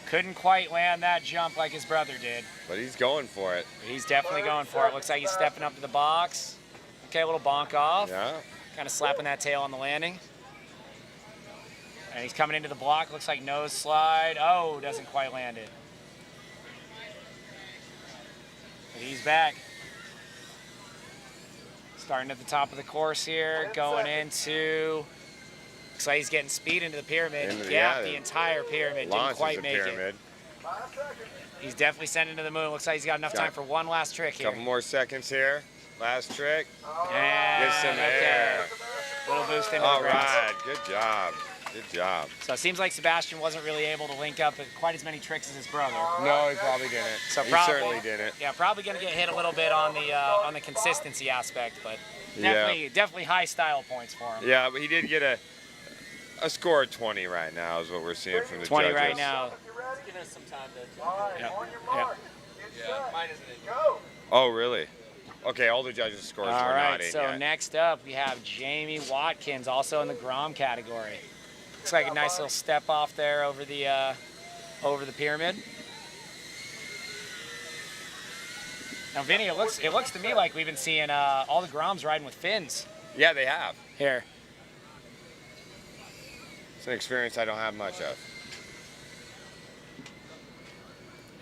Speaker 1: Couldn't quite land that jump like his brother did.
Speaker 15: But he's going for it.
Speaker 1: He's definitely going for it. Looks like he's stepping up to the box. Okay, a little bonk off.
Speaker 15: Yeah.
Speaker 1: Kind of slapping that tail on the landing. And he's coming into the block. Looks like nose slide. Oh, doesn't quite land it. But he's back. Starting at the top of the course here. Going into... Looks like he's getting speed into the pyramid. The entire pyramid. Didn't quite make it. He's definitely sending to the moon. Looks like he's got enough time for one last trick here.
Speaker 15: Couple more seconds here. Last trick.
Speaker 1: And
Speaker 15: Get some air.
Speaker 1: Little boost into
Speaker 15: All
Speaker 1: the grass.
Speaker 15: right, good job. Good job.
Speaker 1: So it seems like Sebastian wasn't really able to link up quite as many tricks as his brother.
Speaker 15: No, he probably didn't.
Speaker 1: So
Speaker 15: He
Speaker 1: probably,
Speaker 15: certainly didn't.
Speaker 1: Yeah, probably going to get hit a little bit on the consistency aspect, but definitely high style points for him.
Speaker 15: Yeah, but he did get a score of 20 right now is what we're seeing from the
Speaker 1: 20
Speaker 15: judges.
Speaker 1: right now.
Speaker 20: Give us some time to.
Speaker 1: Yeah.
Speaker 20: Mine isn't in.
Speaker 15: Oh, really? Okay, all the judges' scores
Speaker 1: All
Speaker 15: were
Speaker 1: right,
Speaker 15: not in
Speaker 1: so
Speaker 15: yet.
Speaker 1: next up we have Jamie Watkins, also in the Grom category. Looks like a nice little step off there over the pyramid. Now, Vinny, it looks to me like we've been seeing all the Groms riding with fins.
Speaker 15: Yeah, they have.
Speaker 1: Here.
Speaker 15: It's an experience I don't have much of.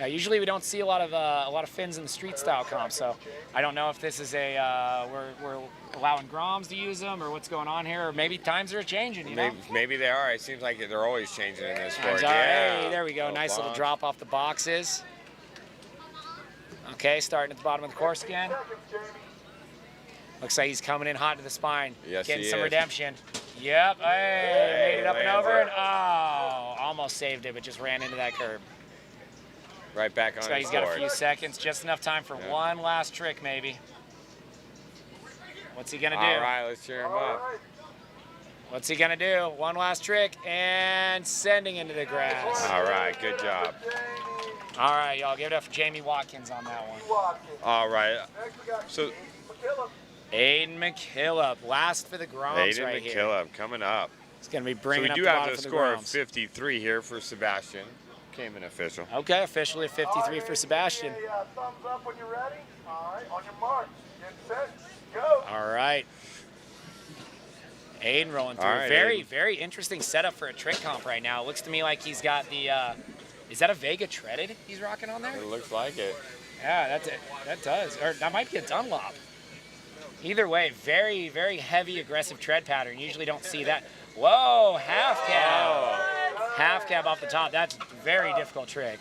Speaker 1: Now, usually we don't see a lot of fins in the street style comp, so I don't know if this is we're allowing Groms to use them or what's going on here, or maybe times are changing. You know?
Speaker 15: Maybe they are. It seems like they're always changing in this sport.
Speaker 1: Times are.
Speaker 15: Yeah.
Speaker 1: Hey, there we go.
Speaker 15: Little
Speaker 1: Nice little
Speaker 15: bonk.
Speaker 1: drop off the boxes. Okay, starting at the bottom of the course again. Looks like he's coming in hot to the spine.
Speaker 15: Yes,
Speaker 1: Getting
Speaker 15: he
Speaker 1: some
Speaker 15: is.
Speaker 1: redemption. Yep. Hey, made it up and
Speaker 15: lands
Speaker 1: over.
Speaker 15: it.
Speaker 1: And oh, almost saved it, but just ran into that curb.
Speaker 15: Right back on
Speaker 1: Looks like
Speaker 15: his
Speaker 1: he's got a
Speaker 15: board.
Speaker 1: few seconds, just enough time for one last trick, maybe. What's he gonna do?
Speaker 15: All right, let's cheer him up.
Speaker 1: What's he gonna do? One last trick and sending into the grass.
Speaker 15: All right, good job.
Speaker 1: All right, y'all, give it up for Jamie Watkins on that one.
Speaker 15: All right. So
Speaker 1: Aiden McKillop, last for the Groms
Speaker 15: Aiden
Speaker 1: right here.
Speaker 15: McKillop coming up.
Speaker 1: He's gonna be
Speaker 15: So
Speaker 1: bringing
Speaker 15: we
Speaker 1: up
Speaker 15: do
Speaker 1: the
Speaker 15: have
Speaker 1: bottom
Speaker 15: the
Speaker 1: for the
Speaker 15: score of
Speaker 1: Groms.
Speaker 15: 53 here for Sebastian. Came in official.
Speaker 1: Okay, officially a 53 for Sebastian.
Speaker 17: Thumbs up when you're ready. All right, on your mark, get set, go.
Speaker 1: All right. Aiden rolling through.
Speaker 15: All right,
Speaker 1: very,
Speaker 15: Aiden.
Speaker 1: very interesting setup for a trick comp right now. It looks to me like he's got the Is that a Vega treaded he's rocking on there?
Speaker 15: It looks like it.
Speaker 1: Yeah, that's it. That does. Or that might be a Dunlop. Either way, very, very heavy, aggressive tread pattern. Usually don't see that. Whoa, half cab. Half cab off the top. That's a very difficult trick.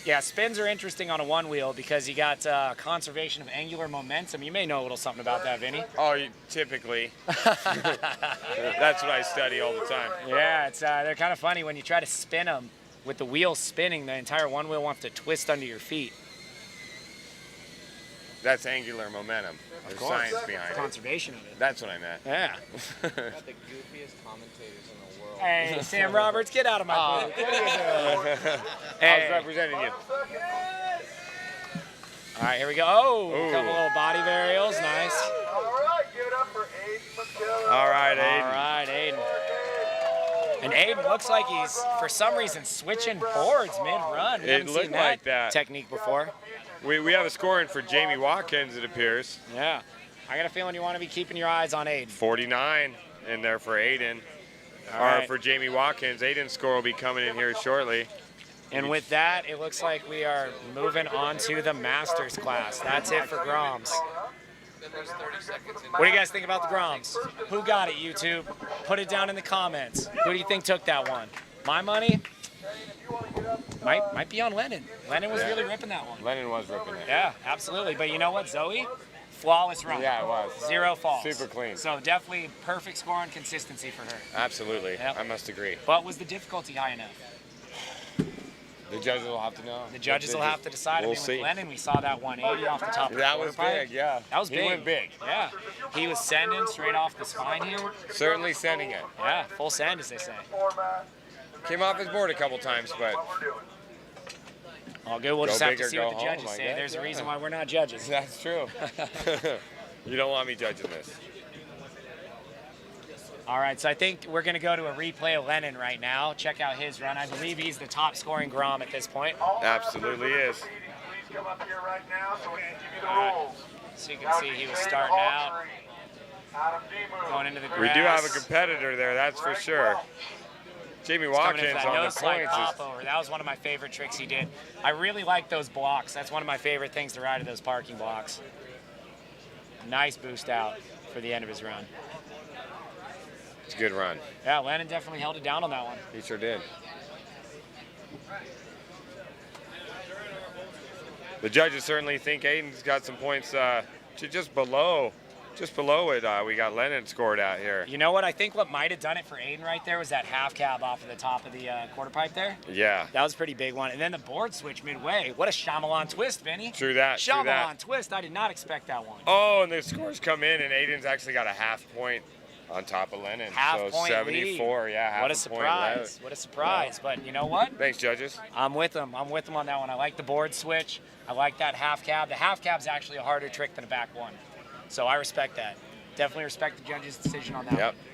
Speaker 1: Yeah, spins are interesting on a one wheel because you got conservation of angular momentum. You may know a little something about that, Vinny.
Speaker 15: Oh, typically. That's what I study all the time.
Speaker 1: Yeah, it's they're kind of funny when you try to spin them with the wheel spinning. The entire one wheel wants to twist under your feet.
Speaker 15: That's angular momentum. There's science behind it.
Speaker 1: Conservation of it.
Speaker 15: That's what I meant.
Speaker 1: Yeah.
Speaker 9: Got the goofiest commentators in the world.
Speaker 1: Hey, Sam Roberts, get out of my booth. What are you doing?
Speaker 15: I was representing you.
Speaker 1: All right, here we go. Oh, a couple little body varials. Nice.
Speaker 17: All right, give it up for Aiden McKillop.
Speaker 15: All right, Aiden.
Speaker 1: All right, Aiden. And Aiden looks like he's, for some reason, switching boards mid-run. We
Speaker 15: It
Speaker 1: haven't
Speaker 15: looked
Speaker 1: seen
Speaker 15: like that.
Speaker 1: technique before.
Speaker 15: We have a scoring for Jamie Watkins, it appears.
Speaker 1: Yeah. I got a feeling you want to be keeping your eyes on Aiden.
Speaker 15: 49 in there for Aiden.
Speaker 1: All
Speaker 15: Or
Speaker 1: right.
Speaker 15: for Jamie Watkins. Aiden's score will be coming in here shortly.
Speaker 1: And with that, it looks like we are moving on to the Masters class. That's it for Groms. What do you guys think about the Groms? Who got it, YouTube? Put it down in the comments. Who do you think took that one? My money might be on Lennon. Lennon was really ripping that one.
Speaker 15: Lennon was ripping it.
Speaker 1: Yeah, absolutely. But you know what, Zoe? Flawless run.
Speaker 15: Yeah, it was.
Speaker 1: 0 falls.
Speaker 15: Super clean.
Speaker 1: So definitely perfect score and consistency for her.
Speaker 15: Absolutely.
Speaker 1: Yep.
Speaker 15: I must agree.
Speaker 1: But was the difficulty high enough?
Speaker 15: The judges will have to know.
Speaker 1: The judges will have to decide.
Speaker 15: We'll
Speaker 1: I mean,
Speaker 15: see.
Speaker 1: with Lennon, we saw that 180 off the top of the
Speaker 15: That was
Speaker 1: quarter pipe.
Speaker 15: big, yeah.
Speaker 1: That was
Speaker 15: He
Speaker 1: big.
Speaker 15: went big.
Speaker 1: Yeah. He was sending straight off the spine here.
Speaker 15: Certainly sending it.
Speaker 1: Yeah, full send, as they say.
Speaker 15: Came off his board a couple times, but
Speaker 1: all good. We'll
Speaker 15: Go
Speaker 1: just have
Speaker 15: big
Speaker 1: to
Speaker 15: or
Speaker 1: see
Speaker 15: go
Speaker 1: what the
Speaker 15: home,
Speaker 1: judges
Speaker 15: I
Speaker 1: say.
Speaker 15: guess,
Speaker 1: There's a
Speaker 15: yeah.
Speaker 1: reason why we're not judges.
Speaker 15: That's true. You don't want me judging this.
Speaker 1: All right, so I think we're going to go to a replay of Lennon right now. Check out his run. I believe he's the top scoring Grom at this point.
Speaker 15: Absolutely is.
Speaker 17: Come up here right now so we can give you the rules.
Speaker 1: So you can see he was starting out, going into the grass.
Speaker 15: We do have a competitor there, that's for sure. Jamie
Speaker 1: He's coming in
Speaker 15: Watkins
Speaker 1: for that
Speaker 15: on the
Speaker 1: nose slide
Speaker 15: points.
Speaker 1: pop over. That was one of my favorite tricks he did. I really like those blocks. That's one of my favorite things to ride, are those parking blocks. Nice boost out for the end of his run.
Speaker 15: It's a good run.
Speaker 1: Yeah, Lennon definitely held it down on that one.
Speaker 15: He sure did. The judges certainly think Aiden's got some points to just below it. We got Lennon scored out here.
Speaker 1: You know what? I think what might have done it for Aiden right there was that half cab off of the top of the quarter pipe there.
Speaker 15: Yeah.
Speaker 1: That was a pretty big one. And then the board switch midway. What a Shyamalan twist, Vinny.
Speaker 15: True that.
Speaker 1: Shyamalan
Speaker 15: True that.
Speaker 1: twist. I did not expect that one.
Speaker 15: Oh, and the scores come in, and Aiden's actually got a half point on top of Lennon.
Speaker 1: Half
Speaker 15: so
Speaker 1: point
Speaker 15: 74,
Speaker 1: lead.
Speaker 15: yeah, half
Speaker 1: What a
Speaker 15: point
Speaker 1: surprise.
Speaker 15: left.
Speaker 1: What a surprise. But you know what?
Speaker 15: Thanks, judges.
Speaker 1: I'm with them. I'm with them on that one. I like the board switch. I like that half cab. The half cab's actually a harder trick than a back one. So I respect that. Definitely respect the judges' decision on that
Speaker 15: Yep.
Speaker 1: one.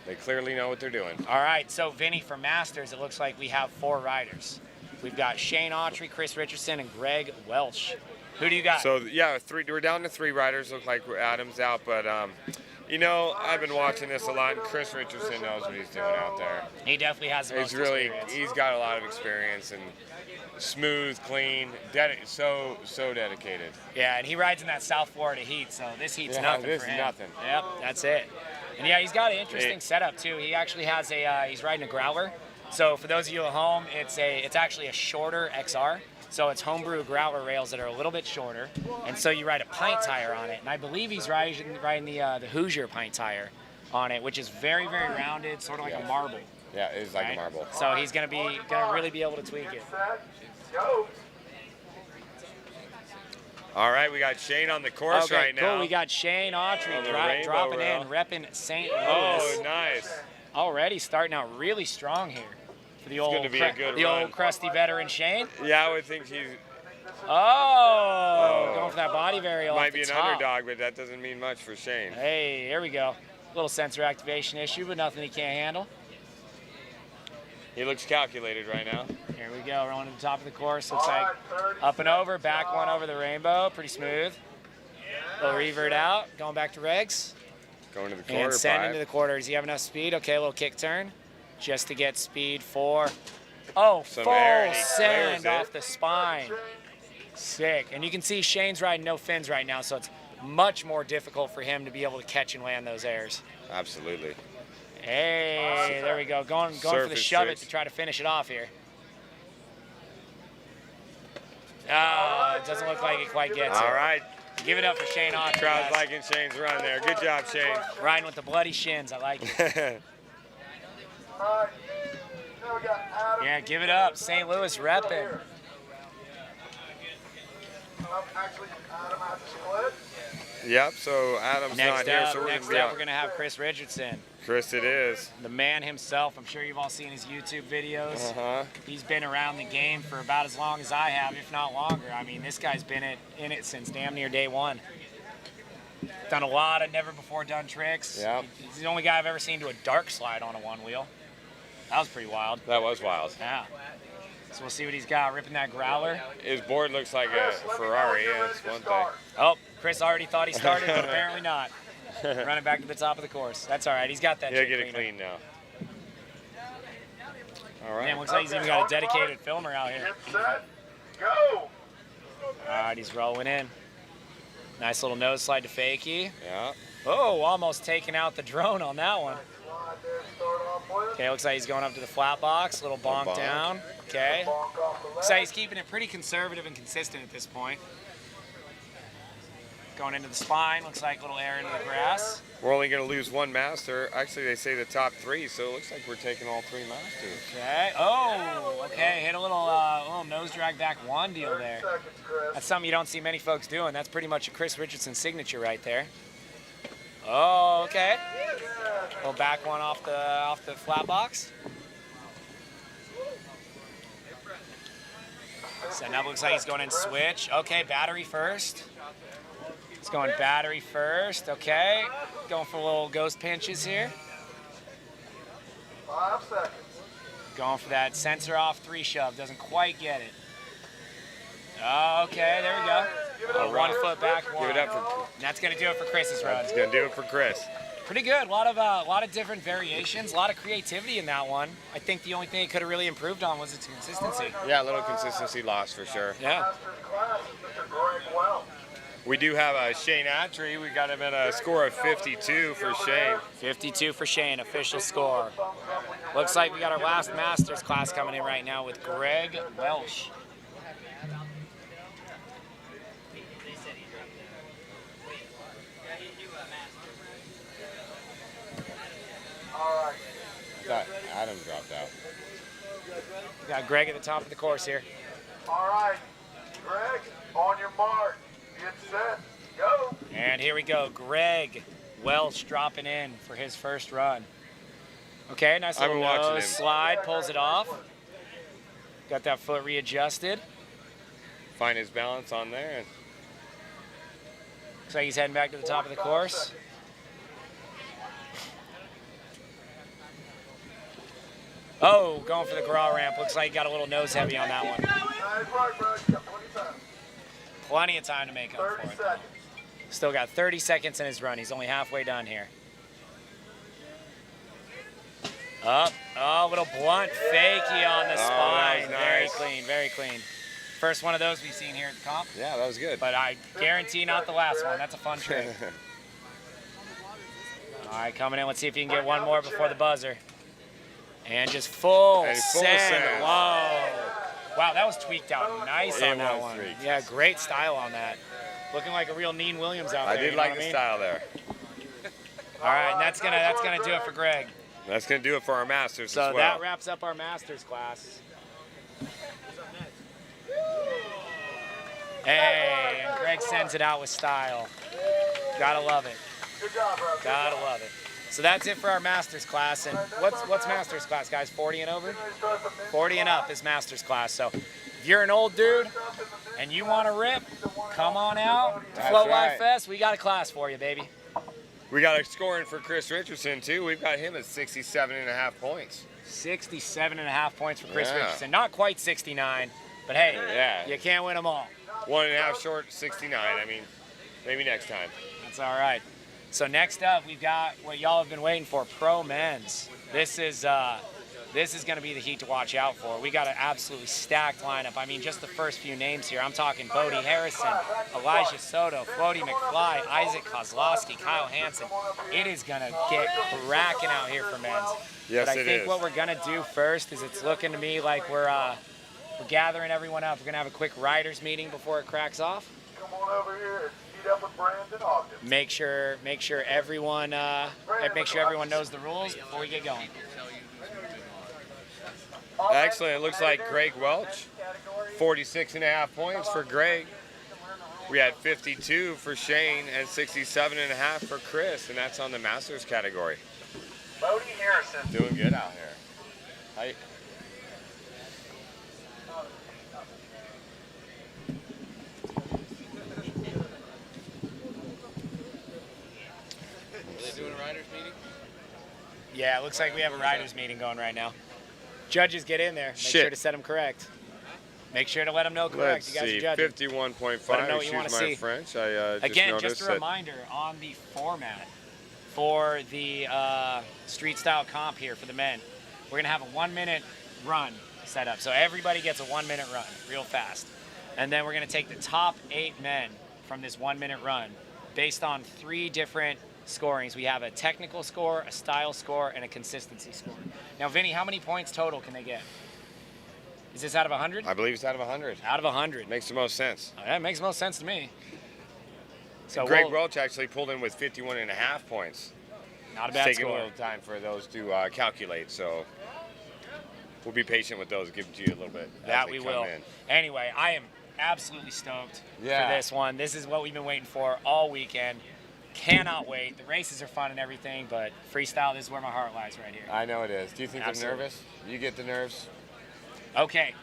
Speaker 15: They clearly know what they're doing.
Speaker 1: All right, so Vinny, for Masters, it looks like we have 4 riders. We've got Shane Autry, Chris Richardson, and Greg Welsh. Who do you got?
Speaker 15: So yeah, we're down to 3 riders. Look like Adam's out, but you know, I've been watching this a lot, and Chris Richardson knows what he's doing out there.
Speaker 1: He definitely has the most experience.
Speaker 15: He's got a lot of experience and smooth, clean, so dedicated.
Speaker 1: Yeah, and he rides in that South Florida heat, so this heat's
Speaker 15: Yeah,
Speaker 1: nothing
Speaker 15: this
Speaker 1: for
Speaker 15: is
Speaker 1: him.
Speaker 15: nothing.
Speaker 1: Yep, that's it. And yeah, he's got an interesting setup too. He actually has he's riding a growler. So for those of you at home, it's actually a shorter XR. So it's homebrew growler rails that are a little bit shorter, and so you ride a pint tire on it. And I believe he's riding the Hoosier pint tire on it, which is very, very rounded, sort of like a marble.
Speaker 15: Yeah, it is like a marble.
Speaker 1: So he's gonna really be able to tweak it.
Speaker 15: All right, we got Shane on the course
Speaker 1: Okay,
Speaker 15: right now.
Speaker 1: cool. We got Shane Autry
Speaker 15: On the rainbow
Speaker 1: dropping
Speaker 15: rail.
Speaker 1: in, repping St. Louis.
Speaker 15: Oh, nice.
Speaker 1: Already starting out really strong here for the old,
Speaker 15: gonna be a good run.
Speaker 1: old crusty veteran Shane.
Speaker 15: Yeah, I would think he's
Speaker 1: going for that body varial.
Speaker 15: might
Speaker 1: off
Speaker 15: be
Speaker 1: the
Speaker 15: an
Speaker 1: top.
Speaker 15: underdog, but that doesn't mean much for Shane.
Speaker 1: Hey, here we go. Little sensor activation issue, but nothing he can't handle.
Speaker 15: He looks calculated right now.
Speaker 1: Here we go, rolling to the top of the course. Looks like up and over, back one over the rainbow. Pretty smooth. Little revert out, going back to regs.
Speaker 15: Going to the quarter
Speaker 1: And send
Speaker 15: pipe.
Speaker 1: into the quarter. Does he have enough speed? Okay, a little kick turn. Just to get speed for Oh,
Speaker 15: Some
Speaker 1: full
Speaker 15: air, and he clears
Speaker 1: send
Speaker 15: it.
Speaker 1: off the spine. Sick. And you can see Shane's riding no fins right now, so it's much more difficult for him to be able to catch and land those airs.
Speaker 15: Absolutely.
Speaker 1: Hey, there we go. Going for the
Speaker 15: Surface
Speaker 1: shove
Speaker 15: tricks.
Speaker 1: it to try to finish it off here. Oh, it doesn't look like it quite gets it.
Speaker 15: All right.
Speaker 1: Give it up for Shane Autry.
Speaker 15: Crowd's
Speaker 1: guys.
Speaker 15: liking Shane's run there. Good job, Shane.
Speaker 1: Riding with the bloody shins. I like it. Yeah, give it up. St. Louis repping.
Speaker 17: Actually, Adam has a split.
Speaker 15: Yep, so Adam's not here, so we're going to be
Speaker 1: we're
Speaker 15: out.
Speaker 1: going to have Chris Richardson.
Speaker 15: Chris, it is.
Speaker 1: The man himself. I'm sure you've all seen his YouTube videos.
Speaker 15: Uh-huh.
Speaker 1: He's been around the game for about as long as I have, if not longer. I mean, this guy's been in it since damn near day one. Done a lot of never-before-done tricks.
Speaker 15: Yep.
Speaker 1: He's the only guy I've ever seen do a dark slide on a one-wheel. That was pretty wild.
Speaker 15: That was wild.
Speaker 1: Yeah. So we'll see what he's got. Ripping that growler.
Speaker 15: His board looks like a Ferrari, yeah, that's one thing.
Speaker 1: Oh, Chris already thought he started, but apparently not. Running back to the top of the course. That's all right. He's got that.
Speaker 15: He'll
Speaker 1: shit
Speaker 15: get it
Speaker 1: cleaned
Speaker 15: clean
Speaker 1: up.
Speaker 15: now. All right.
Speaker 1: Damn, looks like he's even got a dedicated filmer out here.
Speaker 17: Go!
Speaker 1: All right, he's rolling in. Nice little nose slide to fakie.
Speaker 15: Yeah.
Speaker 1: Oh, almost taking out the drone on that one. Okay, looks like he's going up to the flat box. Little bonk
Speaker 15: bonk.
Speaker 1: down. Okay. Looks like he's keeping it pretty conservative and consistent at this point. Going into the spine. Looks like a little air into the grass.
Speaker 15: We're only going to lose one master. Actually, they say the top three, so it looks like we're taking all three masters.
Speaker 1: Okay. Oh, okay. Hit a little nose drag back one deal there. That's something you don't see many folks doing. That's pretty much a Chris Richardson signature right there. Oh, okay. Little back one off the flat box. So now looks like he's going in switch. Okay, battery first. He's going battery first. Okay. Going for little ghost pinches here.
Speaker 17: 5 seconds.
Speaker 1: Going for that sensor off 3 shove. Doesn't quite get it. Okay, there we go.
Speaker 15: All right.
Speaker 1: 1 foot back one.
Speaker 15: Give it up for.
Speaker 1: And that's going to do it for Chris's run.
Speaker 15: That's going to do it for Chris.
Speaker 1: Pretty good. A lot of different variations. A lot of creativity in that one. I think the only thing it could have really improved on was its consistency.
Speaker 15: Yeah, a little consistency loss for sure.
Speaker 1: Yeah.
Speaker 15: We do have a Shane Autry. We got him at a score of 52 for Shane.
Speaker 1: 52 for Shane, official score. Looks like we got our last Masters class coming in right now with Greg Welsh.
Speaker 15: I thought Adam dropped out.
Speaker 1: We got Greg at the top of the course here.
Speaker 17: All right, Greg, on your mark, get set, go.
Speaker 1: And here we go, Greg Welsh dropping in for his first run. Okay, nice little nose slide, pulls it off. Got that foot readjusted.
Speaker 15: Find his balance on there. And
Speaker 1: looks like he's heading back to the top of the course. Oh, going for the graw ramp. Looks like he got a little nose heavy on that one. Plenty of time to make up for it. Still got 30 seconds in his run. He's only halfway done here. Up. Oh, little blunt fakie on the spine.
Speaker 15: Nice.
Speaker 1: Very clean, very clean. First one of those we've seen here at the comp.
Speaker 15: Yeah, that was good.
Speaker 1: But I guarantee not the last one. That's a fun trick. All right, coming in. Let's see if you can get one more before the buzzer. And just full send. Whoa. Wow, that was tweaked out nice on that one. Yeah, great style on that. Looking like a real Neen Williams out there.
Speaker 15: I did like the style there.
Speaker 1: All right, and that's gonna do it for Greg.
Speaker 15: That's going to do it for our Masters as well.
Speaker 1: So that wraps up our Masters class. Hey, and Greg sends it out with style. Gotta love it.
Speaker 17: Good job, bro.
Speaker 1: Gotta love it. So that's it for our Masters class. And what's Masters class, guys? 40 and over? 40 and up is Masters class. So if you're an old dude and you want to rip, come on out to Float Life Fest. We got a class for you, baby.
Speaker 15: We got a scoring for Chris Richardson, too. We've got him at 67.5 points.
Speaker 1: 67.5 points for Chris Richardson. Not quite 69, but hey, you can't win them all.
Speaker 15: 1.5 short, 69. I mean, maybe next time.
Speaker 1: That's all right. So next up, we've got what y'all have been waiting for, Pro Men's. This is This is going to be the heat to watch out for. We got an absolutely stacked lineup. I mean, just the first few names here. I'm talking Bodie Harrison, Elijah Soto, Floaty McFly, Isaac Kozlowski, Kyle Hansen. It is going to get cracking out here for men's.
Speaker 15: Yes,
Speaker 1: but I
Speaker 15: it
Speaker 1: think
Speaker 15: is.
Speaker 1: what we're going to do first is it's looking to me like we're gathering everyone up. We're going to have a quick riders meeting before it cracks off.
Speaker 17: Come on over here and meet up with Brandon Ogden.
Speaker 1: Make sure everyone knows the rules before we get going.
Speaker 15: Actually, it looks like Greg Welch, 46.5 points for Greg. We had 52 for Shane and 67.5 for Chris, and that's on the Masters category.
Speaker 17: Bodie Harrison.
Speaker 15: Doing good out here. Hi.
Speaker 7: Are they doing a riders meeting?
Speaker 1: Yeah, it looks like we have a riders meeting going right now. Judges, get in there. Make sure to set them correct. Make sure to let them know correct.
Speaker 15: Let's
Speaker 1: You guys
Speaker 15: see,
Speaker 1: are judging.
Speaker 15: 51.5.
Speaker 1: Let them know what you want to
Speaker 15: Excuse my
Speaker 1: see.
Speaker 15: French. I
Speaker 1: Again,
Speaker 15: just
Speaker 1: just
Speaker 15: noticed
Speaker 1: a reminder on the format for the street style comp here for the men. We're gonna have a 1-minute run set up, so everybody gets a 1-minute run, real fast, and then we're gonna take the top 8 men from this 1-minute run, based on 3 different scorings. We have a technical score, a style score, and a consistency score. Now, Vinny, how many points total can they get? Is this out of 100?
Speaker 15: I believe it's out of 100.
Speaker 1: Out of 100.
Speaker 15: Makes the most sense.
Speaker 1: That makes the most sense to me. So
Speaker 15: Greg Welch actually pulled in with 51.5 points.
Speaker 1: Not a bad
Speaker 15: It's taking
Speaker 1: score.
Speaker 15: a little time for those to calculate, so we'll be patient with those, give it to you a little bit. as
Speaker 1: That
Speaker 15: they
Speaker 1: we
Speaker 15: come
Speaker 1: will.
Speaker 15: in.
Speaker 1: Anyway, I am absolutely stoked
Speaker 15: Yeah.
Speaker 1: for this one. This is what we've been waiting for all weekend. Cannot wait. The races are fun and everything, but freestyle, this is where my heart lies right here.
Speaker 15: I know it is. Do you think
Speaker 1: Absolutely.
Speaker 15: they're nervous? You get the nerves?
Speaker 1: Okay.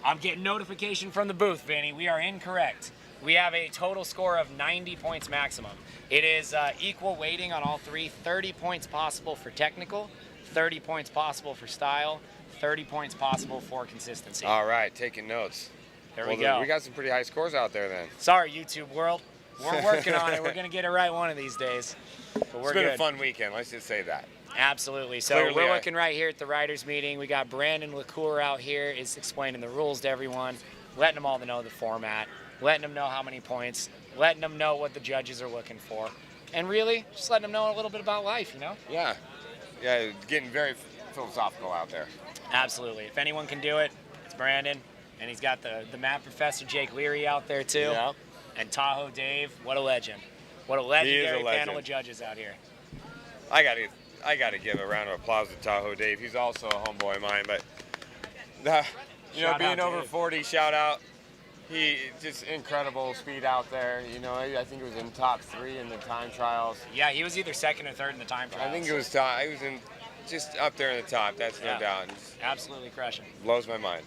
Speaker 1: I'm getting notification from the booth, Vinny. We are incorrect. We have a total score of 90 points maximum. It is equal weighting on all 3. 30 points possible for technical, 30 points possible for style, 30 points possible for consistency.
Speaker 15: All right, taking notes.
Speaker 1: There
Speaker 15: Well,
Speaker 1: we go.
Speaker 15: We got some pretty high scores out there then.
Speaker 1: Sorry, YouTube world. We're working on it. We're going to get it right one of these days. But we're
Speaker 15: It's been
Speaker 1: good.
Speaker 15: a fun weekend, let's just say that.
Speaker 1: Absolutely. So
Speaker 15: Clearly,
Speaker 1: we're looking right here at the riders meeting. We got Brandon LaCour out here is explaining the rules to everyone, letting them all know the format, letting them know how many points, letting them know what the judges are looking for, and really just letting them know a little bit about life, you know?
Speaker 15: Yeah. Yeah, getting very philosophical out there.
Speaker 1: Absolutely. If anyone can do it, it's Brandon. And he's got the math professor, Jake Leary, out there too.
Speaker 15: Yeah.
Speaker 1: And Tahoe Dave, what a legend. What a
Speaker 15: He is a
Speaker 1: legendary
Speaker 15: legend.
Speaker 1: panel of judges out here.
Speaker 15: I gotta give a round of applause to Tahoe Dave. He's also a homeboy of mine, but
Speaker 1: Shout
Speaker 15: being
Speaker 1: out,
Speaker 15: over
Speaker 1: Dave.
Speaker 15: 40, shout out. He just incredible speed out there. You know, I think he was in top 3 in the time trials.
Speaker 1: Yeah, he was either second or third in the time trials.
Speaker 15: I think it was top. He was in just up there in the top. That's
Speaker 1: Yeah.
Speaker 15: no doubt. Just
Speaker 1: Absolutely crushing.
Speaker 15: blows my mind.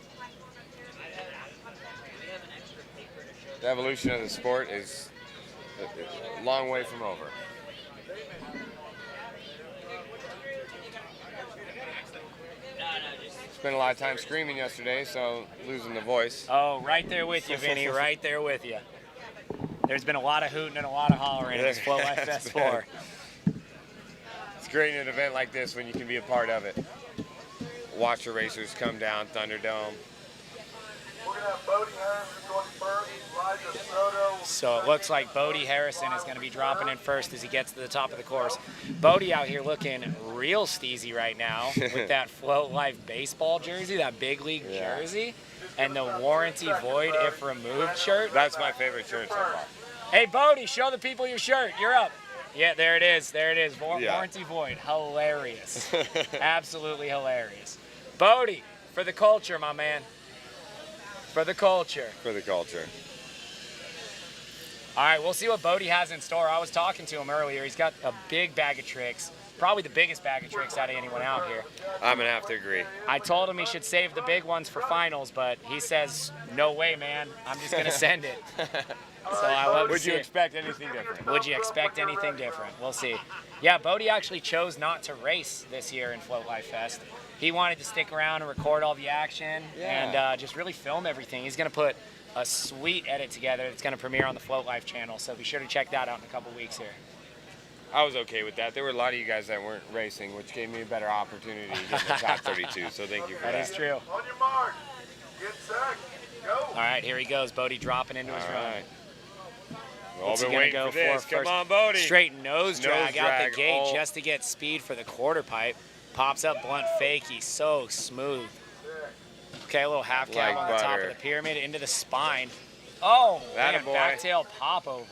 Speaker 15: The evolution of the sport is a long way from over. Spent a lot of time screaming yesterday, so losing the voice.
Speaker 1: Oh, right there with you, Vinny. Right there with you. There's been a lot of hooting and a lot of hollering at this Flow Life Fest 4.
Speaker 15: It's great in an event like this when you can be a part of it. Watch the racers come down Thunderdome.
Speaker 17: We're going to have Bodie Harrison going first, Elijah Soto.
Speaker 1: So it looks like Bodie Harrison is going to be dropping in first as he gets to the top of the course. Bodie out here looking real steezy right now with that Float Life baseball jersey, that big league jersey, and the warranty void if removed shirt.
Speaker 15: That's my favorite shirt so far.
Speaker 1: Hey, Bodie, show the people your shirt. You're up. Yeah, there it is. There it is.
Speaker 15: Yeah.
Speaker 1: Warranty void. Hilarious. Absolutely hilarious. Bodie, for the culture, my man. For the culture.
Speaker 15: For the culture.
Speaker 1: All right, we'll see what Bodie has in store. I was talking to him earlier. He's got a big bag of tricks, probably the biggest bag of tricks out of anyone out here.
Speaker 15: I'm going to have to agree.
Speaker 1: I told him he should save the big ones for finals, but he says, no way, man. I'm just going to send it. So I love to
Speaker 15: Would
Speaker 1: see
Speaker 15: you
Speaker 1: it.
Speaker 15: expect anything different?
Speaker 1: Would you expect anything different? We'll see. Yeah, Bodie actually chose not to race this year in Float Life Fest. He wanted to stick around and record all the action and just really film everything. He's going to put a sweet edit together that's going to premiere on the Float Life channel, so be sure to check that out in a couple weeks here.
Speaker 15: I was okay with that. There were a lot of you guys that weren't racing, which gave me a better opportunity to get in the top 32. So thank you for that.
Speaker 1: That is true.
Speaker 17: On your mark. Get set. Go.
Speaker 1: All right, here he goes. Bodie dropping into his run.
Speaker 15: We've all
Speaker 1: What's he
Speaker 15: been
Speaker 1: gonna
Speaker 15: waiting
Speaker 1: go
Speaker 15: for this. Come
Speaker 1: first?
Speaker 15: on, Bodie.
Speaker 1: Straight nose drag out the gate
Speaker 15: Oh.
Speaker 1: just to get speed for the quarter pipe. Pops up blunt fakie, so smooth. Okay, a little half cab
Speaker 15: Like
Speaker 1: on the top
Speaker 15: butter.
Speaker 1: of the pyramid into the spine. Oh, man,
Speaker 15: Attaboy.
Speaker 1: backtail pop over.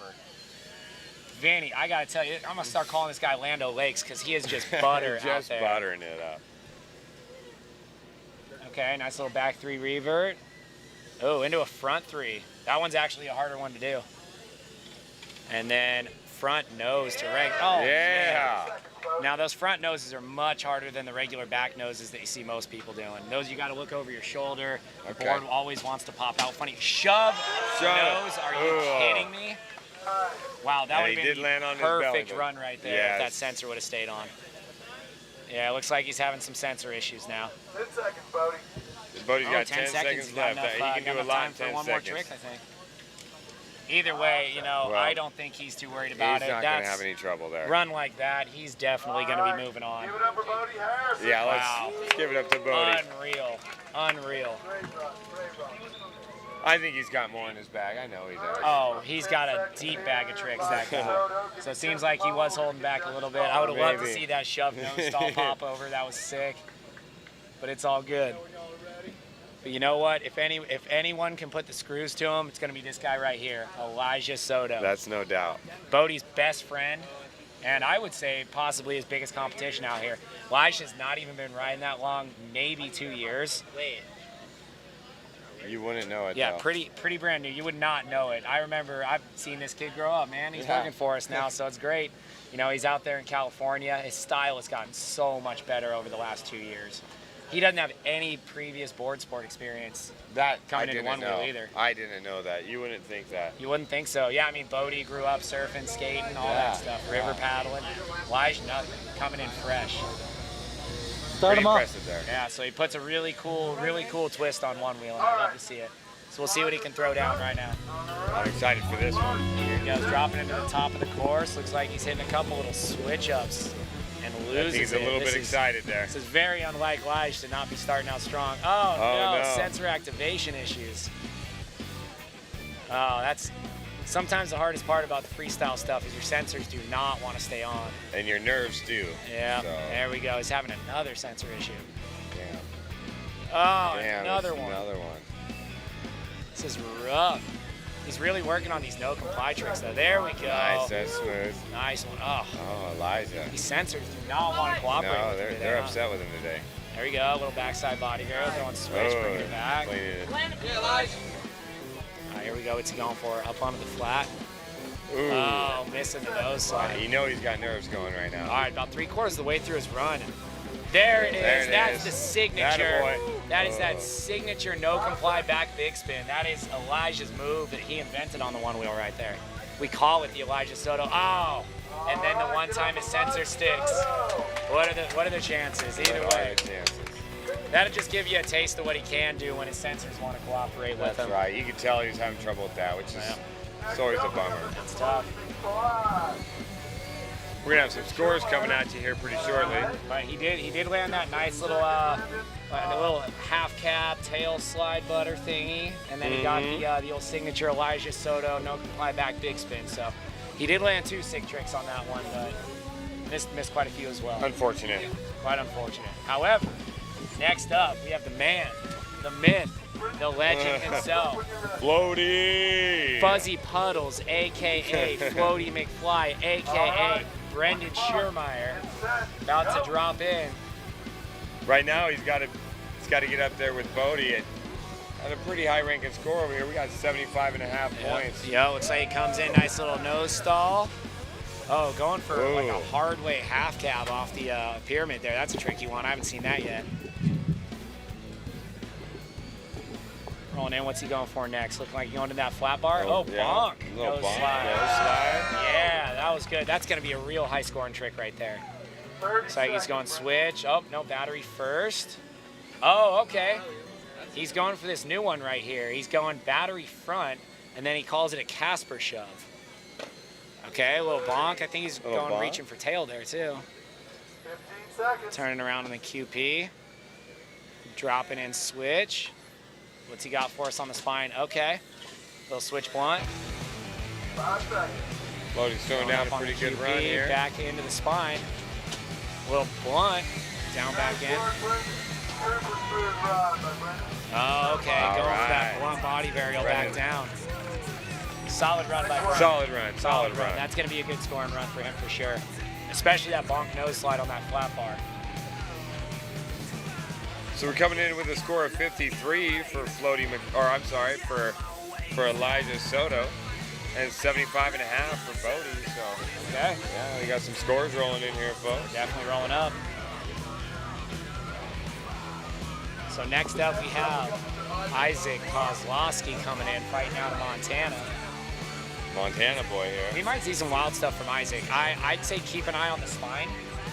Speaker 1: Vanny, I gotta tell you, I'm gonna start calling this guy Lando Lakes because he is just butter out
Speaker 15: Just
Speaker 1: there.
Speaker 15: buttering it up.
Speaker 1: Okay, nice little back three revert. Oh, into a front three. That one's actually a harder one to do. And then front nose to reg. Oh,
Speaker 15: Yeah.
Speaker 1: man. Now those front noses are much harder than the regular back noses that you see most people doing. Those you got to look over your shoulder. The
Speaker 15: Okay.
Speaker 1: board always wants to pop out. Funny shove nose. Are you
Speaker 15: Ugh.
Speaker 1: kidding me? Wow, that
Speaker 15: And
Speaker 1: would
Speaker 15: he
Speaker 1: have
Speaker 15: did
Speaker 1: been
Speaker 15: land on
Speaker 1: the
Speaker 15: his belly,
Speaker 1: perfect
Speaker 15: but-
Speaker 1: run right there
Speaker 15: Yes.
Speaker 1: if that sensor would have stayed on. Yeah, it looks like he's having some sensor issues now.
Speaker 17: 10 seconds, Bodie.
Speaker 15: Bodie's
Speaker 1: Oh,
Speaker 15: got
Speaker 1: 10
Speaker 15: 10
Speaker 1: seconds.
Speaker 15: seconds
Speaker 1: He got
Speaker 15: left.
Speaker 1: enough,
Speaker 15: He
Speaker 1: got
Speaker 15: can do a
Speaker 1: enough
Speaker 15: lot
Speaker 1: time
Speaker 15: in
Speaker 1: for
Speaker 15: 10
Speaker 1: one
Speaker 15: seconds.
Speaker 1: more trick, I think. Either way, you know,
Speaker 15: Well,
Speaker 1: I don't think he's too worried about
Speaker 15: He's
Speaker 1: it.
Speaker 15: not going to
Speaker 1: That's
Speaker 15: have any trouble there.
Speaker 1: run like that, he's definitely going to be moving on.
Speaker 17: Give it up for Bodie Harrison.
Speaker 15: Yeah,
Speaker 1: Wow.
Speaker 15: let's give it up to Bodie.
Speaker 1: Unreal. Unreal.
Speaker 15: I think he's got more in his bag. I know he does.
Speaker 1: Oh, he's got a deep bag of tricks, that guy. So it seems like he was holding back a little bit. I would have loved to
Speaker 15: Maybe.
Speaker 1: see that shove nose stall pop over. That was sick. But it's all good. But you know what? If anyone can put the screws to him, it's going to be this guy right here, Elijah Soto.
Speaker 15: That's no doubt.
Speaker 1: Bodie's best friend, and I would say possibly his biggest competition out here. Elijah's not even been riding that long, maybe 2 years.
Speaker 20: Wait.
Speaker 15: You wouldn't know it,
Speaker 1: Yeah,
Speaker 15: though.
Speaker 1: pretty brand new. You would not know it. I remember I've seen this kid grow up, man. He's
Speaker 15: Yeah.
Speaker 1: working for us now, so it's great. You know, he's out there in California. His style has gotten so much better over the last 2 years. He doesn't have any previous board sport experience
Speaker 15: That
Speaker 1: coming
Speaker 15: I
Speaker 1: into
Speaker 15: didn't
Speaker 1: one
Speaker 15: know.
Speaker 1: wheel either.
Speaker 15: I didn't know that. You wouldn't think that.
Speaker 1: You wouldn't think so. Yeah, I mean, Bodie grew up surfing, skating, all
Speaker 15: Yeah,
Speaker 1: that stuff, river paddling. Elijah, nothing, coming in fresh.
Speaker 15: Start him impressive there.
Speaker 1: Yeah, so he puts a really cool twist on one wheel, and I'd love to see it. So we'll see what he can throw down right now.
Speaker 15: I'm excited for this one.
Speaker 1: Here he goes, dropping into the top of the course. Looks like he's hitting a couple little switch-ups and loses
Speaker 15: I think he's a little bit excited there.
Speaker 1: This is very unlike Lige to not be starting out strong. Oh, no, sensor activation issues. Oh, that's sometimes the hardest part about the freestyle stuff is your sensors do not want to stay on.
Speaker 15: And your nerves do.
Speaker 1: Yeah,
Speaker 15: So,
Speaker 1: there we go. He's having another sensor issue.
Speaker 15: damn.
Speaker 1: Oh,
Speaker 15: Damn,
Speaker 1: another
Speaker 15: it's
Speaker 1: one.
Speaker 15: Another one.
Speaker 1: This is rough. He's really working on these no comply tricks though. There we go.
Speaker 15: Nice, that's smooth.
Speaker 1: Nice one. Oh,
Speaker 15: Oh, Elijah.
Speaker 1: these sensors do not want to cooperate.
Speaker 15: No,
Speaker 1: with him today,
Speaker 15: they're
Speaker 1: huh?
Speaker 15: upset with him today.
Speaker 1: There we go. A little backside body barrel. Going switch, bringing it back.
Speaker 15: clean it.
Speaker 1: All right, here we go. What's he going for? Up onto the flat.
Speaker 15: Ooh.
Speaker 1: Oh, missing the nose slide.
Speaker 15: You know he's got nerves going right now.
Speaker 1: All right, about 3/4 of the way through his run. There it is.
Speaker 15: There it
Speaker 1: That's
Speaker 15: is.
Speaker 1: the signature.
Speaker 15: Attaboy.
Speaker 1: That is that
Speaker 15: Oh.
Speaker 1: signature no comply back big spin. That is Elijah's move that he invented on the one wheel right there. We call it the Elijah Soto. Oh, and then the one time his sensor sticks. What are the chances? Either
Speaker 15: What are
Speaker 1: way,
Speaker 15: the chances?
Speaker 1: that'll just give you a taste of what he can do when his sensors want to cooperate with
Speaker 15: That's
Speaker 1: him.
Speaker 15: right. You could tell he was having trouble with that, which is it's always a bummer.
Speaker 1: It's tough.
Speaker 15: We're gonna have some scores coming at you here pretty shortly.
Speaker 1: But he did land that nice little half cab tail slide butter thingy, and then he got the old signature Elijah Soto no comply back big spin. So he did land 2 sick tricks on that one, but missed quite a few as well.
Speaker 15: Unfortunate.
Speaker 1: Quite unfortunate. However, next up we have the man, the myth, the legend himself,
Speaker 15: Floaty.
Speaker 1: Fuzzy Puddles, aka Floaty McFly, aka Brendan Schiermeyer, about to drop in.
Speaker 15: Right now he's got to get up there with Bodie at a pretty high ranking score over here. We got 75.5 points.
Speaker 1: Yeah, looks like he comes in, nice little nose stall. Oh, going for like a hard way half cab off the pyramid there. That's a tricky one. I haven't seen that yet. Rolling in, what's he going for next? Looking like he's going to that flat bar. Oh,
Speaker 15: yeah.
Speaker 1: bonk.
Speaker 15: Little
Speaker 1: Nose
Speaker 15: bonk.
Speaker 1: slide.
Speaker 15: Nose slide.
Speaker 1: Yeah, that was good. That's going to be a real high scoring trick right there. Looks like he's going switch. Oh, no, battery first. Oh, okay. He's going for this new one right here. He's going battery front, and then he calls it a Casper shove. Okay, a little bonk. I think he's
Speaker 6: Little
Speaker 1: going
Speaker 6: bonk.
Speaker 1: reaching for tail there too.
Speaker 17: 15 seconds.
Speaker 1: Turning around on the QP. Dropping in switch. What's he got for us on the spine? Okay. Little switch blunt.
Speaker 17: 5 seconds.
Speaker 15: Floaty's throwing down a
Speaker 1: Up on
Speaker 15: pretty
Speaker 1: the
Speaker 15: good
Speaker 1: QP,
Speaker 15: run here.
Speaker 1: Back into the spine. Little blunt. Down back in.
Speaker 17: Super smooth ride by Brendan.
Speaker 1: Oh, okay.
Speaker 15: All
Speaker 1: Going for
Speaker 15: right.
Speaker 1: that blunt body burial
Speaker 15: Brendan.
Speaker 1: back down. Solid run by Brendan.
Speaker 15: Solid run. Solid run.
Speaker 1: That's going to be a good scoring run for him for sure. Especially that bonk nose slide on that flat bar.
Speaker 15: So we're coming in with a score of 53 for for Elijah Soto, and 75 and a half for Bodie. So
Speaker 1: okay,
Speaker 15: yeah, we got some scores rolling in here, folks.
Speaker 1: Definitely rolling up. So next up we have Isaac Kozlowski coming in, fighting out of Montana.
Speaker 15: Montana boy
Speaker 1: We
Speaker 15: here.
Speaker 1: might see some wild stuff from Isaac. I'd say keep an eye on the spine.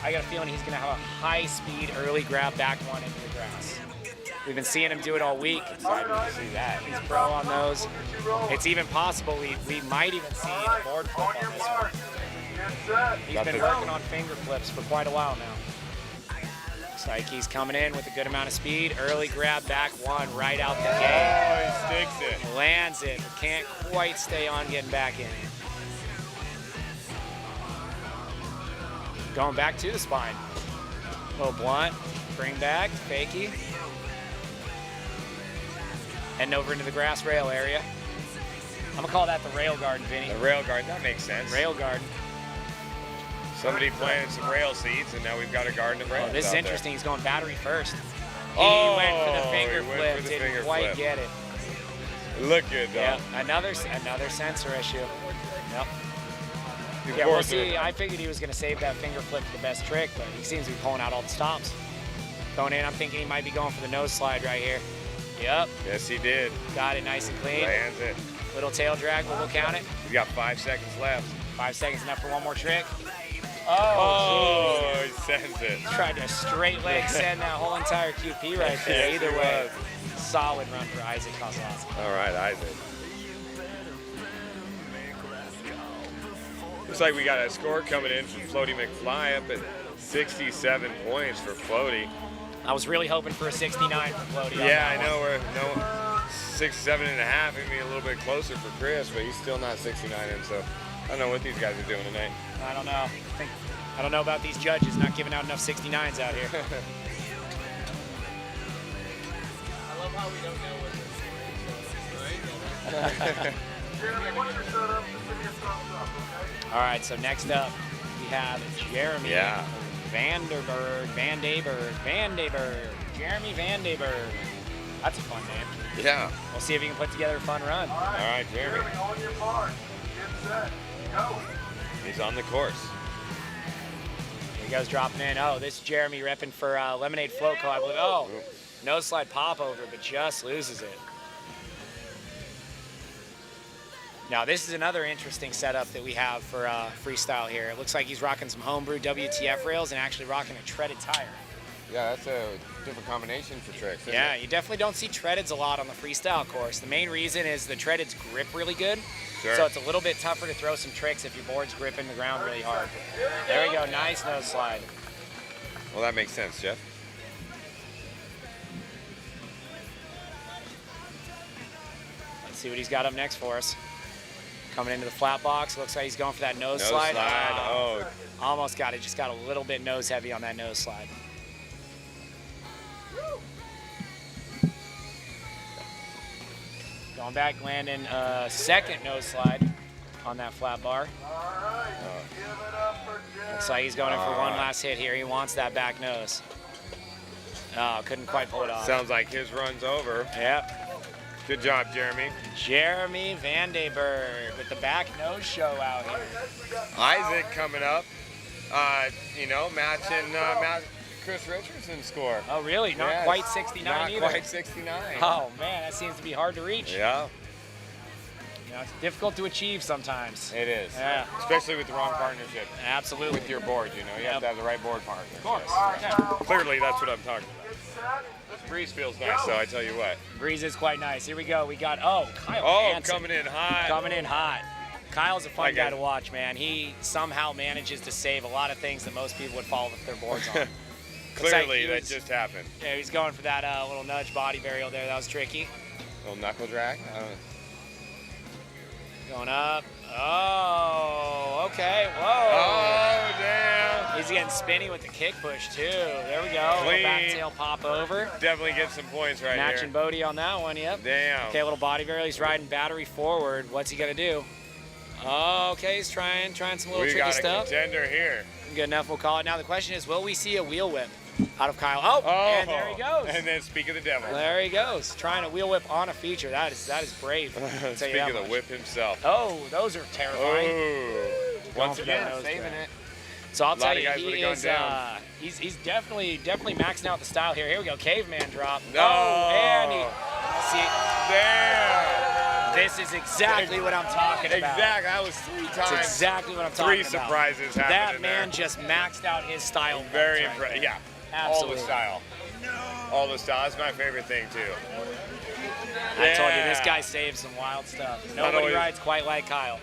Speaker 1: I got a feeling he's going to have a high-speed early grab back one into the grass. We've been seeing him do it all week. Excited to see that. He's pro on those. It's even possible we might even see a board flip on this one. He's been working on finger flips for quite a while now. Looks like he's coming in with a good amount of speed. Early grab back one right out the gate.
Speaker 15: Oh, he sticks it.
Speaker 1: Lands it, but can't quite stay on getting back in. Going back to the spine. Little blunt, bring back, fakie. Heading over into the grass rail area. I'm gonna call that the rail garden, Vinny.
Speaker 15: The rail garden, that makes sense.
Speaker 1: Rail garden.
Speaker 15: Somebody planted some rail seeds, and now we've got a garden of rails.
Speaker 1: Oh, this is
Speaker 15: out
Speaker 1: interesting. He's going battery first.
Speaker 15: Oh,
Speaker 1: he went for the finger
Speaker 15: he went
Speaker 1: flip.
Speaker 15: for the
Speaker 1: Didn't
Speaker 15: finger
Speaker 1: quite
Speaker 15: flip.
Speaker 1: get it.
Speaker 15: There. Look good, though.
Speaker 1: Yeah, another sensor issue. Yep.
Speaker 15: Of
Speaker 1: Yeah, we'll
Speaker 15: course
Speaker 1: see.
Speaker 15: they're-
Speaker 1: I figured he was going to save that finger flip for the best trick, but he seems to be pulling out all the stops. Going in, I'm thinking he might be going for the nose slide right here. Yep.
Speaker 15: Yes, he did.
Speaker 1: Got it nice and clean.
Speaker 15: Lands it.
Speaker 1: Little tail drag, but we'll count it.
Speaker 15: We got 5 seconds left.
Speaker 1: 5 seconds enough for one more trick.
Speaker 15: Oh, he sends it.
Speaker 1: Tried to straight leg send that whole entire QP right there.
Speaker 15: Yes,
Speaker 1: Either
Speaker 15: he
Speaker 1: way,
Speaker 15: was.
Speaker 1: solid run for Isaac Kozlowski.
Speaker 15: All right, Isaac. Looks like we got a score coming in from Floaty McFly up at 67 points for Floaty.
Speaker 1: I was really hoping for a 69 for Floaty.
Speaker 15: Yeah, I know we're 67 and a half, maybe a little bit closer for Chris, but he's still not 69 in, so I don't know what these guys are doing tonight.
Speaker 1: I don't know. I don't know about these judges not giving out enough 69s out here.
Speaker 13: I love how we don't know what this is,
Speaker 17: Jeremy, once you're set up, just give me a thumbs up, okay?
Speaker 1: All right, so next up we have Jeremy
Speaker 15: Yeah.
Speaker 1: Vanderberg. Jeremy Vanderberg. That's a fun name.
Speaker 15: Yeah.
Speaker 1: We'll see if he can put together a fun run.
Speaker 17: All right,
Speaker 15: Jeremy.
Speaker 17: on your mark. Get set. Go.
Speaker 15: He's on the course.
Speaker 1: Here he goes dropping in. Oh, this is Jeremy repping for Lemonade Float Co. I believe. Oh, nose slide pop over, but just loses it. Now, this is another interesting setup that we have for freestyle here. It looks like he's rocking some homebrew WTF rails and actually rocking a treaded tire.
Speaker 15: Yeah, that's a different combination for tricks. isn't
Speaker 1: Yeah,
Speaker 15: it?
Speaker 1: you definitely don't see treadeds a lot on the freestyle course. The main reason is the treadeds grip really good.
Speaker 15: Sure.
Speaker 1: So it's a little bit tougher to throw some tricks if your board's gripping the ground really hard. There we go, nice nose slide.
Speaker 15: Well, that makes sense, Jeff.
Speaker 1: Let's see what he's got up next for us. Coming into the flat box, looks like he's going for that nose
Speaker 15: Nose
Speaker 1: slide.
Speaker 15: slide, oh.
Speaker 1: Almost got it, just got a little bit nose heavy on that nose slide. Going back, landing second nose slide on that flat bar. Looks like he's going in for one last hit here. He wants that back nose. Oh, couldn't quite pull it off.
Speaker 15: Sounds like his run's over.
Speaker 1: Yep.
Speaker 15: Good job, Jeremy.
Speaker 1: Jeremy Vanderberg with the back nose show out here.
Speaker 15: Isaac coming up. Matching Chris Richardson's score.
Speaker 1: Oh, really? Not
Speaker 15: Yes.
Speaker 1: quite 69
Speaker 15: Not
Speaker 1: either.
Speaker 15: quite 69.
Speaker 1: Oh, man, that seems to be hard to reach.
Speaker 15: Yeah.
Speaker 1: You know, it's difficult to achieve sometimes.
Speaker 15: It is.
Speaker 1: Yeah.
Speaker 15: Especially with the wrong partnership.
Speaker 1: Absolutely.
Speaker 15: With your board, you have to have the right board partner.
Speaker 1: Of course. Yeah.
Speaker 15: Clearly, that's what I'm talking about. This breeze feels nice, though, I tell you what.
Speaker 1: Breeze is quite nice. Here we go. We got, Kyle
Speaker 15: Oh,
Speaker 1: Hansen.
Speaker 15: coming in hot.
Speaker 1: Coming in hot. Kyle's a fun guy to watch, man. He somehow manages to save a lot of things that most people would fall with their boards on.
Speaker 15: Clearly, that just happened.
Speaker 1: Yeah, he's going for that little nudge body burial there. That was tricky.
Speaker 15: Little knuckle drag.
Speaker 1: Going up. Oh, okay. Whoa.
Speaker 15: Oh, damn.
Speaker 1: He's getting spinny with the kick push, too. There we go.
Speaker 15: Clean.
Speaker 1: Back tail pop over.
Speaker 15: Definitely get some points right here.
Speaker 1: Matching Bodie on that one, yep.
Speaker 15: Damn.
Speaker 1: Okay, little body burial. He's riding battery forward. What's he going to do? Oh, okay, he's trying some little tricky stuff.
Speaker 15: We got a contender here.
Speaker 1: Good enough, we'll call it. Now the question is, will we see a wheel whip out of Kyle? Oh, and there he goes.
Speaker 15: And then speak of the devil.
Speaker 1: There he goes, trying a wheel whip on a feature. That is brave.
Speaker 15: Speak of the whip himself.
Speaker 1: Oh, those are terrifying.
Speaker 15: Oh, once again, saving it.
Speaker 1: So I'll tell you,
Speaker 15: guys
Speaker 1: he is, he's definitely maxing out the style here. Here we go, caveman drop.
Speaker 15: No.
Speaker 1: Oh, and he, see,
Speaker 15: damn.
Speaker 1: This is exactly what I'm talking about.
Speaker 15: Exactly, that was 3 times.
Speaker 1: That's exactly what I'm talking about.
Speaker 15: 3 surprises happened
Speaker 1: That man just maxed out his style.
Speaker 15: Very impressive. Yeah,
Speaker 1: absolutely.
Speaker 15: All the style. All the style. That's my favorite thing too.
Speaker 1: I told you, this guy saves some wild stuff. Nobody rides quite like Kyle.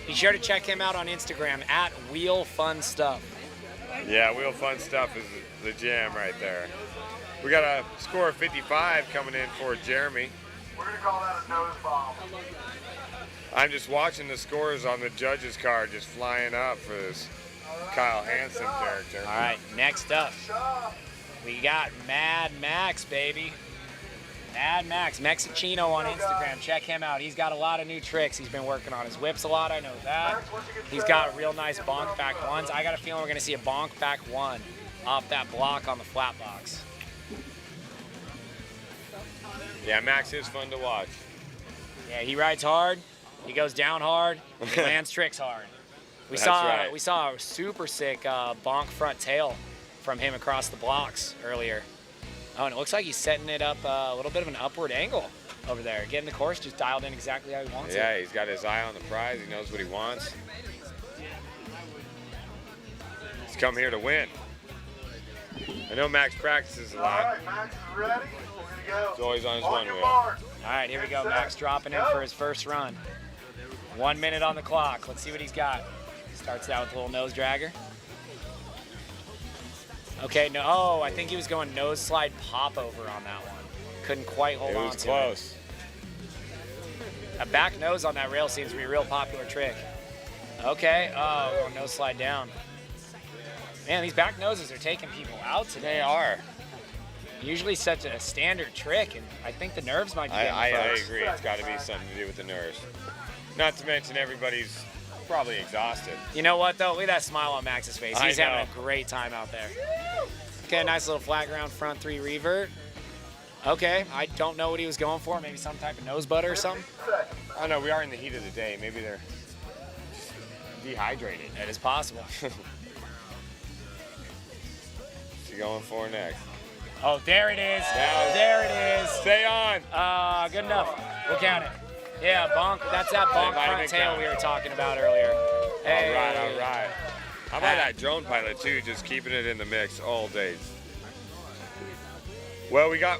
Speaker 1: Be sure to check him out on Instagram at Wheel Fun Stuff.
Speaker 15: Yeah, Wheel Fun Stuff is the jam right there. We got a score of 55 coming in for Jeremy.
Speaker 17: We're going to call that a nose bomb.
Speaker 15: I'm just watching the scores on the judges card just flying up for this Kyle Hansen character.
Speaker 1: All right, next up, we got Mad Max, baby. Mad Max, Mexicino on Instagram. Check him out. He's got a lot of new tricks he's been working on. His whips a lot, I know that. He's got real nice bonk back ones. I got a feeling we're going to see a bonk back one off that block on the flat box.
Speaker 15: Yeah, Max is fun to watch.
Speaker 1: Yeah, he rides hard, he goes down hard, he lands tricks hard. We saw a super sick bonk front tail from him across the blocks earlier. Oh, and it looks like he's setting it up a little bit of an upward angle over there, getting the course just dialed in exactly how he wants it.
Speaker 15: Yeah, he's got his eye on the prize. He knows what he wants. He's come here to win. I know Max practices a lot.
Speaker 17: All right, Max is ready. We're going to go.
Speaker 15: He's always on his one wheel.
Speaker 1: All right, here we go. Max dropping in for his first run. 1 minute on the clock. Let's see what he's got. Starts out with a little nose dragger. Okay, no, oh, I think he was going nose slide pop over on that one. Couldn't quite hold on to it.
Speaker 15: It was close.
Speaker 1: A back nose on that rail seems to be a real popular trick. Okay, oh, nose slide down. Man, these back noses are taking people out today.
Speaker 15: They are.
Speaker 1: Usually such a standard trick, and I think the nerves might be getting
Speaker 15: I
Speaker 1: folks.
Speaker 15: agree. It's got to be something to do with the nerves. Not to mention everybody's probably exhausted.
Speaker 1: You know what, though? Look at that smile on Max's face. He's
Speaker 15: I
Speaker 1: having
Speaker 15: know.
Speaker 1: a great time out there. Okay, nice little flat ground front 3 revert. Okay, I don't know what he was going for. Maybe some type of nose butter or something.
Speaker 15: I don't know. We are in the heat of the day. Maybe they're dehydrated.
Speaker 1: It is possible.
Speaker 15: What's he going for next?
Speaker 1: Oh, there it is.
Speaker 15: Now,
Speaker 1: There it is.
Speaker 15: Stay on.
Speaker 1: Good enough. We'll count it. Yeah, bonk. That's that bonk front tail we were talking about earlier. Hey.
Speaker 15: All right. How about that drone pilot, too? Just keeping it in the mix all day. Well, we got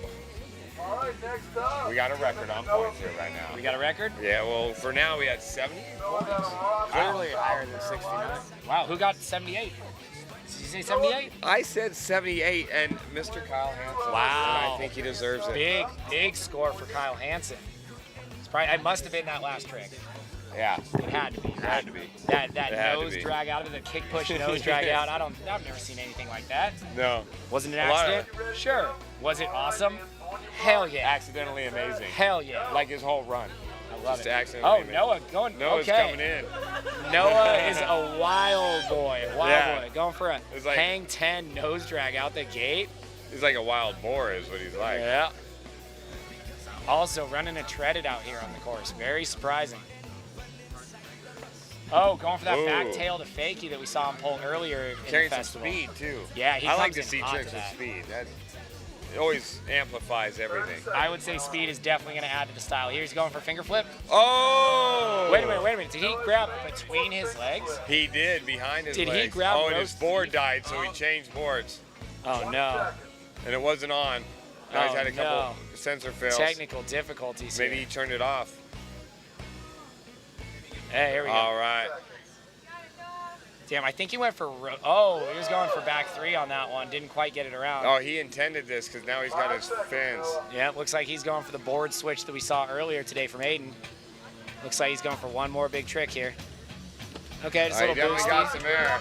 Speaker 17: All right, next up.
Speaker 15: a record on points here right now.
Speaker 1: We got a record?
Speaker 15: Yeah, well, for now we had 70 points. Clearly higher than 69.
Speaker 1: Wow, who got 78? Did you say 78?
Speaker 15: I said 78, and Mr. Kyle Hansen.
Speaker 1: Wow.
Speaker 15: And I think he deserves it.
Speaker 1: Big score for Kyle Hansen. It's probably, it must have been that last trick.
Speaker 15: Yeah.
Speaker 1: It had to be.
Speaker 15: It had to be.
Speaker 1: That
Speaker 15: It had to
Speaker 1: nose
Speaker 15: be.
Speaker 1: drag out of it, the kick push nose drag out. I've never seen anything like that.
Speaker 15: No.
Speaker 1: Was it an
Speaker 15: A lot of-
Speaker 1: accident? Sure. Was it awesome? Hell yeah.
Speaker 15: Accidentally amazing.
Speaker 1: Hell yeah.
Speaker 15: Like his whole run.
Speaker 1: I love
Speaker 15: Just
Speaker 1: it.
Speaker 15: accidentally
Speaker 1: Oh,
Speaker 15: amazing.
Speaker 1: Noah going.
Speaker 15: Noah's
Speaker 1: okay.
Speaker 15: coming in.
Speaker 1: Noah is a wild boy.
Speaker 15: Yeah.
Speaker 1: Boy. Going for a
Speaker 15: It's like-
Speaker 1: hang 10 nose drag out the gate.
Speaker 15: He's like a wild boar is what he's like.
Speaker 1: Yeah. Also running a treaded out here on the course. Very surprising. Oh, going for that
Speaker 15: Ooh.
Speaker 1: back tail to fakie that we saw him pull earlier in
Speaker 15: Carrying
Speaker 1: the
Speaker 15: some
Speaker 1: festival.
Speaker 15: speed, too.
Speaker 1: Yeah, he
Speaker 15: I like
Speaker 1: comes
Speaker 15: to
Speaker 1: in
Speaker 15: see
Speaker 1: hot
Speaker 15: tricks
Speaker 1: to
Speaker 15: with
Speaker 1: that.
Speaker 15: speed. It always amplifies everything.
Speaker 1: I would say speed is definitely going to add to the style. Here he's going for finger flip.
Speaker 15: Oh!
Speaker 1: Wait a minute. Did he grab between his legs?
Speaker 15: He did, behind his
Speaker 1: Did
Speaker 15: legs.
Speaker 1: he grab
Speaker 15: Oh, and
Speaker 1: those
Speaker 15: his board died, so he changed boards.
Speaker 1: Oh, no.
Speaker 15: And it wasn't on. Now he's
Speaker 1: Oh,
Speaker 15: had a couple
Speaker 1: no.
Speaker 15: sensor fails.
Speaker 1: Technical difficulties
Speaker 15: Maybe
Speaker 1: here.
Speaker 15: he turned it off.
Speaker 1: Hey, here we go.
Speaker 15: All right.
Speaker 1: Damn, I think he went for, oh, he was going for back 3 on that one. Didn't quite get it around.
Speaker 15: Oh, he intended this because now he's got his fins.
Speaker 1: Yeah, looks like he's going for the board switch that we saw earlier today from Aiden. Looks like he's going for one more big trick here. Okay, just a little boost.
Speaker 15: He got some air.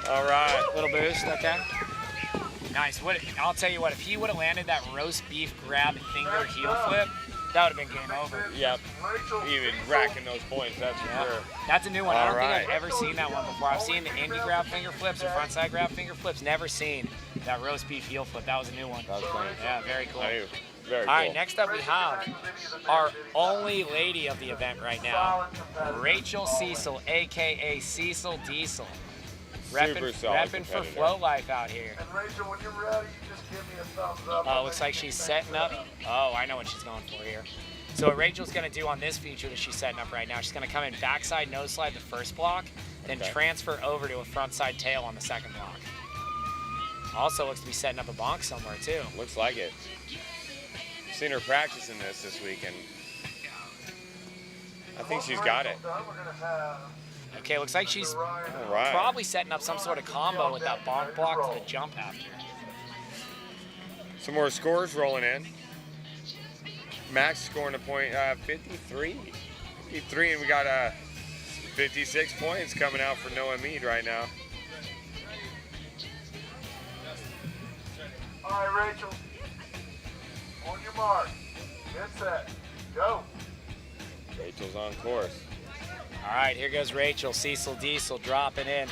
Speaker 15: All right.
Speaker 1: Little boost, okay. Nice. I'll tell you what, if he would have landed that roast beef grab finger heel flip, that would have been game over.
Speaker 15: Yep. Even racking those points, that's for sure.
Speaker 1: That's a new one. I
Speaker 15: All
Speaker 1: don't think
Speaker 15: right.
Speaker 1: I've ever seen that one before. I've seen the indie grab finger flips or frontside grab finger flips. Never seen that roast beef heel flip. That was a new one.
Speaker 15: That was funny.
Speaker 1: Yeah, very cool.
Speaker 15: Very
Speaker 1: All
Speaker 15: cool.
Speaker 1: right, next up we have our only lady of the event right now, Rachel Cecil, a.k.a. Cecil Diesel.
Speaker 15: Super solid
Speaker 1: Repping for
Speaker 15: competitor.
Speaker 1: Float Life out here.
Speaker 17: And Rachel, when you're ready, just give me a thumbs up.
Speaker 1: Oh, looks like she's setting up. Oh, I know what she's going for here. So what Rachel's going to do on this feature that she's setting up right now, she's going to come in backside nose slide the first block, then transfer over to a frontside tail on the second block. Also looks to be setting up a bonk somewhere too.
Speaker 15: Looks like it. Seen her practicing this week, and I think she's got it.
Speaker 1: Okay, looks like she's
Speaker 15: right.
Speaker 1: probably setting up some sort of combo with that bonk block to the jump after.
Speaker 15: Some more scores rolling in. Max scoring a point 53. 53, and we got 56 points coming out for Noah Mead right now.
Speaker 17: All right, Rachel. On your mark. Get set. Go.
Speaker 15: Rachel's on course.
Speaker 1: All right, here goes Rachel. Cecil Diesel dropping in.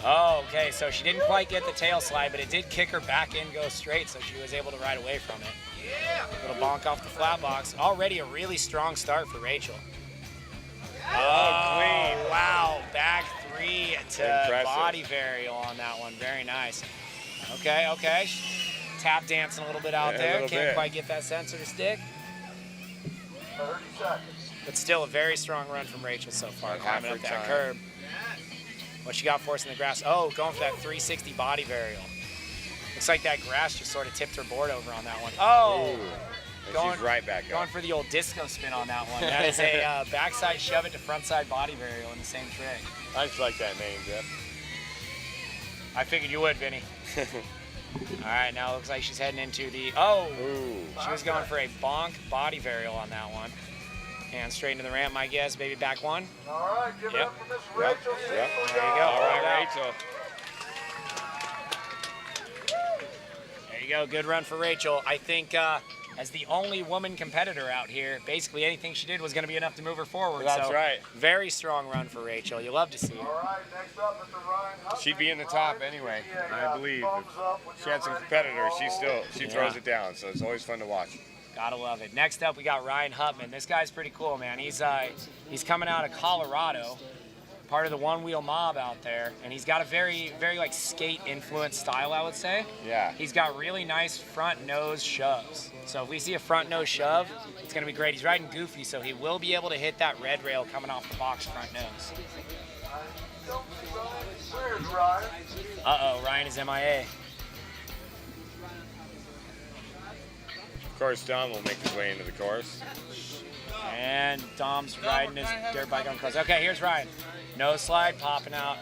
Speaker 1: Oh, okay, so she didn't quite get the tail slide, but it did kick her back in, go straight, so she was able to ride away from it. Little bonk off the flat box. Already a really strong start for Rachel. Oh,
Speaker 15: clean.
Speaker 1: Wow, back 3 to
Speaker 15: Impressive.
Speaker 1: body varial on that one. Very nice. Okay, okay. Tap dancing a little bit out
Speaker 15: Yeah, a
Speaker 1: there.
Speaker 15: little
Speaker 1: Can't
Speaker 15: bit.
Speaker 1: quite get that sensor to stick.
Speaker 17: 30 seconds.
Speaker 1: But still a very strong run from Rachel so far,
Speaker 15: About
Speaker 1: climbing up
Speaker 15: half her
Speaker 1: that
Speaker 15: time.
Speaker 1: curb. What she got for us in the grass? Oh, going for that 360 body varial. Looks like that grass just sort of tipped her board over on that one. Oh!
Speaker 15: Ooh. And she's right back
Speaker 1: Going
Speaker 15: up.
Speaker 1: for the old disco spin on that one. That is a backside shove it to frontside body varial in the same trick.
Speaker 15: I just like that name, Jeff.
Speaker 1: I figured you would, Vinny. All right, now it looks like she's heading into the, oh!
Speaker 15: Ooh.
Speaker 1: She was going for a bonk body varial on that one. And straight into the ramp, my guess. Baby back 1.
Speaker 17: All right, give it
Speaker 1: Yep.
Speaker 17: up for Miss Rachel.
Speaker 15: Yep.
Speaker 17: Cecil,
Speaker 1: There you go.
Speaker 15: All
Speaker 1: There
Speaker 15: right,
Speaker 1: you go.
Speaker 15: Rachel.
Speaker 1: There you go. Good run for Rachel. I think as the only woman competitor out here, basically anything she did was going to be enough to move her forward.
Speaker 15: That's
Speaker 1: so
Speaker 15: right.
Speaker 1: Very strong run for Rachel. You love to see it.
Speaker 17: All right, next up, Mr. Ryan Hutton.
Speaker 15: She'd be in the top anyway, I believe. If she had some competitors, she throws it down, so it's always fun to watch.
Speaker 1: Gotta love it. Next up, we got Ryan Hutman. This guy's pretty cool, man. He's coming out of Colorado, part of the One Wheel Mob out there, and he's got a very, very like skate influenced style, I would say.
Speaker 15: Yeah.
Speaker 1: He's got really nice front nose shoves. So if we see a front nose shove, it's gonna be great. He's riding goofy, so he will be able to hit that red rail coming off the box front nose.
Speaker 17: Where's Ryan?
Speaker 1: Uh-oh, Ryan is MIA.
Speaker 15: Of course, Dom will make his way into the course.
Speaker 1: And Dom's riding his dirt bike on course. Okay, here's Ryan. Nose slide, popping out.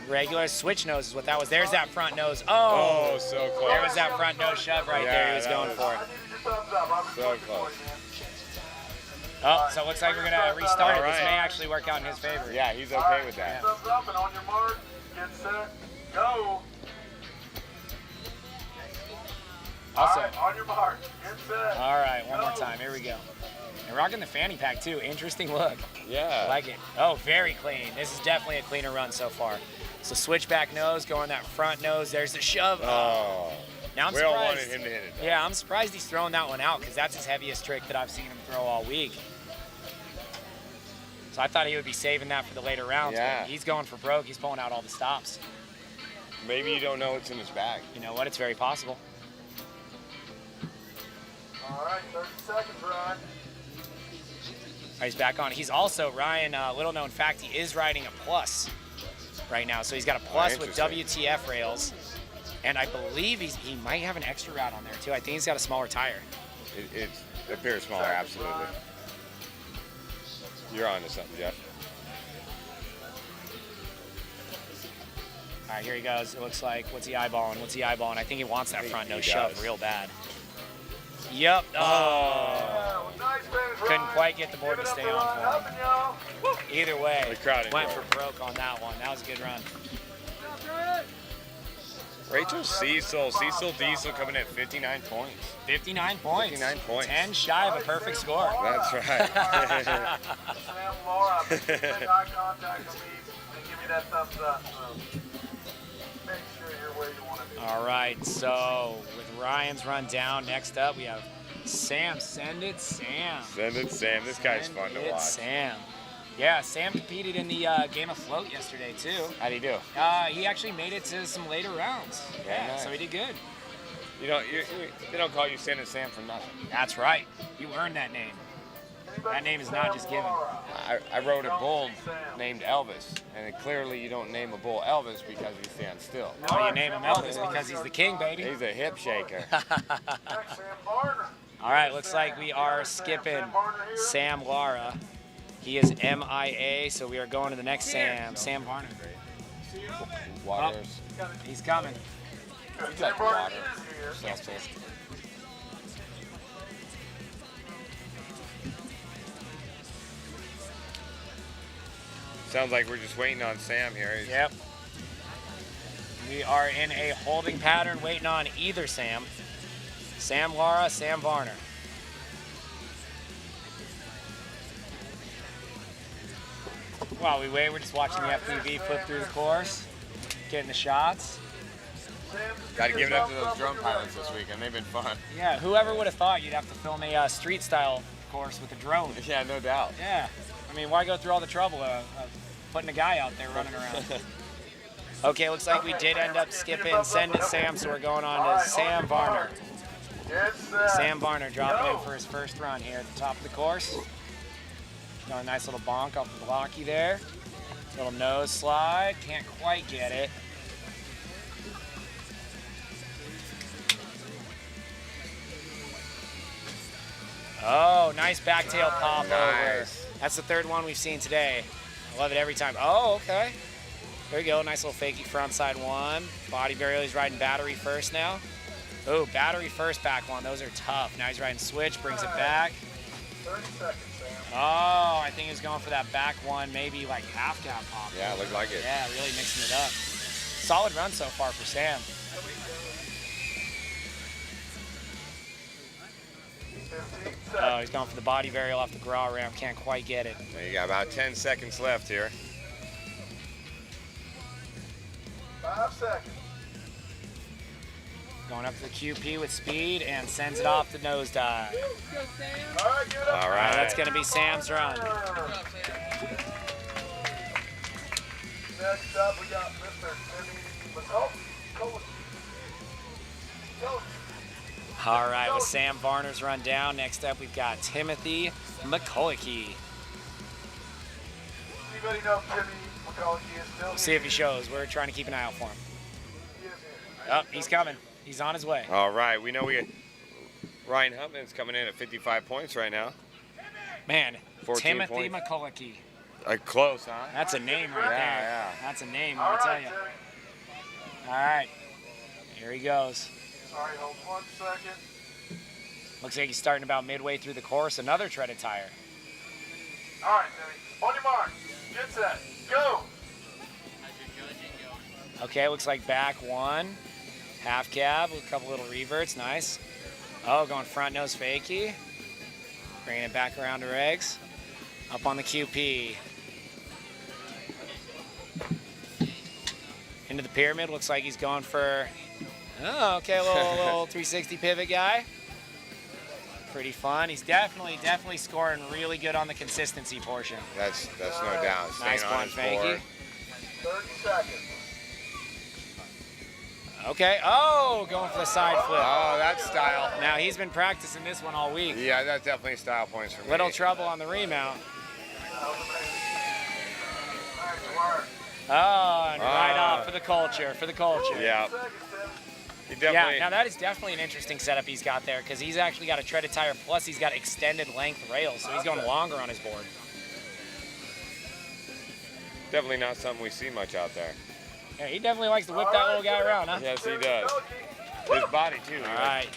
Speaker 1: Regular switch nose is what that was. There's that front nose. Oh,
Speaker 15: Oh, so close.
Speaker 1: there was that front nose shove right there. He was
Speaker 15: that
Speaker 1: going
Speaker 15: was-
Speaker 1: for it.
Speaker 15: So close.
Speaker 1: Oh, so it looks like we're going to restart it.
Speaker 15: All
Speaker 1: This
Speaker 15: right.
Speaker 1: may actually work out in his favor.
Speaker 15: Yeah, he's okay with that.
Speaker 17: Thumbs up and on your mark. Get set. Go.
Speaker 1: Awesome.
Speaker 17: All right, on your mark. Get set.
Speaker 1: All right, one more time. Here we go. And rocking the fanny pack, too. Interesting look.
Speaker 15: Yeah.
Speaker 1: I like it. Oh, very clean. This is definitely a cleaner run so far. So switchback nose, going that front nose. There's the shove.
Speaker 15: Oh.
Speaker 1: Now I'm
Speaker 15: We all
Speaker 1: surprised.
Speaker 15: wanted him to hit it, though.
Speaker 1: Yeah, I'm surprised he's throwing that one out because that's his heaviest trick that I've seen him throw all week. So I thought he would be saving that for the later rounds.
Speaker 15: Yeah.
Speaker 1: But he's going for broke. He's pulling out all the stops.
Speaker 15: Maybe you don't know what's in his bag.
Speaker 1: You know what? It's very possible.
Speaker 17: All right, 30 seconds, Ryan.
Speaker 1: He's back on. He's also, Ryan, little known fact, he is riding a plus right now. So he's got a plus with
Speaker 15: interesting.
Speaker 1: WTF rails. And I believe he might have an extra rod on there too. I think he's got a smaller tire.
Speaker 15: It appears smaller, absolutely. You're on to something, Jeff.
Speaker 1: All right, here he goes. It looks like, what's he eyeballing? What's he eyeballing? I think he wants that front nose
Speaker 15: He
Speaker 1: shove
Speaker 15: does.
Speaker 1: real bad. Yep. Oh. Couldn't quite get the board to stay on for him. Either way,
Speaker 15: The crowd
Speaker 1: went
Speaker 15: enjoyed
Speaker 1: for broke on that one. That was a good run.
Speaker 15: Rachel Cecil Diesel coming in at 59 points.
Speaker 1: 59 points.
Speaker 15: 59 points.
Speaker 1: 10 shy of a perfect score.
Speaker 15: That's right.
Speaker 17: Sam, Laura, make eye contact with me and give me that thumbs up. So make sure you're where you want to be.
Speaker 1: All right, so with Ryan's run down, next up we have Sam. Send it, Sam.
Speaker 15: Send it, Sam. This guy's fun to
Speaker 1: Send it,
Speaker 15: watch.
Speaker 1: Sam. Yeah, Sam competed in the game of float yesterday too.
Speaker 15: How'd he do?
Speaker 1: He actually made it to some later rounds. Yeah,
Speaker 15: nice.
Speaker 1: so he did good.
Speaker 15: You know, they don't call you Send It Sam for nothing.
Speaker 1: That's right. You earned that name. That name is not just given.
Speaker 15: I rode a bull named Elvis, and clearly you don't name a bull Elvis because he stands still.
Speaker 1: No, you name him Elvis because he's the king, baby.
Speaker 15: He's a hip shaker.
Speaker 1: All right, looks like we are skipping Sam Lara. He is MIA, so we are going to the next Sam. Sam Varner.
Speaker 15: Waters.
Speaker 1: Oh, he's coming.
Speaker 15: He's like water. Self-test. Sounds like we're just waiting on Sam here.
Speaker 1: Yep. We are in a holding pattern waiting on either Sam. Sam Lara, Sam Varner. While we wait, we're just watching the FPV flip through the course, getting the shots.
Speaker 15: Got to give it up to those drone pilots this weekend. They've been fun.
Speaker 1: Yeah, whoever would have thought you'd have to film a street style course with a drone.
Speaker 15: Yeah, no doubt.
Speaker 1: Yeah. I mean, why go through all the trouble of putting a guy out there running around? Okay, looks like we did end up skipping Send It Sam, so we're going on to Sam Varner. Sam Varner dropping in for his first run here at the top of the course. Got a nice little bonk off the blocky there. Little nose slide, can't quite get it. Oh, nice backtail pop over. That's the third one we've seen today. I love it every time. Oh, okay. There you go, nice little fakey frontside one. Body burial, he's riding battery first now. Oh, battery first back one, those are tough. Now he's riding switch, brings it back.
Speaker 17: 30 seconds, Sam.
Speaker 1: Oh, I think he was going for that back one, maybe like half cap pop.
Speaker 15: Yeah, it looked like it.
Speaker 1: Yeah, really mixing it up. Solid run so far for Sam. Oh, he's going for the body burial off the graw ramp. Can't quite get it.
Speaker 15: You got about 10 seconds left here.
Speaker 17: 5 seconds.
Speaker 1: Going up to the QP with speed and sends it off the nosedive.
Speaker 15: All right.
Speaker 1: That's going to be Sam's run.
Speaker 17: Next up, we got Mr. Timmy McCullough.
Speaker 1: All right, with Sam Varner's run down, next up we've got Timothy McCullough.
Speaker 17: Anybody know Timmy McCullough is still
Speaker 1: We'll see if he shows. We're trying to keep an eye out for him. Oh, he's coming. He's on his way.
Speaker 15: All right, we know we got Ryan Huntman's coming in at 55 points right now.
Speaker 1: Man,
Speaker 15: 14
Speaker 1: Timothy
Speaker 15: points.
Speaker 1: McCullough.
Speaker 15: Close, huh?
Speaker 1: That's a name right there.
Speaker 15: Yeah.
Speaker 1: That's a name, I'll tell you. All right, here he goes.
Speaker 17: Sorry, hold 1 second.
Speaker 1: Looks like he's starting about midway through the course. Another treaded tire.
Speaker 17: All right, Timmy. On your mark. Get set. Go.
Speaker 1: Okay, looks like back one. Half cab with a couple little reverts. Nice. Oh, going front nose fakie. Bringing it back around to regs. Up on the QP. Into the pyramid. Looks like he's going for, oh, okay, a little 360 pivot guy. Pretty fun. He's definitely scoring really good on the consistency portion.
Speaker 15: That's no doubt.
Speaker 1: Nice
Speaker 15: Staying on
Speaker 1: one,
Speaker 15: his
Speaker 1: Frankie.
Speaker 15: board.
Speaker 17: 30 seconds.
Speaker 1: Okay. Oh, going for the side flip.
Speaker 15: Oh, that's style.
Speaker 1: Now he's been practicing this one all week.
Speaker 15: Yeah, that's definitely style points for me.
Speaker 1: Little trouble on the remount. Oh, and right off for the culture,
Speaker 15: Yeah. He
Speaker 1: Yeah,
Speaker 15: definitely,
Speaker 1: now that is definitely an interesting setup he's got there because he's actually got a treaded tire plus he's got extended length rails, so he's going longer on his board.
Speaker 15: Definitely not something we see much out there.
Speaker 1: Yeah, he definitely likes to whip that little guy around, huh?
Speaker 15: Yes, he does. His body, too.
Speaker 1: All right.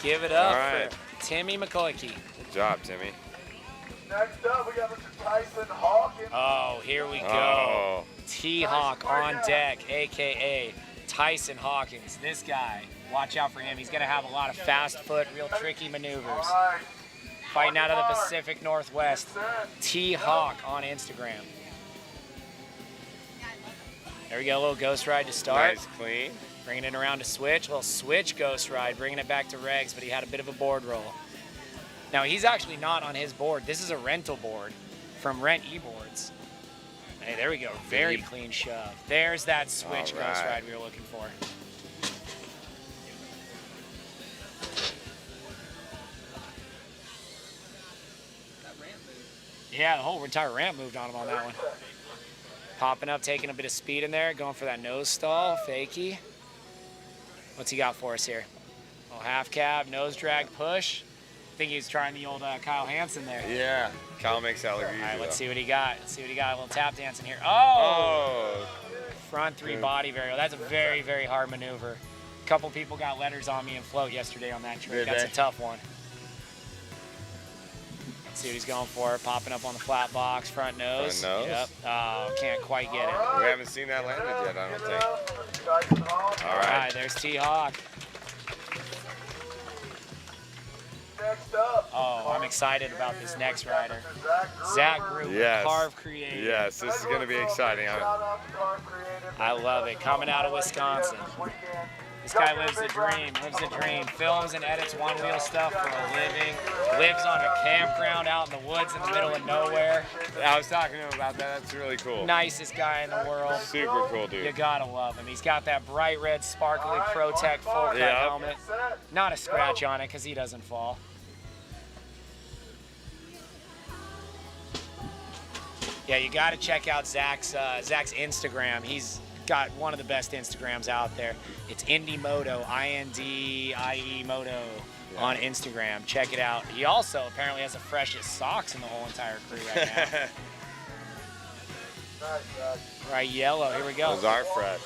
Speaker 1: Give it up
Speaker 15: All right.
Speaker 1: for Timmy McCulkey.
Speaker 15: Good job, Timmy.
Speaker 17: Next up, we got Mr. Tyson Hawkins.
Speaker 1: Oh, here we go.
Speaker 15: Oh.
Speaker 1: T-Hawk on deck, a.k.a. Tyson Hawkins. This guy, watch out for him. He's going to have a lot of fast foot, real tricky maneuvers. Fighting out of the Pacific Northwest. T-Hawk on Instagram. There we go, a little ghost ride to start.
Speaker 15: Nice, clean.
Speaker 1: Bringing it around to switch. A little switch ghost ride, bringing it back to regs, but he had a bit of a board roll. Now, he's actually not on his board. This is a rental board from Rent eBoards. Hey, there we go. Very clean shove. There's that switch
Speaker 15: All
Speaker 1: ghost
Speaker 15: right.
Speaker 1: ride we were looking for. Yeah, the whole entire ramp moved on him on that one. Popping up, taking a bit of speed in there, going for that nose stall, fakie. What's he got for us here? Oh, half cab, nose drag, push. I think he's trying the old Kyle Hansen there.
Speaker 15: Yeah, Kyle makes that look easy.
Speaker 1: All right, let's
Speaker 15: though.
Speaker 1: see what he got. Let's see what he got. A little tap dancing here.
Speaker 15: Oh!
Speaker 1: Front three body varial. That's a very, very hard maneuver. A couple people got letters on me in float yesterday on that trick.
Speaker 15: Did
Speaker 1: That's
Speaker 15: they?
Speaker 1: a tough one. Let's see what he's going for. Popping up on the flat box, front nose.
Speaker 15: Front nose?
Speaker 1: Yep. Oh, can't quite get it.
Speaker 15: We haven't seen that landed yet, I don't think. All
Speaker 1: All
Speaker 15: right.
Speaker 1: right, there's T-Hawk.
Speaker 17: Next up.
Speaker 1: Oh, I'm excited about this next rider. Zach Gruber,
Speaker 15: Yes.
Speaker 1: Carve Creative.
Speaker 15: Yes, this is going to be exciting.
Speaker 1: I love it. Coming out of Wisconsin. This guy lives the dream, films and edits one-wheel stuff for a living, lives on a campground out in the woods in the middle of nowhere.
Speaker 15: I was talking to him about that. That's really cool.
Speaker 1: Nicest guy in the world.
Speaker 15: Super cool, dude.
Speaker 1: You gotta love him. He's got that bright red, sparkly Pro-Tech full cut
Speaker 15: Yep.
Speaker 1: helmet. Not a scratch on it because he doesn't fall. Yeah, you gotta check out Zach's Instagram. He's got one of the best Instagrams out there. It's IndieMoto, I-N-D-I-E Moto on Instagram. Check it out. He also apparently has the freshest socks in the whole entire crew right now. Right, yellow. Here we go.
Speaker 15: Those are Fred.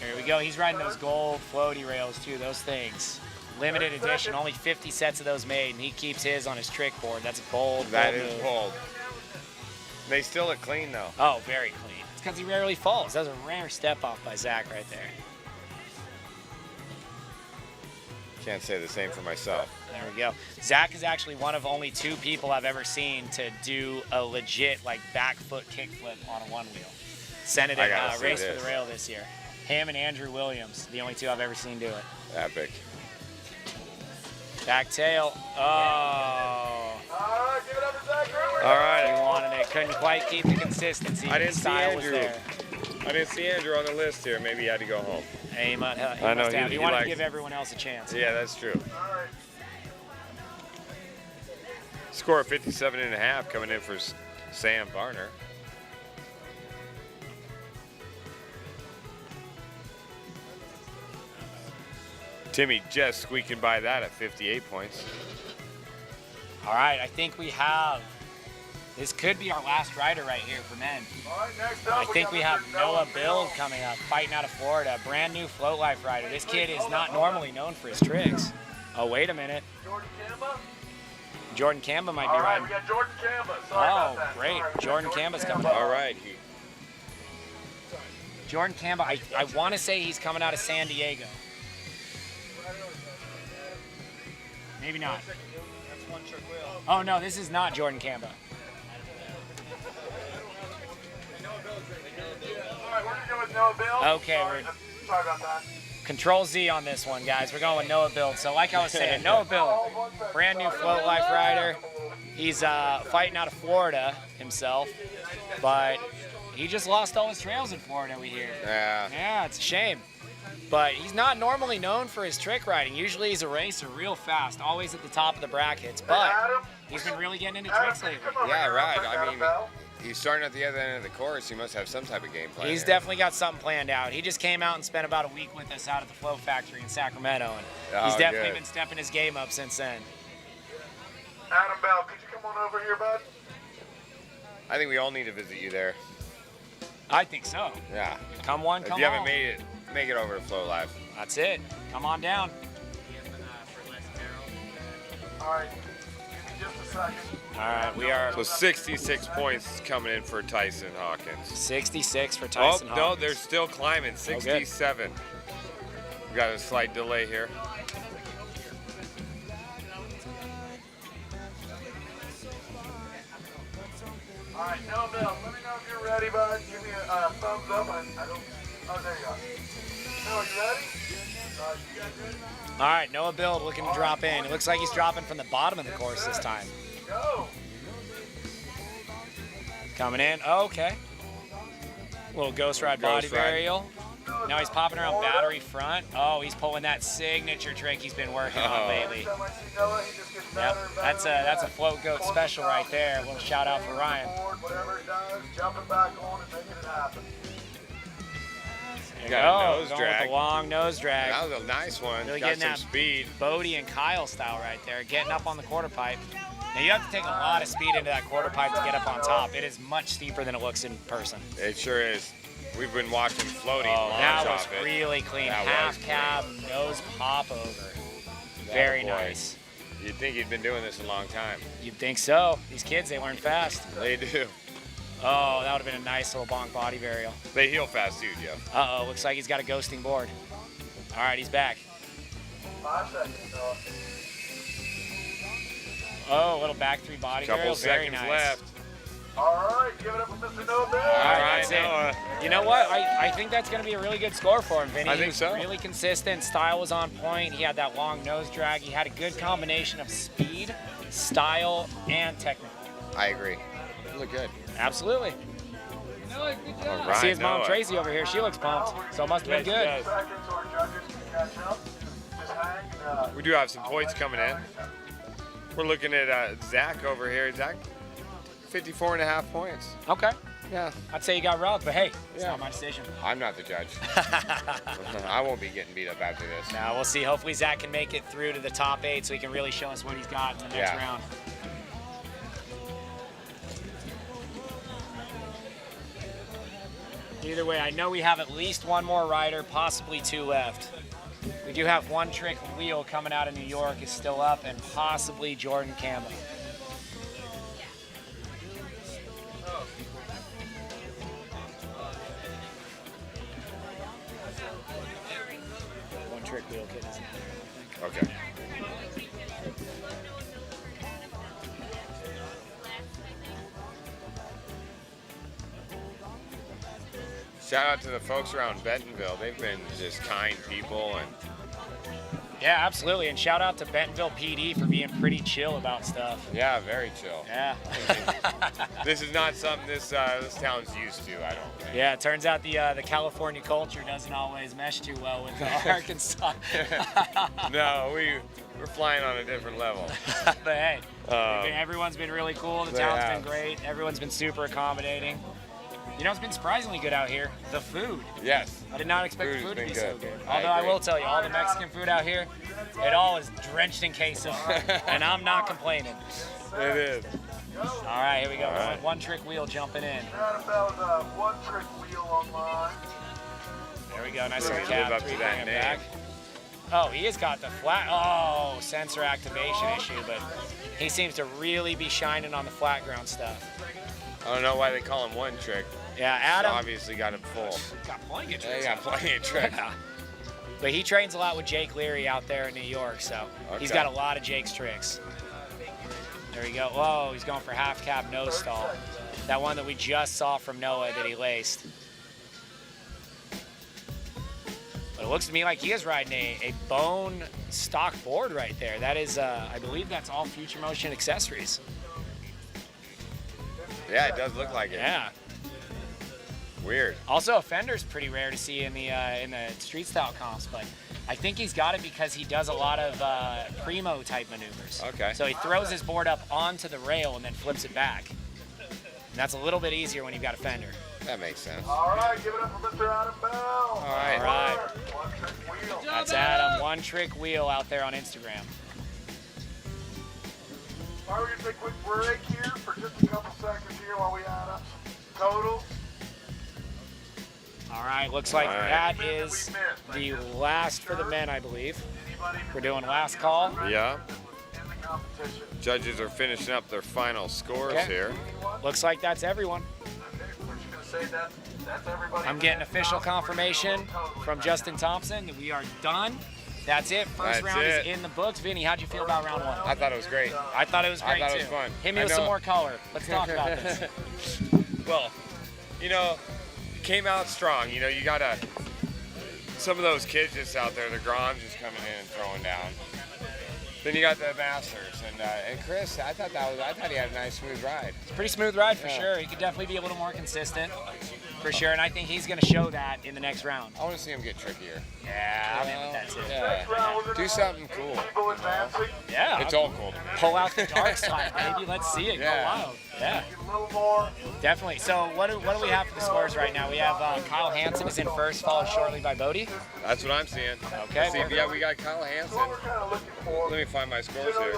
Speaker 1: Here we go. He's riding those gold floaty rails too. Those things. Limited edition. Only 50 sets of those made, and he keeps his on his trick board. That's bold.
Speaker 15: That
Speaker 1: bold
Speaker 15: is
Speaker 1: move.
Speaker 15: bold. They still look clean, though.
Speaker 1: Oh, very clean. It's because he rarely falls. That was a rare step off by Zach right there.
Speaker 15: Can't say the same for myself.
Speaker 1: There we go. Zach is actually one of only 2 people I've ever seen to do a legit like back foot kickflip on a one wheel. Senate
Speaker 15: I gotta see
Speaker 1: Race
Speaker 15: this.
Speaker 1: for the Rail this year. Him and Andrew Williams, the only 2 I've ever seen do it.
Speaker 15: Epic.
Speaker 1: Back tail. Oh.
Speaker 15: All right.
Speaker 1: He wanted it. Couldn't quite keep the consistency.
Speaker 15: I didn't
Speaker 1: The
Speaker 15: see
Speaker 1: style was
Speaker 15: Andrew.
Speaker 1: there.
Speaker 15: I didn't see Andrew on the list here. Maybe he had to go home.
Speaker 1: Hey, he must have.
Speaker 15: I know,
Speaker 1: He
Speaker 15: he
Speaker 1: wanted to
Speaker 15: likes-
Speaker 1: give everyone else a chance.
Speaker 15: Yeah, that's true. Score of 57.5 coming in for Sam Varner. Timmy just squeaking by that at 58 points.
Speaker 1: All right, I think we have. This could be our last rider right here for men. I think we have Noah Bill coming up, fighting out of Florida. Brand new Float Life rider. This kid is not normally known for his tricks. Oh, wait a minute. Jordan Kamba might be riding.
Speaker 17: We got Jordan Kamba. Sorry about that.
Speaker 1: Great.
Speaker 17: Sorry, we got
Speaker 1: Jordan Kamba's coming up.
Speaker 15: All right.
Speaker 1: Jordan Kamba, I want to say he's coming out of San Diego. Maybe not. Oh, no, this is not Jordan Kamba.
Speaker 17: All right, we're gonna go with Noah Bill.
Speaker 1: Okay,
Speaker 17: Sorry about that.
Speaker 1: Control Z on this one, guys. We're going with Noah Build. So like I was saying, Noah Build, brand new Float Life rider. He's fighting out of Florida himself, but he just lost all his trails in Florida, we hear.
Speaker 15: Yeah.
Speaker 1: Yeah, it's a shame. But he's not normally known for his trick riding. Usually he's a racer real fast, always at the top of the brackets, but he's been really getting into tricks lately.
Speaker 15: Yeah, right. I mean, he's starting at the other end of the course. He must have some type of game plan.
Speaker 1: He's definitely got something planned out. He just came out and spent about a week with us out at the Flow Factory in Sacramento, and he's definitely been stepping his game up since then.
Speaker 17: Adam Bell, could you come on over here, bud?
Speaker 15: I think we all need to visit you there.
Speaker 1: I think so.
Speaker 15: Yeah.
Speaker 1: Come one, come
Speaker 15: If you haven't
Speaker 1: all.
Speaker 15: made it, make it over to Flow Live.
Speaker 1: That's it. Come on down.
Speaker 17: All right, give me just a second.
Speaker 1: All right, we are.
Speaker 15: So 66 points coming in for Tyson Hawkins.
Speaker 1: 66 for Tyson
Speaker 15: Oh, no,
Speaker 1: Hawkins.
Speaker 15: they're still climbing. 67. We got a slight delay here.
Speaker 17: All right, no, Bill, let me know if you're ready, bud. Give me a thumbs up. I don't. Oh, there you go. Bill, you ready? You guys ready?
Speaker 1: All right, Noah Build looking to drop in. It looks like he's dropping from the bottom of the course this time.
Speaker 17: Go.
Speaker 1: Coming in. Oh, okay. Little Ghost Ride body
Speaker 15: Ghost Ride.
Speaker 1: varial. Now he's popping around battery front. Oh, he's pulling that signature trick he's been working on lately. Yep, that's a float goat special right there. A little shout out for Ryan.
Speaker 17: Whatever it does, jumping back on and making it happen.
Speaker 1: There you
Speaker 15: Got a
Speaker 1: go.
Speaker 15: nose
Speaker 1: Going
Speaker 15: drag.
Speaker 1: with the long nose drag.
Speaker 15: That was a nice one.
Speaker 1: Really
Speaker 15: got
Speaker 1: getting
Speaker 15: some
Speaker 1: that
Speaker 15: speed.
Speaker 1: Bodie and Kyle style right there, getting up on the quarter pipe. Now you have to take a lot of speed into that quarter pipe to get up on top. It is much steeper than it looks in person.
Speaker 15: It sure is. We've been watching floating
Speaker 1: Oh,
Speaker 15: launch
Speaker 1: that was
Speaker 15: off it.
Speaker 1: really clean.
Speaker 15: That
Speaker 1: Half
Speaker 15: was
Speaker 1: cab,
Speaker 15: clean.
Speaker 1: nose pop over.
Speaker 15: That
Speaker 1: Very
Speaker 15: boy.
Speaker 1: nice.
Speaker 15: You'd think he'd been doing this a long time.
Speaker 1: You'd think so. These kids, they learn fast.
Speaker 15: They do.
Speaker 1: Oh, that would have been a nice little bonk body varial.
Speaker 15: They heal fast too, Jeff.
Speaker 1: Uh-oh, looks like he's got a ghosting board. All right, he's back.
Speaker 17: 5 seconds, Noah.
Speaker 1: Oh, a little back three body
Speaker 15: Couple
Speaker 1: varial. Very
Speaker 15: seconds
Speaker 1: nice.
Speaker 15: left.
Speaker 17: All right, give it up for Mr. Noah Bill.
Speaker 1: All right,
Speaker 15: right,
Speaker 1: that's it.
Speaker 15: Noah.
Speaker 1: You know what? I think that's going to be a really good score for him, Vinny.
Speaker 15: I
Speaker 1: He
Speaker 15: think
Speaker 1: was
Speaker 15: so.
Speaker 1: Really consistent. Style was on point. He had that long nose drag. He had a good combination of speed, style, and technical.
Speaker 15: I agree. You look good.
Speaker 1: Absolutely.
Speaker 15: All
Speaker 1: I
Speaker 15: right,
Speaker 1: see his mom
Speaker 15: Noah.
Speaker 1: Tracy over here. She looks pumped. So it must have been good.
Speaker 15: Yes,
Speaker 17: Seconds so our judges can catch up. Just hang.
Speaker 15: We do have some points coming in. We're looking at Zach over here. Zach, 54.5 points.
Speaker 1: Okay.
Speaker 15: Yeah.
Speaker 1: I'd say you got robbed, but hey, it's
Speaker 15: Yeah.
Speaker 1: not my decision.
Speaker 15: I'm not the judge. I won't be getting beat up after this.
Speaker 1: Now we'll see. Hopefully Zach can make it through to the top 8 so he can really show us what he's got in the next
Speaker 15: Yeah.
Speaker 1: round. Either way, I know we have at least one more rider, possibly 2 left. We do have One Trick Wheel coming out of New York is still up, and possibly Jordan Campbell. One Trick Wheel kid is
Speaker 15: Okay. Shout out to the folks around Bentonville. They've been just kind people, and
Speaker 1: Yeah, absolutely. And shout out to Bentonville PD for being pretty chill about stuff.
Speaker 15: yeah, very chill.
Speaker 1: Yeah.
Speaker 15: This is not something this town's used to, I don't think.
Speaker 1: Yeah, it turns out the California culture doesn't always mesh too well with Arkansas.
Speaker 15: No, we're flying on a different level.
Speaker 1: But hey,
Speaker 15: Um,
Speaker 1: everyone's been really cool. The
Speaker 15: they
Speaker 1: town's
Speaker 15: have.
Speaker 1: been great. Everyone's been super accommodating. You know, it's been surprisingly good out here. The food.
Speaker 15: Yes.
Speaker 1: I did not expect the
Speaker 15: Food has
Speaker 1: food to
Speaker 15: been
Speaker 1: be so
Speaker 15: good.
Speaker 1: good.
Speaker 15: I
Speaker 1: Although I
Speaker 15: agree.
Speaker 1: will tell you, all the Mexican food out here, it all is drenched in queso, and I'm not complaining.
Speaker 15: It is.
Speaker 1: All right, here we go.
Speaker 15: All right.
Speaker 1: One Trick Wheel jumping in.
Speaker 17: Adam, that was a One Trick Wheel online.
Speaker 1: There we go. Nice
Speaker 15: Does
Speaker 1: little
Speaker 15: he live
Speaker 1: cab.
Speaker 15: up to
Speaker 1: Three,
Speaker 15: that
Speaker 1: bring it
Speaker 15: name?
Speaker 1: back. Oh, he has got the flat. Oh, sensor activation issue, but he seems to really be shining on the flat ground stuff.
Speaker 15: I don't know why they call him One Trick.
Speaker 1: Yeah,
Speaker 15: He's
Speaker 1: Adam.
Speaker 15: obviously got him full.
Speaker 1: Got plenty of
Speaker 15: Yeah,
Speaker 1: tricks.
Speaker 15: he got plenty of tricks.
Speaker 1: Yeah. But he trains a lot with Jake Leary out there in New York, so he's
Speaker 15: Okay.
Speaker 1: got a lot of Jake's tricks. There we go. Whoa, he's going for half cab nose stall. That one that we just saw from Noah that he laced. But it looks to me like he is riding a bone stock board right there. That is, I believe that's all Future Motion accessories.
Speaker 15: Yeah, it does look like it.
Speaker 1: Yeah.
Speaker 15: Weird.
Speaker 1: Also, a fender's pretty rare to see in the street style comps, but I think he's got it because he does a lot of primo type maneuvers.
Speaker 15: Okay.
Speaker 1: So he throws his board up onto the rail and then flips it back. And that's a little bit easier when you've got a fender.
Speaker 15: That makes sense.
Speaker 17: All right, give it up for Mr. Adam Bell. All
Speaker 15: right.
Speaker 1: All right.
Speaker 17: One Trick Wheel.
Speaker 1: That's Adam, One Trick Wheel out there on Instagram.
Speaker 17: All right, we're going to take a quick break here for just a couple seconds here while we add up total.
Speaker 1: All right, looks like that is the last for the men, I believe. We're doing last call.
Speaker 15: Yeah. Judges are finishing up their final scores here.
Speaker 1: Looks like that's everyone. I'm getting official confirmation from Justin Thompson that we are done. That's it. First round is in the books. Vinny, how'd you feel about round one?
Speaker 15: I thought it was great.
Speaker 1: I thought it was great,
Speaker 15: I thought
Speaker 1: too.
Speaker 15: it was fun.
Speaker 1: Hit me with some more color. Let's talk about this.
Speaker 15: Well, you know, came out strong. You know, you got some of those kids just out there, the Groms just coming in and throwing down. Then you got the Masters and Chris. I thought he had a nice smooth ride.
Speaker 1: It's a pretty smooth ride for sure. He could definitely be a little more consistent for sure, and I think he's going to show that in the next round.
Speaker 15: I want to see him get trickier.
Speaker 1: Yeah, I mean, that's it.
Speaker 15: Yeah. Do something cool.
Speaker 1: Yeah.
Speaker 15: It's all cool.
Speaker 1: Pull out the dark side, baby. Let's see it. Go wild. Yeah. Definitely. So what do we have for the scores right now? We have Kyle Hansen is in first, followed shortly by Bodie.
Speaker 15: That's what I'm seeing.
Speaker 1: Okay.
Speaker 15: Yeah, we got Kyle Hansen. Let me find my scores here.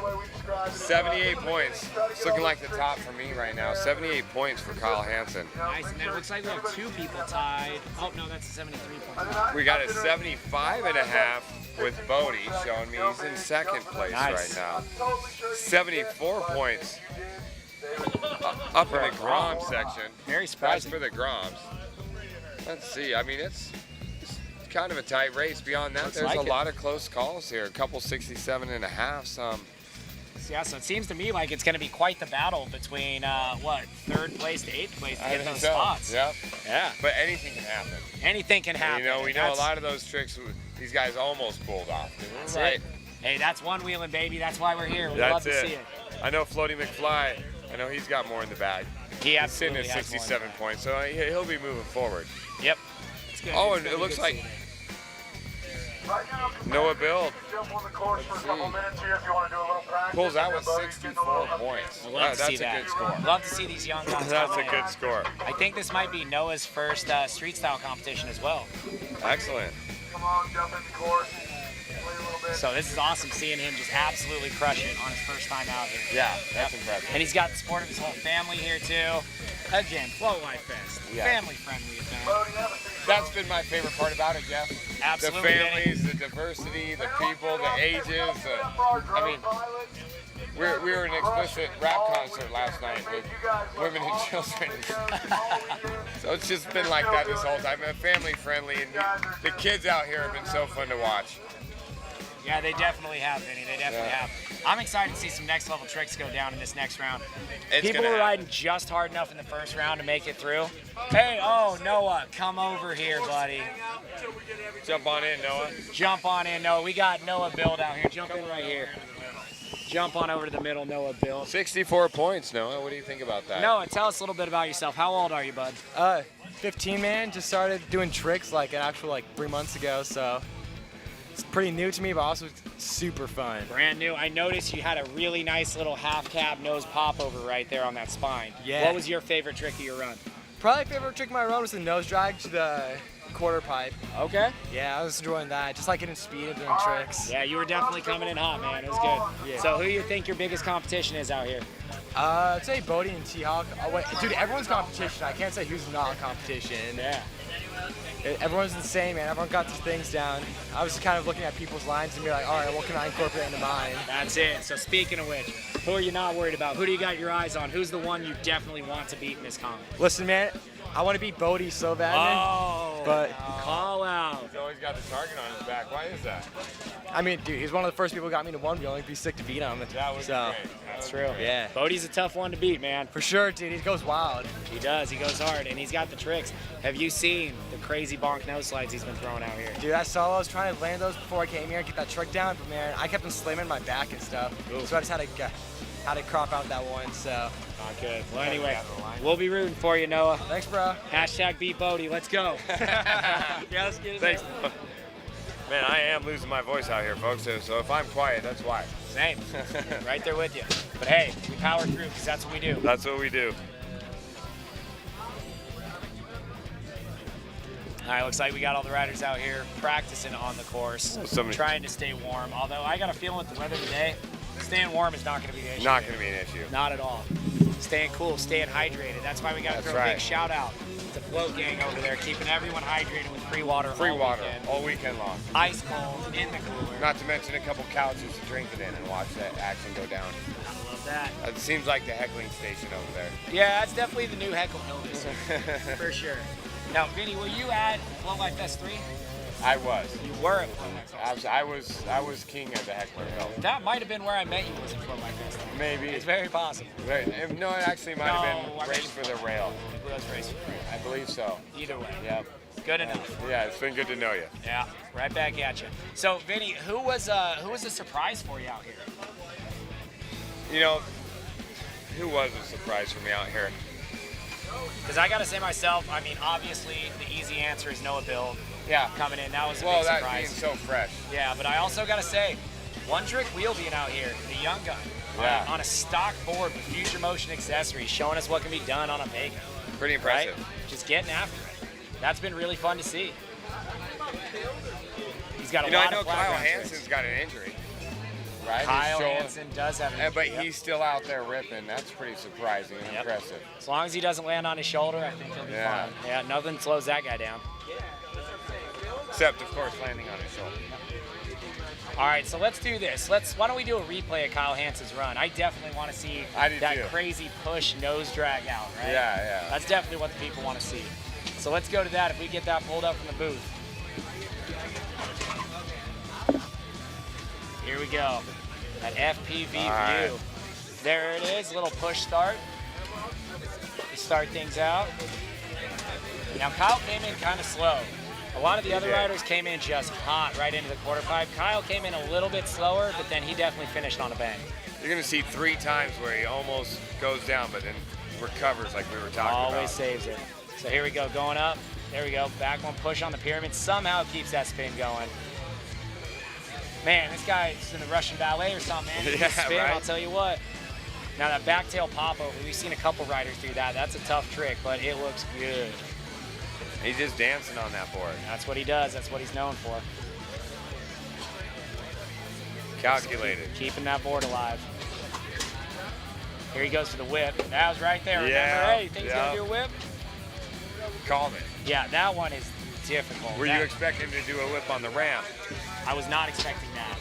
Speaker 15: 78 points. It's looking like the top for me right now. 78 points for Kyle Hansen.
Speaker 1: Nice. And then it looks like we have two people tied. Oh, no, that's a 73 point.
Speaker 15: We got a 75.5 with Bodie, showing me he's in second place right now. 74 points up in the Grom section.
Speaker 1: Very surprising.
Speaker 15: That's for the Groms. Let's see. I mean, it's kind of a tight race. Beyond that, there's a lot of close calls here. A couple 67.5, some.
Speaker 1: Yeah, so it seems to me like it's going to be quite the battle between, third place to eighth place to get those spots.
Speaker 15: Yep.
Speaker 1: Yeah.
Speaker 15: But anything can happen.
Speaker 1: Anything can happen.
Speaker 15: You know, we know a lot of those tricks these guys almost pulled off.
Speaker 1: That's right. Hey, that's one wheeling, baby. That's why we're here. We love to see it.
Speaker 15: I know Floaty McFly. I know he's got more in the bag.
Speaker 1: He absolutely
Speaker 15: sitting at 67 points, so he'll be moving forward.
Speaker 1: Yep.
Speaker 15: Oh, and it looks like Noah Build pulls out with 64 points.
Speaker 1: Love to see
Speaker 15: that's a good score.
Speaker 1: Love to see these young guys.
Speaker 15: That's a good score.
Speaker 1: I think this might be Noah's first street style competition as well.
Speaker 15: Excellent.
Speaker 17: Come on, jump in the course.
Speaker 1: So this is awesome seeing him just absolutely crush it on his first time out here.
Speaker 15: Yeah, that's impressive.
Speaker 1: And he's got the support of his whole family here too. Again, Float Life Fest, family friendly event.
Speaker 15: That's been my favorite part about it, Jeff.
Speaker 1: Absolutely.
Speaker 15: The families, the diversity, the people, the ages. I mean, we were in an explicit rap concert last night with women and children. So it's just been like that this whole time. Family friendly, and the kids out here have been so fun to watch.
Speaker 1: Yeah, they definitely have, Vinny. They definitely have. I'm excited to see some next level tricks go down in this next round. People were riding just hard enough in the first round to make it through. Hey, Noah, come over here, buddy.
Speaker 15: Jump on in, Noah.
Speaker 1: Jump on in, Noah. We got Noah Build out here. Jump in right here. Jump on over to the middle, Noah Build.
Speaker 15: 64 points, Noah. What do you think about that?
Speaker 1: Noah, tell us a little bit about yourself. How old are you, bud?
Speaker 18: 15, man. Just started doing tricks like 3 months ago, so it's pretty new to me, but also super fun.
Speaker 1: Brand new. I noticed you had a really nice little half cab nose popover right there on that spine.
Speaker 18: Yeah.
Speaker 1: What was your favorite trick of your run?
Speaker 18: Probably favorite trick of my run was the nose drag to the quarter pipe.
Speaker 1: Okay.
Speaker 18: Yeah, I was enjoying that. Just like getting speed and doing tricks.
Speaker 1: Yeah, you were definitely coming in hot, man. It was good. Yeah. So who do you think your biggest competition is out here?
Speaker 18: I'd say Bodie and T-Hawk. Oh, wait, dude, everyone's competition. I can't say who's not competition.
Speaker 1: Yeah.
Speaker 18: Everyone's the same, man. Everyone got their things down. I was kind of looking at people's lines and be like, all right, what can I incorporate into mine?
Speaker 1: That's it. So speaking of which, who are you not worried about? Who do you got your eyes on? Who's the one you definitely want to beat in this comp?
Speaker 18: Listen, man, I want to beat Bodie so bad, man. But
Speaker 1: call out.
Speaker 15: He's always got the target on his back. Why is that?
Speaker 18: I mean, dude, he's one of the first people who got me to one wheel. It'd be sick to beat him.
Speaker 15: That would be great.
Speaker 1: That's true.
Speaker 18: Yeah.
Speaker 1: Bodie's a tough one to beat, man.
Speaker 18: For sure, dude. He goes wild.
Speaker 1: He does. He goes hard, and he's got the tricks. Have you seen the crazy bonk nose slides he's been throwing out here?
Speaker 18: Dude, I saw I was trying to land those before I came here and get that trick down, but man, I kept them slamming my back and stuff. Ooh. So I just had to crop out that one, so.
Speaker 1: Not good. Well, anyway, we'll be rooting for you, Noah.
Speaker 18: Thanks, bro.
Speaker 1: Hashtag beat Bodie. Let's go.
Speaker 18: Yeah, let's get it.
Speaker 15: Thanks. Man, I am losing my voice out here, folks, so if I'm quiet, that's why.
Speaker 1: Same. Right there with you. But hey, we power through because that's what we do.
Speaker 15: That's what we do.
Speaker 1: All right, looks like we got all the riders out here practicing on the course, trying to stay warm. Although I got a feeling with the weather today, Staying warm is not going to be the issue.
Speaker 15: Not going to be an issue.
Speaker 1: Not at all. Staying cool, staying hydrated. That's why we got to throw a big shout out to Float Gang over there, keeping everyone hydrated with free water.
Speaker 15: Free water all weekend long.
Speaker 1: Ice cold in the cooler.
Speaker 15: Not to mention a couple couches to drink it in and watch that action go down.
Speaker 1: I love that.
Speaker 15: It seems like the heckling station over there.
Speaker 1: Yeah, that's definitely the new heckle hill this year. For sure. Now, Vinny, were you at Float Life Fest 3?
Speaker 15: I was.
Speaker 1: You were at Float Life Fest 3.
Speaker 15: I was king of the heckler hill.
Speaker 1: That might have been where I met you, was at Float Life Fest 3.
Speaker 15: Maybe.
Speaker 1: It's very possible.
Speaker 15: No, it actually might have been Race for the Rail.
Speaker 1: It was Race for the Rail.
Speaker 15: I believe so.
Speaker 1: Either way.
Speaker 15: Yep.
Speaker 1: Good enough.
Speaker 15: Yeah, it's been good to know you.
Speaker 1: Yeah, right back at you. So, Vinny, who was a surprise for you out here?
Speaker 15: You know, who was a surprise for me out here?
Speaker 1: Because I got to say myself, I mean, obviously, the easy answer is Noah Bill.
Speaker 15: Yeah.
Speaker 1: Coming in, that was a big
Speaker 15: Well,
Speaker 1: surprise.
Speaker 15: that being so fresh.
Speaker 1: Yeah, but I also got to say, One Trick Wheel being out here, the young gun, on a stock board with future motion accessories, showing us what can be done on a Vega.
Speaker 15: Pretty impressive.
Speaker 1: Right? Just getting after it. That's been really fun to see. He's got a lot
Speaker 15: I know
Speaker 1: of flat
Speaker 15: Kyle
Speaker 1: ground
Speaker 15: Hansen's
Speaker 1: tricks.
Speaker 15: got an injury. Right?
Speaker 1: Kyle Hansen does have an injury.
Speaker 15: But he's still out there ripping. That's pretty surprising and impressive.
Speaker 1: As long as he doesn't land on his shoulder, I think he'll be fine. Yeah, nothing slows that guy down.
Speaker 15: Except, of course, landing on his shoulder.
Speaker 1: All right, so let's do this. Why don't we do a replay of Kyle Hansen's run? I definitely want to see that crazy push nose drag out, right?
Speaker 15: Yeah.
Speaker 1: That's definitely what the people want to see. So let's go to that if we get that pulled up from the booth. Here we go. That FPV view. There it is, little push start. To start things out. Now Kyle came in kind of slow. A lot of the other riders came in just hot right into the quarter pipe. Kyle came in a little bit slower, but then he definitely finished on a bang.
Speaker 15: You're going to see 3 times where he almost goes down, but then recovers like we were talking about.
Speaker 1: Always saves it. So here we go, going up. There we go, back one push on the pyramid. Somehow keeps that spin going. Man, this guy's in the Russian ballet or something, man.
Speaker 15: Yeah,
Speaker 1: spin,
Speaker 15: right?
Speaker 1: I'll tell you what. Now that back tail pop over, we've seen a couple riders do that. That's a tough trick, but it looks good.
Speaker 15: He's just dancing on that board.
Speaker 1: That's what he does. That's what he's known for.
Speaker 15: Calculated.
Speaker 1: Keeping that board alive. Here he goes for the whip. That was right there. Remember, hey, you think he's going to do a whip?
Speaker 15: Called it.
Speaker 1: Yeah, that one is difficult.
Speaker 15: Were you expecting him to do a whip on the ramp?
Speaker 1: I was not expecting that.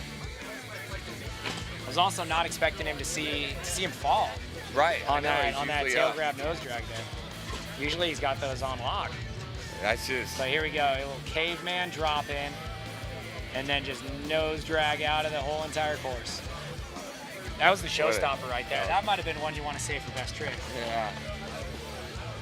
Speaker 1: I was also not expecting him to see him fall.
Speaker 15: Right.
Speaker 1: On that tail grab nose drag there. Usually he's got those on lock.
Speaker 15: That's just.
Speaker 1: So here we go, a little caveman drop in, and then just nose drag out of the whole entire course. That was the showstopper right there. That might have been one you want to save for best trick.
Speaker 15: Yeah.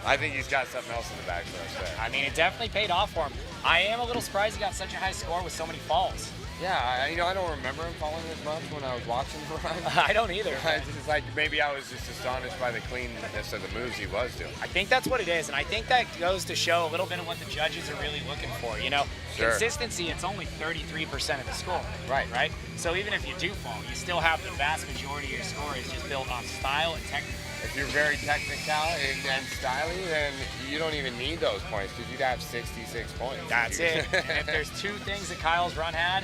Speaker 15: I think he's got something else in the bag for us there.
Speaker 1: I mean, it definitely paid off for him. I am a little surprised he got such a high score with so many falls.
Speaker 15: Yeah, I don't remember him falling as much when I was watching him run.
Speaker 1: I don't either.
Speaker 15: It's like maybe I was just astonished by the cleanness of the moves he was doing.
Speaker 1: I think that's what it is, and I think that goes to show a little bit of what the judges are really looking for. You know, consistency, it's only 33% of the score. Right? So even if you do fall, you still have the vast majority of your score is just built on style and technique.
Speaker 15: If you're very technical and stylish, then you don't even need those points because you'd have 66 points.
Speaker 1: That's it. And if there's 2 things that Kyle's run had,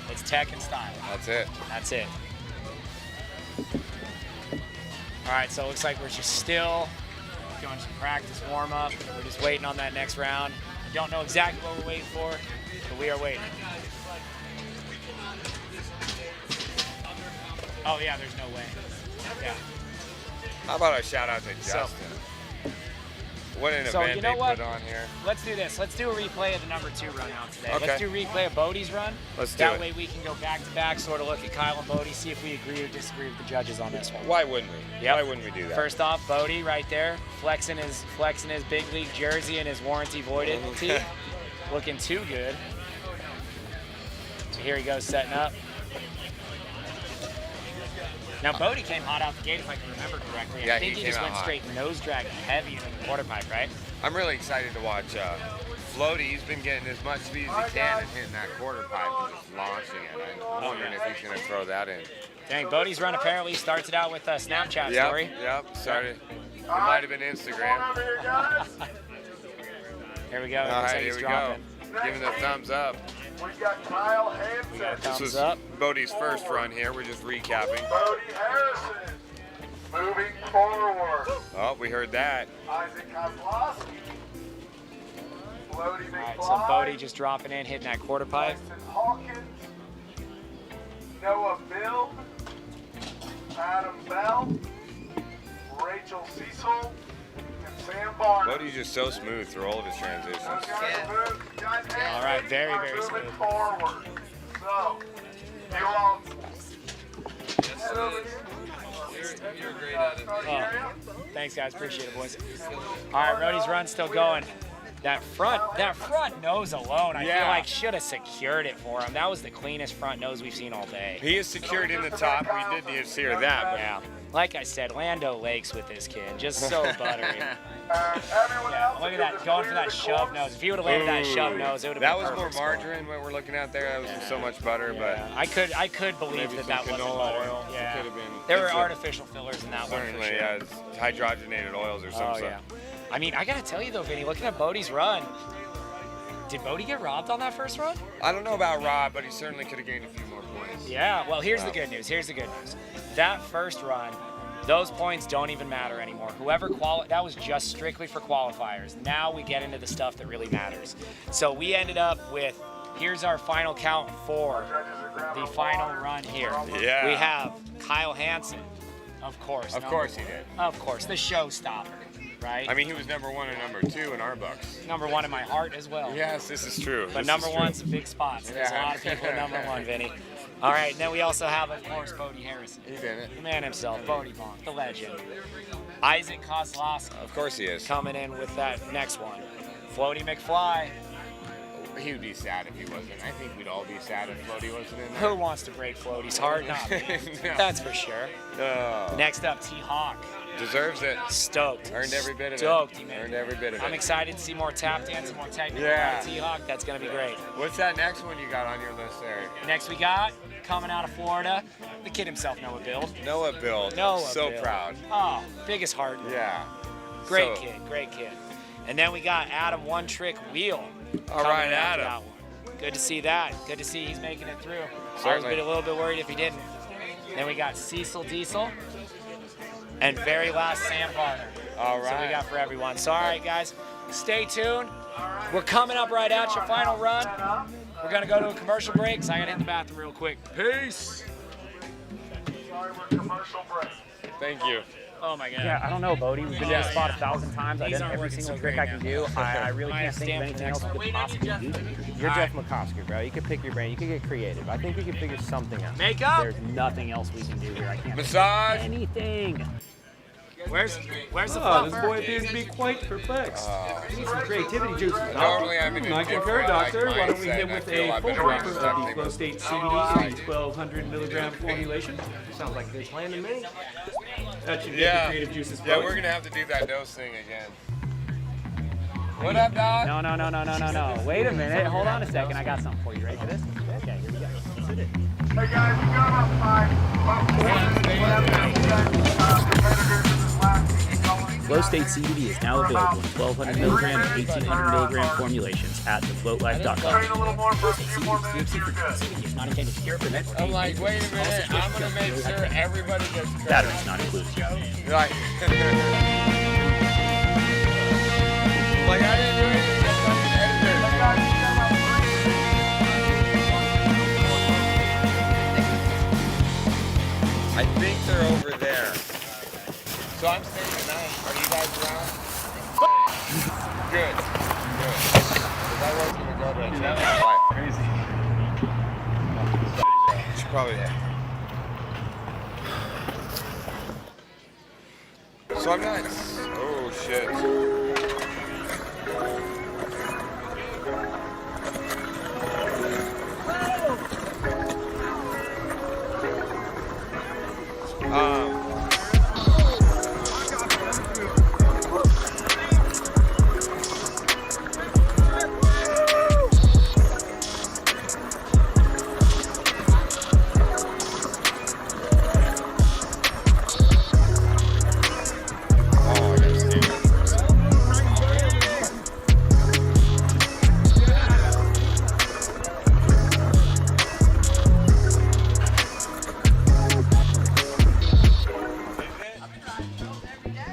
Speaker 1: it's tech and style.
Speaker 15: That's it.
Speaker 1: That's it. All right, so it looks like we're just still doing some practice warm-up. We're just waiting on that next round. I don't know exactly what we're waiting for, but we are waiting. Oh, yeah, there's no way. Yeah.
Speaker 15: How about a shout out to Justin? What an event they put on here.
Speaker 1: Let's do this. Let's do a replay of the number 2 run out today.
Speaker 15: Okay.
Speaker 1: Let's do a replay of Bodie's run.
Speaker 15: Let's do
Speaker 1: That
Speaker 15: it.
Speaker 1: way we can go back to back, sort of look at Kyle and Bodie, see if we agree or disagree with the judges on this one.
Speaker 15: Why wouldn't we?
Speaker 1: Yep.
Speaker 15: Why wouldn't we do that?
Speaker 1: First off, Bodie right there, flexing his big league jersey and his warranty voided tee. Looking too good. So here he goes setting up. Now Bodie came hot out the gate, if I can remember correctly.
Speaker 15: Yeah,
Speaker 1: I think
Speaker 15: he
Speaker 1: he just
Speaker 15: came
Speaker 1: went
Speaker 15: out hot.
Speaker 1: straight nose drag heavy into the quarter pipe, right?
Speaker 15: I'm really excited to watch Floaty. He's been getting as much speed as he can and hitting that quarter pipe and just launching it. I'm wondering if he's going to throw that in.
Speaker 1: Dang, Bodie's run apparently starts it out with a Snapchat story.
Speaker 15: Yep, started. It might have been Instagram.
Speaker 1: Here we go.
Speaker 15: All
Speaker 1: Looks
Speaker 15: right,
Speaker 1: like
Speaker 15: here
Speaker 1: he's
Speaker 15: we
Speaker 1: dropping.
Speaker 15: go. Giving the thumbs up.
Speaker 17: We got Kyle Hansen.
Speaker 15: This was Bodie's first run here. We're just recapping.
Speaker 17: Bodie Harrison. Moving forward.
Speaker 15: Oh, we heard that.
Speaker 17: Isaac Kozlowski. Floaty McFly.
Speaker 1: All right, so Bodie just dropping in, hitting that quarter pipe.
Speaker 17: Preston Hawkins. Noah Bill. Adam Bell. Rachel Cecil. And Sam Barnes.
Speaker 15: Bodie's just so smooth through all of his transitions.
Speaker 1: All right, very, very smooth.
Speaker 17: Forward. So, you all.
Speaker 7: You're great at it.
Speaker 1: Oh, thanks, guys. Appreciate it, boys. All right, Roddy's run's still going. That front nose alone, I feel like should have secured it for him. That was the cleanest front nose we've seen all day.
Speaker 15: He is secured in the top. We did need to hear that. But
Speaker 1: yeah, like I said, Lando Lakes with this kid, just so buttery. Yeah, look at that, going for that shove nose. If he would have landed that shove nose, it would have been
Speaker 15: that was more
Speaker 1: perfect
Speaker 15: margarine. What we're looking at there, that was so much butter. But
Speaker 1: I could believe that wasn't oil. Yeah,
Speaker 15: could have been.
Speaker 1: There were artificial fillers in that one for
Speaker 15: Certainly,
Speaker 1: sure.
Speaker 15: yeah, it's hydrogenated oils or something.
Speaker 1: Oh yeah. I mean, I gotta tell you though, Vinny, looking at Bodie's run, did Bodie get robbed on that first run?
Speaker 15: I don't know about Rob, but he certainly could have gained a few more points.
Speaker 1: Yeah, well, here's the good news. That first run, those points don't even matter anymore. Whoever that was just strictly for qualifiers. Now we get into the stuff that really matters. So we ended up with, here's our final count for the final run here.
Speaker 15: Yeah.
Speaker 1: We have Kyle Hansen, of course.
Speaker 15: Of course he did.
Speaker 1: Of course, the showstopper. Right?
Speaker 15: I mean, he was number 1 and number 2 in our books.
Speaker 1: Number 1 in my heart as well.
Speaker 15: Yes, this is true.
Speaker 1: But number 1's a big spot. So there's a lot of people at number 1, Vinny. All right, and then we also have, of course, Bodie Harrison.
Speaker 15: He did it.
Speaker 1: The man himself, Bodie Bonk, the legend. Isaac Kozlowski.
Speaker 15: Of course he is.
Speaker 1: Coming in with that next one. Floaty McFly.
Speaker 15: He would be sad if he wasn't. I think we'd all be sad if Floaty wasn't in there.
Speaker 1: Who wants to break Floaty's heart? Not me.
Speaker 15: No.
Speaker 1: That's for sure.
Speaker 15: No.
Speaker 1: Next up, T-Hawk.
Speaker 15: Deserves it.
Speaker 1: Stoked.
Speaker 15: Earned every bit of it.
Speaker 1: Stoked, he made
Speaker 15: Earned every bit of it.
Speaker 1: I'm excited to see more tap dance and more technical
Speaker 15: Yeah.
Speaker 1: T-Hawk. That's going to be great.
Speaker 15: What's that next one you got on your list there?
Speaker 1: Next we got, coming out of Florida, the kid himself, Noah Bill.
Speaker 15: Noah Bill. So
Speaker 1: Bill.
Speaker 15: proud.
Speaker 1: Oh, biggest heart.
Speaker 15: Yeah.
Speaker 1: Great kid. And then we got Adam One Trick Wheel.
Speaker 15: All right, Adam.
Speaker 1: That one. Good to see that. Good to see he's making it through.
Speaker 15: Certainly.
Speaker 1: I was a little bit worried if he didn't. Then we got Cecil Diesel. And very last, Sam Varner.
Speaker 15: All right.
Speaker 1: So we got for everyone. So all right, guys, stay tuned. We're coming up right at your final run. We're gonna go to a commercial break, so I gotta hit the bathroom real quick. Peace.
Speaker 17: Sorry, we're commercial break.
Speaker 15: Thank you.
Speaker 1: Oh my God.
Speaker 14: Yeah, I don't know, Bodie. We've been in this spot 1,000 times. I
Speaker 1: These
Speaker 14: did
Speaker 1: aren't
Speaker 14: every
Speaker 1: working
Speaker 14: single
Speaker 1: so
Speaker 14: trick
Speaker 1: great
Speaker 14: I can
Speaker 1: now.
Speaker 14: do. I really
Speaker 1: Might
Speaker 14: can't
Speaker 1: have
Speaker 14: think of
Speaker 1: stamped
Speaker 14: anything
Speaker 1: the
Speaker 14: else
Speaker 1: next
Speaker 14: we could
Speaker 1: one.
Speaker 14: possibly do. You're
Speaker 1: All
Speaker 14: Jeff McCosker, bro. You could pick your brain. You could get creative. I think we could figure something out.
Speaker 1: Makeup?
Speaker 14: There's nothing else we can do here. I can't
Speaker 15: Massage?
Speaker 14: think of anything.
Speaker 1: Where's the
Speaker 8: Oh, this
Speaker 1: fluffer?
Speaker 8: boy appears to be quite perplexed. Need some creativity juices.
Speaker 15: Normally I'm an
Speaker 8: I concur,
Speaker 15: indifferent,
Speaker 8: Doctor.
Speaker 15: like
Speaker 8: Why don't we
Speaker 15: mindset,
Speaker 8: hit
Speaker 15: and I
Speaker 8: with
Speaker 15: feel
Speaker 8: a
Speaker 15: I've
Speaker 8: full
Speaker 15: been around
Speaker 8: wrapper
Speaker 15: this
Speaker 8: of
Speaker 15: time.
Speaker 8: the Flow State CBD in the 1,200 milligram formulation? Sounds like a good plan to me. That should get the creative juices
Speaker 15: Yeah,
Speaker 8: flowing.
Speaker 15: we're gonna have to do that dose thing again. What up, Doc?
Speaker 14: No. Wait a minute. Hold on a second. I got something for you. Ready for this? Okay, here we go. Let's hit it.
Speaker 17: Hey guys, you got about 5 competitors in this last
Speaker 11: Flow State CBD is now available in 1,200 milligram and 1,800 milligram formulations at thefloatlife.com.
Speaker 17: Train a little more for a few more minutes, you're good.
Speaker 11: CBD is not intended to cure, prevent, or
Speaker 15: I'm like, wait a minute, I'm gonna make sure everybody gets credit.
Speaker 11: batteries not included.
Speaker 15: Like, like I didn't do anything. I'm not an editor. I think they're over there. So I'm staying tonight. Are you guys around? Good. Because I was gonna go to a crazy. Should probably. So I'm not. Oh shit.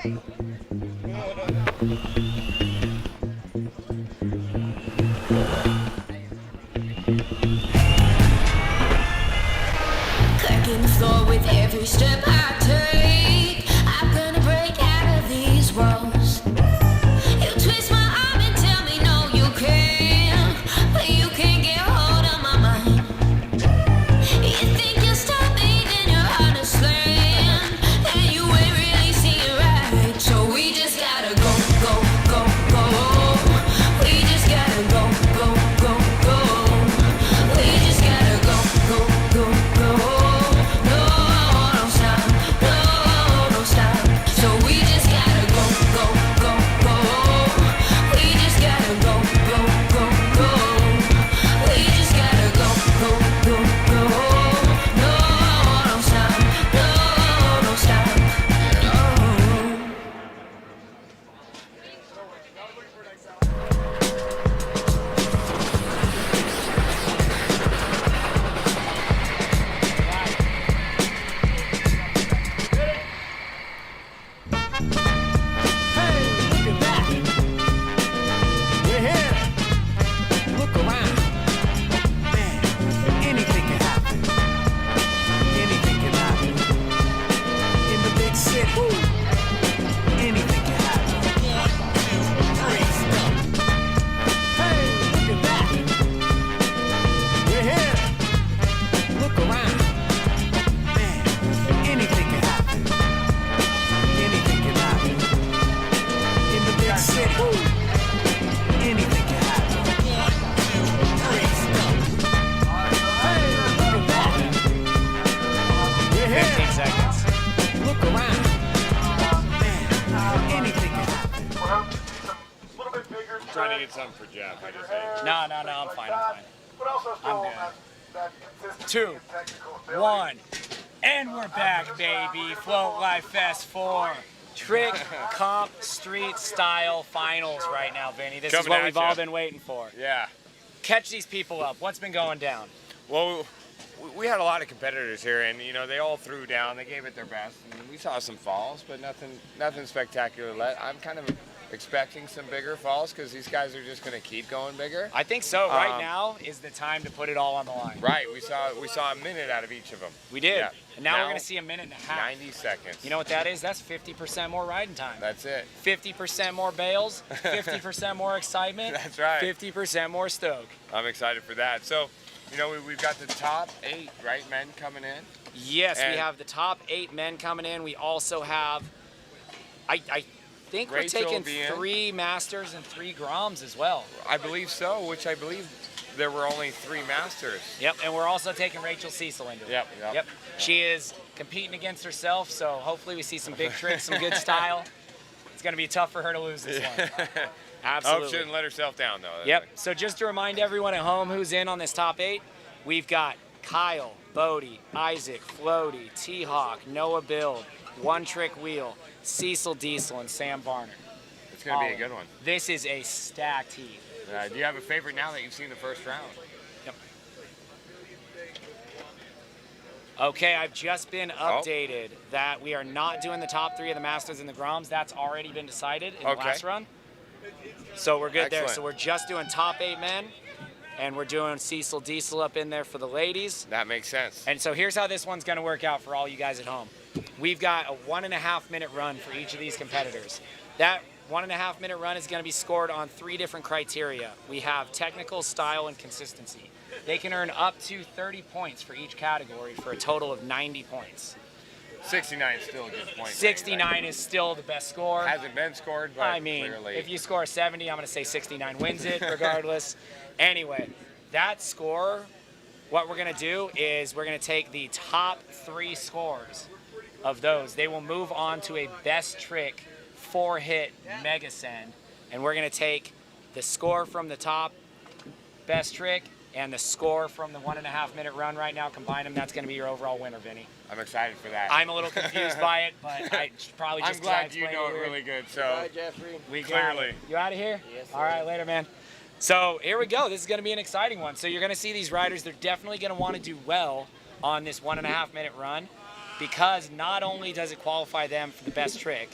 Speaker 5: Cracking the floor with every step I take. I'm gonna break out of these walls. You twist my arm and tell me no, you can't, but you can't get hold of my mind. You think you'll stop me, then you're on a slam, and you ain't really seeing right. So we just gotta go, go, go, go. We just gotta go, go, go, go. We just gotta go, go, go, go. No, don't stop, no, don't stop. So we just gotta go, go, go, go. We just gotta go, go, go, go. We just gotta go, go, go, go. No, don't stop, no, don't stop, no. We're here. Look around. Man, anything can happen. Anything can happen. In the big city, anything can happen. 1, 2, 3, stop. Hey, look at that. We're here. Look around. Man, anything can happen. Anything can happen. In the big city, anything can happen. 1, 2, 3, stop. Hey, look at that. We're here.
Speaker 1: 15 seconds.
Speaker 5: Look around. Man, anything can happen.
Speaker 15: Trying to get something for Jeff. I just hate.
Speaker 1: No, I'm fine.
Speaker 17: But also still
Speaker 1: I'm good.
Speaker 17: that consistency
Speaker 1: 2,
Speaker 17: and technical ability.
Speaker 1: 1, and we're back, baby. Float Life Fest 4. Trick Comp Street Style Finals right now, Vinny. This is
Speaker 15: Coming
Speaker 1: what
Speaker 15: at
Speaker 1: we've
Speaker 15: ya.
Speaker 1: all been waiting for.
Speaker 15: Yeah.
Speaker 1: Catch these people up. What's been going down?
Speaker 15: Well, we had a lot of competitors here, and they all threw down. They gave it their best, and we saw some falls, but nothing spectacular. I'm kind of expecting some bigger falls because these guys are just going to keep going bigger.
Speaker 1: I think so. Right now is the time to put it all on the line.
Speaker 15: Right. We saw a minute out of each of them.
Speaker 1: We did.
Speaker 15: Yeah.
Speaker 1: And now we're going to see a minute and a half.
Speaker 15: 90 seconds.
Speaker 1: You know what that is? That's 50% more riding time.
Speaker 15: That's it.
Speaker 1: 50% more bales, 50% more excitement.
Speaker 15: That's right.
Speaker 1: 50% more stoke.
Speaker 15: I'm excited for that. So, we've got the top 8 men coming in.
Speaker 1: Yes, we
Speaker 15: And-
Speaker 1: have the top 8 men coming in. We also have, I think
Speaker 15: Rachel
Speaker 1: we're taking
Speaker 15: will be in.
Speaker 1: 3 Masters and 3 Groms as well.
Speaker 15: I believe so, which I believe there were only 3 Masters.
Speaker 1: Yep, and we're also taking Rachel Cecil into it.
Speaker 15: Yep.
Speaker 1: She is competing against herself, so hopefully we see some big tricks, some good style. It's going to be tough for her to lose this one. Absolutely.
Speaker 15: Hope she didn't let herself down, though.
Speaker 1: Yep. So just to remind everyone at home who's in on this top 8, we've got Kyle, Bodie, Isaac, Floaty, T-Hawk, Noah Build, One Trick Wheel, Cecil Diesel, and Sam Varner.
Speaker 15: It's going to be a good one.
Speaker 1: This is a stacked heat.
Speaker 15: Do you have a favorite now that you've seen the first round?
Speaker 1: Yep. Okay, I've just been updated that we are not doing the top 3 of the Masters and the Groms. That's already been decided in the last run. So we're good there.
Speaker 15: Excellent.
Speaker 1: So we're just doing top 8 men, and we're doing Cecil Diesel up in there for the ladies.
Speaker 15: That makes sense.
Speaker 1: And so here's how this one's going to work out for all you guys at home. We've got a 1.5 minute run for each of these competitors. That 1.5 minute run is going to be scored on 3 different criteria. We have technical, style, and consistency. They can earn up to 30 points for each category for a total of 90 points.
Speaker 15: 69 is still a good point.
Speaker 1: 69 is still the best score.
Speaker 15: Hasn't been scored, but
Speaker 1: I mean,
Speaker 15: clearly.
Speaker 1: if you score 70, I'm going to say 69 wins it regardless. Anyway, that score, what we're going to do is we're going to take the top 3 scores of those. They will move on to a best trick 4-hit mega send, and we're going to take the score from the top best trick and the score from the 1.5 minute run right now, combine them. That's going to be your overall winner, Vinny.
Speaker 15: I'm excited for that.
Speaker 1: I'm a little confused by it, but I should probably just
Speaker 15: I'm glad
Speaker 1: try
Speaker 15: you
Speaker 1: to
Speaker 15: know
Speaker 1: explain
Speaker 15: it really good. So
Speaker 1: Bye, Jeffrey. We got
Speaker 15: clearly.
Speaker 1: it. You out of here?
Speaker 15: Yes,
Speaker 1: All right, later, man. So here we go. This is going to be an exciting one. So you're going to see these riders. They're definitely going to want to do well on this 1.5 minute run, because not only does it qualify them for the best trick,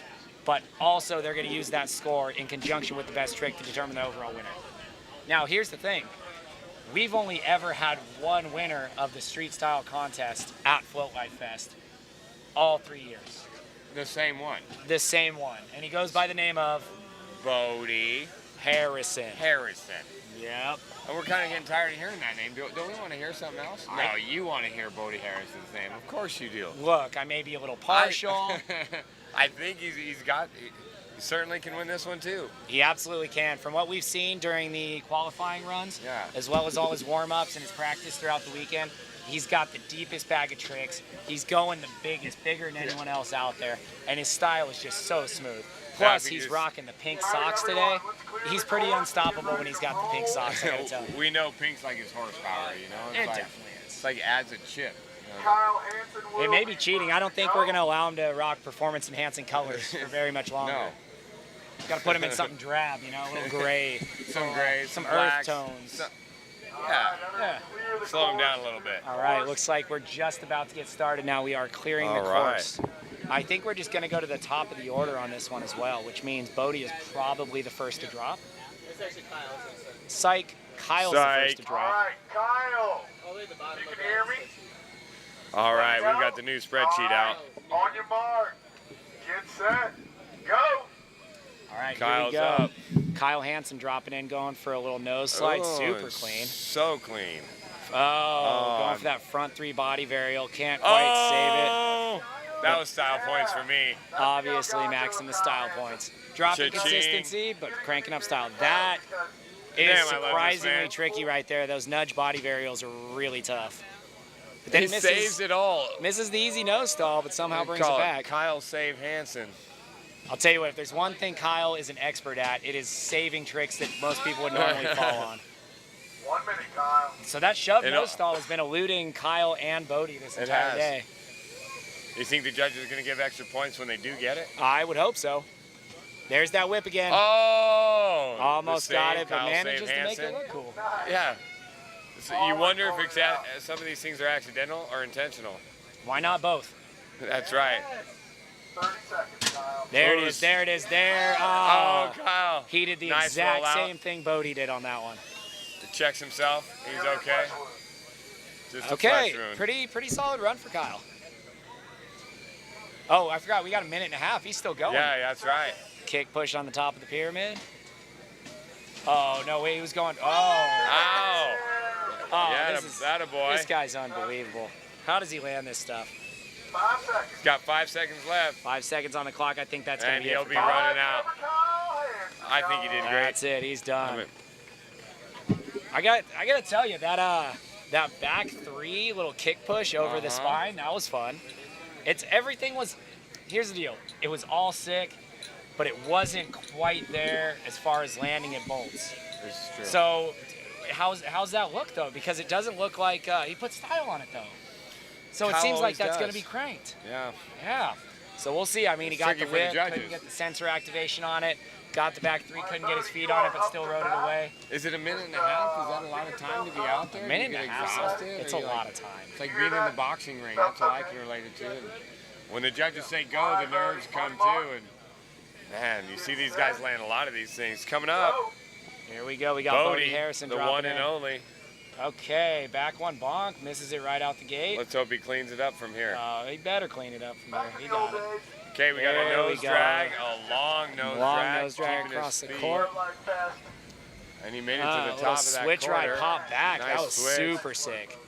Speaker 1: but also they're going to use that score in conjunction with the best trick to determine the overall winner. Now, here's the thing. We've only ever had one winner of the street style contest at Float Life Fest all 3 years.
Speaker 15: The same one.
Speaker 1: The same one. And he goes by the name of
Speaker 15: Bodie
Speaker 1: Harrison. Yep.
Speaker 15: And we're kind of getting tired of hearing that name. Don't we want to hear something else? No, you want to hear Bodie Harrison's name. Of course you do.
Speaker 1: Look, I may be a little partial.
Speaker 15: I think he certainly can win this one too.
Speaker 1: He absolutely can. From what we've seen during the qualifying runs, as well as all his warm-ups and his practice throughout the weekend, he's got the deepest bag of tricks. He's going the biggest, bigger than anyone else out there, and his style is just so smooth. Plus, he's rocking the pink socks today. He's pretty unstoppable when he's got the pink socks, I gotta tell you.
Speaker 15: We know pink's like his horsepower, you know?
Speaker 1: It definitely is.
Speaker 15: It's like adds a chip.
Speaker 1: It may be cheating. I don't think we're going to allow him to rock performance-enhancing colors for very much longer.
Speaker 15: No.
Speaker 1: Got to put him in something drab, you know, a little gray.
Speaker 15: Some grays,
Speaker 1: some
Speaker 15: blacks,
Speaker 1: earth tones.
Speaker 15: Yeah. Slow him down a little bit.
Speaker 1: All right, looks like we're just about to get started now. We are clearing the course. I think we're just going to go to the top of the order on this one as well, which means Bodie is probably the first to drop.
Speaker 5: It's actually Kyle.
Speaker 1: Psych. Kyle's the first to drop.
Speaker 17: All right, Kyle. You can hear me?
Speaker 15: All right, we've got the new spreadsheet out.
Speaker 17: On your mark. Get set. Go.
Speaker 1: All right,
Speaker 15: Kyle's
Speaker 1: here we go.
Speaker 15: up.
Speaker 1: Kyle Hansen dropping in, going for a little nose slide.
Speaker 15: Oh,
Speaker 1: Super clean.
Speaker 15: So clean.
Speaker 1: Going for that front 3 body varial. Can't quite save it.
Speaker 15: That was style points for me.
Speaker 1: Obviously, maxing the style points. Dropping
Speaker 15: Cha-ching.
Speaker 1: consistency, but cranking up style. That is surprisingly tricky right there. Those nudge body varials are really tough. But then
Speaker 15: He saves it all.
Speaker 1: Misses the easy nose stall, but somehow brings it back.
Speaker 15: Kyle save Hansen.
Speaker 1: I'll tell you what, if there's one thing Kyle is an expert at, it is saving tricks that most people would normally fall on.
Speaker 17: 1 minute, Kyle.
Speaker 1: So that shove nose stall has been eluding Kyle and Bodie this entire day.
Speaker 15: You think the judges are going to give extra points when they do get it?
Speaker 1: I would hope so. There's that whip again.
Speaker 15: Oh!
Speaker 1: Almost got it, but
Speaker 15: Kyle
Speaker 1: manages
Speaker 15: save
Speaker 1: to make it
Speaker 15: Hansen.
Speaker 1: look cool.
Speaker 15: Yeah. So you wonder if some of these things are accidental or intentional.
Speaker 1: Why not both?
Speaker 15: That's right.
Speaker 17: 30 seconds, Kyle.
Speaker 1: There it is, there it is, there.
Speaker 15: Oh, Kyle.
Speaker 1: He did the
Speaker 15: Nice
Speaker 1: exact
Speaker 15: rollout.
Speaker 1: same thing Bodie did on that one.
Speaker 15: He checks himself. He's okay. Just a
Speaker 1: Okay,
Speaker 15: flesh wound.
Speaker 1: pretty solid run for Kyle. Oh, I forgot, we got a minute and a half. He's still going.
Speaker 15: Yeah, that's right.
Speaker 1: Kick push on the top of the pyramid. Oh, no, wait, he was going, oh.
Speaker 15: Ow.
Speaker 1: Oh,
Speaker 15: Yeah,
Speaker 1: this
Speaker 15: boy.
Speaker 1: This guy's unbelievable. How does he land this stuff?
Speaker 17: 5 seconds.
Speaker 15: He's got 5 seconds left.
Speaker 1: 5 seconds on the clock. I think that's going to
Speaker 15: And
Speaker 1: be
Speaker 15: he'll
Speaker 1: it for
Speaker 15: be
Speaker 1: Kyle.
Speaker 15: running out. I think he did great.
Speaker 1: That's it. He's done. I got to tell you that back 3 little kick push over the spine, that was fun. Here's the deal. It was all sick, but it wasn't quite there as far as landing at bolts.
Speaker 15: This is true.
Speaker 1: So how's that look though? Because it doesn't look like he put style on it though. So it
Speaker 15: Kyle
Speaker 1: seems like
Speaker 15: always
Speaker 1: that's going to
Speaker 15: does.
Speaker 1: be cranked.
Speaker 15: Yeah.
Speaker 1: Yeah. So we'll see. I mean, he got
Speaker 15: tricky
Speaker 1: the
Speaker 15: for the
Speaker 1: whip,
Speaker 15: judges.
Speaker 1: couldn't get the sensor activation on it. Got the back 3, couldn't get his feet on it, but still rode it away.
Speaker 15: Is it a minute and a half? Is that a lot of time to be out there?
Speaker 1: A minute
Speaker 15: Do you
Speaker 1: and a
Speaker 15: get
Speaker 1: half.
Speaker 15: exhausted,
Speaker 1: It's
Speaker 15: or
Speaker 1: a
Speaker 15: you
Speaker 1: lot of time.
Speaker 15: It's like being in the boxing ring. That's what I can relate it to. When the judges say go, the nerves come too. And man, you see these guys land a lot of these things. Coming up.
Speaker 1: Here we go. We got Bodie Harrison
Speaker 15: the
Speaker 1: dropping
Speaker 15: one and
Speaker 1: in.
Speaker 15: only.
Speaker 1: Okay, back one bonk, misses it right out the gate.
Speaker 15: Let's hope he cleans it up from here.
Speaker 1: He better clean it up from here. He got it.
Speaker 15: Okay, we got a
Speaker 1: There we
Speaker 15: nose
Speaker 1: go.
Speaker 15: drag, a long nose
Speaker 1: Long
Speaker 15: drag.
Speaker 1: nose drag
Speaker 15: keeping his
Speaker 1: across the
Speaker 15: speed.
Speaker 1: court.
Speaker 15: And he made it to
Speaker 1: A
Speaker 15: the
Speaker 1: little
Speaker 15: top of that
Speaker 1: switch
Speaker 15: corner.
Speaker 1: right pop back.
Speaker 15: Nice
Speaker 1: That was
Speaker 15: switch.
Speaker 1: super sick.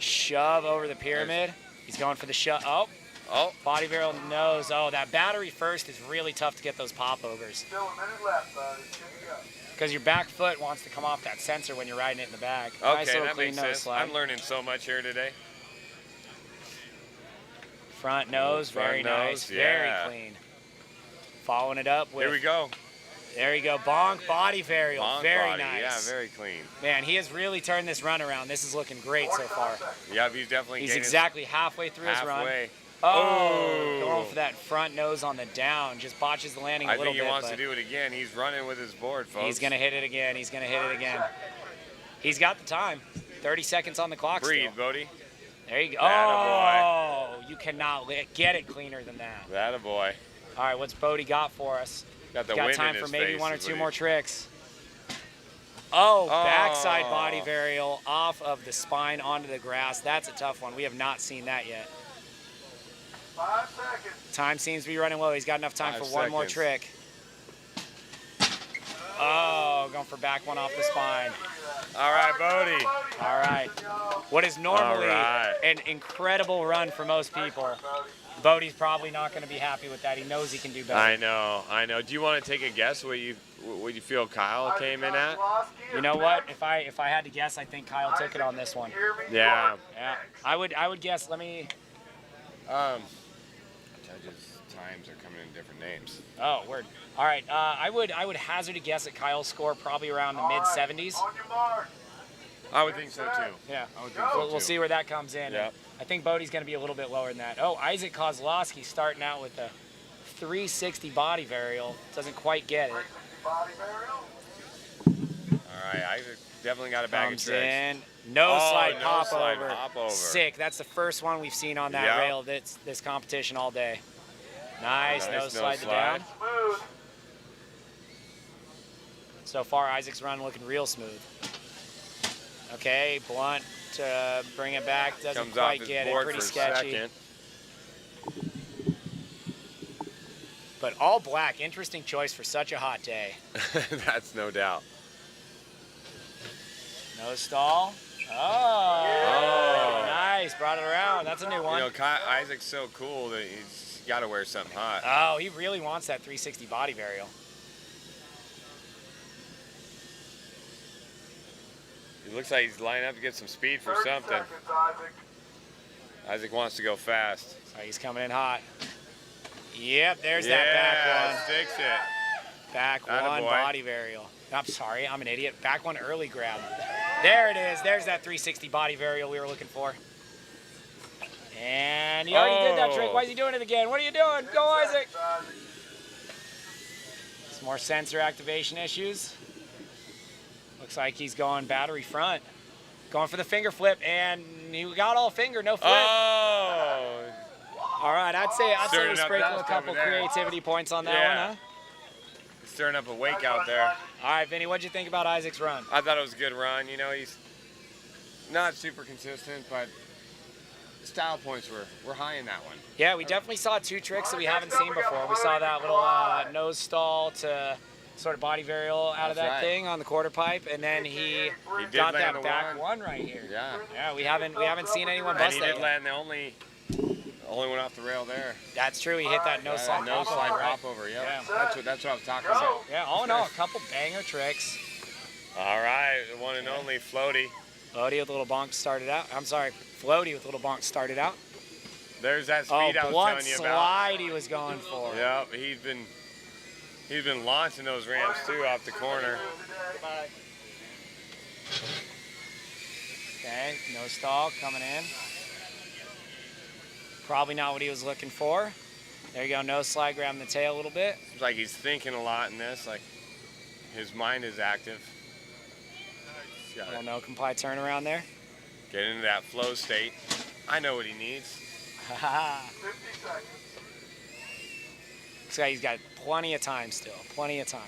Speaker 1: Shove over the pyramid. He's going for the shove. Oh, body barrel nose. Oh, that battery first is really tough to get those pop overs.
Speaker 17: Still a minute left, buddy. Good to go.
Speaker 1: Because your back foot wants to come off that sensor when you're riding it in the back.
Speaker 15: Okay,
Speaker 1: Nice little
Speaker 15: that
Speaker 1: clean
Speaker 15: makes
Speaker 1: nose
Speaker 15: sense.
Speaker 1: slide.
Speaker 15: I'm learning so much here today.
Speaker 1: Front nose,
Speaker 15: Front
Speaker 1: very
Speaker 15: nose,
Speaker 1: nice,
Speaker 15: yeah.
Speaker 1: very clean. Following it up with.
Speaker 15: Here we go.
Speaker 1: There you go, bonk body varial,
Speaker 15: Bonk
Speaker 1: very
Speaker 15: body.
Speaker 1: nice.
Speaker 15: Yeah, very clean.
Speaker 1: Man, he has really turned this run around. This is looking great so far.
Speaker 15: Yeah, he's definitely
Speaker 1: He's
Speaker 15: gaining
Speaker 1: exactly halfway through his run.
Speaker 15: halfway.
Speaker 1: Oh, going for that front nose on the down. Just botches the landing a
Speaker 15: I
Speaker 1: little
Speaker 15: think he
Speaker 1: bit.
Speaker 15: wants to
Speaker 1: but
Speaker 15: do it again. He's running with his board, folks.
Speaker 1: He's going to hit it again. He's going to hit it again. He's got the time. 30 seconds on the clock
Speaker 15: Breathe,
Speaker 1: still.
Speaker 15: Bodie.
Speaker 1: There you go.
Speaker 15: Attaboy.
Speaker 1: Oh, you cannot get it cleaner than that.
Speaker 15: That a boy.
Speaker 1: All right, what's Bodie got for us?
Speaker 15: Got the
Speaker 1: got
Speaker 15: wind
Speaker 1: time
Speaker 15: in
Speaker 1: for
Speaker 15: his
Speaker 1: maybe
Speaker 15: face
Speaker 1: one or
Speaker 15: is
Speaker 1: two
Speaker 15: what
Speaker 1: more
Speaker 15: he-
Speaker 1: tricks. Oh, backside body varial off of the spine onto the grass. That's a tough one. We have not seen that yet.
Speaker 17: 5 seconds.
Speaker 1: Time seems to be running low. He's got enough time
Speaker 15: 5
Speaker 1: for one more
Speaker 15: seconds.
Speaker 1: trick. Oh, going for back one off the spine.
Speaker 15: All right, Bodie.
Speaker 1: All right. What is normally
Speaker 15: All right.
Speaker 1: an incredible run for most people, Bodie's probably not going to be happy with that. He knows he can do better.
Speaker 15: I know. Do you want to take a guess what you feel Kyle came in at?
Speaker 1: You know what? If I had to guess, I think Kyle took it on this one.
Speaker 15: Yeah.
Speaker 1: Yeah. I would guess. Let me.
Speaker 15: Judges' times are coming in different names.
Speaker 1: Oh, word. All right. I would hazard a guess at Kyle's score, probably around the mid 70s.
Speaker 15: I would think so too.
Speaker 1: Yeah.
Speaker 15: I would think so
Speaker 1: We'll
Speaker 15: too.
Speaker 1: see where that comes in.
Speaker 15: Yep.
Speaker 1: I think Bodie's going to be a little bit lower than that. Oh, Isaac Kozlowski starting out with a 360 body varial. Doesn't quite get it.
Speaker 15: All right, Isaac definitely got a bag
Speaker 1: Comes
Speaker 15: of tricks.
Speaker 1: in. No slide
Speaker 15: no
Speaker 1: pop
Speaker 15: slide
Speaker 1: over.
Speaker 15: hop over.
Speaker 1: Sick. That's the first one we've seen on that
Speaker 15: Yep.
Speaker 1: rail this competition all day. Nice. No
Speaker 15: no
Speaker 1: slide to
Speaker 15: slide.
Speaker 1: down. So far, Isaac's run looking real smooth. Okay, blunt to bring it back. Doesn't
Speaker 15: Comes off
Speaker 1: quite
Speaker 15: his
Speaker 1: get it.
Speaker 15: board
Speaker 1: Pretty
Speaker 15: for a
Speaker 1: sketchy.
Speaker 15: second.
Speaker 1: But all black. Interesting choice for such a hot day.
Speaker 15: That's no doubt.
Speaker 1: No stall. Oh, nice. Brought it around. That's a new one.
Speaker 15: You know, Isaac's so cool that he's got to wear something hot.
Speaker 1: Oh, he really wants that 360 body varial.
Speaker 15: It looks like he's lining up to get some speed for something. Isaac wants to go fast.
Speaker 1: So he's coming in hot. Yep, there's that back one.
Speaker 15: Sticks it.
Speaker 1: Back
Speaker 15: Atta
Speaker 1: one
Speaker 15: boy.
Speaker 1: body varial. I'm sorry, I'm an idiot. Back one early grab. There it is. There's that 360 body varial we were looking for. And he already did that trick. Why is he doing it again? What are you doing? Go, Isaac. Some more sensor activation issues. Looks like he's going battery front. Going for the finger flip, and he got all finger, no flip.
Speaker 15: Oh!
Speaker 1: All right, I'd say we
Speaker 15: Stirring up
Speaker 1: sprinkle a
Speaker 15: dust
Speaker 1: couple
Speaker 15: over there.
Speaker 1: creativity points on that
Speaker 15: Yeah.
Speaker 1: one, huh?
Speaker 15: Stirring up a wake out there.
Speaker 1: All right, Vinny, what'd you think about Isaac's run?
Speaker 15: I thought it was a good run. You know, he's not super consistent, but style points were high in that one.
Speaker 1: Yeah, we definitely saw two tricks that we haven't seen before. We saw that little nose stall to sort of body varial out of
Speaker 15: That's
Speaker 1: that
Speaker 15: right.
Speaker 1: thing on the quarter pipe, and then he
Speaker 15: did
Speaker 1: got
Speaker 15: land
Speaker 1: that
Speaker 15: the
Speaker 1: back
Speaker 15: one.
Speaker 1: one right here.
Speaker 15: Yeah.
Speaker 1: Yeah, we haven't seen anyone
Speaker 15: And
Speaker 1: bust
Speaker 15: he
Speaker 1: that
Speaker 15: did
Speaker 1: yet.
Speaker 15: land the only one off the rail there.
Speaker 1: That's true. He hit that no slide
Speaker 15: no
Speaker 1: pop
Speaker 15: slide
Speaker 1: over, right?
Speaker 15: pop over. Yep.
Speaker 1: Yeah.
Speaker 15: That's what I was talking about.
Speaker 1: Yeah, all in all, a couple banger tricks.
Speaker 15: All right, the one and only Floaty.
Speaker 1: Floaty with a little bonk started out. I'm sorry, Floaty with a little bonk started out.
Speaker 15: There's that
Speaker 1: Oh,
Speaker 15: speed I was
Speaker 1: blunt
Speaker 15: telling you about.
Speaker 1: slide he was going for.
Speaker 15: Yep, he's been launching those ramps too off the corner.
Speaker 1: Okay, no stall coming in. Probably not what he was looking for. There you go, no slide, grabbing the tail a little bit.
Speaker 15: Seems like he's thinking a lot in this. Like his mind is active. Got
Speaker 1: Little
Speaker 15: it.
Speaker 1: no comply turnaround there.
Speaker 15: Get into that flow state. I know what he needs.
Speaker 1: Looks like he's got plenty of time still, plenty of time.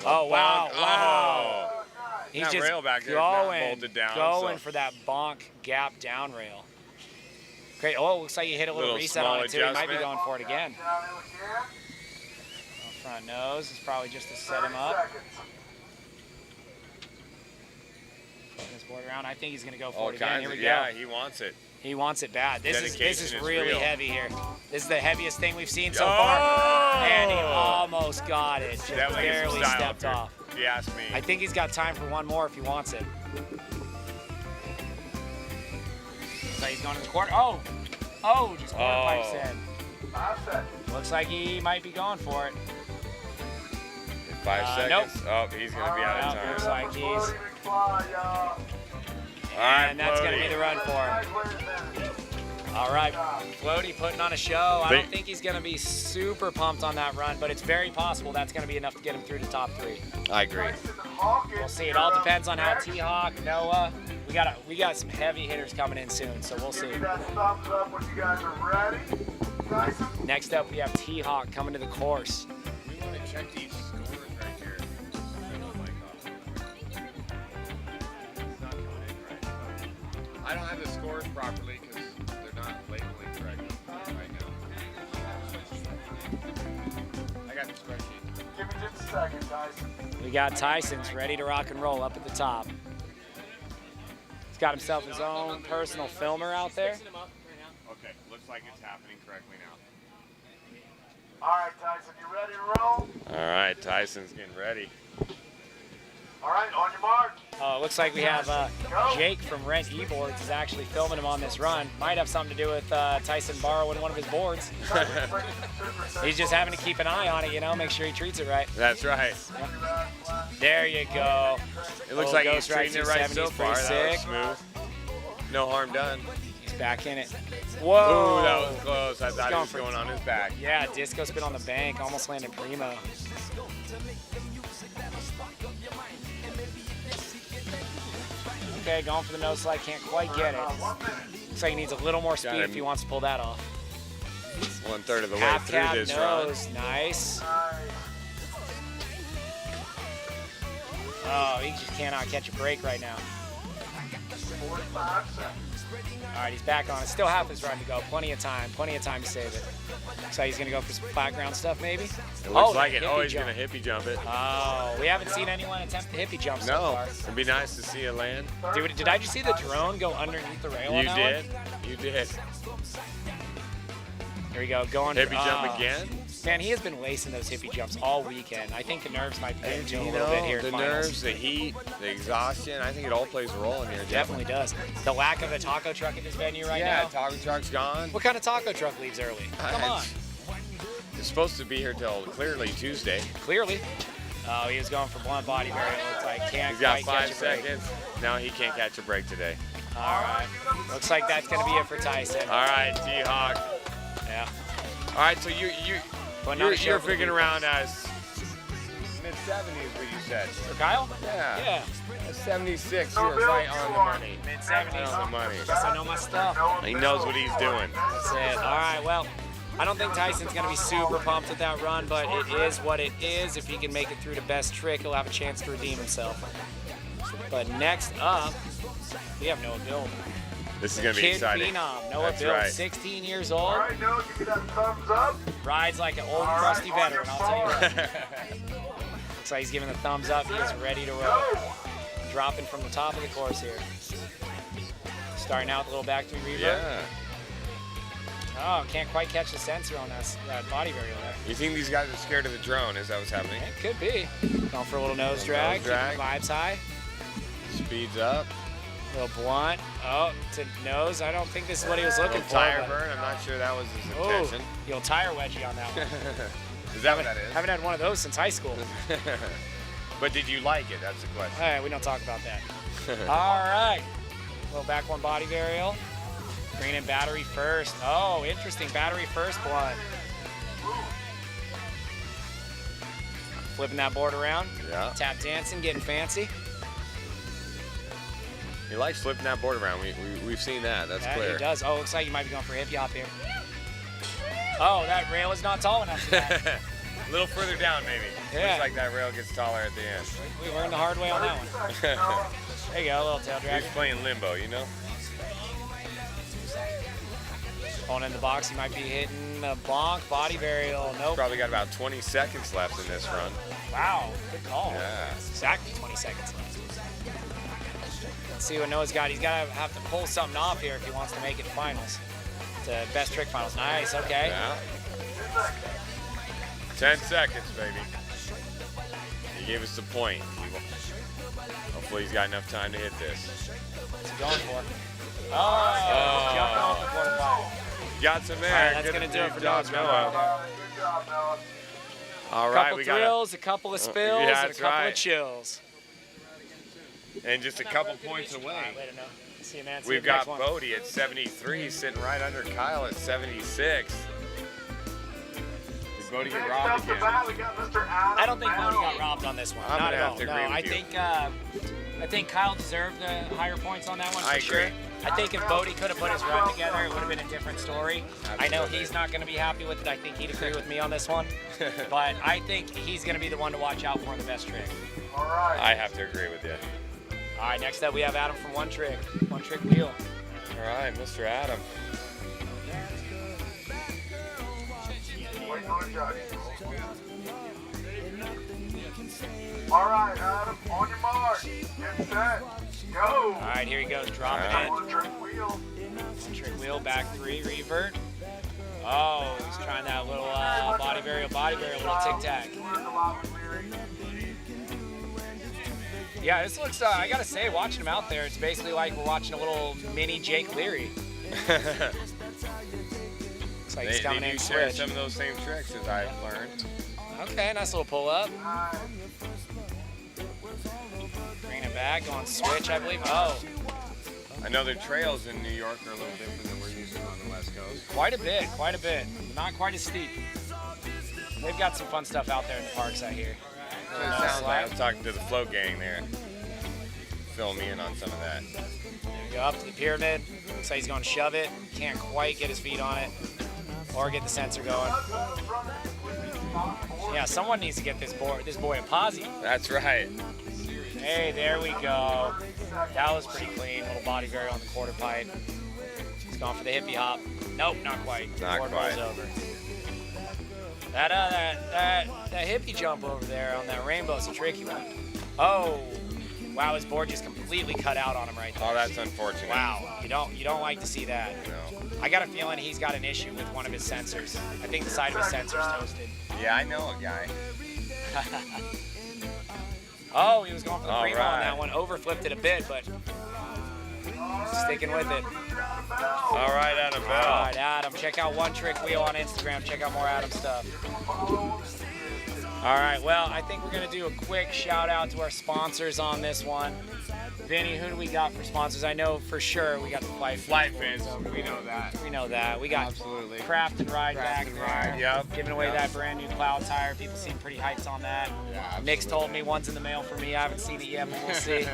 Speaker 15: Well,
Speaker 1: Oh, wow,
Speaker 15: bonk.
Speaker 1: wow.
Speaker 15: Oh.
Speaker 1: He's
Speaker 15: That
Speaker 1: just
Speaker 15: rail back there is not
Speaker 1: going,
Speaker 15: bolted down,
Speaker 1: going
Speaker 15: so-
Speaker 1: for that bonk gap down rail. Great. Oh, looks like you hit a little reset
Speaker 15: small
Speaker 1: on it too. He might be
Speaker 15: adjustment.
Speaker 1: going for it again. Front nose is probably just to set him up. Putting his board around. I think he's going to go for
Speaker 15: All
Speaker 1: it again.
Speaker 15: kinds
Speaker 1: Here we
Speaker 15: of,
Speaker 1: go.
Speaker 15: yeah, he wants it.
Speaker 1: He wants it bad. This is
Speaker 15: Dedication is
Speaker 1: really
Speaker 15: real.
Speaker 1: heavy here. This is the heaviest thing we've seen so far. And he almost got it. Just
Speaker 15: Definitely gets some
Speaker 1: barely
Speaker 15: style
Speaker 1: stepped
Speaker 15: up here,
Speaker 1: off.
Speaker 15: if you ask me.
Speaker 1: I think he's got time for one more if he wants it. So he's going to the corner. Oh, just corner pipes in. Looks like he might be going for it.
Speaker 15: 5 seconds.
Speaker 1: Nope.
Speaker 15: Oh, he's going to be out of time.
Speaker 1: Looks like he's...
Speaker 15: All right,
Speaker 1: And that's going to
Speaker 15: Floaty.
Speaker 1: be the run for him. All right, Floaty putting on a show. I don't think he's going to be super pumped on that run, but it's very possible that's going to be enough to get him through the top three.
Speaker 15: I agree.
Speaker 1: We'll see. It all depends on how T-Hawk, Noah. We got some heavy hitters coming in soon, so we'll see.
Speaker 17: Give me that thumbs up when you guys are ready. Tyson.
Speaker 1: Next up, we have T-Hawk coming to the course.
Speaker 15: We want to check these scores right here. I don't have the scores properly because they're not labeling correctly right now. I got the spreadsheet.
Speaker 17: Give me just a second, Tyson.
Speaker 1: We got Tyson's ready to rock and roll up at the top. He's got himself his own personal filmer out there.
Speaker 15: Okay, looks like it's happening correctly now.
Speaker 17: All right, Tyson, you ready to roll?
Speaker 15: All right, Tyson's getting ready.
Speaker 17: All right, on your mark.
Speaker 1: Looks like we have Jake from Rent eBoards is actually filming him on this run. Might have something to do with Tyson borrowing one of his boards. He's just having to keep an eye on it, you know, make sure he treats it right.
Speaker 15: That's right.
Speaker 1: There you go.
Speaker 15: It looks like he's treating it right so far. That was smooth. No harm done.
Speaker 1: He's back in it. Whoa!
Speaker 15: Ooh, that was close. I thought he was going on his back.
Speaker 1: Yeah, disco spin on the bank, almost landed primo. Okay, going for the nose slide, can't quite get it. Looks like he needs a little more speed if he wants to pull that off.
Speaker 15: 1/3 of the way
Speaker 1: Half
Speaker 15: through
Speaker 1: cap
Speaker 15: this
Speaker 1: nose,
Speaker 15: run.
Speaker 1: nice. Oh, he just cannot catch a break right now.
Speaker 17: 45 seconds.
Speaker 1: All right, he's back on it. Still half his run to go. Plenty of time to save it. So he's gonna go for some flat ground stuff, maybe.
Speaker 15: It looks like it. Oh, he's gonna hippie jump it.
Speaker 1: Oh, we haven't seen anyone attempt the hippie jump so
Speaker 15: No,
Speaker 1: far.
Speaker 15: it'd be nice to see it land.
Speaker 1: Dude, did I just see the drone go underneath the rail on
Speaker 15: You
Speaker 1: that
Speaker 15: did.
Speaker 1: one?
Speaker 15: You did.
Speaker 1: Here we go, going
Speaker 15: Hippie jump again.
Speaker 1: Man, he has been lacing those hippie jumps all weekend. I think the nerves might be getting to him a
Speaker 15: You
Speaker 1: little bit
Speaker 15: know,
Speaker 1: here. at
Speaker 15: the
Speaker 1: finals.
Speaker 15: nerves, the heat, the exhaustion. I think it all plays a role in here.
Speaker 1: Definitely does. The lack of a taco truck at this venue right now.
Speaker 15: Yeah, taco truck's gone.
Speaker 1: What kind of taco truck leaves early? Come on.
Speaker 15: It's supposed to be here till clearly Tuesday.
Speaker 1: Clearly. Oh, he was going for blunt body barrier. Looks like can't
Speaker 15: He's got
Speaker 1: quite
Speaker 15: 5
Speaker 1: catch a break.
Speaker 15: seconds. Now he can't catch a break today.
Speaker 1: All right. Looks like that's going to be it for Tyson.
Speaker 15: All right, T-Hawk.
Speaker 1: Yeah.
Speaker 15: All right, so you're figuring around as mid-70s, what you said.
Speaker 1: For Kyle?
Speaker 15: Yeah. 76. You're right on the money.
Speaker 1: Mid-70s.
Speaker 15: Right on the money.
Speaker 1: Guess I know my stuff.
Speaker 15: He knows what he's doing.
Speaker 1: That's it. All right, well, I don't think Tyson's going to be super pumped with that run, but it is what it is. If he can make it through the best trick, he'll have a chance to redeem himself. But next up, we have Noah Bill.
Speaker 15: This is going to be
Speaker 1: Kid
Speaker 15: exciting.
Speaker 1: Phenom. Noah
Speaker 15: That's
Speaker 1: Bill,
Speaker 15: right.
Speaker 1: 16 years old.
Speaker 17: All right, Noah, give me that thumbs up.
Speaker 1: Rides like an old crusty veteran, I'll tell you that. Looks like he's giving the thumbs up. He is ready to roll. Dropping from the top of the course here. Starting out with a little back three reverb.
Speaker 15: Yeah.
Speaker 1: Oh, can't quite catch the sensor on that body variable there.
Speaker 15: You think these guys are scared of the drone? Is that what's happening?
Speaker 1: It could be. Going for a little nose drag.
Speaker 15: Nose drag.
Speaker 1: Keeping vibes high.
Speaker 15: Speeds up.
Speaker 1: A little blunt. Oh, to nose. I don't think this is what he was looking for.
Speaker 15: Tire burn. I'm not sure that was his intention.
Speaker 1: Oh, the old tire wedgie on that one.
Speaker 15: Is that what that is?
Speaker 1: Haven't had one of those since high school.
Speaker 15: But did you like it? That's the question.
Speaker 1: All right, we don't talk about that. All right. Little back one body varial. Green and battery first. Oh, interesting. Battery first blunt. Flipping that board around.
Speaker 15: Yeah.
Speaker 1: Tap dancing, getting fancy.
Speaker 15: He likes flipping that board around. We've seen that. That's
Speaker 1: Yeah,
Speaker 15: clear.
Speaker 1: he does. Oh, looks like you might be going for a hippie hop here. Oh, that rail is not tall enough for that.
Speaker 15: A little further down, maybe.
Speaker 1: Yeah.
Speaker 15: Looks like that rail gets taller at the end.
Speaker 1: We learned the hard way on that one. There you go, a little tail drag.
Speaker 15: He's playing limbo, you know?
Speaker 1: Going in the box, he might be hitting a bonk, body varial. Nope.
Speaker 15: Probably got about 20 seconds left in this run.
Speaker 1: Wow, good call.
Speaker 15: Yeah.
Speaker 1: Exactly 20 seconds left. Let's see what Noah's got. He's got to have to pull something off here if he wants to make it to finals. To best trick finals. Nice, okay.
Speaker 15: Yeah. 10 seconds, baby. He gave us the point. Hopefully he's got enough time to hit this.
Speaker 1: What's he going for? Oh. Jumped off the quarter pipe.
Speaker 15: Got some there.
Speaker 1: All right, that's going to do it for Noah's run.
Speaker 15: All
Speaker 1: A
Speaker 15: right,
Speaker 1: couple
Speaker 15: we got
Speaker 1: thrills, a couple of spills,
Speaker 15: yeah,
Speaker 1: and a
Speaker 15: that's
Speaker 1: couple
Speaker 15: right.
Speaker 1: of chills.
Speaker 15: And just a couple points away.
Speaker 1: All right, wait a minute. See you, man. See
Speaker 15: We've
Speaker 1: you next
Speaker 15: got
Speaker 1: one.
Speaker 15: Bodie at 73, sitting right under Kyle at 76. Did Bodie get robbed again?
Speaker 1: I don't think Bodie got robbed on this one.
Speaker 15: I'm
Speaker 1: Not
Speaker 15: gonna
Speaker 1: at
Speaker 15: have
Speaker 1: all.
Speaker 15: to
Speaker 1: No,
Speaker 15: agree with you.
Speaker 1: I think Kyle deserved the higher points on that one for
Speaker 15: I
Speaker 1: sure.
Speaker 15: agree.
Speaker 1: I think if Bodie could have put his run together, it would have been a different story. I know he's not going to be happy with it. I think he'd agree with me on this one. But I think he's going to be the one to watch out for in the best trick.
Speaker 15: I have to agree with you.
Speaker 1: All right, next up we have Adam from One Trick Wheel.
Speaker 15: All right, Mr. Adam.
Speaker 17: All right, Adam, on your mark, get set, go.
Speaker 1: All right, here he goes, dropping in.
Speaker 17: One trick wheel.
Speaker 1: One trick wheel, back three, revert. Oh, he's trying that little body burial, little tic-tac. Yeah, this looks, I gotta say, watching him out there, it's basically like we're watching a little mini Jake Leary. Looks like he's coming
Speaker 15: they
Speaker 1: in
Speaker 15: do share
Speaker 1: switch.
Speaker 15: some of those same tricks as I've learned.
Speaker 1: Okay, nice little pull up. Bringing it back, going switch, I believe. Oh.
Speaker 15: I know their trails in New York are a little different than we're used to on the West Coast.
Speaker 1: Quite a bit. Not quite as steep. They've got some fun stuff out there in the parks, I hear.
Speaker 15: So it sounds like I'm talking to the float gang there. Fill me in on some of that.
Speaker 1: There we go, up to the pyramid. Looks like he's going to shove it. Can't quite get his feet on it. Or get the sensor going. Yeah, someone needs to get this boy a posse.
Speaker 15: That's right.
Speaker 1: Hey, there we go. That was pretty clean. Little body burial on the quarter pipe. He's going for the hippie hop. Nope, not quite.
Speaker 15: Not
Speaker 1: Board
Speaker 15: quite.
Speaker 1: rolls over. That hippie jump over there on that rainbow's a tricky one. Oh, wow! His board just completely cut out on him right there.
Speaker 15: Oh, that's unfortunate.
Speaker 1: Wow, you don't like to see that.
Speaker 15: No.
Speaker 1: I got a feeling he's got an issue with one of his sensors. I think the side of his sensor's toasted.
Speaker 15: Yeah, I know a guy.
Speaker 1: Oh, he was going for the
Speaker 15: All
Speaker 1: primo on
Speaker 15: right.
Speaker 1: that one. Overflipped it a bit, but sticking with it.
Speaker 15: All right, Adam Bell.
Speaker 1: All right, Adam. Check out One Trick Wheel on Instagram. Check out more Adam stuff. All right, well, I think we're going to do a quick shout out to our sponsors on this one. Vinny, who do we got for sponsors? I know for sure we got the Flight
Speaker 15: Fans. We know that.
Speaker 1: We know that. We got
Speaker 15: Absolutely.
Speaker 1: Craft and Ride back
Speaker 15: and
Speaker 1: there.
Speaker 15: Ride, yep.
Speaker 1: Giving away
Speaker 15: Yep.
Speaker 1: that brand new cloud tire. People seem pretty hyped on that.
Speaker 15: Yeah,
Speaker 1: Nick's told me one's in the mail for me. I haven't seen it yet, but we'll see.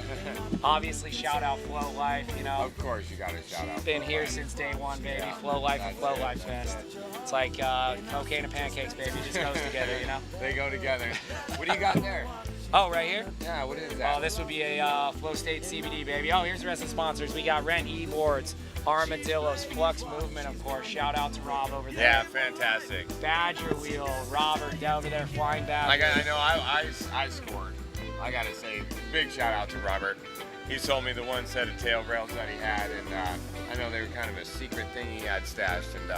Speaker 1: Obviously, shout out Float Life. You know,
Speaker 15: Of course, you got to shout out.
Speaker 1: been here since day one, baby.
Speaker 15: Yeah,
Speaker 1: Float Life and
Speaker 15: that's
Speaker 1: Float
Speaker 15: it.
Speaker 1: Life Fest. It's like cocaine and pancakes, baby. It just goes together, you know.
Speaker 15: They go together. What do you got there?
Speaker 1: Oh, right here?
Speaker 15: Yeah, what is that?
Speaker 1: Oh, this would be a Flow State CBD, baby. Oh, here's the rest of the sponsors. We got Rent E-Boards, Armadillos, Flux Movement, of course. Shout out to Rob over there.
Speaker 15: Yeah, fantastic.
Speaker 1: Badger Wheel, Robert over there flying back.
Speaker 15: I know I scored. I gotta say, big shout out to Robert. He told me the one set of tail rails that he had, and I know they were kind of a secret thing he had stashed, and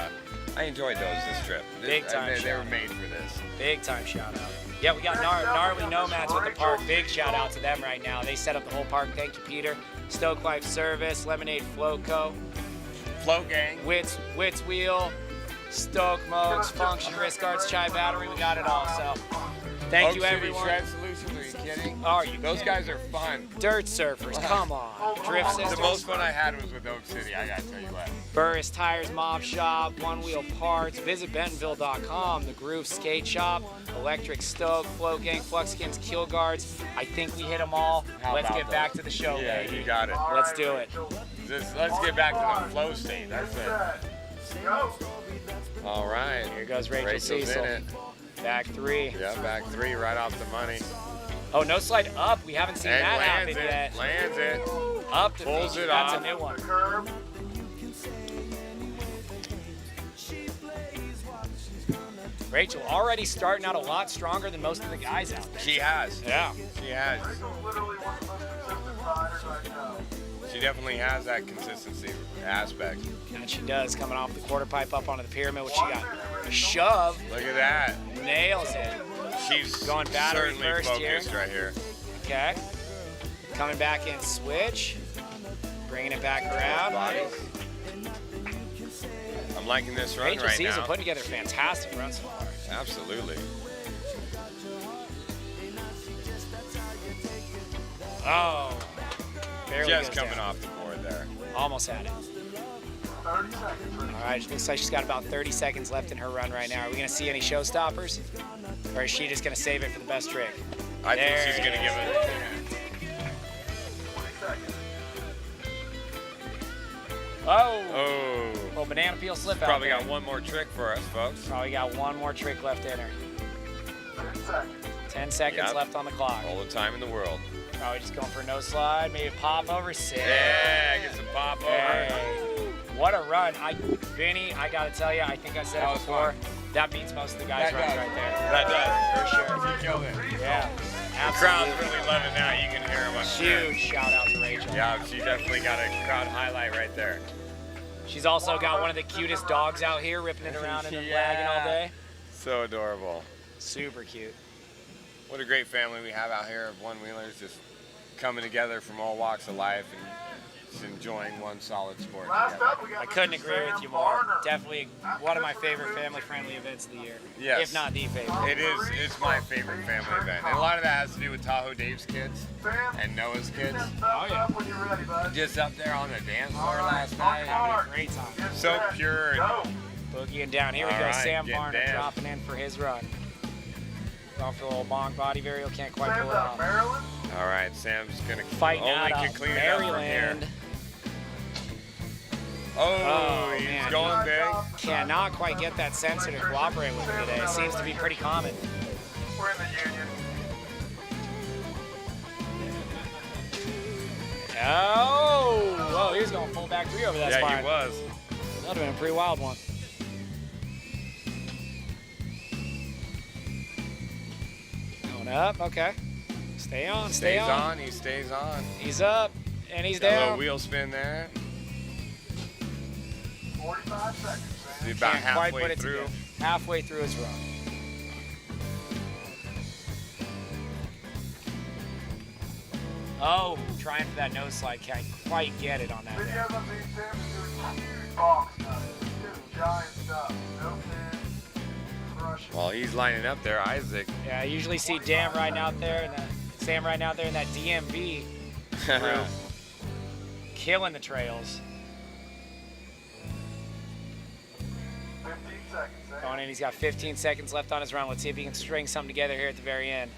Speaker 15: I enjoyed those this trip.
Speaker 1: Big time
Speaker 15: They were
Speaker 1: shout.
Speaker 15: made for this.
Speaker 1: Big time shout out. Yeah, we got Gnarly Nomads with the park. Big shout out to them right now. They set up the whole park. Thank you, Peter. Stoke Life Service, Lemonade Float Co.
Speaker 15: Float Gang.
Speaker 1: Wits Wheel, Stoke Modes, Function, Wrist Guards, Chai Battery. We got it all. So thank you,
Speaker 15: Oak City
Speaker 1: everyone.
Speaker 15: Shred Solutions, are you kidding?
Speaker 1: Are you
Speaker 15: Those
Speaker 1: kidding?
Speaker 15: guys are fun.
Speaker 1: Dirt Surfers, come on. Drift Systems.
Speaker 15: The most fun I had was with Oak City, I gotta tell you what.
Speaker 1: Burris Tires Mob Shop, One Wheel Parts, visit Bentonville.com, The Groove Skate Shop, Electric Stoke, Float Gang, Fluxkins, Kill Guards. I think we hit them all.
Speaker 15: How
Speaker 1: Let's
Speaker 15: about
Speaker 1: get
Speaker 15: those?
Speaker 1: back to the show,
Speaker 15: Yeah,
Speaker 1: baby.
Speaker 15: you got it.
Speaker 1: Let's do it.
Speaker 15: Let's get back to the flow state. That's it. All right.
Speaker 1: Here goes Rachel
Speaker 15: Rachel's
Speaker 1: Cecil.
Speaker 15: in it.
Speaker 1: Back three.
Speaker 15: Yeah, back three, right off the money.
Speaker 1: Oh, no slide up. We haven't seen
Speaker 15: And
Speaker 1: that
Speaker 15: lands
Speaker 1: happen
Speaker 15: it.
Speaker 1: yet.
Speaker 15: Lands it.
Speaker 1: Up to
Speaker 15: Pulls
Speaker 1: Fiji.
Speaker 15: it
Speaker 1: That's
Speaker 15: off.
Speaker 1: a new one. Rachel already starting out a lot stronger than most of the guys out there.
Speaker 15: She has.
Speaker 1: Yeah.
Speaker 15: She has. She definitely has that consistency aspect.
Speaker 1: And she does, coming off the quarter pipe up onto the pyramid, which she got a shove.
Speaker 15: Look at that.
Speaker 1: Nails it.
Speaker 15: She's
Speaker 1: Going battery
Speaker 15: certainly
Speaker 1: first
Speaker 15: focused
Speaker 1: here.
Speaker 15: right here.
Speaker 1: Okay. Coming back in switch. Bringing it back around.
Speaker 15: I'm liking this run
Speaker 1: Rachel
Speaker 15: right
Speaker 1: Cecil
Speaker 15: now.
Speaker 1: putting together a fantastic run so far.
Speaker 15: Absolutely.
Speaker 1: Oh. Barely
Speaker 15: Just
Speaker 1: goes
Speaker 15: coming
Speaker 1: down.
Speaker 15: off the board there.
Speaker 1: Almost had it.
Speaker 17: 30 seconds.
Speaker 1: All right, looks like she's got about 30 seconds left in her run right now. Are we going to see any showstoppers? Or is she just going to save it for the best trick?
Speaker 15: I think
Speaker 1: There
Speaker 15: she's
Speaker 1: it
Speaker 15: going to give
Speaker 1: is.
Speaker 15: it.
Speaker 17: 20 seconds.
Speaker 1: Oh. Well, banana peel slip out
Speaker 15: Probably
Speaker 1: there.
Speaker 15: got one more trick for us, folks.
Speaker 1: Probably got one more trick left in her. 10 seconds
Speaker 15: Yep.
Speaker 1: left on the clock.
Speaker 15: All the time in the world.
Speaker 1: Probably just going for a no slide, maybe a pop over. Sick.
Speaker 15: Yeah, get some pop over.
Speaker 1: Hey, what a run. Vinny, I gotta tell you, I think I said it before. That beats most of the guys' runs right there.
Speaker 15: That does.
Speaker 1: For sure.
Speaker 15: You killed it.
Speaker 1: Yeah.
Speaker 15: The crowd's really loving that. You can hear them.
Speaker 1: Huge shout out to Rachel.
Speaker 15: Yeah, she definitely got a crowd highlight right there.
Speaker 1: She's also got one of the cutest dogs out here ripping it around in the wagon all day.
Speaker 15: So adorable.
Speaker 1: Super cute.
Speaker 15: What a great family we have out here of one-wheelers, just coming together from all walks of life and just enjoying one solid sport together.
Speaker 1: I couldn't agree with you more. Definitely one of my favorite family-friendly events of the year.
Speaker 15: Yes.
Speaker 1: If not the favorite.
Speaker 15: It's my favorite family event. And a lot of that has to do with Tahoe Dave's kids and Noah's kids.
Speaker 1: Oh, yeah.
Speaker 15: Just up there on the dance floor last night.
Speaker 1: Having a great time.
Speaker 15: So pure.
Speaker 1: Boogieing down. Here we
Speaker 15: All
Speaker 1: go.
Speaker 15: right,
Speaker 1: Sam
Speaker 15: getting
Speaker 1: Varner
Speaker 15: down.
Speaker 1: dropping in for his run. Going for a little bonk body varial. Can't quite pull it off.
Speaker 15: All right, Sam's going to
Speaker 1: Fighting
Speaker 15: only
Speaker 1: out
Speaker 15: can
Speaker 1: of
Speaker 15: clean it up from here.
Speaker 1: Maryland.
Speaker 15: Oh, he's
Speaker 1: man.
Speaker 15: going big.
Speaker 1: Cannot quite get that sensor to cooperate with him today. It seems to be pretty common.
Speaker 17: We're in the union.
Speaker 1: Oh, he was going full back three over that spine.
Speaker 15: Yeah, he was.
Speaker 1: That would have been a pretty wild one. Going up, okay. Stay on, stay
Speaker 15: Stays
Speaker 1: on.
Speaker 15: on, he stays on.
Speaker 1: He's up, and he's
Speaker 15: Got a little
Speaker 1: down.
Speaker 15: wheel spin there.
Speaker 17: 45 seconds.
Speaker 15: He's about
Speaker 1: Can't quite
Speaker 15: halfway
Speaker 1: put it
Speaker 15: through.
Speaker 1: together. Halfway through his run. Oh, trying for that nose slide. Can't quite get it on that.
Speaker 17: Video
Speaker 1: there.
Speaker 17: of these Sims doing huge box nuts. Doing giant stuff. No pin. Crushing.
Speaker 15: While he's lining up there, Isaac.
Speaker 1: Yeah, I usually see Sam riding out there in that DMV group, killing the trails.
Speaker 17: 15 seconds.
Speaker 1: Going in, he's got 15 seconds left on his run. Let's see if he can string something together here at the very end.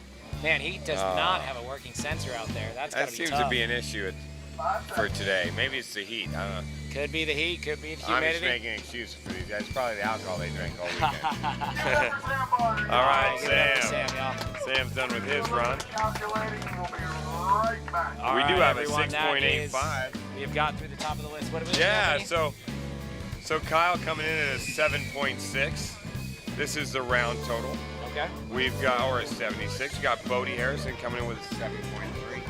Speaker 1: Man, he does not have a working sensor out there. That's
Speaker 15: That
Speaker 1: gotta be
Speaker 15: seems
Speaker 1: tough.
Speaker 15: to be an issue for today. Maybe it's the heat. I don't know.
Speaker 1: Could be the heat, could be the
Speaker 15: I'm
Speaker 1: humidity.
Speaker 15: just making excuses for these guys. It's probably the alcohol they drink all weekend. All right,
Speaker 1: Give it up for
Speaker 15: Sam.
Speaker 1: Sam, y'all.
Speaker 15: Sam's done with his run.
Speaker 17: Calculating. We'll be right back.
Speaker 1: All
Speaker 15: We do
Speaker 1: right,
Speaker 15: have a
Speaker 1: everyone, that
Speaker 15: 6.85.
Speaker 1: is- We have got through the top of the list. What have we
Speaker 15: Yeah,
Speaker 1: got?
Speaker 15: so Kyle coming in at a 7.6. This is the round total.
Speaker 1: Okay.
Speaker 15: We've got, or a 76. We got Bodie Harrison coming in with a 7.3.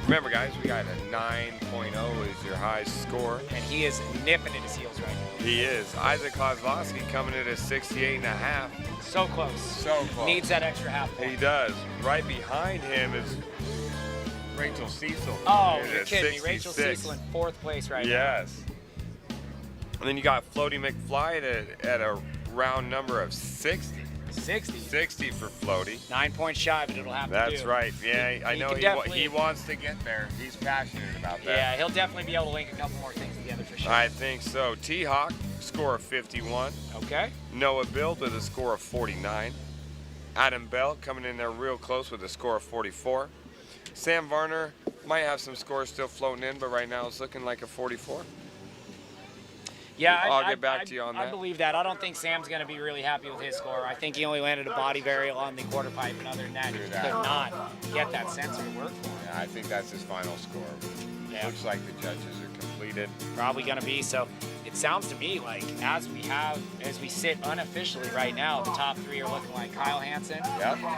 Speaker 15: Remember, guys, we got a 9.0 is your highest score.
Speaker 1: And he is nipping at his heels right now.
Speaker 15: He is. Isaac Kozlowski coming in at a 68.5.
Speaker 1: So close.
Speaker 15: So close.
Speaker 1: Needs that extra half point.
Speaker 15: He does. Right behind him is Rachel Cecil.
Speaker 1: Oh,
Speaker 15: At
Speaker 1: you're kidding me. Rachel
Speaker 15: 66.
Speaker 1: Cecil in fourth place right
Speaker 15: Yes. And then you got Floaty McFly at a round number of 60.
Speaker 1: now. 60.
Speaker 15: 60 for Floaty.
Speaker 1: 9 points shy, but it'll have to do.
Speaker 15: That's right. Yeah, I know
Speaker 1: can
Speaker 15: he
Speaker 1: definitely-
Speaker 15: wants to get there. He's passionate about that.
Speaker 1: Yeah, he'll definitely be able to link a couple more things together for sure.
Speaker 15: I think so. T-Hawk, score of 51.
Speaker 1: Okay.
Speaker 15: Noah Bild with a score of 49. Adam Bell coming in there real close with a score of 44. Sam Varner might have some scores still floating in, but right now it's looking like a 44.
Speaker 1: Yeah,
Speaker 15: I'll get back to you on
Speaker 1: I
Speaker 15: that.
Speaker 1: believe that. I don't think Sam's going to be really happy with his score. I think he only landed a body varial on the quarter pipe, and other than that, he could not get that sensor to work for him.
Speaker 15: Yeah, I think that's his final score.
Speaker 1: Yeah.
Speaker 15: Looks like the judges are completed.
Speaker 1: Probably going to be. So it sounds to me like as we sit unofficially right now, the top three are looking like Kyle Hansen,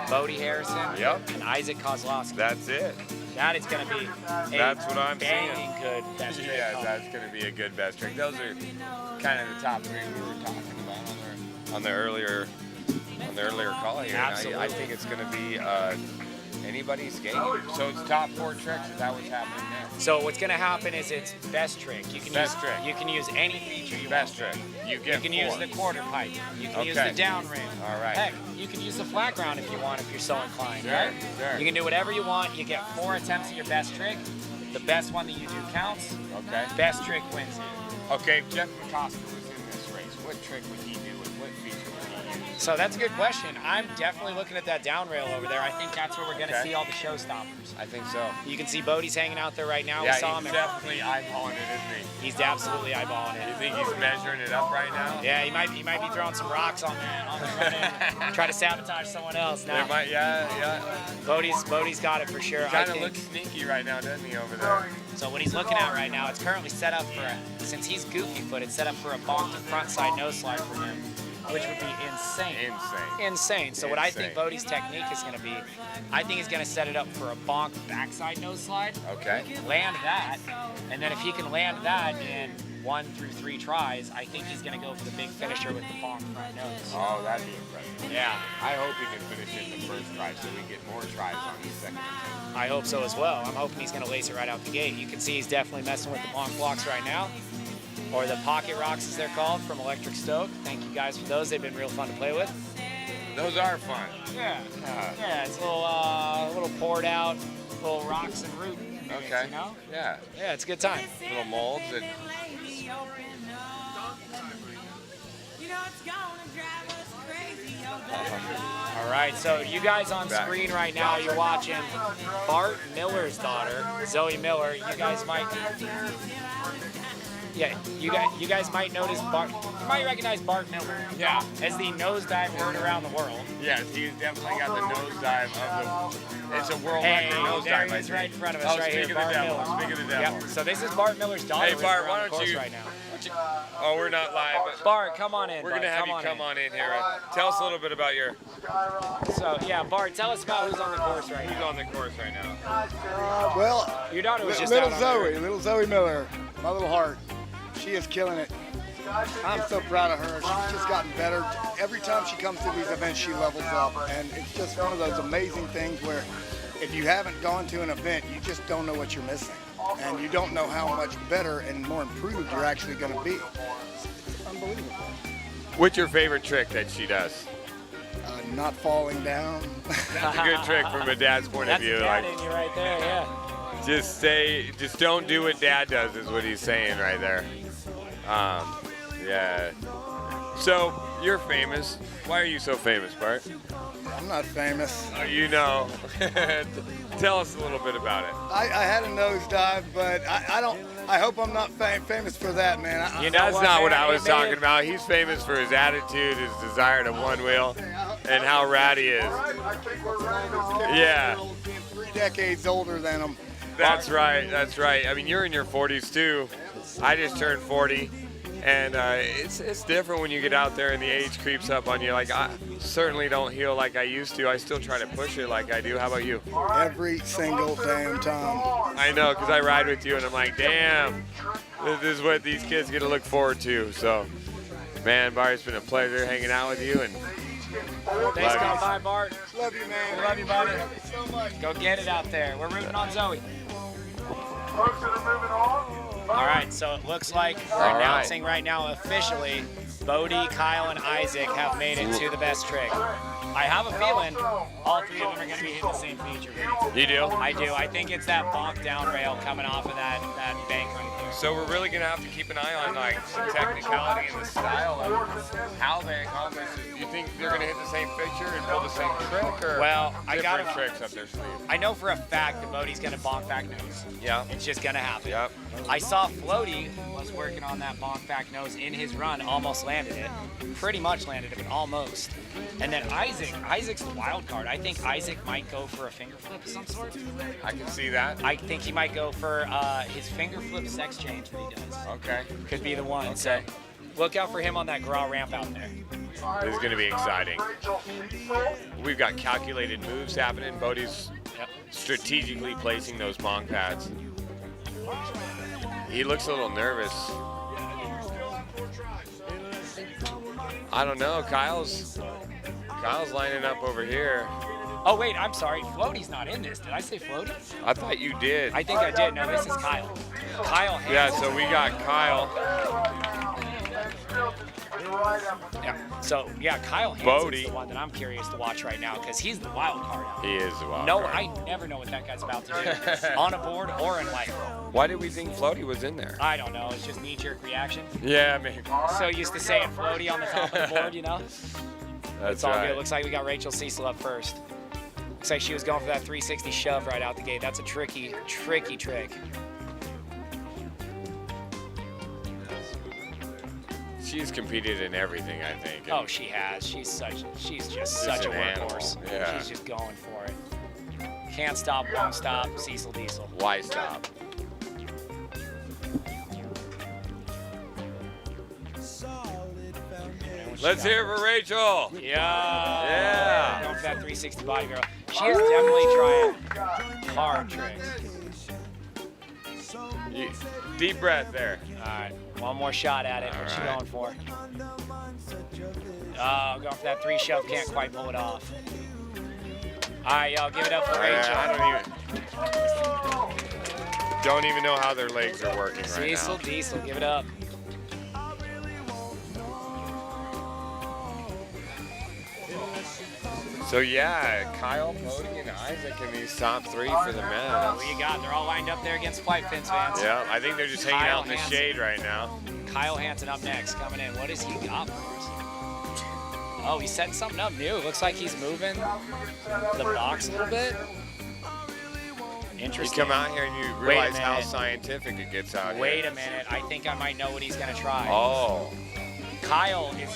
Speaker 1: Bodie Harrison, and Isaac Kozlowski.
Speaker 15: That's it.
Speaker 1: That is going to be
Speaker 15: That's what I'm
Speaker 1: banging
Speaker 15: seeing.
Speaker 1: good best trick.
Speaker 15: Yeah, that's going to be a good best trick. Those are kind of the top three we were talking about on the earlier call here.
Speaker 1: Absolutely.
Speaker 15: I think it's going to be anybody's game. So it's top four tricks. Is that what's happening there?
Speaker 1: So what's going to happen is it's best trick. You can
Speaker 15: Best
Speaker 1: use
Speaker 15: trick.
Speaker 1: You can use any feature you
Speaker 15: Best
Speaker 1: want.
Speaker 15: trick. You
Speaker 1: You
Speaker 15: get
Speaker 1: can
Speaker 15: four.
Speaker 1: use the quarter pipe. You can use
Speaker 15: Okay.
Speaker 1: the down rim.
Speaker 15: All right.
Speaker 1: Heck, you can use the flat ground if you want, if you're so inclined,
Speaker 15: Sure,
Speaker 1: right?
Speaker 15: sure.
Speaker 1: You can do whatever you want. You get 4 attempts at your best trick. The best one that you do counts.
Speaker 15: Okay.
Speaker 1: Best trick wins it.
Speaker 15: Okay, if Jeff McCosker was in this race, what trick would he do and what feature would he use?
Speaker 1: So that's a good question. I'm definitely looking at that down rail over there. I think that's where we're going to
Speaker 15: Okay.
Speaker 1: see all the showstoppers.
Speaker 15: I think so.
Speaker 1: You can see Bodie's hanging out there right now.
Speaker 15: Yeah,
Speaker 1: we saw
Speaker 15: he's
Speaker 1: him.
Speaker 15: definitely eyeballing it, isn't he?
Speaker 1: He's absolutely eyeballing it.
Speaker 15: You think he's measuring it up right now?
Speaker 1: Yeah, he might be throwing some rocks on that. Try to sabotage someone else. No.
Speaker 15: There might, yeah.
Speaker 1: Bodie's got it for sure.
Speaker 15: Kind of looks sneaky right now, doesn't he, over there?
Speaker 1: So what he's looking at right now, it's currently set up for, since he's goofy foot, it's set up for a bonk to front side nose slide for him, which would be insane. Insane. So what I think Bodie's technique is going to be, I think he's going to set it up for a bonk backside nose slide.
Speaker 15: Okay.
Speaker 1: Land that, and then if he can land that in 1 through 3 tries, I think he's going to go for the big finisher with the bonk front nose.
Speaker 15: Oh, that'd be impressive.
Speaker 1: Yeah.
Speaker 15: I hope he can finish it in the first try so we get more tries on his second attempt.
Speaker 1: I hope so as well. I'm hoping he's going to lace it right out the gate. You can see he's definitely messing with the bonk blocks right now, or the pocket rocks as they're called from Electric Stoke. Thank you guys for those. They've been real fun to play with.
Speaker 15: Those are fun.
Speaker 1: Yeah. Yeah, it's a little poured out, little rocks and root.
Speaker 15: Okay.
Speaker 1: You know?
Speaker 15: Yeah.
Speaker 1: Yeah, it's a good time.
Speaker 15: Little molds and.
Speaker 1: All right, so you guys on screen right now, you're watching Bart Miller's daughter, Zoe Miller. You guys might, you guys might notice Bart. You might recognize Bart Miller.
Speaker 15: Yeah.
Speaker 1: As the nosedive heard around the world.
Speaker 15: Yes, he's definitely got the nosedive of the. It's a world
Speaker 1: Hey,
Speaker 15: record nosedive.
Speaker 1: there he is right in front of us, right here,
Speaker 15: Speak of the
Speaker 1: Bart
Speaker 15: devil.
Speaker 1: Miller.
Speaker 15: Speak of the devil.
Speaker 1: Yep. So this is Bart Miller's daughter.
Speaker 15: Hey, Bart,
Speaker 1: around
Speaker 15: why
Speaker 1: the
Speaker 15: don't
Speaker 1: course
Speaker 15: you?
Speaker 1: right now.
Speaker 15: Oh, we're not live. But
Speaker 1: Bart, come on in.
Speaker 15: We're
Speaker 1: Bart,
Speaker 15: gonna have you come on in here. Tell us a little bit about your.
Speaker 1: So yeah, Bart, tell us about who's on the course right now.
Speaker 15: Who's on the course right now?
Speaker 21: Well,
Speaker 1: your daughter was just
Speaker 21: little
Speaker 1: out on
Speaker 21: Zoe,
Speaker 1: the
Speaker 21: little Zoe Miller, my little heart. She is killing it. I'm so proud of her. She's just gotten better. Every time she comes to these events, she levels up, and it's just one of those amazing things where if you haven't gone to an event, you just don't know what you're missing, and you don't know how much better and more improved you're actually going to be. It's unbelievable.
Speaker 15: What's your favorite trick that she does?
Speaker 21: Not falling down.
Speaker 15: That's a good trick from a dad's point of view.
Speaker 1: That's in you right there, yeah.
Speaker 15: Just don't do what dad does is what he's saying right there. Yeah. So you're famous. Why are you so famous, Bart?
Speaker 21: I'm not famous.
Speaker 15: Oh, you know. Tell us a little bit about it.
Speaker 21: I had a nosedive, but I hope I'm not famous for that, man.
Speaker 15: That's not what I was talking about. He's famous for his attitude, his desire to one wheel, and how rad he is. Yeah.
Speaker 21: 3 decades older than him.
Speaker 15: That's right. That's right. I mean, you're in your 40s too. I just turned 40, and it's different when you get out there and the age creeps up on you. Like I certainly don't heel like I used to. I still try to push it like I do. How about you?
Speaker 21: Every single damn time.
Speaker 15: I know, because I ride with you, and I'm like, damn, this is what these kids get to look forward to. So, man, Bart, it's been a pleasure hanging out with you, and
Speaker 1: Thanks, come by, Bart.
Speaker 21: Love you, man.
Speaker 1: Love you, buddy.
Speaker 21: Love you so much.
Speaker 1: Go get it out there. We're rooting on Zoe.
Speaker 17: Folks that are moving on.
Speaker 1: All right, so it looks like we're
Speaker 15: All right.
Speaker 1: announcing right now officially Bodie, Kyle, and Isaac have made it to the best trick. I have a feeling all 3 of them are going to be hitting the same feature.
Speaker 15: You do?
Speaker 1: I do. I think it's that bonk down rail coming off of that bank right there.
Speaker 15: So we're really gonna have to keep an eye on like some technicality and the style of how they accomplish it. You think they're gonna hit the same picture and pull the same trick, or
Speaker 1: well, I got
Speaker 15: different tricks up their sleeve?
Speaker 1: I know for a fact that Bodie's gonna bonk back nose.
Speaker 15: Yeah.
Speaker 1: It's just gonna happen.
Speaker 15: Yep.
Speaker 1: I saw Floaty was working on that bonk back nose in his run, almost landed it. Pretty much landed it, but almost. And then Isaac's the wild card. I think Isaac might go for a finger flip of some sort.
Speaker 15: I can see that.
Speaker 1: I think he might go for his finger flip sex change that he does.
Speaker 15: Okay.
Speaker 1: Could be the one.
Speaker 15: Okay.
Speaker 1: So look out for him on that graw ramp out there.
Speaker 15: This is gonna be exciting. We've got calculated moves happening. Bodie's strategically placing those bonk pads. He looks a little nervous. I don't know. Kyle's lining up over here.
Speaker 1: Oh wait, I'm sorry. Floaty's not in this. Did I say Floaty?
Speaker 15: I thought you did.
Speaker 1: I think I did. No, this is Kyle. Kyle Hansen.
Speaker 15: Yeah, so we got Kyle.
Speaker 1: Yeah. So yeah, Kyle Hansen's the one that I'm curious to watch right now because he's the wild card out.
Speaker 15: He is the wild
Speaker 1: No,
Speaker 15: card.
Speaker 1: I never know what that guy's about to do on a board or in life.
Speaker 15: Why did we think Floaty was in there?
Speaker 1: I don't know. It's just knee-jerk reaction.
Speaker 15: Yeah, maybe.
Speaker 1: So used to saying Floaty on the top of the board, you know. It's all good. Looks like we got Rachel Cecil up first. Looks like she was going for that 360 shove right out the gate. That's a tricky, tricky trick.
Speaker 15: She's competed in everything, I think.
Speaker 1: Oh, she has. She's just such a workhorse.
Speaker 15: Yeah.
Speaker 1: She's just going for it. Can't stop, won't stop. Cecil Diesel.
Speaker 15: Why stop? Let's hear it for Rachel.
Speaker 1: Yeah. Going for that 360 body barrel. She is definitely trying hard tricks.
Speaker 15: Deep breath there.
Speaker 1: All right. One more shot at it. What's she going for? Oh, going for that 3 shove. Can't quite pull it off. All right, y'all, give it up for Rachel.
Speaker 15: I don't even know how their legs are working right now.
Speaker 1: Cecil Diesel, give it up.
Speaker 15: So yeah, Kyle, Bodie, and Isaac in these top 3 for the men.
Speaker 1: What you got? They're all lined up there against Flight Fins fans.
Speaker 15: Yeah, I think they're just hanging out in the shade right now.
Speaker 1: Kyle Hansen up next, coming in. What does he got for us? Oh, he's setting something up new. Looks like he's moving the box a little bit. Interesting.
Speaker 15: You come out here and you realize how scientific it gets out here.
Speaker 1: Wait a minute. I think I might know what he's going to try.
Speaker 15: Oh.
Speaker 1: Kyle is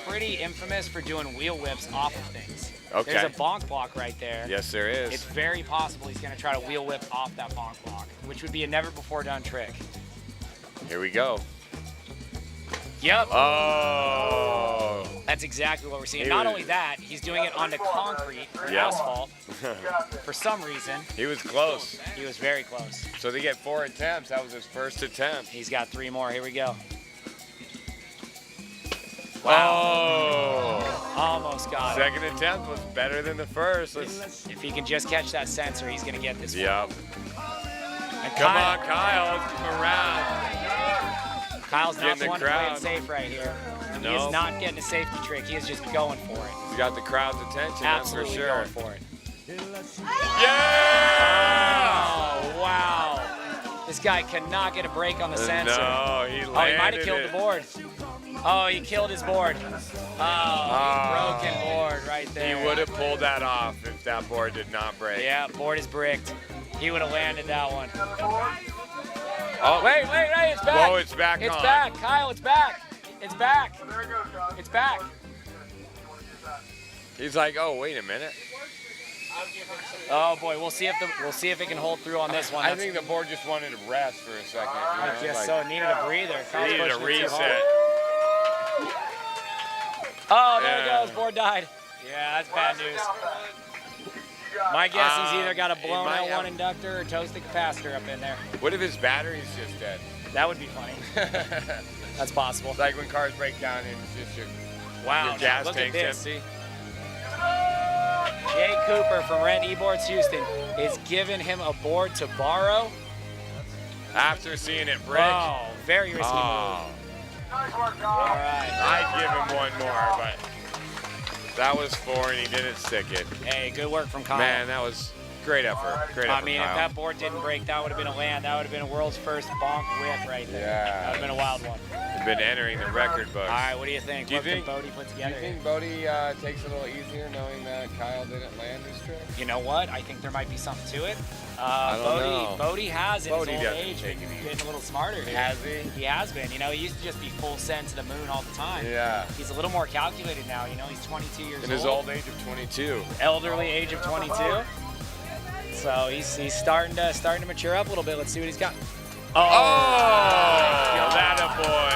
Speaker 1: pretty infamous for doing wheel whips off of things.
Speaker 15: Okay.
Speaker 1: There's a bonk block right there.
Speaker 15: Yes, there is.
Speaker 1: It's very possible he's going to try to wheel whip off that bonk block, which would be a never before done trick.
Speaker 15: Here we go.
Speaker 1: Yep.
Speaker 15: Oh.
Speaker 1: That's exactly what we're seeing. Not only that, he's doing it onto concrete or asphalt for some reason.
Speaker 15: He was close.
Speaker 1: He was very close.
Speaker 15: So they get 4 attempts. That was his first attempt.
Speaker 1: He's got 3 more. Here we go.
Speaker 15: Wow. Oh.
Speaker 1: Almost got it.
Speaker 15: Second attempt was better than the first.
Speaker 1: If he can just catch that sensor, he's going to get this one.
Speaker 15: Yep.
Speaker 1: And
Speaker 15: Come on, Kyle. Let's come around.
Speaker 1: Kyle's not the one playing
Speaker 15: crowd.
Speaker 1: safe right here.
Speaker 15: No.
Speaker 1: He is not getting a safety trick. He is just going for it.
Speaker 15: He's got the crowd's attention,
Speaker 1: Absolutely
Speaker 15: that's for sure.
Speaker 1: going for it.
Speaker 15: Yeah!
Speaker 1: Oh, wow. This guy cannot get a break on the sensor.
Speaker 15: No, he landed
Speaker 1: he might have killed the board. Oh, he killed his board. Oh, broken board right there.
Speaker 15: He would have pulled that off if that board did not break.
Speaker 1: Yeah, board is bricked. He would have landed that one.
Speaker 15: Oh,
Speaker 1: wait, it's back.
Speaker 15: Whoa, it's back
Speaker 1: It's
Speaker 15: on.
Speaker 1: back, Kyle, it's back. It's back. It's back.
Speaker 15: He's like, oh, wait a minute.
Speaker 1: Oh boy, we'll see if it can hold through on this one.
Speaker 15: I think the board just wanted to rest for a second.
Speaker 1: I guess so. It needed a breather. Kyle's
Speaker 15: Needed a
Speaker 1: pushing it too
Speaker 15: reset.
Speaker 1: hard. Oh, there it goes. Board died. Yeah, that's bad news. My guess he's either got a blown L1 inductor or toasted capacitor up in there.
Speaker 15: What if his battery's just dead?
Speaker 1: That would be funny. That's possible.
Speaker 15: It's like when cars break down and it's just your gas
Speaker 1: look at
Speaker 15: tank's
Speaker 1: this.
Speaker 15: empty.
Speaker 1: Jay Cooper from Rent Ebords Houston is giving him a board to borrow.
Speaker 15: After seeing it break.
Speaker 1: Oh, very risky move. All right.
Speaker 15: I'd give him one more, but that was 4 and he didn't stick it.
Speaker 1: Hey, good work from Kyle.
Speaker 15: Man, that was great effort. Great effort,
Speaker 1: I mean,
Speaker 15: Kyle.
Speaker 1: if that board didn't break, that would have been a land. That would have been a world's first bonk whip right there.
Speaker 15: Yeah.
Speaker 1: That would have been a wild one.
Speaker 15: Been entering the record books.
Speaker 1: All right, what do you think?
Speaker 15: Do you
Speaker 1: What can Bodie put together?
Speaker 15: Do you think Bodie takes it a little easier knowing that Kyle didn't land his trick?
Speaker 1: You know what? I think there might be something to it.
Speaker 15: I don't know.
Speaker 1: Bodie has in
Speaker 15: Bodie
Speaker 1: his old
Speaker 15: doesn't
Speaker 1: age
Speaker 15: take
Speaker 1: been
Speaker 15: it easy.
Speaker 1: getting a little smarter here.
Speaker 15: Has he?
Speaker 1: He has been. You know, he used to just be full send to the moon all the time.
Speaker 15: Yeah.
Speaker 1: He's a little more calculated now. You know, he's 22 years old.
Speaker 15: In his old age of 22.
Speaker 1: Elderly age of 22. So he's starting to mature up a little bit. Let's see what he's got.
Speaker 15: Oh, that a boy.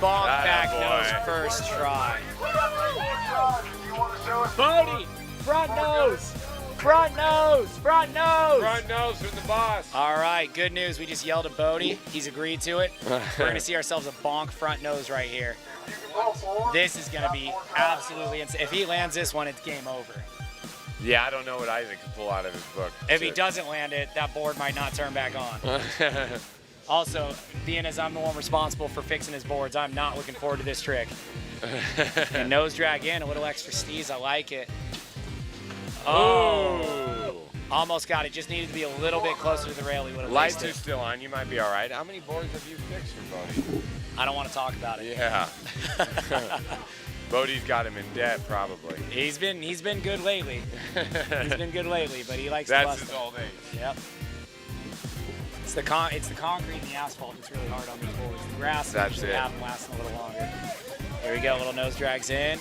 Speaker 1: Bonk
Speaker 15: That a
Speaker 1: back
Speaker 15: boy.
Speaker 1: nose first try. Bodie, front nose. Front nose! Front nose!
Speaker 15: Front nose from the boss.
Speaker 1: All right, good news. We just yelled at Bodie. He's agreed to it. We're going to see ourselves a bonk front nose right here. This is going to be absolutely insane. If he lands this one, it's game over.
Speaker 15: Yeah, I don't know what Isaac can pull out of his book.
Speaker 1: If he doesn't land it, that board might not turn back on. Also, being as I'm the one responsible for fixing his boards, I'm not looking forward to this trick. And nose drag in, a little extra steez. I like it. Oh! Almost got it. Just needed to be a little bit closer to the rail. He would have
Speaker 15: Lights
Speaker 1: laced
Speaker 15: are
Speaker 1: it.
Speaker 15: still on. You might be all right. How many boards have you fixed for Bodie?
Speaker 1: I don't want to talk about it.
Speaker 15: Yeah. Bodie's got him in debt, probably.
Speaker 1: He's been good lately. He's been good lately, but he likes to
Speaker 15: That's
Speaker 1: bust
Speaker 15: his
Speaker 1: them.
Speaker 15: old age.
Speaker 1: Yep. It's the concrete and the asphalt that's really hard on these boards. The grass
Speaker 15: That's
Speaker 1: usually
Speaker 15: it.
Speaker 1: have them lasting a little longer. Here we go, little nose drags in.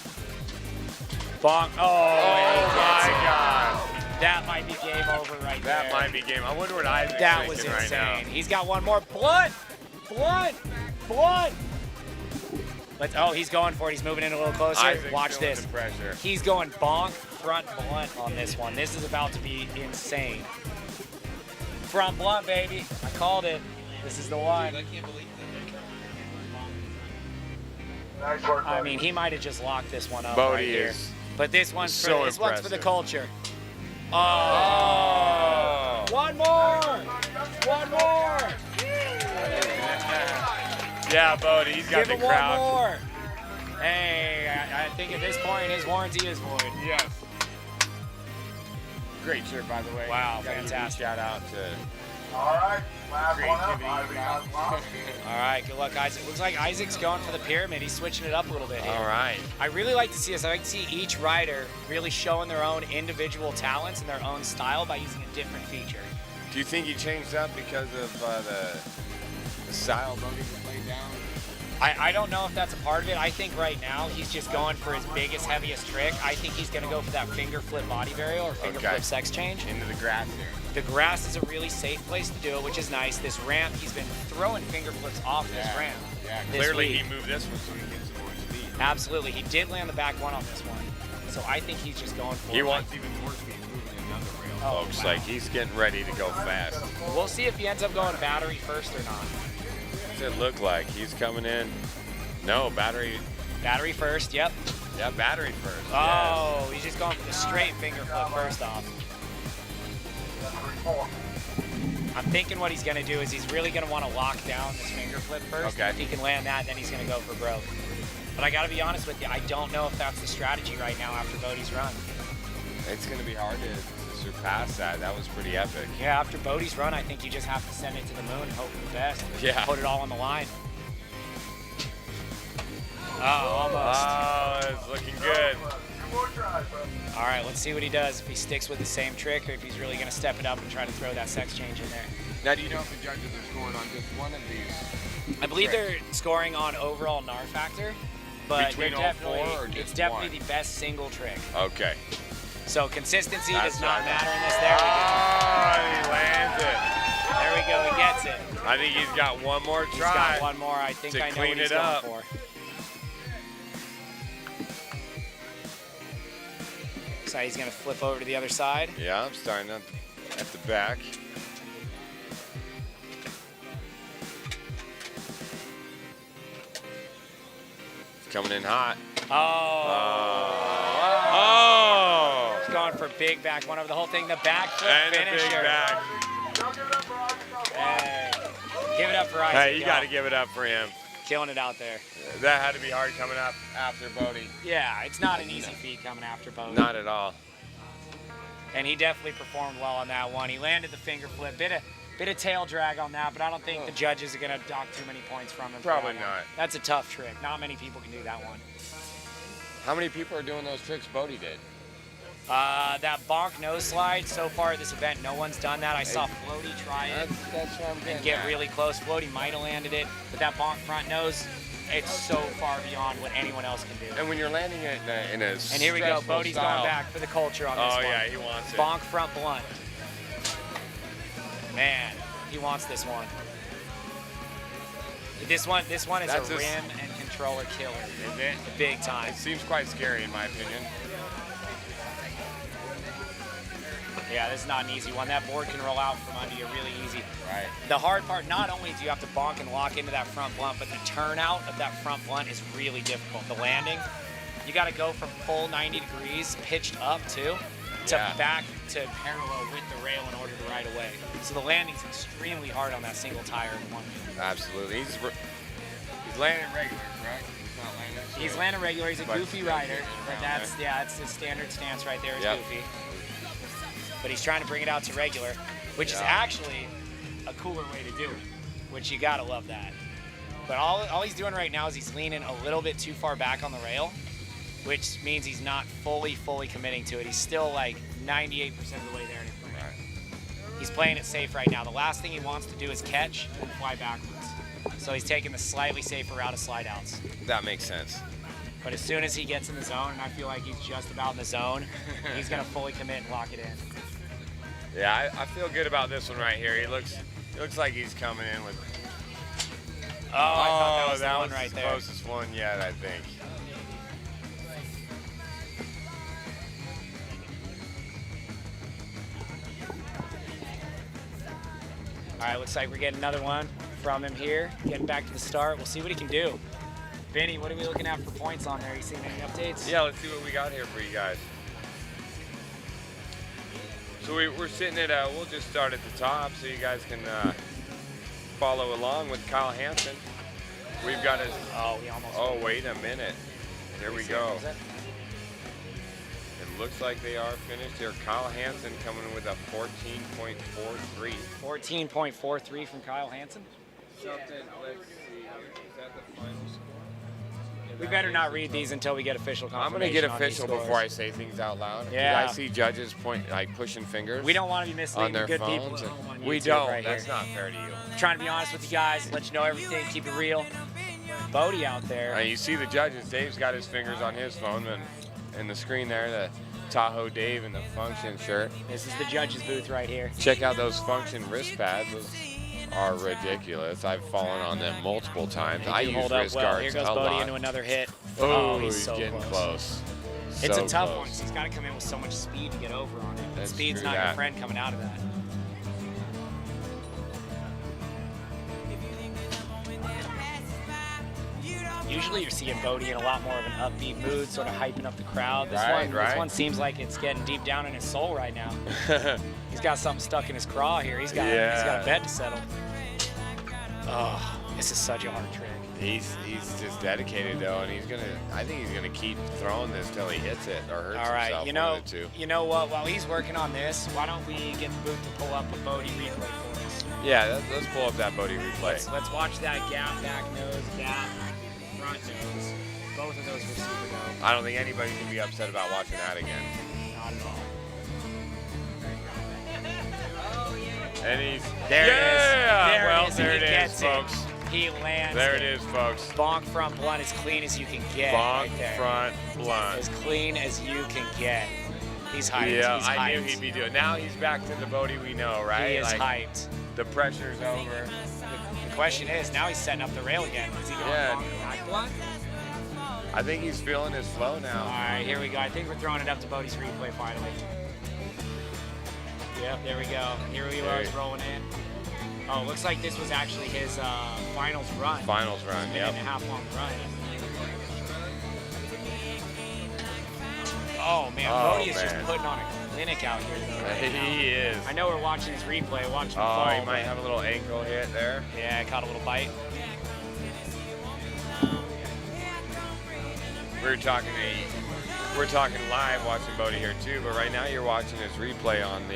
Speaker 1: Bonk. Oh
Speaker 15: my God.
Speaker 1: That might be game over right there.
Speaker 15: That might be game. I wonder what Isaac's
Speaker 1: That was
Speaker 15: thinking
Speaker 1: insane.
Speaker 15: right now.
Speaker 1: He's got one more. Blunt! Oh, he's going for it. He's moving in a little closer.
Speaker 15: Isaac's
Speaker 1: Watch
Speaker 15: feeling
Speaker 1: this.
Speaker 15: the pressure.
Speaker 1: He's going bonk, front blunt on this one. This is about to be insane. Front blunt, baby. I called it. This is the one.
Speaker 7: I can't believe
Speaker 17: Nice work,
Speaker 1: I mean, he might have just locked this one up
Speaker 15: Bodie
Speaker 1: right here.
Speaker 15: is
Speaker 1: But this one's for,
Speaker 15: so
Speaker 1: this one's for the
Speaker 15: impressive.
Speaker 1: culture. Oh! One more! One more!
Speaker 15: Yeah, Bodie, he's got
Speaker 1: Give
Speaker 15: the
Speaker 1: him
Speaker 15: crowd.
Speaker 1: one more. Hey, I think at this point his warranty is void.
Speaker 15: Yes. Great shirt, by the way.
Speaker 1: Wow,
Speaker 15: Gotta give a
Speaker 1: fantastic.
Speaker 15: Shout out to
Speaker 17: All right, last one up.
Speaker 15: creativity.
Speaker 17: Isaac has lost.
Speaker 1: All right, good luck, Isaac. Looks like Isaac's going for the pyramid. He's switching it up a little bit here.
Speaker 15: All right.
Speaker 1: I really like to see this. I like to see each rider really showing their own individual talents and their own style by using a different feature.
Speaker 15: Do you think he changed up because of the style Bodie was laid down?
Speaker 1: I don't know if that's a part of it. I think right now he's just going for his biggest, heaviest trick. I think he's going to go for that finger flip body varial or finger flip sex change.
Speaker 15: Into the grass here.
Speaker 1: The grass is a really safe place to do it, which is nice. This ramp, he's been throwing finger flips off this ramp.
Speaker 15: Yeah,
Speaker 1: this
Speaker 15: clearly
Speaker 1: week.
Speaker 15: he moved this one so he gets some more speed.
Speaker 1: Absolutely. He did land the back one on this one. So I think he's just going for
Speaker 15: He
Speaker 1: it.
Speaker 15: wants even more speed moving another rail,
Speaker 1: Oh,
Speaker 15: folks.
Speaker 1: wow.
Speaker 15: Like, he's getting ready to go fast.
Speaker 1: We'll see if he ends up going battery first or not.
Speaker 15: What does it look like? He's coming in. No, battery.
Speaker 1: Battery first, yep.
Speaker 15: Yeah, battery first.
Speaker 1: Oh, he's just going for the straight finger flip first off. I'm thinking what he's going to do is he's really going to want to lock down this finger flip first.
Speaker 15: Okay.
Speaker 1: If he can land that, then he's going to go for broke. But I got to be honest with you, I don't know if that's the strategy right now after Bodie's run.
Speaker 15: It's going to be hard to surpass that. That was pretty epic.
Speaker 1: Yeah, after Bodie's run, I think you just have to send it to the moon and hope for the best.
Speaker 15: Yeah.
Speaker 1: Put it all on the line. Oh, almost.
Speaker 15: Oh, it's looking good.
Speaker 1: All right, let's see what he does. If he sticks with the same trick or if he's really going to step it up and try to throw that sex change in there.
Speaker 15: Now, do you know if the judges are scoring on just one of these?
Speaker 1: I believe
Speaker 15: tricks?
Speaker 1: they're scoring on overall NAR factor, but
Speaker 15: Between
Speaker 1: they're
Speaker 15: all
Speaker 1: definitely,
Speaker 15: four or
Speaker 1: it's
Speaker 15: just
Speaker 1: definitely
Speaker 15: one?
Speaker 1: the best single trick.
Speaker 15: Okay.
Speaker 1: So consistency
Speaker 15: That's
Speaker 1: does not
Speaker 15: right.
Speaker 1: matter in this. There we go.
Speaker 15: Oh, he lands it.
Speaker 1: There we go. He gets it.
Speaker 15: I think he's got one more try.
Speaker 1: He's got one more. I think
Speaker 15: to
Speaker 1: I know
Speaker 15: clean
Speaker 1: what he's
Speaker 15: it up.
Speaker 1: going for. So he's going to flip over to the other side.
Speaker 15: Yeah, I'm starting at the back. It's coming in hot.
Speaker 1: Oh. He's going for big back one over the whole thing. The back flip
Speaker 15: And a
Speaker 1: finisher.
Speaker 15: big back.
Speaker 1: Hey. Give it up for Isaac.
Speaker 15: Hey, you
Speaker 1: y'all.
Speaker 15: got to give it up for him.
Speaker 1: Killing it out there.
Speaker 15: That had to be hard coming up after Bodie.
Speaker 1: Yeah, it's not an easy feat coming after Bodie.
Speaker 15: Not at all.
Speaker 1: And he definitely performed well on that one. He landed the finger flip. Bit of tail drag on that, but I don't think the judges are going to dock too many points from him. for
Speaker 15: Probably
Speaker 1: that one.
Speaker 15: not.
Speaker 1: That's a tough trick. Not many people can do that one.
Speaker 15: How many people are doing those tricks Bodie did?
Speaker 1: That bonk nose slide, so far at this event, no one's done that. I saw Floaty try it
Speaker 15: That's what I'm
Speaker 1: and
Speaker 15: getting
Speaker 1: get
Speaker 15: at.
Speaker 1: really close. Floaty might have landed it, but that bonk front nose, it's so far beyond what anyone else can do.
Speaker 15: And when you're landing it in a
Speaker 1: And here we go.
Speaker 15: stressful
Speaker 1: Bodie's
Speaker 15: style,
Speaker 1: going back for the culture on this
Speaker 15: Oh,
Speaker 1: one.
Speaker 15: yeah, he wants it.
Speaker 1: Bonk front blunt. Man, he wants this one. This one is
Speaker 15: That's
Speaker 1: a
Speaker 15: a-
Speaker 1: rim and controller killer.
Speaker 15: Is it?
Speaker 1: Big time.
Speaker 15: It seems quite scary in my opinion.
Speaker 1: Yeah, this is not an easy one. That board can roll out from under you really easy.
Speaker 15: Right.
Speaker 1: The hard part, not only do you have to bonk and lock into that front blunt, but the turnout of that front blunt is really difficult. The landing, you got to go from full 90 degrees, pitched up too, to
Speaker 15: Yeah.
Speaker 1: back to parallel with the rail in order to ride away. So the landing's extremely hard on that single tire in one.
Speaker 15: Absolutely. He's landing regular, correct? He's not landing.
Speaker 1: He's landing regular. He's a
Speaker 15: But
Speaker 1: goofy rider, but
Speaker 15: around
Speaker 1: that's
Speaker 15: there.
Speaker 1: yeah, it's his standard stance right there. Is
Speaker 15: Yep.
Speaker 1: goofy. But he's trying to bring it out to regular, which is
Speaker 15: Yeah.
Speaker 1: actually a cooler way to do it, which you gotta love that. But all he's doing right now is he's leaning a little bit too far back on the rail, which means he's not fully committing to it. He's still like 98% of the way there. He's playing it safe right now. The last thing he wants to do is catch and fly backwards. So he's taking the slightly safer route of slide outs.
Speaker 15: That makes sense.
Speaker 1: But as soon as he gets in the zone, and I feel like he's just about in the zone, he's gonna fully commit and lock it in.
Speaker 15: Yeah, I feel good about this one right here. He looks like he's coming in with.
Speaker 1: Oh, I thought that was the one right
Speaker 15: the
Speaker 1: there.
Speaker 15: closest one yet, I think.
Speaker 1: All right, looks like we're getting another one from him here. Getting back to the start. We'll see what he can do. Benny, what are we looking at for points on there? You seeing any updates?
Speaker 15: Yeah, let's see what we got here for you guys. So we're sitting at, we'll just start at the top so you guys can follow along with Kyle Hansen. We've got his, oh, wait a minute. There we go. It looks like they are finished here. Kyle Hansen coming with a 14.43.
Speaker 1: 14.43 from Kyle Hansen?
Speaker 15: Something, let's see, is that the final score?
Speaker 1: We better not read these until we get official
Speaker 15: I'm
Speaker 1: confirmation.
Speaker 15: going to get
Speaker 1: on these
Speaker 15: official
Speaker 1: scores.
Speaker 15: before I say things out loud.
Speaker 1: Yeah.
Speaker 15: I see judges pushing fingers.
Speaker 1: We don't want to be misleading
Speaker 15: on their
Speaker 1: good
Speaker 15: phones.
Speaker 1: people at home on
Speaker 15: We
Speaker 1: YouTube
Speaker 15: don't.
Speaker 1: right
Speaker 15: That's
Speaker 1: here.
Speaker 15: not fair to you.
Speaker 1: I'm trying to be honest with you guys, let you know everything, keep it real. Bodie out there.
Speaker 15: You see the judges. Dave's got his fingers on his phone, and the screen there, the Tahoe Dave in the function shirt.
Speaker 1: This is the judges booth right here.
Speaker 15: Check out those function wrist pads. Those are ridiculous. I've fallen on them multiple times.
Speaker 1: They
Speaker 15: I
Speaker 1: do
Speaker 15: use
Speaker 1: hold up
Speaker 15: wrist
Speaker 1: well.
Speaker 15: guards
Speaker 1: Here goes
Speaker 15: a
Speaker 1: Bodie
Speaker 15: lot.
Speaker 1: into another hit.
Speaker 15: Oh,
Speaker 1: he's
Speaker 15: he's
Speaker 1: so
Speaker 15: getting close.
Speaker 1: It's
Speaker 15: So
Speaker 1: a tough
Speaker 15: close.
Speaker 1: one. 'Cause he's got to come in with so much speed to get over on it.
Speaker 15: That's
Speaker 1: Speed's
Speaker 15: true,
Speaker 1: not your
Speaker 15: that.
Speaker 1: friend coming out of that. Usually you're seeing Bodie in a lot more of an upbeat mood, sort of hyping up the crowd. This
Speaker 15: Right.
Speaker 1: one seems like it's getting deep down in his soul right now. He's got something stuck in his craw here. He's got a bet to settle. Oh, this is such a hard trick.
Speaker 15: He's just dedicated though, and I think he's gonna keep throwing this till he hits it or hurts
Speaker 1: All right,
Speaker 15: himself.
Speaker 1: you
Speaker 15: one
Speaker 1: know,
Speaker 15: of the two.
Speaker 1: you know what? While he's working on this, why don't we get the booth to pull up a Bodie replay for us?
Speaker 15: Yeah, let's pull up that Bodie replay.
Speaker 1: Let's watch that gap, back nose, gap, front nose. Both of those were super dope.
Speaker 15: I don't think anybody's gonna be upset about watching that again.
Speaker 1: Not at all.
Speaker 15: And he's
Speaker 1: There it is.
Speaker 15: Well,
Speaker 1: and
Speaker 15: there
Speaker 1: he
Speaker 15: it is,
Speaker 1: gets
Speaker 15: folks.
Speaker 1: He lands
Speaker 15: There
Speaker 1: it.
Speaker 15: it is, folks.
Speaker 1: Bonk front blunt as clean as you can get.
Speaker 15: Bonk
Speaker 1: right there.
Speaker 15: front blunt.
Speaker 1: As clean as you can get. He's hyped.
Speaker 15: Yeah,
Speaker 1: He's
Speaker 15: I knew
Speaker 1: hyped.
Speaker 15: he'd be doing. Now he's back to the Bodie we know, right?
Speaker 1: He is hyped.
Speaker 15: The pressure's over.
Speaker 1: The question is, now he's setting up the rail again. Is he going bonk back blunt?
Speaker 15: I think he's feeling his flow now.
Speaker 1: All right, here we go. I think we're throwing it up to Bodie's replay finally. Yep, there we go. Here we are, he's rolling in. Oh, looks like this was actually his finals run.
Speaker 15: Finals run,
Speaker 1: His
Speaker 15: yep.
Speaker 1: minute and a half long run. Oh man, Bodie is just putting on a clinic out here though. Right now.
Speaker 15: He is.
Speaker 1: I know we're watching his replay, watching him
Speaker 15: Oh,
Speaker 1: fall.
Speaker 15: he might have a little ankle hit there.
Speaker 1: Yeah, caught a little bite.
Speaker 15: We're talking live watching Bodie here too, but right now you're watching his replay on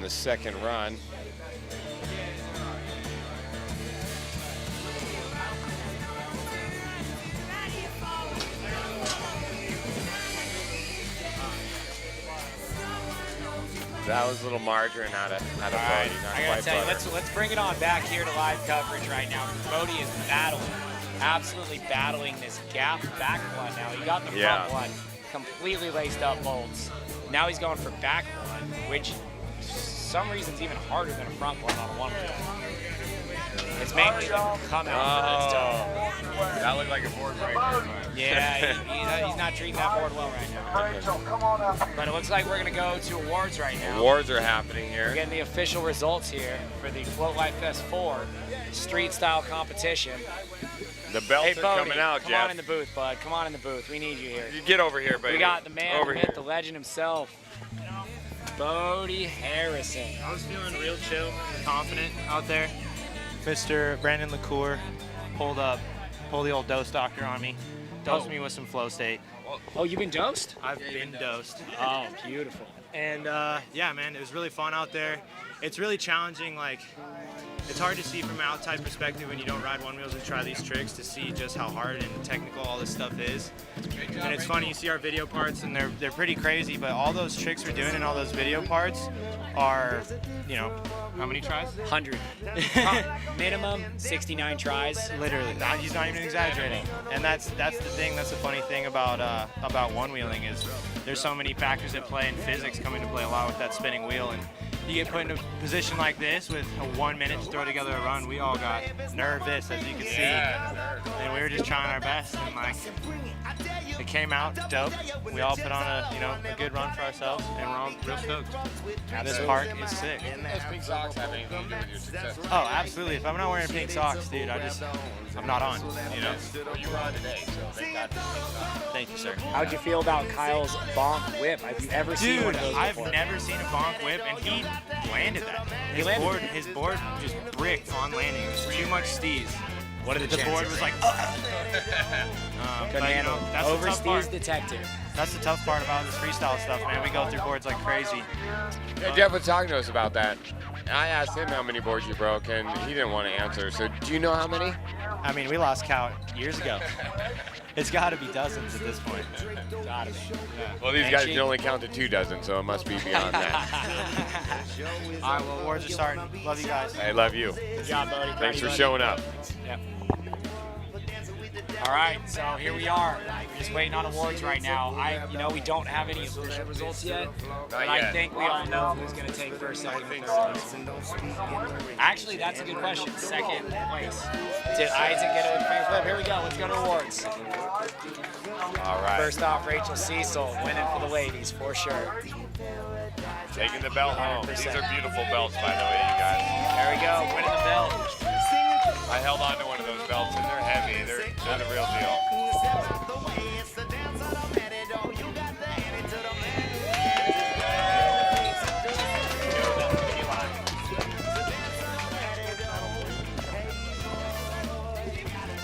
Speaker 15: the second run. That was a little margarine out of
Speaker 1: All right,
Speaker 15: Bodie. Not
Speaker 1: I gotta
Speaker 15: quite
Speaker 1: tell you,
Speaker 15: butter.
Speaker 1: let's bring it on back here to live coverage right now. Bodie is battling, absolutely battling this gap back blunt now. He got the
Speaker 15: Yeah.
Speaker 1: front blunt, completely laced up bolts. Now he's going for back blunt, which for some reason is even harder than a front blunt on a one wheel. It's mainly the come out for this stuff.
Speaker 15: That looked like a board breaker.
Speaker 1: Yeah, he's not treating that board well right now. But it looks like we're gonna go to awards right now.
Speaker 15: Awards are happening here.
Speaker 1: We're getting the official results here for the Float Life Fest 4 street style competition.
Speaker 15: The belts
Speaker 1: Hey,
Speaker 15: are
Speaker 1: Bodie,
Speaker 15: coming out,
Speaker 1: come
Speaker 15: Jeff.
Speaker 1: on in the booth, bud. Come on in the booth. We need you here.
Speaker 15: You get over here, baby.
Speaker 1: We got the man,
Speaker 15: over
Speaker 1: the
Speaker 15: here.
Speaker 1: myth, the legend himself, Bodie Harrison.
Speaker 18: I was feeling real chill, confident out there. Mr. Brandon LaCour pulled the old dose doctor on me. Dosed me with some flow state.
Speaker 1: Oh, you've been dosed?
Speaker 18: I've been dosed.
Speaker 1: Oh, beautiful.
Speaker 18: And yeah, man, it was really fun out there. It's really challenging, like it's hard to see from an outside perspective when you don't ride one wheels and try these tricks to see just how hard and technical all this stuff is. And it's funny, you see our video parts and they're pretty crazy, but all those tricks we're doing in all those video parts are, you know, how many tries?
Speaker 1: 100. Minimum 69 tries.
Speaker 18: Literally, he's not even exaggerating. And that's the thing. That's the funny thing about one wheeling is there's so many factors at play, and physics come into play a lot with that spinning wheel. And you get put in a position like this with 1 minute to throw together a run. We all got nervous, as you can see, and we were just trying our best. And like, it came out dope. We all put on a good run for ourselves, and we're all real stoked. This park is sick.
Speaker 15: Those pink socks have anything to do with your success?
Speaker 18: Oh, absolutely. If I'm not wearing pink socks, dude, I'm not on. You know.
Speaker 15: Well, you were on today, so they got pink socks.
Speaker 18: Thank you, sir.
Speaker 1: How'd you feel about Kyle's bonk whip? Have you ever seen one of those before?
Speaker 18: I've never seen a bonk whip, and he landed that. His board just bricked on landing. It was too much steez.
Speaker 1: What are the chances?
Speaker 18: board was like,
Speaker 1: Couldn't handle.
Speaker 18: That's the tough part.
Speaker 1: Oversteez detective.
Speaker 18: That's the tough part about this freestyle stuff, man. We go through boards like crazy.
Speaker 15: Yeah, Jeff was talking to us about that. I asked him how many boards you broke, and he didn't want to answer. So, do you know how many?
Speaker 18: I mean, we lost count years ago. It's got to be dozens at this point.
Speaker 1: Gotta be.
Speaker 15: Well, these guys can only count to 2 dozen, so it must be beyond that.
Speaker 18: All right, well, awards are starting. Love you guys.
Speaker 15: I love you.
Speaker 1: Good job, buddy.
Speaker 15: Thanks for showing up.
Speaker 1: Yep. All right, so here we are. We're just waiting on awards right now. We don't have any official results yet, but I think we all know who's going to take first, second, and third. Actually, that's a good question. Second place. Did Isaac get a free flip? Here we go. Let's go to awards.
Speaker 15: All right.
Speaker 1: First off, Rachel Cecil winning for the ladies for sure.
Speaker 15: Taking the belt home.
Speaker 1: 100%.
Speaker 15: These are beautiful belts, by the way, you guys.
Speaker 1: There we go, winning the belt.
Speaker 15: I held on to one of those belts, and they're heavy. They're the real deal.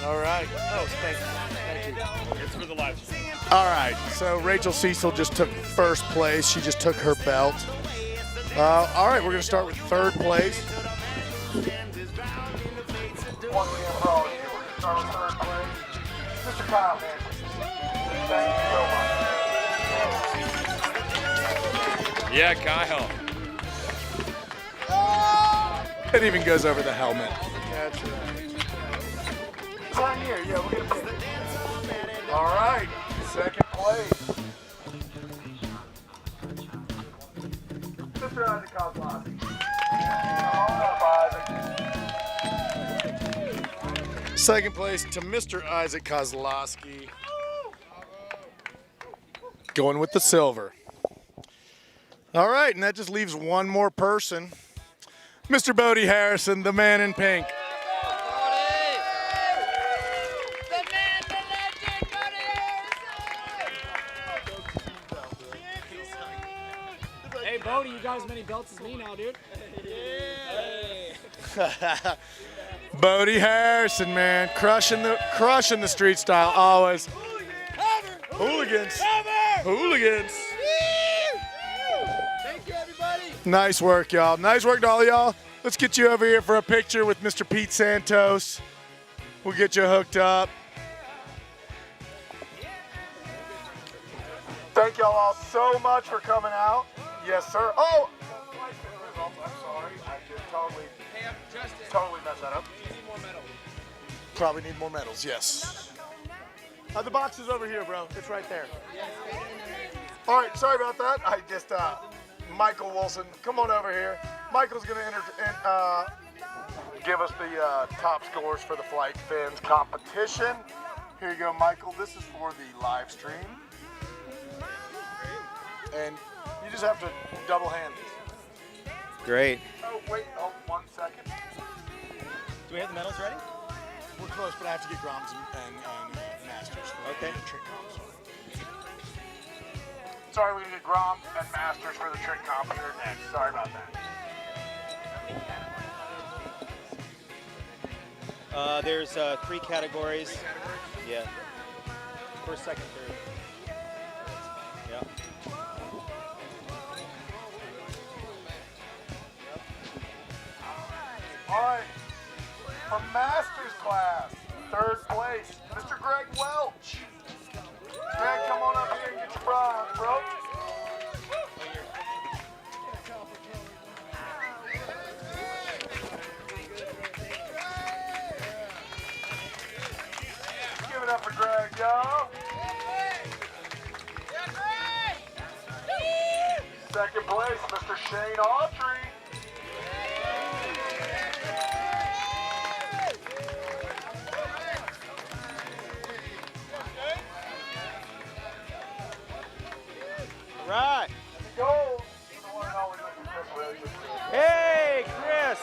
Speaker 2: All right.
Speaker 16: Oh, thank you. It's for the live stream.
Speaker 2: All right. So Rachel Cecil just took first place. She just took her belt. All right. We're going to start with third place.
Speaker 17: Once again, for all of you, we're going to start with third place. Mr. Kyle Hansen. Thank you so much.
Speaker 15: Yeah, Kyle.
Speaker 2: It even goes over the helmet.
Speaker 17: That's right. Right here, yeah, we're going to pick it. All right, second place. Mr. Isaac Kozlowski.
Speaker 2: Second place to Mr. Isaac Kozlowski. Going with the silver. All right, and that just leaves one more person. Mr. Bodie Harrison, the man in pink.
Speaker 1: Hey, Bodie, you got as many belts as me now, dude.
Speaker 2: Bodie Harrison, man, crushing the street style always. Hooligans. Hooligans.
Speaker 17: Thank you, everybody.
Speaker 2: Nice work, y'all. Nice work to all y'all. Let's get you over here for a picture with Mr. Pete Santos. We'll get you hooked up.
Speaker 17: Thank y'all all so much for coming out. Yes, sir. Oh! I'm sorry. I just totally messed that up.
Speaker 2: Probably need more medals, yes. The box is over here, bro. It's right there.
Speaker 17: All right, sorry about that. I just, Michael Wilson, come on over here. Michael's going to give us the top scores for the Flight Fins competition. Here you go, Michael. This is for the live stream. And you just have to double hand these.
Speaker 18: Great.
Speaker 17: Oh, wait. Oh, 1 second.
Speaker 18: Do we have the medals ready?
Speaker 2: We're close, but I have to get Groms and Masters for the trick comps.
Speaker 17: Sorry, we're going to get Grom and Masters for the trick comp here next. Sorry about that.
Speaker 18: There's 3 categories. Yeah. First, second, third. Yeah.
Speaker 17: All right, for master's class, third place, Mr. Greg Welch. Greg, come on up here and get your bronze, bro. Give it up for Greg, y'all. Second place, Mr. Shane Autry.
Speaker 18: Right.
Speaker 17: Go.
Speaker 18: Hey, Chris.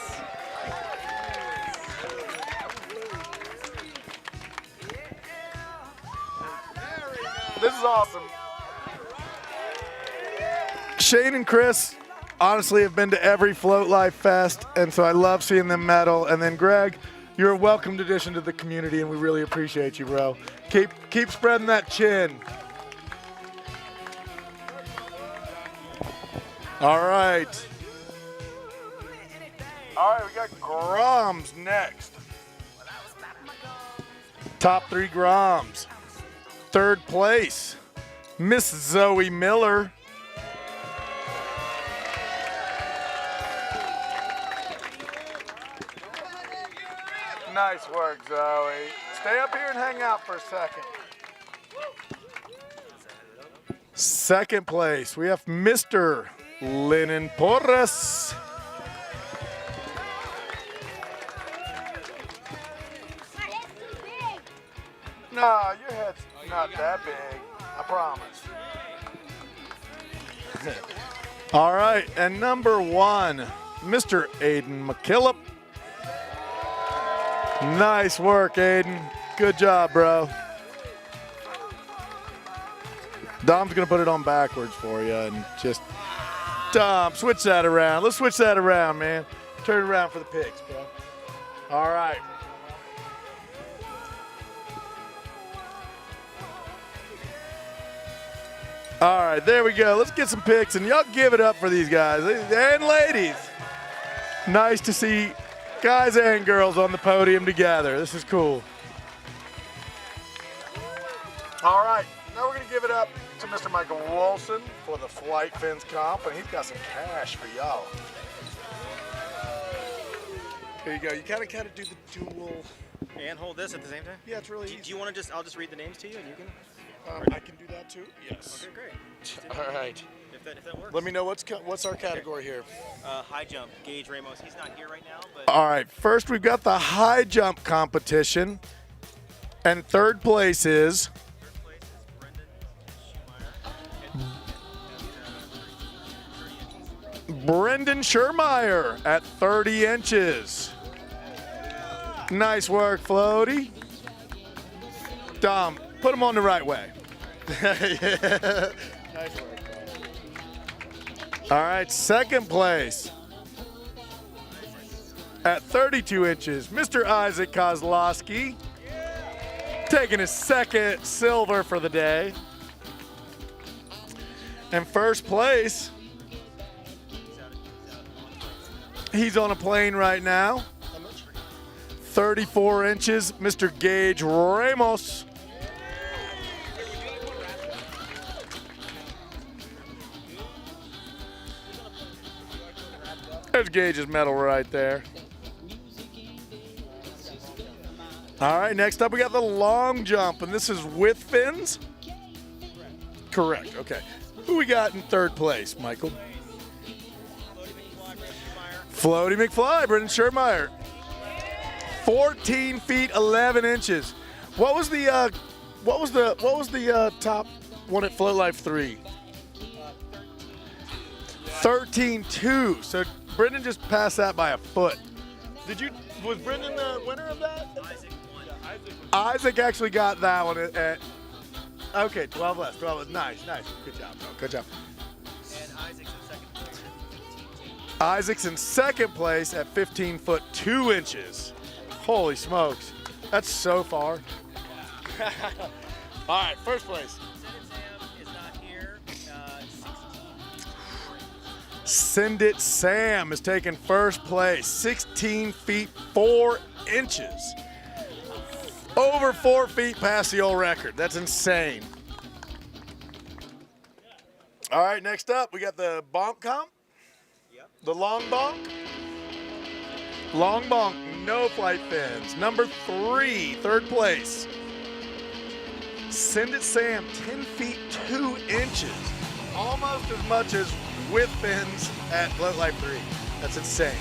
Speaker 17: This is awesome.
Speaker 2: Shane and Chris honestly have been to every Float Life Fest, and so I love seeing them medal. And then Greg, you're a welcomed addition to the community, and we really appreciate you, bro. Keep spreading that chin. All right.
Speaker 17: All right, we got
Speaker 2: Groms next. Top 3 Groms. Third place, Miss Zoe Miller.
Speaker 17: Nice work, Zoe. Stay up here and hang out for a second.
Speaker 2: Second place, we have Mr. Lennon Porras.
Speaker 17: Nah, your head's not that big. I promise.
Speaker 2: All right, and number 1, Mr. Aiden McKillop. Nice work, Aiden. Good job, bro. Dom's gonna put it on backwards for you and just, Dom, switch that around. Let's switch that around, man. Turn it around for the pigs, bro. All right. All right, there we go. Let's get some pics, and y'all give it up for these guys and ladies. Nice to see guys and girls on the podium together. This is cool.
Speaker 17: All right, now we're going to give it up to Mr. Michael Wilson for the Flight Fins comp, and he's got some cash for y'all. Here you go. You kind of do the dual.
Speaker 18: And hold this at the same time?
Speaker 17: Yeah, it's really
Speaker 18: easy. Do you want to just, I'll just read the names to you and you can?
Speaker 17: I can do that too? Yes.
Speaker 18: Okay, great.
Speaker 17: All right.
Speaker 18: If that works.
Speaker 17: Let me know what's our category here.
Speaker 18: High jump, Gage Ramos. He's not here right now, but.
Speaker 2: All right, first we've got the high jump competition, and third place is Brendan Schermeyer at 30 inches. Nice work, Floaty. Dom, put him on the right way.
Speaker 17: Yeah. Nice work.
Speaker 2: All right, second place at 32 inches, Mr. Isaac Kozlowski, taking his second silver for the day. And first place, he's on a plane right now. 34 inches, Mr. Gage Ramos. There's Gage's medal right there. All right, next up we got the long jump, and this is with fins? Correct, okay. Who we got in third place, Michael? Floaty McFly, Brendan Schermeyer. 14 feet 11 inches. What was the top one at Float Life 3? 13.2. So Brendan just passed that by a foot. Was Brendan the winner of that? Isaac actually got that one at okay, 12 less. 12 less. Nice. Good job, bro. Good job.
Speaker 18: And
Speaker 2: Isaac's in second place at 15 foot 2 inches. Holy smokes. That's so far. All right, first place. Send It Sam is taking first place, 16 feet 4 inches. Over 4 feet past the old record. That's insane. All right, next up, we got the bonk comp. Yep. The long bonk. Long bonk, no flight fins. Number 3, third place. Send It Sam, 10 feet 2 inches. Almost as much as with fins at Float Life 3. That's insane.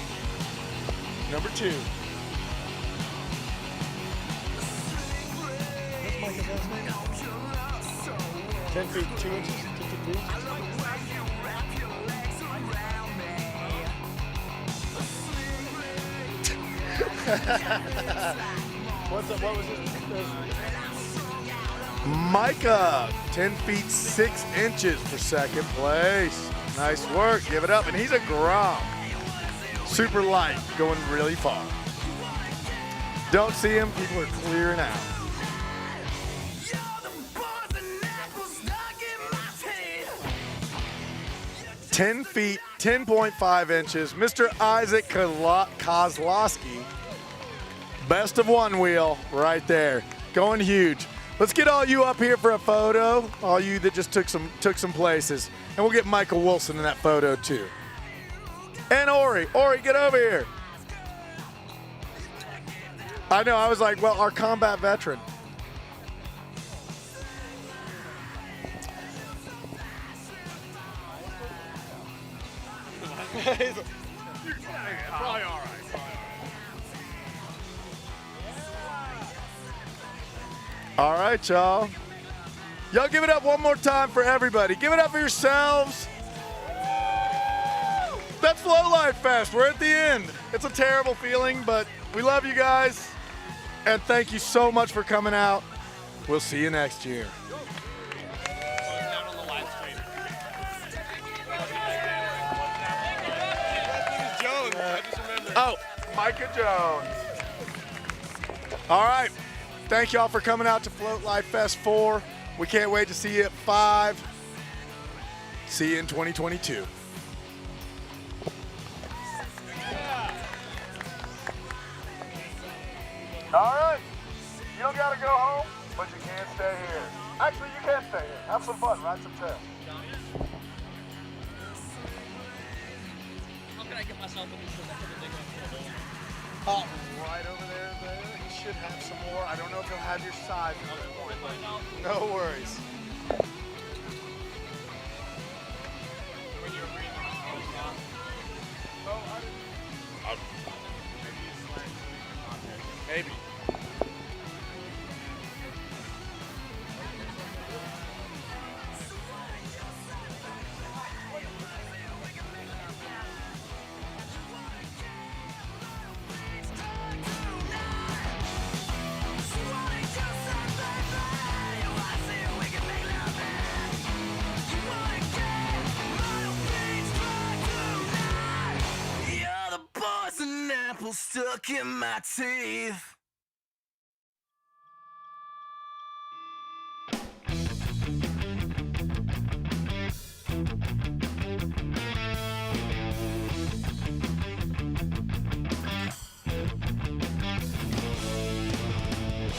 Speaker 2: Number 2. What's Micah's last name? 10 feet 2 inches? 10 feet 3 inches? What was his? Micah, 10 feet 6 inches for second place. Nice work, give it up. And he's a Grom. Super light, going really far. Don't see him, people are clearing out. "10 feet, 10.5 inches, Mr. Isaac Kozlowski. Best of one wheel right there, going huge. Let's get all you up here for a photo, all you that just took some places. And we'll get Michael Wilson in that photo too. And Ori, get over here. I know, I was like, well, our combat veteran.
Speaker 17: Probably all right.
Speaker 2: All right, y'all. Y'all give it up one more time for everybody. Give it up for yourselves. That's Float Life Fest. We're at the end. It's a terrible feeling, but we love you guys. And thank you so much for coming out. We'll see you next year. Oh, Micah Jones. All right. Thank y'all for coming out to Float Life Fest 4. We can't wait to see you at 5. See you in 2022. All right. You don't got to go home, but you can stay here. Actually, you can stay here. Have some fun. Ride some trail.
Speaker 3: How can I get myself in this?
Speaker 2: Oh, right over there. He should have some more. I don't know if he'll have your size at this point, but no worries. Maybe.
Speaker 5: You're the poison apple stuck in my teeth.